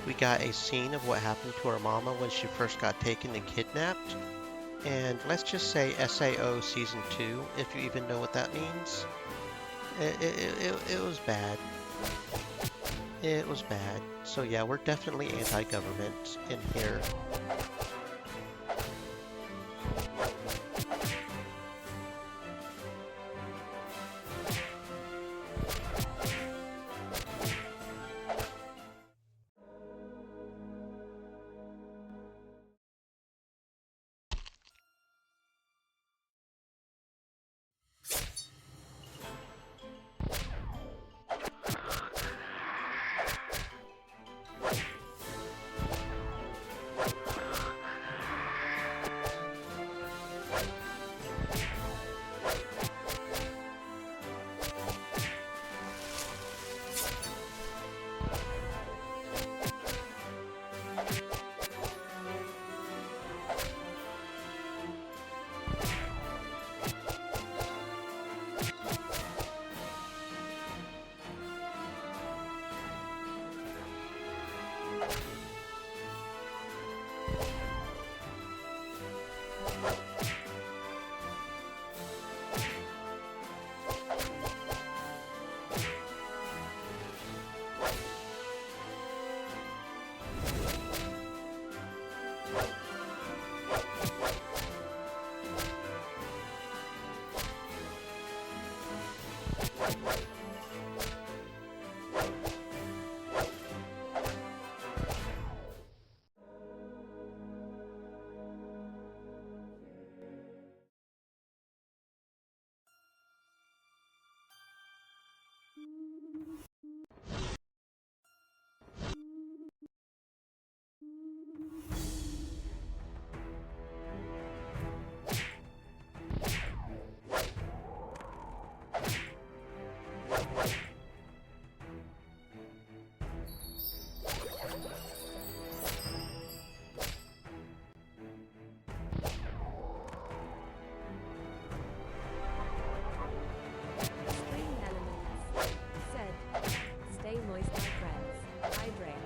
we got a scene of what happened to our mama when she first got taken and kidnapped. And let's just say SAO Season 2, if you even know what that means. It was bad. It was bad. So yeah, we're definitely anti-government in here. Spring elements. Said. Stay moist, my friends. Hydrate.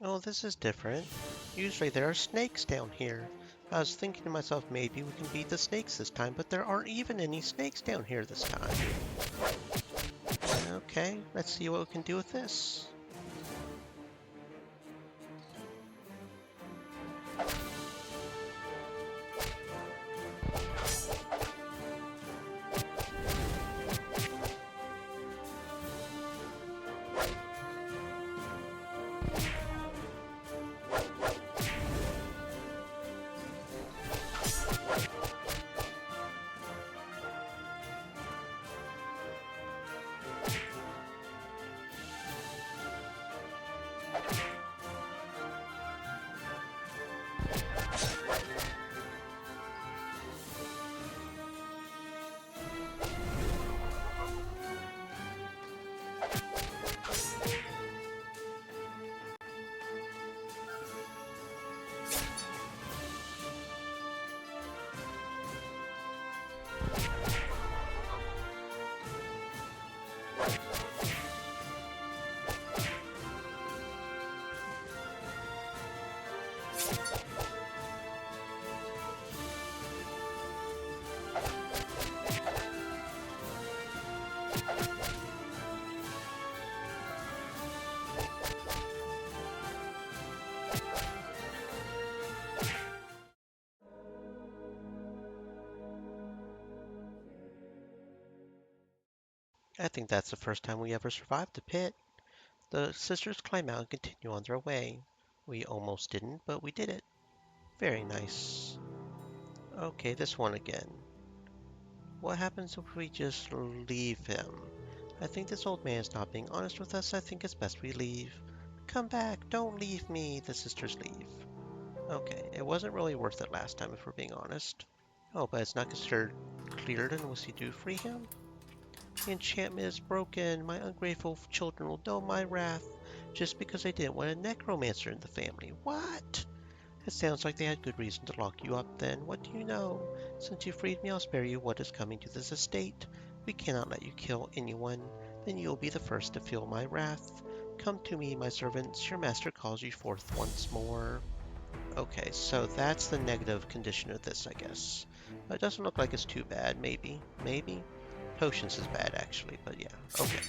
Oh, this is different. Usually there are snakes down here. I was thinking to myself, maybe we can beat the snakes this time, but there aren't even any snakes down here this time. Okay, let's see what we can do with this. I think that's the first time we ever survived the pit. The sisters climb out and continue on their way. We almost didn't, but we did it. Very nice. Okay, this one again. What happens if we just leave him? I think this old man is not being honest with us. I think it's best we leave. Come back, don't leave me. The sisters leave. Okay, it wasn't really worth it last time if we're being honest. Oh, but it's not considered cleared unless you do free him? The enchantment is broken. My ungrateful children will know my wrath just because I didn't want a necromancer in the family. What? It sounds like they had good reason to lock you up then. What do you know? Since you freed me, I'll spare you what is coming to this estate. We cannot let you kill anyone. Then you will be the first to feel my wrath. Come to me, my servants. Your master calls you forth once more. Okay, so that's the negative condition of this, I guess. It doesn't look like it's too bad. Maybe. Maybe. Potions is bad, actually, but yeah. Okay.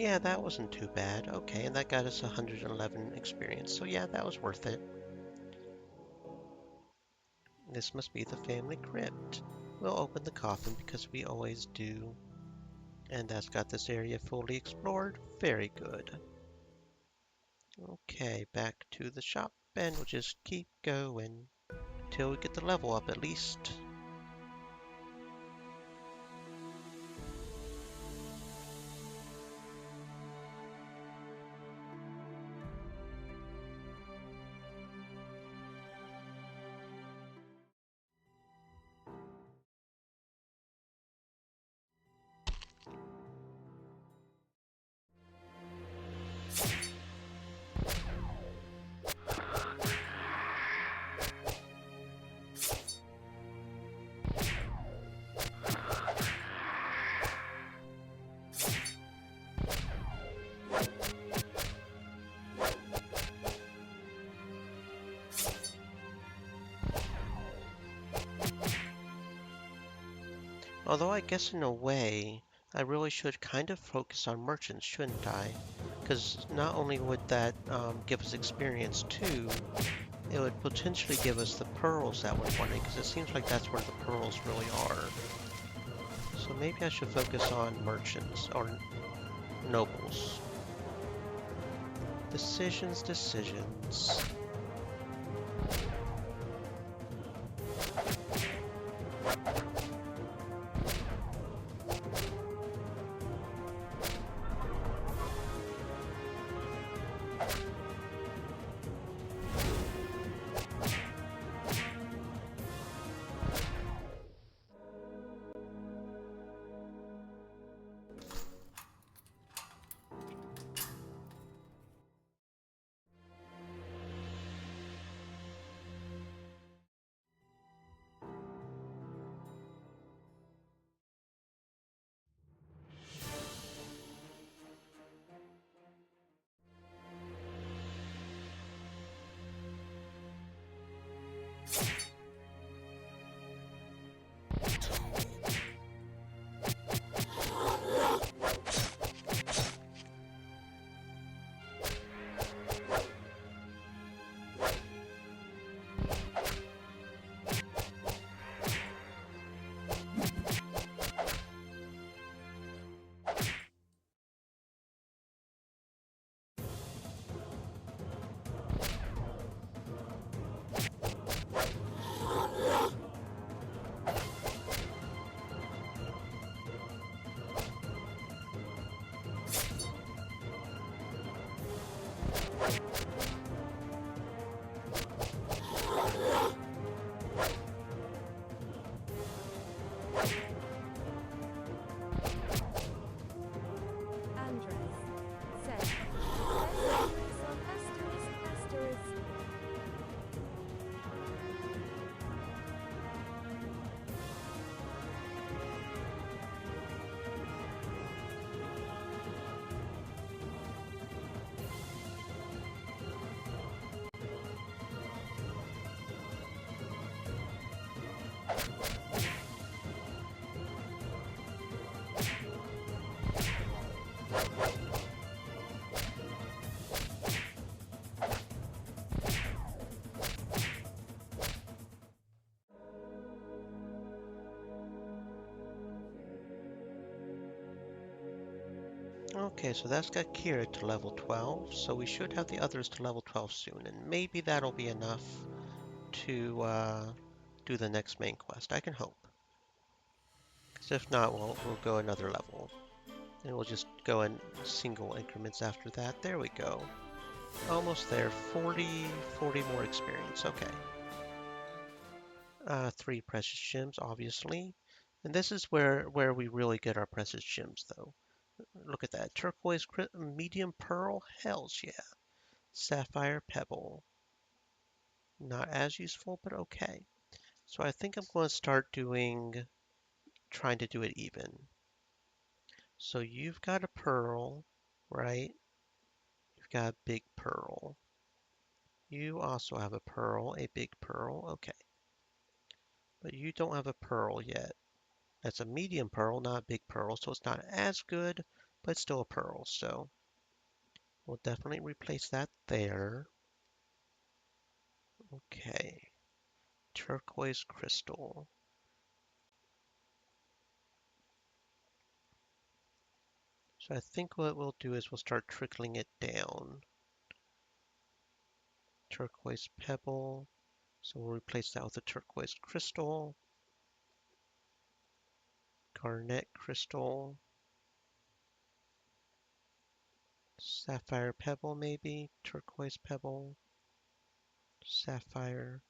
Yeah, that wasn't too bad. Okay, and that got us 111 experience. So yeah, that was worth it. This must be the family crypt. We'll open the coffin because we always do. And that's got this area fully explored. Very good. Okay, back to the shop, and we'll just keep going till we get the level up at least. Although I guess in a way, I really should kind of focus on merchants, shouldn't I? Because not only would that give us experience too, it would potentially give us the pearls that we're wanting, because it seems like that's where the pearls really are. So maybe I should focus on merchants or nobles. Decisions, decisions. Andres said, asterisk on asterisk asterisk. Okay, so that's got Kira to level 12, so we should have the others to level 12 soon, and maybe that'll be enough to do the next main quest. I can hope. Because if not, we'll go another level. And we'll just go in single increments after that. There we go. Almost there. 40 more experience. Okay. 3 precious gems, obviously. And this is where we really get our precious gems, though. Look at that. Turquoise medium pearl. Hells yeah. Sapphire pebble. Not as useful, but okay. So I think I'm going to start trying to do it even. So you've got a pearl, right? You've got a big pearl. You also have a pearl, a big pearl. Okay. But you don't have a pearl yet. That's a medium pearl, not a big pearl, so it's not as good, but still a pearl, so we'll definitely replace that there. Okay, turquoise crystal. So I think what we'll do is we'll start trickling it down. Turquoise pebble. So we'll replace that with a turquoise crystal. Garnet crystal. Sapphire pebble maybe. Turquoise pebble. Sapphire.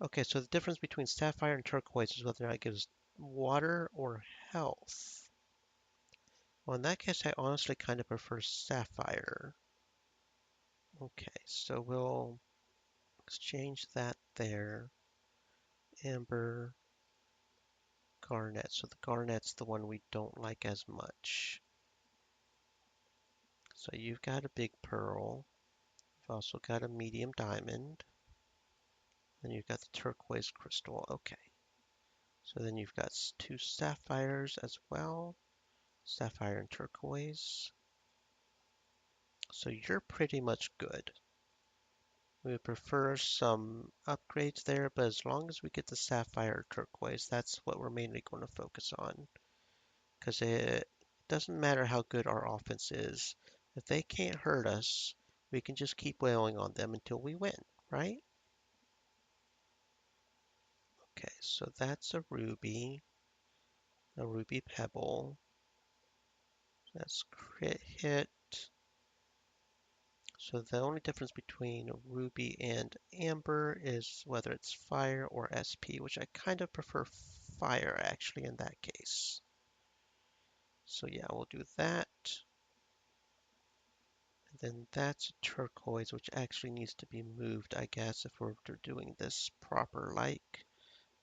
Okay, so the difference between sapphire and turquoise is whether or not it gives water or health. Well, in that case, I honestly kind of prefer sapphire. Okay, so we'll exchange that there. Amber, garnet. So the garnet's the one we don't like as much. So you've got a big pearl. You've also got a medium diamond. Then you've got the turquoise crystal. Okay. So then you've got two sapphires as well. Sapphire and turquoise. So you're pretty much good. We would prefer some upgrades there, but as long as we get the sapphire turquoise, that's what we're mainly going to focus on. Because it doesn't matter how good our offense is. If they can't hurt us, we can just keep wailing on them until we win, right? Okay, so that's a ruby pebble. That's crit hit. So the only difference between ruby and amber is whether it's fire or SP, which I kind of prefer fire actually in that case. So yeah, we'll do that. And then that's turquoise, which actually needs to be moved, I guess, if we're doing this proper like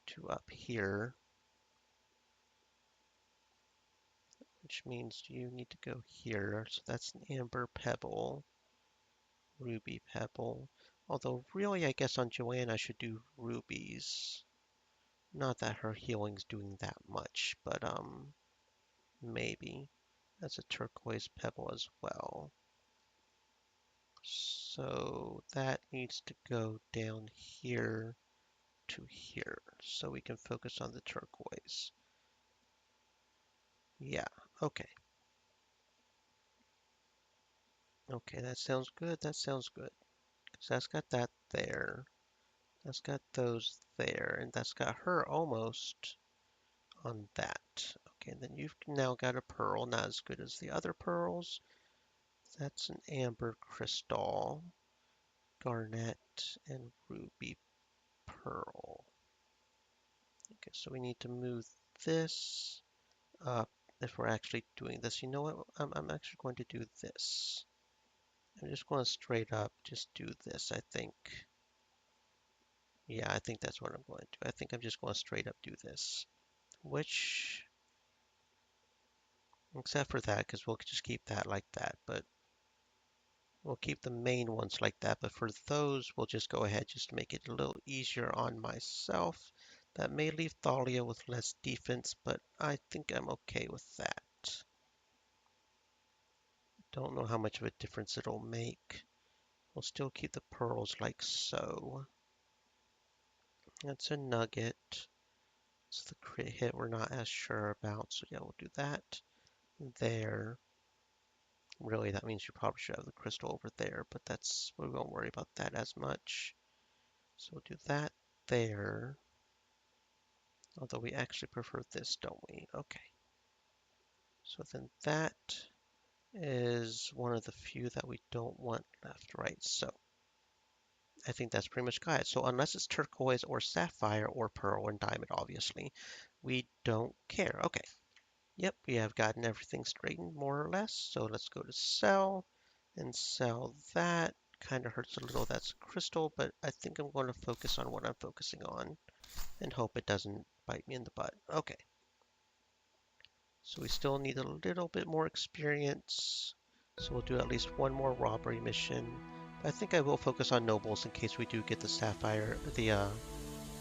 to up here, which means you need to go here. So that's an amber pebble, ruby pebble. Although really, I guess on Joanne I should do rubies. Not that her healing's doing that much, but maybe. That's a turquoise pebble as well. So that needs to go down here to here so we can focus on the turquoise. Yeah, okay. Okay, that sounds good. That sounds good. Because that's got that there. That's got those there. And that's got her almost on that. Okay, and then you've now got a pearl. Not as good as the other pearls. That's an amber crystal, garnet, and ruby pearl. Okay, so we need to move this up if we're actually doing this. You know what? I'm actually going to do this. I'm just going to straight up just do this, I think. Yeah, I think that's what I'm going to do. I think I'm just going to straight up do this. Which, except for that, because we'll just keep that like that. But we'll keep the main ones like that. But for those, we'll just go ahead just to make it a little easier on myself. That may leave Thalia with less defense, but I think I'm okay with that. Don't know how much of a difference it'll make. We'll still keep the pearls like so. That's a nugget. It's the crit hit we're not as sure about, so yeah, we'll do that there. Really, that means you probably should have the crystal over there, but we won't worry about that as much. So we'll do that there. Although we actually prefer this, don't we? Okay. So then that is one of the few that we don't want left, right? So I think that's pretty much got it. So unless it's turquoise or sapphire or pearl and diamond, obviously, we don't care. Okay. Yep, we have gotten everything straightened more or less. So let's go to sell and sell that. Kind of hurts a little. That's crystal, but I think I'm going to focus on what I'm focusing on and hope it doesn't bite me in the butt. Okay. So we still need a little bit more experience. So we'll do at least one more robbery mission. But I think I will focus on nobles in case we do get the sapphire, the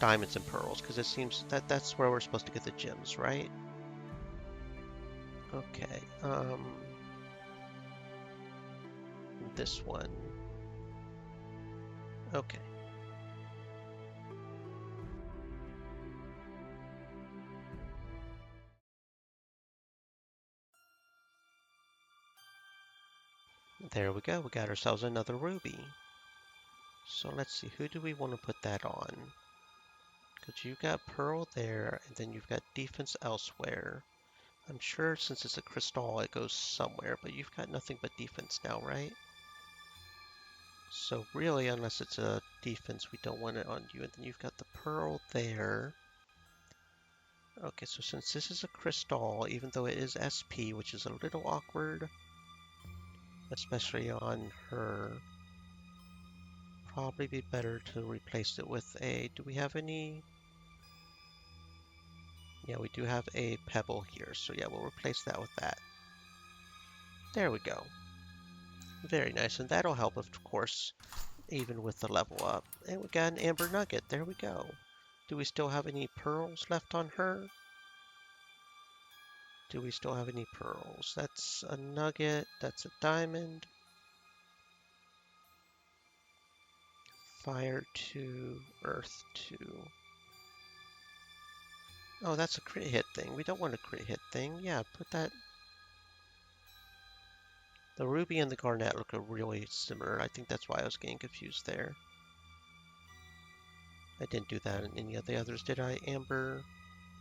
diamonds and pearls, because it seems that that's where we're supposed to get the gems, right? Okay. this one. Okay. There we go. We got ourselves another ruby. So let's see, who do we want to put that on? Because you've got pearl there, and then you've got defense elsewhere. I'm sure since it's a crystal, it goes somewhere, but you've got nothing but defense now, right? So really, unless it's a defense, we don't want it on you. And then you've got the pearl there. Okay, so since this is a crystal, even though it is SP, which is a little awkward, especially on her, probably be better to replace it with a, do we have any? Yeah, we do have a pebble here, so yeah, we'll replace that with that. There we go. Very nice, and that'll help, of course, even with the level up. And we got an amber nugget. There we go. Do we still have any pearls left on her? Do we still have any pearls? That's a nugget. That's a diamond. Fire 2, earth 2. Oh, that's a crit hit thing. We don't want a crit hit thing. Yeah, put that. The ruby and the garnet look really similar. I think that's why I was getting confused there. I didn't do that in any of the others, did I? Amber,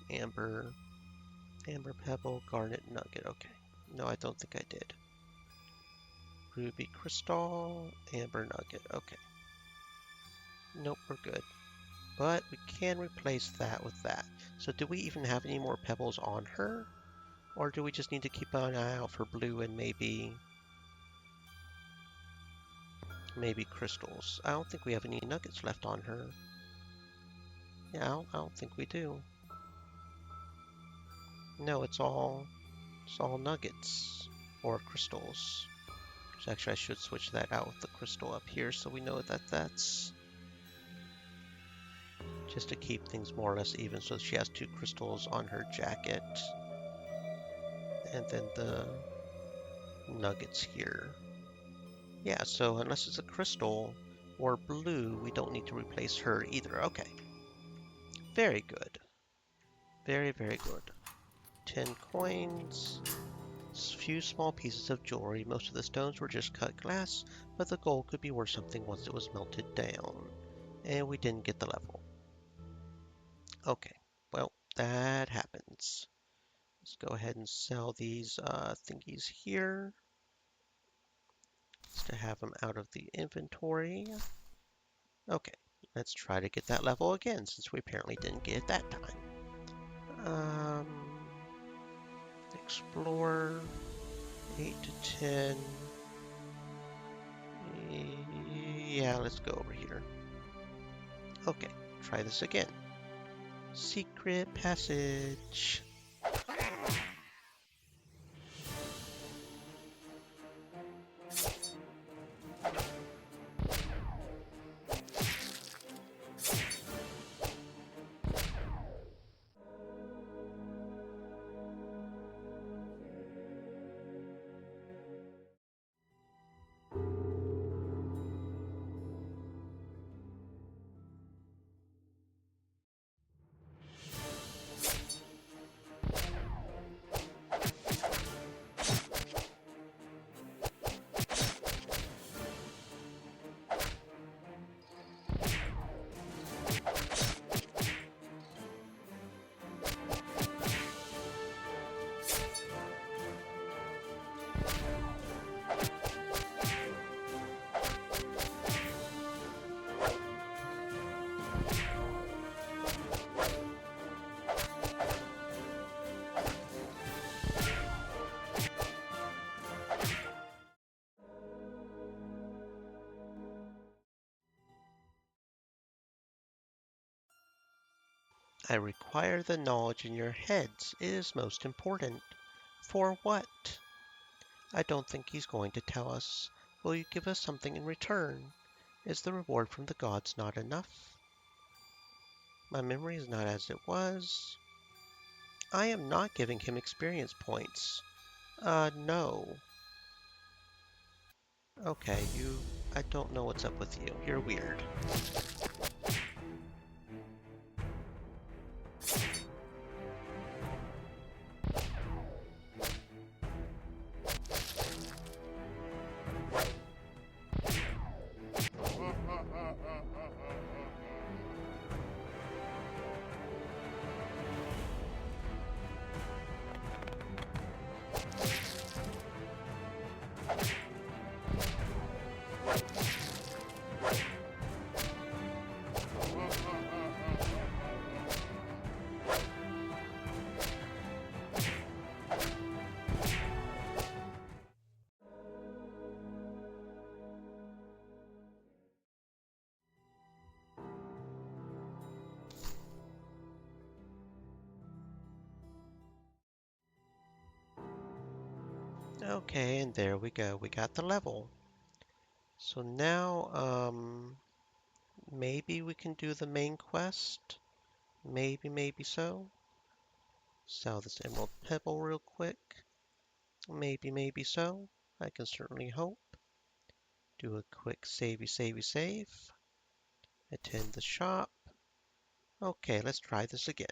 amber, amber pebble, garnet nugget. Okay. No, I don't think I did. Ruby crystal, amber nugget. Okay. Nope, we're good. But we can replace that with that. So do we even have any more pebbles on her? Or do we just need to keep an eye out for blue and maybe crystals? I don't think we have any nuggets left on her. Yeah, I don't think we do. No, it's all nuggets or crystals. So actually, I should switch that out with the crystal up here so we know that that's just to keep things more or less even. So she has 2 crystals on her jacket. And then the nuggets here. Yeah, so unless it's a crystal or blue, we don't need to replace her either. Okay. Very good. Very, very good. 10 coins. Few small pieces of jewelry. Most of the stones were just cut glass, but the gold could be worth something once it was melted down. And we didn't get the level. Okay, well, that happens. Let's go ahead and sell these thingies here. Just to have them out of the inventory. Okay, let's try to get that level again, since we apparently didn't get it that time. Um, Explore, 8 to 10. Yeah, let's go over here. Okay, try this again. Secret passage. I require the knowledge in your heads. It is most important. For what? I don't think he's going to tell us. Will you give us something in return? Is the reward from the gods not enough? My memory is not as it was. I am not giving him experience points. No. Okay, I don't know what's up with you. You're weird. Okay, and there we go. We got the level. So now, maybe we can do the main quest. Maybe so. Sell this Emerald Pebble real quick. Maybe so. I can certainly hope. Do a quick save. Attend the shop. Okay, let's try this again.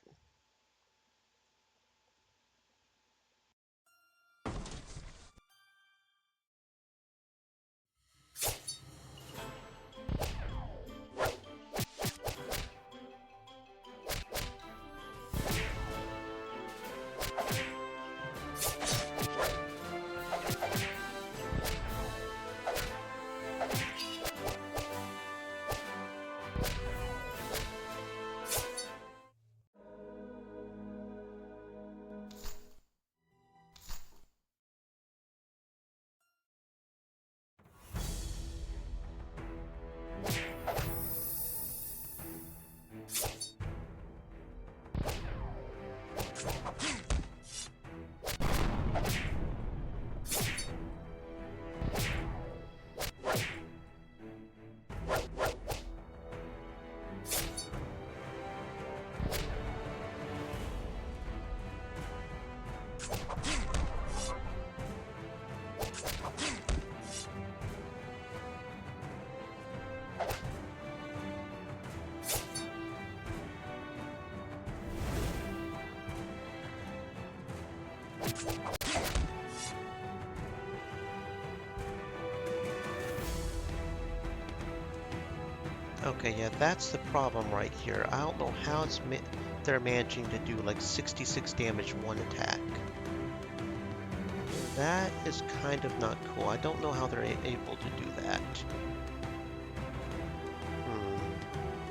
Okay, yeah, that's the problem right here. I don't know how they're managing to do like 66 damage one attack. That is kind of not cool. I don't know how they're able to do that.